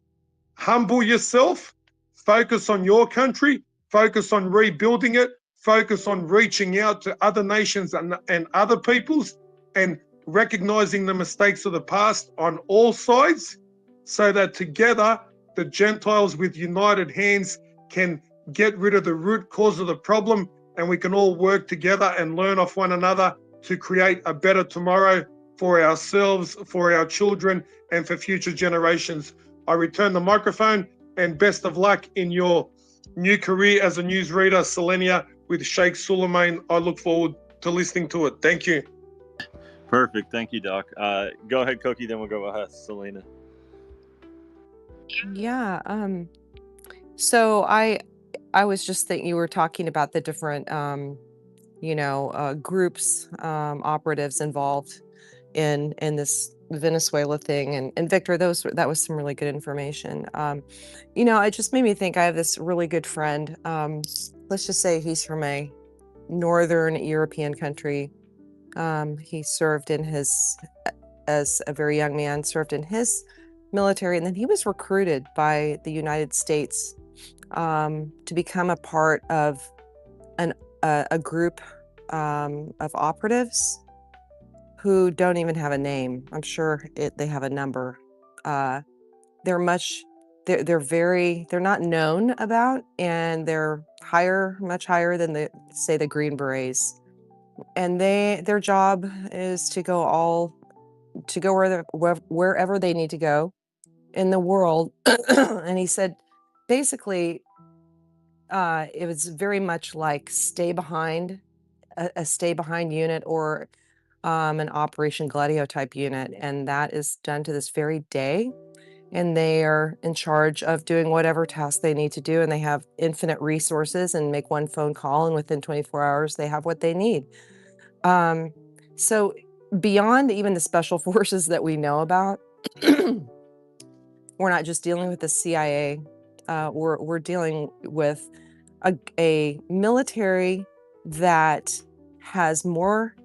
Q: Humble yourself, focus on your country, focus on rebuilding it, focus on reaching out to other nations and other peoples, and recognizing the mistakes of the past on all sides, so that together the Gentiles with united hands can get rid of the root cause of the problem, and we can all work together and learn off one another to create a better tomorrow for ourselves, for our children, and for future generations. I return the microphone, and best of luck in your new career as a newsreader, Selenia, with Sheikh Suleiman. I look forward to listening to it. Thank you.
K: perfect. Thank you, Doc. Go ahead, Cookie. Then we'll go with Selena.
R: Yeah. So I was just thinking, you were talking about the different groups, operatives involved in this Venezuela thing, and Victor, that was some really good information. It just made me think, I have this really good friend. Let's just say he's from a northern European country. He served as a very young man, served in his military, and then he was recruited by the United States to become a part of a group of operatives who don't even have a name. I'm sure they have a number. They're not known about, and they're much higher than the Green Berets. And their job is to go wherever they need to go in the world. And he said, basically, it was very much like a stay behind unit, or an Operation Gladio type unit, and that is done to this very day. And they are in charge of doing whatever task they need to do, and they have infinite resources, and make one phone call, and within 24 hours they have what they need. So beyond even the special forces that we know about, we're not just dealing with the CIA. We're dealing with a military that has more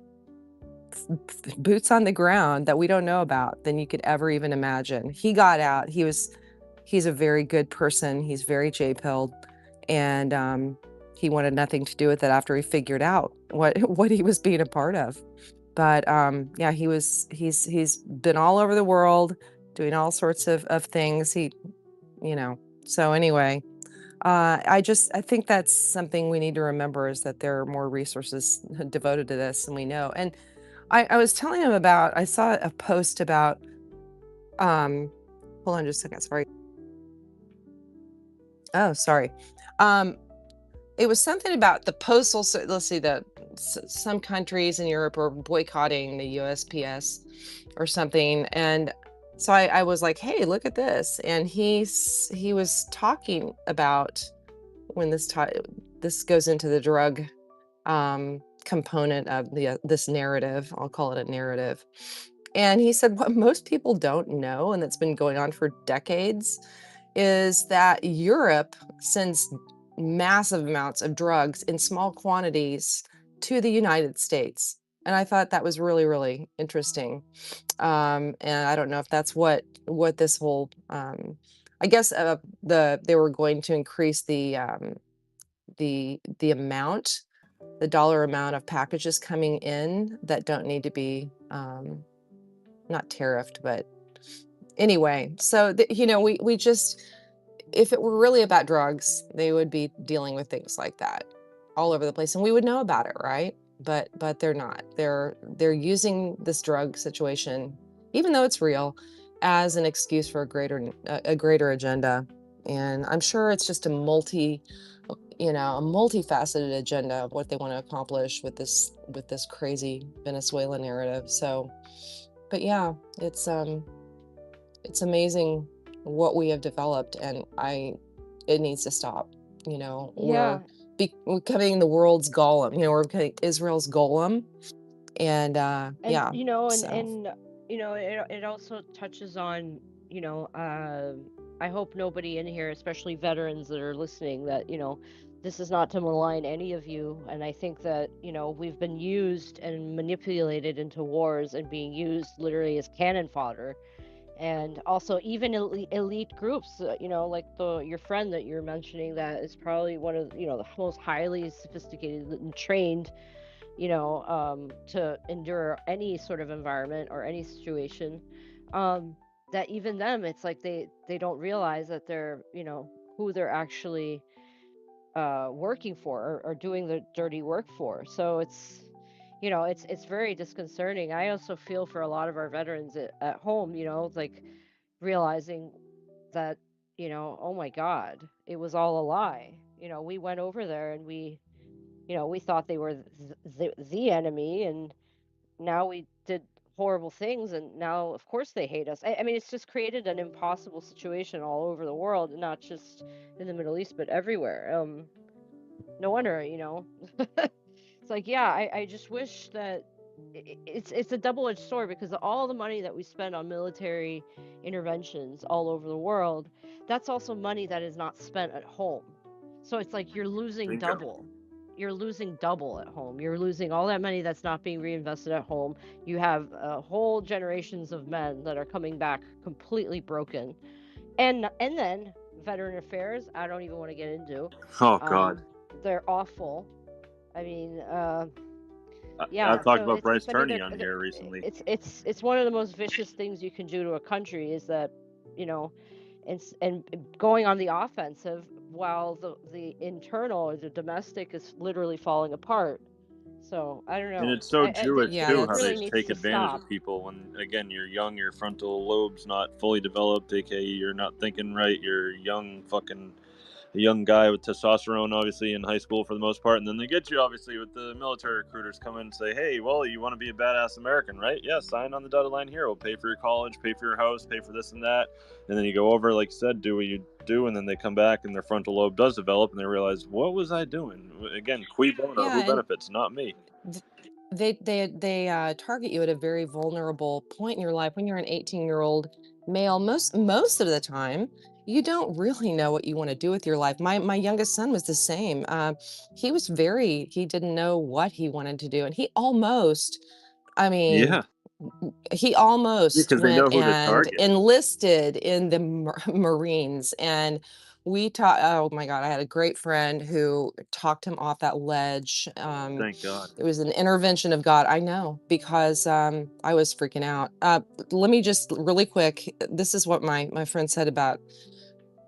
R: boots on the ground that we don't know about than you could ever even imagine. He got out. He's a very good person. He's very J-pilled, and he wanted nothing to do with it after he figured out what he was being a part of. But yeah, he's been all over the world doing all sorts of things. So anyway, I think that's something we need to remember, is that there are more resources devoted to this than we know. And I was telling him I saw a post about, hold on just a second, sorry. Oh, sorry. It was something about the postal, let's see, some countries in Europe are boycotting the USPS. or something. And so I was like, hey, look at this. And he was talking about when this goes into the drug component of this narrative. I'll call it a narrative. And he said, what most people don't know, and that's been going on for decades, is that Europe sends massive amounts of drugs in small quantities to the United States. And I thought that was really, really interesting. And I don't know if that's what this whole, I guess they were going to increase the amount, the dollar amount of packages coming in that don't need to be, not tariffed, but anyway. So, we just, if it were really about drugs, they would be dealing with things like that all over the place, and we would know about it, right? But they're not. They're using this drug situation, even though it's real, as an excuse for a greater agenda. And I'm sure it's just a multifaceted agenda of what they want to accomplish with this crazy Venezuela narrative. So, but yeah, it's amazing what we have developed, and it needs to stop.
N: Yeah.
R: We're becoming the world's golem. We're becoming Israel's golem, and yeah.
N: And it also touches on, I hope nobody in here, especially veterans that are listening, that this is not to malign any of you. And I think that we've been used and manipulated into wars and being used literally as cannon fodder. And also even elite groups, like your friend that you're mentioning, that is probably one of the most highly sophisticated and trained, to endure any sort of environment or any situation. That even them, it's like they don't realize that they're who they're actually working for, or doing the dirty work for. So it's it's very disconcerting. I also feel for a lot of our veterans at home, like realizing that, oh my God, it was all a lie. We went over there and we thought they were the enemy, and now we did horrible things, and now of course they hate us. I mean, it's just created an impossible situation all over the world, not just in the Middle East, but everywhere. No wonder, it's like, yeah, I just wish that it's a double-edged sword, because all the money that we spend on military interventions all over the world, that's also money that is not spent at home. So it's like you're losing double. You're losing double at home. You're losing all that money that's not being reinvested at home. You have whole generations of men that are coming back completely broken. And then veteran affairs, I don't even want to get into.
K: Oh God.
N: They're awful. I mean, yeah.
K: I've talked
N: so
K: about Bryce
N: I mean,
K: Turney on here recently.
N: It's one of the most vicious things you can do to a country, is that, and going on the offensive while the internal, or the domestic, is literally falling apart. So I don't know.
K: And it's so Jewish too, how
N: really
K: they take advantage
N: stop.
K: of people when, again, you're young, your frontal lobe's not fully developed, aka you're not thinking right, you're young, a young guy with testosterone, obviously, in high school for the most part, and then they get you, obviously, with the military recruiters come in and say, hey, well, you want to be a badass American, right? Yeah, sign on the dotted line here. We'll pay for your college, pay for your house, pay for this and that. And then you go over, like you said, do what you do, and then they come back and their frontal lobe does develop, and they realize, what was I doing? Again, cui bono,
R: Yeah,
K: who
R: and
K: benefits? Not me.
R: they target you at a very vulnerable point in your life when you're an 18-year-old male. Most of the time, you don't really know what you want to do with your life. My youngest son was the same. He didn't know what he wanted to do, and he almost, I mean,
K: Yeah.
R: he almost
K: Because they know
R: went
K: who to
R: and
K: target.
R: enlisted in the Marines. And we taught, oh my God, I had a great friend who talked him off that ledge.
K: Thank God.
R: It was an intervention of God. I know, because I was freaking out. Let me just really quick, this is what my friend said about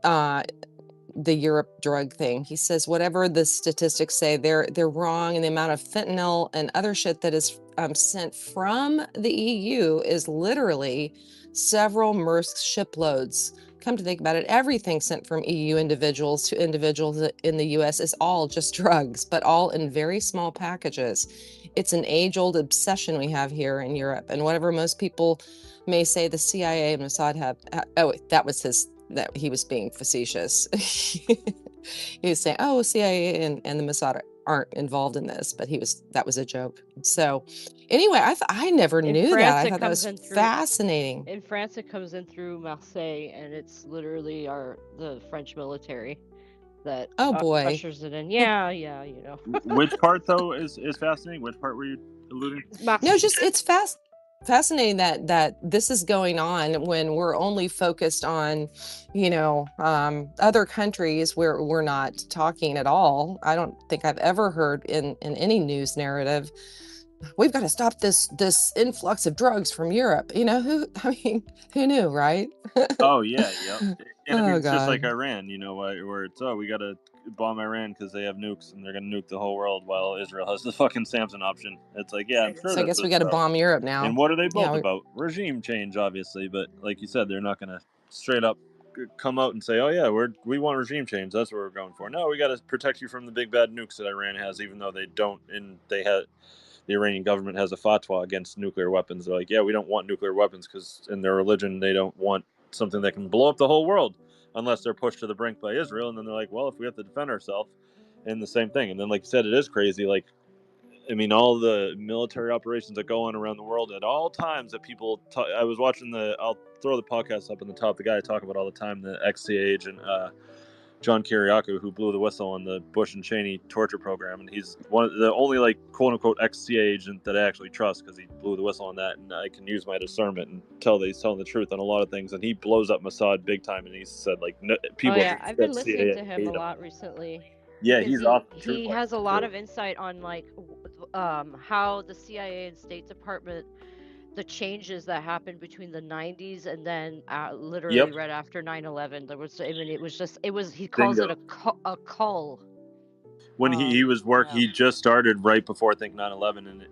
R: the Europe drug thing. He says, whatever the statistics say, they're wrong. And the amount of fentanyl and other shit that is sent from the EU is literally several Maersk shiploads come to think about it, everything sent from EU individuals to individuals in the US is all just drugs, but all in very small packages. It's an age-old obsession we have here in Europe. And whatever most people may say the CIA and Mossad have, oh, that was that he was being facetious. He was saying, oh, CIA and the Mossad aren't involved in this, but that was a joke. So anyway, I never knew that. I thought that was fascinating.
N: In France, it comes in through Marseille, and it's literally the French military that ushers it in. Yeah, you know.
K: Which part though is fascinating? Which part were you alluding to?
R: No, just it's fascinating that this is going on when we're only focused on, you know, other countries where we're not talking at all. I don't think I've ever heard in any news narrative, we've got to stop this influx of drugs from Europe. You know, who knew, right?
K: Oh yeah, yep. And I mean, it's just like Iran, you know, where it's we got to bomb Iran because they have nukes and they're gonna nuke the whole world while Israel has the fucking Samson option. It's like, yeah, I'm sure.
R: So I guess we got to bomb Europe now.
K: And what are they both about? Regime change, obviously, but like you said, they're not gonna straight up come out and say, oh yeah, we want regime change. That's what we're going for. No, we got to protect you from the big bad nukes that Iran has, even though they don't, and the Iranian government has a fatwa against nuclear weapons. They're like, yeah, we don't want nuclear weapons because in their religion, they don't want something that can blow up the whole world unless they're pushed to the brink by Israel. And then they're like, well, if we have to defend ourselves, and the same thing. And then, like you said, it is crazy. Like, I mean, all the military operations that go on around the world at all times that people I was watching I'll throw the podcast up in the top, the guy I talk about all the time, the ex-CIA agent, John Kiriakou, who blew the whistle on the Bush and Cheney torture program, and he's one of the only, like, quote-unquote ex-CIA agent that I actually trust because he blew the whistle on that, and I can use my discernment and tell that he's telling the truth on a lot of things, and he blows up Mossad big time, and he said, like, people...
N: Oh, yeah, I've been listening to him a lot recently.
K: Yeah, he's off the truth.
N: He has a lot of insight on, like, how the CIA and State Department... the changes that happened between the 90s and then literally right after 9/11. There was, I mean, he calls it a cull.
K: When he was he just started right before, I think, 9/11, and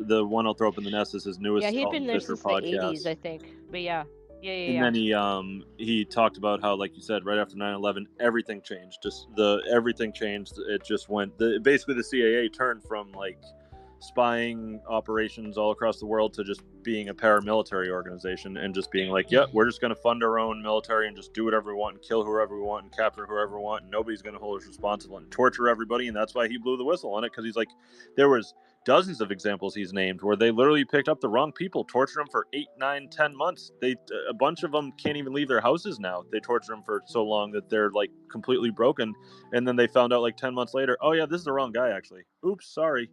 K: the one I'll throw up in the nest is his newest.
N: Yeah, he'd been there since the 80s, I think. But yeah.
K: And then he talked about how, like you said, right after 9/11, everything changed. Everything changed. It just went. Basically, the CIA turned from, like, spying operations all across the world to just being a paramilitary organization and just being like, we're just going to fund our own military and just do whatever we want and kill whoever we want and capture whoever we want, and nobody's going to hold us responsible and torture everybody. And that's why he blew the whistle on it, because he's like, there was dozens of examples he's named where they literally picked up the wrong people, tortured them for 8, 9, 10 months. A bunch of them can't even leave their houses now. They tortured them for so long that they're, like, completely broken, and then they found out, like, 10 months later, oh yeah, this is the wrong guy, actually. Oops, sorry.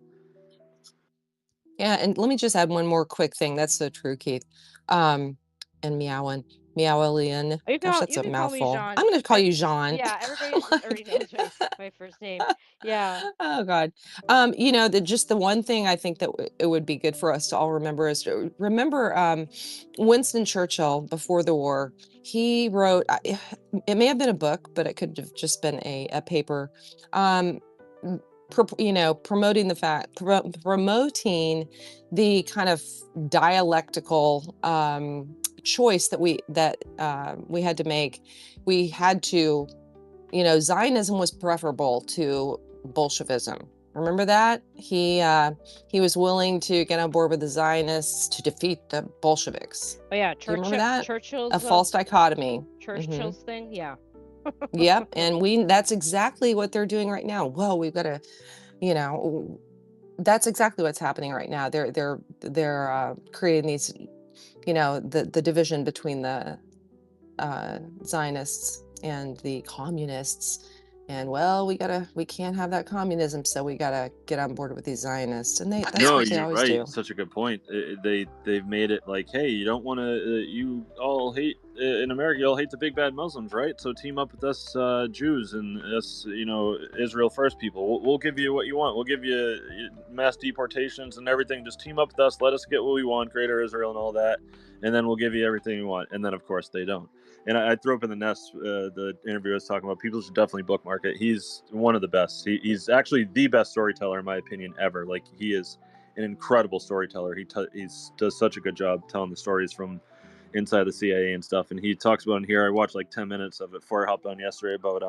R: Yeah, and let me just add one more quick thing. That's so true, Keith. And Meowin. Gosh, that's a mouthful. I'm going to call you Jean.
N: Yeah, everybody already knows my first name. Yeah.
R: Oh, God. You know, just the one thing I think that it would be good for us to all remember is to remember Winston Churchill before the war. He wrote, it may have been a book, but it could have just been a paper. Promoting the kind of dialectical choice that we had to make. We had to, Zionism was preferable to Bolshevism. Remember that? He was willing to get on board with the Zionists to defeat the Bolsheviks.
N: Oh yeah,
R: remember that?
N: Churchill's
R: a false dichotomy.
N: Churchill's thing, yeah.
R: Yep, and that's exactly what they're doing right now. Well, we've got to, that's exactly what's happening right now. They're creating these, the division between the Zionists and the communists. And well, we can't have that communism, so we gotta get on board with these Zionists. And that's what they always do.
K: Such a good point. They've made it like, hey, you don't want to. You all hate in America. You all hate the big bad Muslims, right? So team up with us Jews and us, Israel first people. We'll give you what you want. We'll give you mass deportations and everything. Just team up with us. Let us get what we want, Greater Israel and all that, and then we'll give you everything you want. And then of course they don't. And I threw up in the nest the interview I was talking about. People should definitely bookmark it. He's one of the best. He's actually the best storyteller, in my opinion, ever. Like, he is an incredible storyteller. He does such a good job telling the stories from, inside the CIA and stuff. And he talks about in here. I watched like 10 minutes of it before I hopped on yesterday about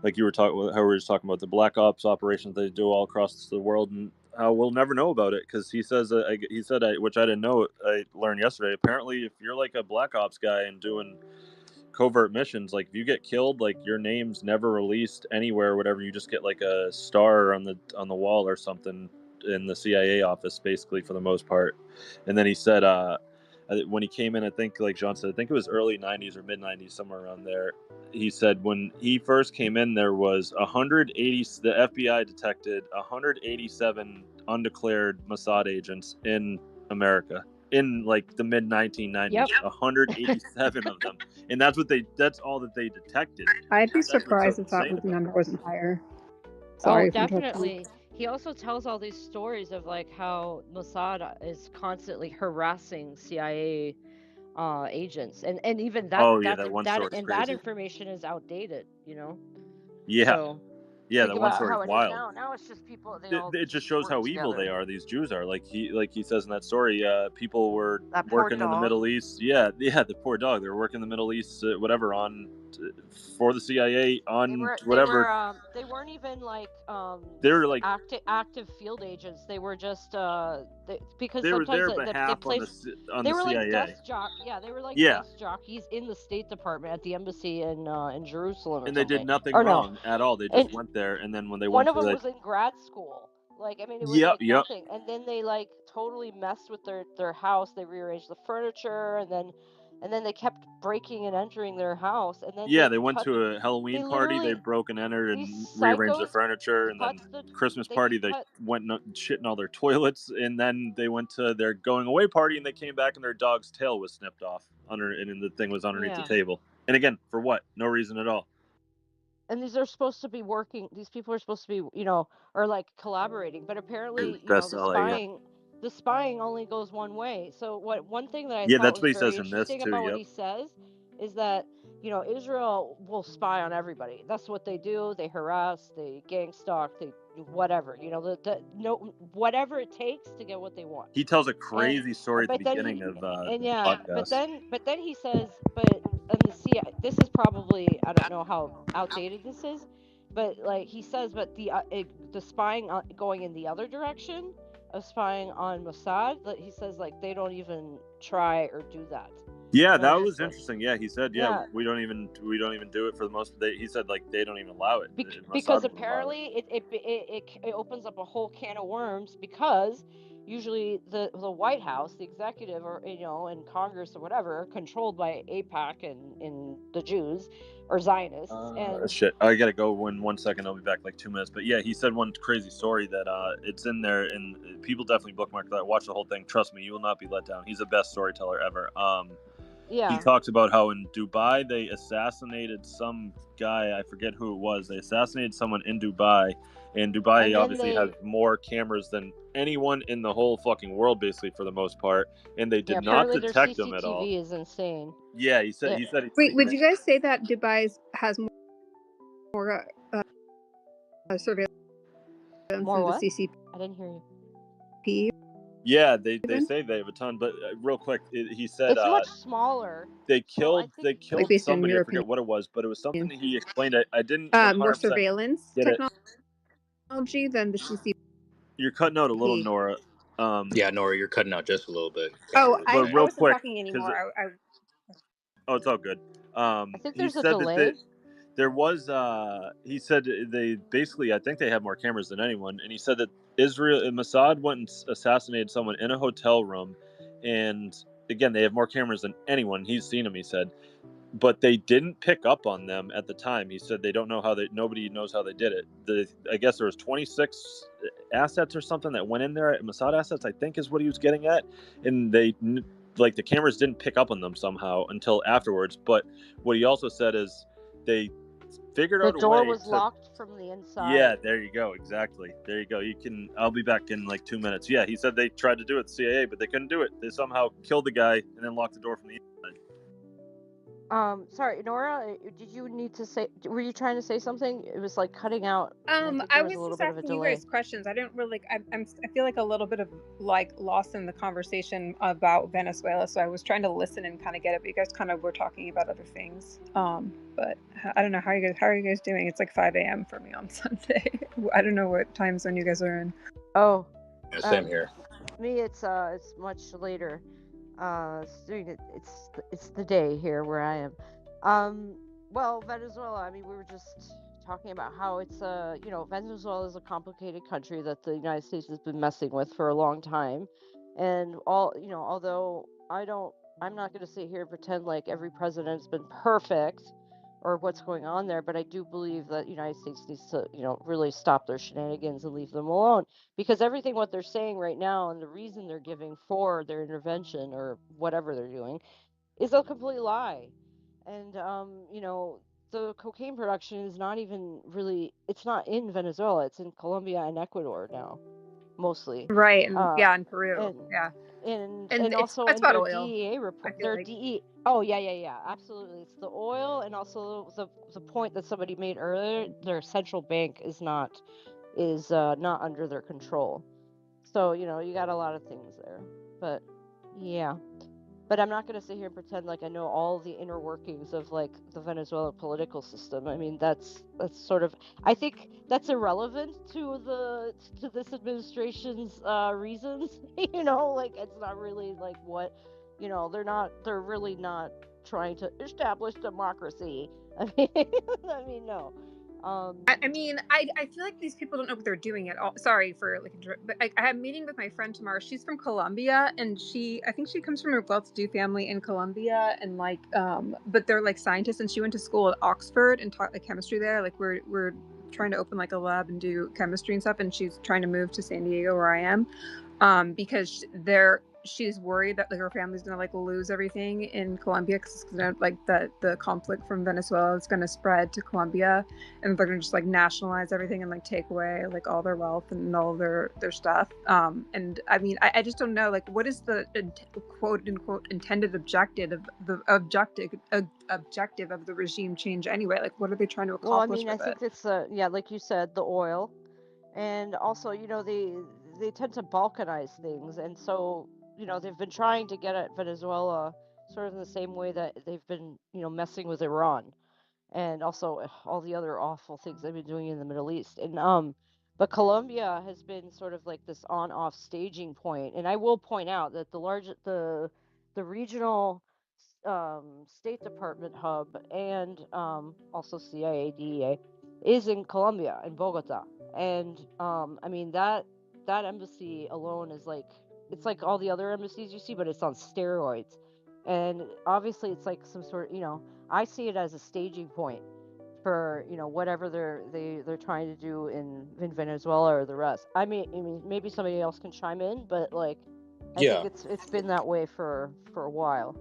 K: like you were talking, how we were just talking about the black ops operations they do all across the world, and how we'll never know about it, because he says which I didn't know. I learned yesterday. Apparently, if you're like a black ops guy and doing covert missions, like if you get killed, like your name's never released anywhere or whatever, you just get like a star on the wall or something in the CIA office, basically, for the most part. And then he said when he came in, I think, like John said, I think it was early 90s or mid 90s, somewhere around there, he said when he first came in, there was 180, the FBI detected 187 undeclared Mossad agents in America in like the mid 1990s.
N: Yep.
K: 187 of them, and that's all that they detected.
S: I'd be
K: That's what's
S: surprised
K: so
S: if that
K: insane about
S: number
K: it.
S: wasn't higher. Sorry for interrupting.
N: Definitely. He also tells all these stories of like how Mossad is constantly harassing CIA agents, and even that
K: that one story is crazy.
N: that information is outdated, you know.
K: Yeah.
N: So
K: Yeah,
N: think
K: that one
N: about
K: story
N: how
K: is
N: it
K: wild.
N: is now. Now it's just people.
K: It just shows
N: work
K: how evil
N: together.
K: they are. These Jews are, like he says in that story. People were
I: That poor
K: working in the
I: dog.
K: Middle East. Yeah, the poor dog. They were working in the Middle East, whatever, for the CIA on whatever.
N: They weren't even like
K: They were like
N: active field agents. They were just because
K: they were
N: sometimes
K: there
N: they
K: behalf
N: placed,
K: on
N: they
K: the
N: were
K: CIA.
N: like desk jock. Yeah, they were like
K: Yeah.
N: desk jockeys in the State Department at the embassy in Jerusalem. Or
K: And they
N: something.
K: did nothing
N: or
K: wrong
N: no.
K: at all. They just went there, and then when they
N: One
K: went
N: of
K: to
N: them
K: the
N: was in grad school. Like, I mean, it was like nothing. And then they like totally messed with their house. They rearranged the furniture, and then they kept breaking and entering their house. And then
K: they went to a Halloween party. They broke and entered and rearranged the furniture, and then Christmas party they went shit in all their toilets, and then they went to their going away party, and they came back and their dog's tail was snipped off and the thing was underneath the table. And again, for what? No reason at all.
N: And these are supposed to be working. These people are supposed to be, or like collaborating. But apparently, the spying only goes one way. So one thing that I thought
K: that's what
N: was
K: he
N: very
K: says in this
N: interesting
K: too.
N: about what he says is that Israel will spy on everybody. That's what they do. They harass, they gang stalk, they whatever. Whatever it takes to get what they want.
K: He tells a crazy story at the beginning of the podcast.
N: But then he says, and the CIA, this is probably, I don't know how outdated this is, but like he says, but the spying going in the other direction of spying on Mossad, he says like they don't even try or do that.
K: Yeah, that was interesting. Yeah, he said, we don't even do it for the most. He said like they don't even allow it
N: because apparently it opens up a whole can of worms, because usually the White House, the executive, or and Congress or whatever, are controlled by AIPAC and the Jews or Zionists. And
K: shit, I gotta go in 1 second. I'll be back like 2 minutes. But yeah, he said one crazy story that it's in there, and people definitely bookmark that. Watch the whole thing. Trust me, you will not be let down. He's the best storyteller ever. He talks about how in Dubai they assassinated some guy. I forget who it was. They assassinated someone in Dubai, and Dubai obviously has more cameras than anyone in the whole fucking world, basically, for the most part. And they did not detect them at all.
N: CCTV is insane.
K: Yeah, he said.
S: Wait, would you guys say that Dubai has more surveillance than the CCP?
N: I didn't hear
S: you.
K: Yeah, they say they have a ton, but real quick, he said
N: it's much smaller.
K: They killed
S: like
K: somebody. I forget what it was, but it was something that he explained. I didn't
S: more surveillance technology than the CCP.
K: You're cutting out a little, Nora.
P: Yeah, Nora, you're cutting out just a little bit.
S: I wasn't talking anymore.
K: Oh, it's all good.
N: I think there's a delay.
K: There was, he said they basically, I think they have more cameras than anyone. And he said that Mossad went and assassinated someone in a hotel room. And again, they have more cameras than anyone. He's seen them, he said. But they didn't pick up on them at the time. He said they don't know nobody knows how they did it. I guess there was 26 assets or something that went in there. Mossad assets, I think, is what he was getting at. And the cameras didn't pick up on them somehow until afterwards. But what he also said is they figured out a way.
N: The door was locked from the inside.
K: Yeah, there you go. Exactly. There you go. I'll be back in like 2 minutes. Yeah, he said they tried to do it, the CIA, but they couldn't do it. They somehow killed the guy and then locked the door from the inside.
N: Sorry, Nora, did you need to say, were you trying to say something? It was like cutting out. I think
S: I
N: there was a
S: was
N: little
S: just
N: bit of a
S: asking you
N: delay.
S: guys questions. I didn't really. I feel like a little bit of like lost in the conversation about Venezuela. So I was trying to listen and kind of get it. But you guys kind of were talking about other things. But I don't know how you guys doing. It's like 5 a.m. for me on Sunday. I don't know what time zone you guys are in.
N: Oh,
P: Yeah, same here.
N: Me, it's much later. It's the day here where I am. Well, Venezuela. I mean, we were just talking about how it's Venezuela is a complicated country that the United States has been messing with for a long time, and although I'm not going to sit here and pretend like every president's been perfect or what's going on there, but I do believe that the United States needs to, really stop their shenanigans and leave them alone, because everything what they're saying right now and the reason they're giving for their intervention or whatever they're doing is a complete lie. And the cocaine production is not even really, it's not in Venezuela, it's in Colombia and Ecuador now, mostly.
S: Right, and yeah, in Peru, yeah.
N: And
S: it's
N: also in
S: about
N: their
S: oil.
N: DEA report,
S: Like.
N: Oh yeah, absolutely. It's the oil, and also the point that somebody made earlier. Their central bank is not under their control. So you got a lot of things there. But yeah. But I'm not going to sit here and pretend like I know all the inner workings of like the Venezuelan political system. I mean, that's sort of, I think that's irrelevant to this administration's reasons. Like it's not really like what, they're really not trying to establish democracy. I mean, no.
S: I mean, I feel like these people don't know what they're doing at all. Sorry for like, but I have a meeting with my friend tomorrow. She's from Colombia, and I think she comes from a well-to-do family in Colombia, and like, but they're like scientists, and she went to school at Oxford and taught like chemistry there. Like we're trying to open like a lab and do chemistry and stuff, and she's trying to move to San Diego where I am, because she's worried that like her family's gonna like lose everything in Colombia because it's gonna like the conflict from Venezuela is gonna spread to Colombia, and they're gonna just like nationalize everything and like take away like all their wealth and all their stuff. And I mean, I just don't know, like, what is the quote unquote intended objective of the objective of the regime change anyway? Like, what are they trying to accomplish?
N: Well, I mean, I
S: with
N: think
S: it?
N: it's like you said, the oil, and also they tend to balkanize things, and so they've been trying to get at Venezuela sort of in the same way that they've been messing with Iran, and also all the other awful things they've been doing in the Middle East. And but Colombia has been sort of like this on-off staging point, and I will point out that the regional State Department hub and also CIA DEA is in Colombia, in Bogota. And I mean that embassy alone is like, it's like all the other embassies you see, but it's on steroids. And obviously it's like some sort of, I see it as a staging point for whatever they're trying to do in Venezuela or the rest. I mean maybe somebody else can chime in, but like I
P: Yeah,
N: think it's been that way for a while.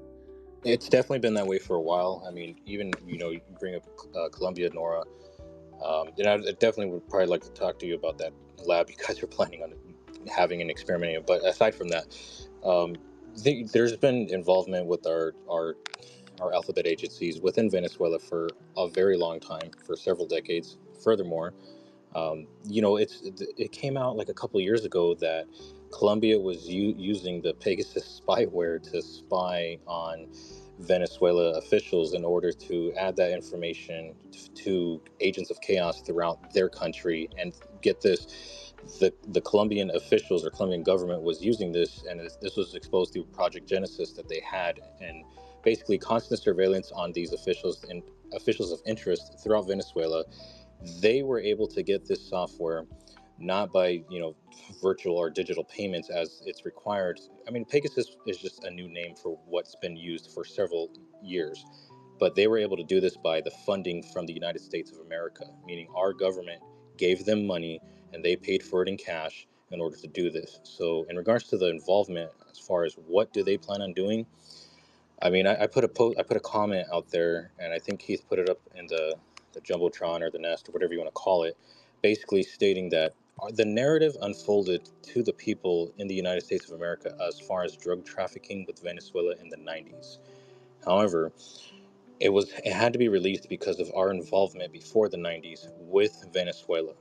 P: it's definitely been that way for a while. I mean, even you bring up Colombia, Nora. And I definitely would probably like to talk to you about that lab you guys are planning on having and experimenting. But aside from that, there's been involvement with our alphabet agencies within Venezuela for a very long time, for several decades. Furthermore, it came out like a couple of years ago that Colombia was using the Pegasus spyware to spy on Venezuela officials in order to add that information to agents of chaos throughout their country. And get this, the Colombian officials or Colombian government was using this, and this was exposed through Project Genesis that they had, and basically constant surveillance on these officials and officials of interest throughout Venezuela. They were able to get this software not by virtual or digital payments as it's required. I mean, Pegasus is just a new name for what's been used for several years, but they were able to do this by the funding from the United States of America, meaning our government gave them money and they paid for it in cash in order to do this. So in regards to the involvement, as far as what do they plan on doing, I mean, I put a comment out there, and I think Keith put it up in the Jumbotron or the Nest or whatever you want to call it, basically stating that the narrative unfolded to the people in the United States of America as far as drug trafficking with Venezuela in the 90s. However, It had to be released because of our involvement before the 90s with Venezuela.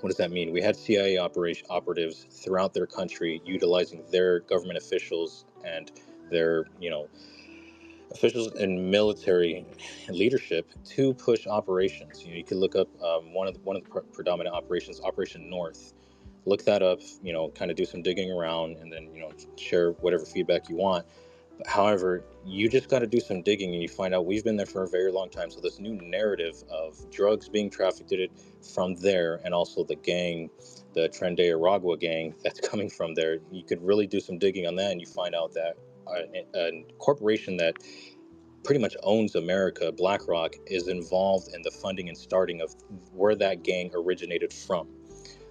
P: What does that mean? We had CIA operatives throughout their country utilizing their government officials and their, officials in military leadership to push operations. You could look up one of the predominant operations, Operation North. Look that up. Kind of do some digging around, and then share whatever feedback you want. However, you just got to do some digging and you find out we've been there for a very long time. So this new narrative of drugs being trafficked from there, and also the gang, the Trende Aragua gang that's coming from there, you could really do some digging on that, and you find out that a corporation that pretty much owns America, BlackRock, is involved in the funding and starting of where that gang originated from.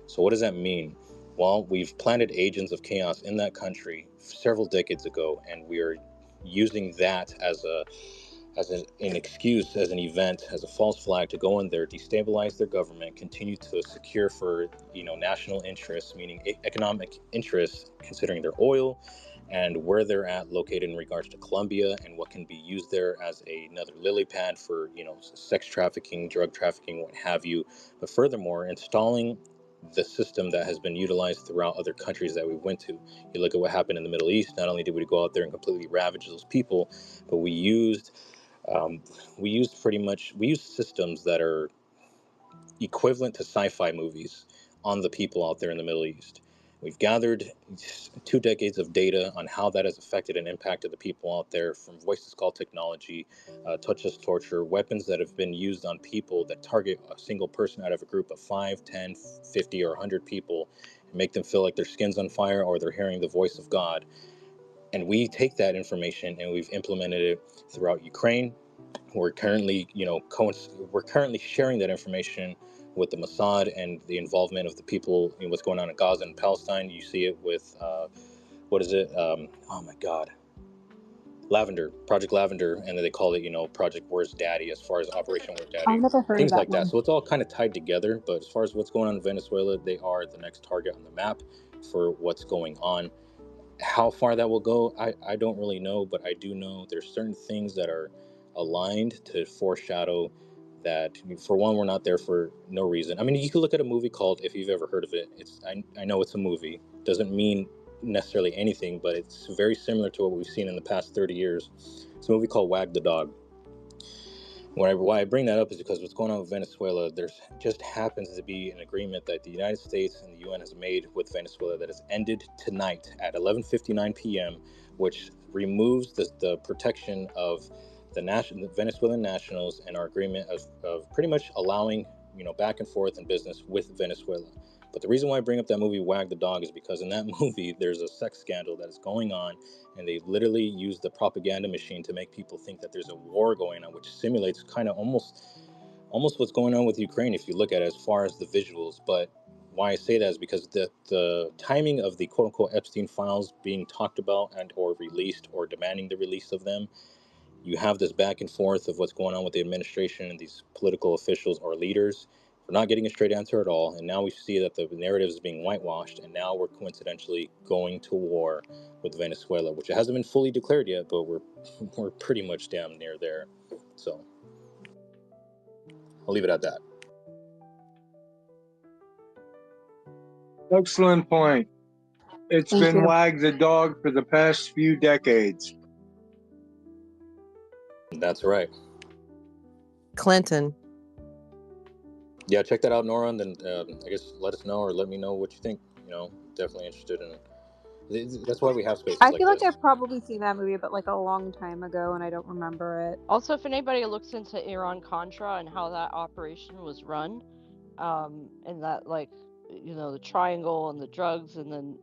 P: So what does that mean? Well, we've planted agents of chaos in that country several decades ago, and we are using that as an excuse, as an event, as a false flag to go in there, destabilize their government, continue to secure for national interests, meaning economic interests, considering their oil and where they're at located in regards to Colombia and what can be used there as another lily pad for sex trafficking, drug trafficking, what have you. But furthermore, installing the system that has been utilized throughout other countries that we went to. You look at what happened in the Middle East. Not only did we go out there and completely ravage those people, but we used systems that are equivalent to sci-fi movies on the people out there in the Middle East. We've gathered 2 decades of data on how that has affected and impacted the people out there, from voice to call technology, touchless torture, weapons that have been used on people that target a single person out of a group of 5, 10, 50, or 100 people, and make them feel like their skin's on fire or they're hearing the voice of God. And we take that information and we've implemented it throughout Ukraine. We're currently, we're currently sharing that information with the Mossad and the involvement of the people. What's going on in Gaza and Palestine. You see it with what is it? Oh my God, Lavender, Project Lavender, and then they call it, Project Where's Daddy, as far as Operation Where's
S: I
P: Daddy,
S: never heard of
P: things
S: that
P: like that.
S: one.
P: So it's all kind of tied together. But as far as what's going on in Venezuela, they are the next target on the map for what's going on. How far that will go, I don't really know, but I do know there's certain things that are aligned to foreshadow that, for one, we're not there for no reason. I mean, you can look at a movie called, if you've ever heard of it, I know it's a movie, doesn't mean necessarily anything, but it's very similar to what we've seen in the past 30 years. It's a movie called Wag the Dog. Why I bring that up is because what's going on with Venezuela, there's just happens to be an agreement that the United States and the UN has made with Venezuela that has ended tonight at 11:59 p.m., which removes the protection of the Venezuelan nationals, and our agreement of pretty much allowing back and forth in business with Venezuela. But the reason why I bring up that movie Wag the Dog is because in that movie there's a sex scandal that is going on, and they literally use the propaganda machine to make people think that there's a war going on, which simulates kind of almost what's going on with Ukraine if you look at it as far as the visuals. But why I say that is because the timing of the quote unquote Epstein files being talked about and or released or demanding the release of them, you have this back and forth of what's going on with the administration and these political officials or leaders. We're not getting a straight answer at all, and now we see that the narrative is being whitewashed, and now we're coincidentally going to war with Venezuela, which it hasn't been fully declared yet, but we're pretty much damn near there. So I'll leave it at that.
B: Excellent point. It's
S: Thank
B: been
S: you.
B: Wag the Dog for the past few decades.
P: That's right.
R: Clinton.
P: Yeah, check that out, Nora, and then I guess let us know or let me know what you think. Definitely interested in it. That's why we have spaces
S: I
P: like
S: feel like
P: this.
S: I've probably seen that movie, but like a long time ago, and I don't remember it.
N: Also, if anybody looks into Iran-Contra and how that operation was run, and that, like, the triangle and the drugs, and then,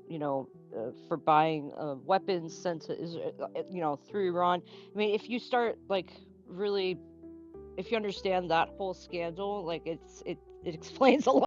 N: for buying weapons sent to Israel, through Iran. I mean, if you start, like, really, if you understand that whole scandal, like, it explains a lot.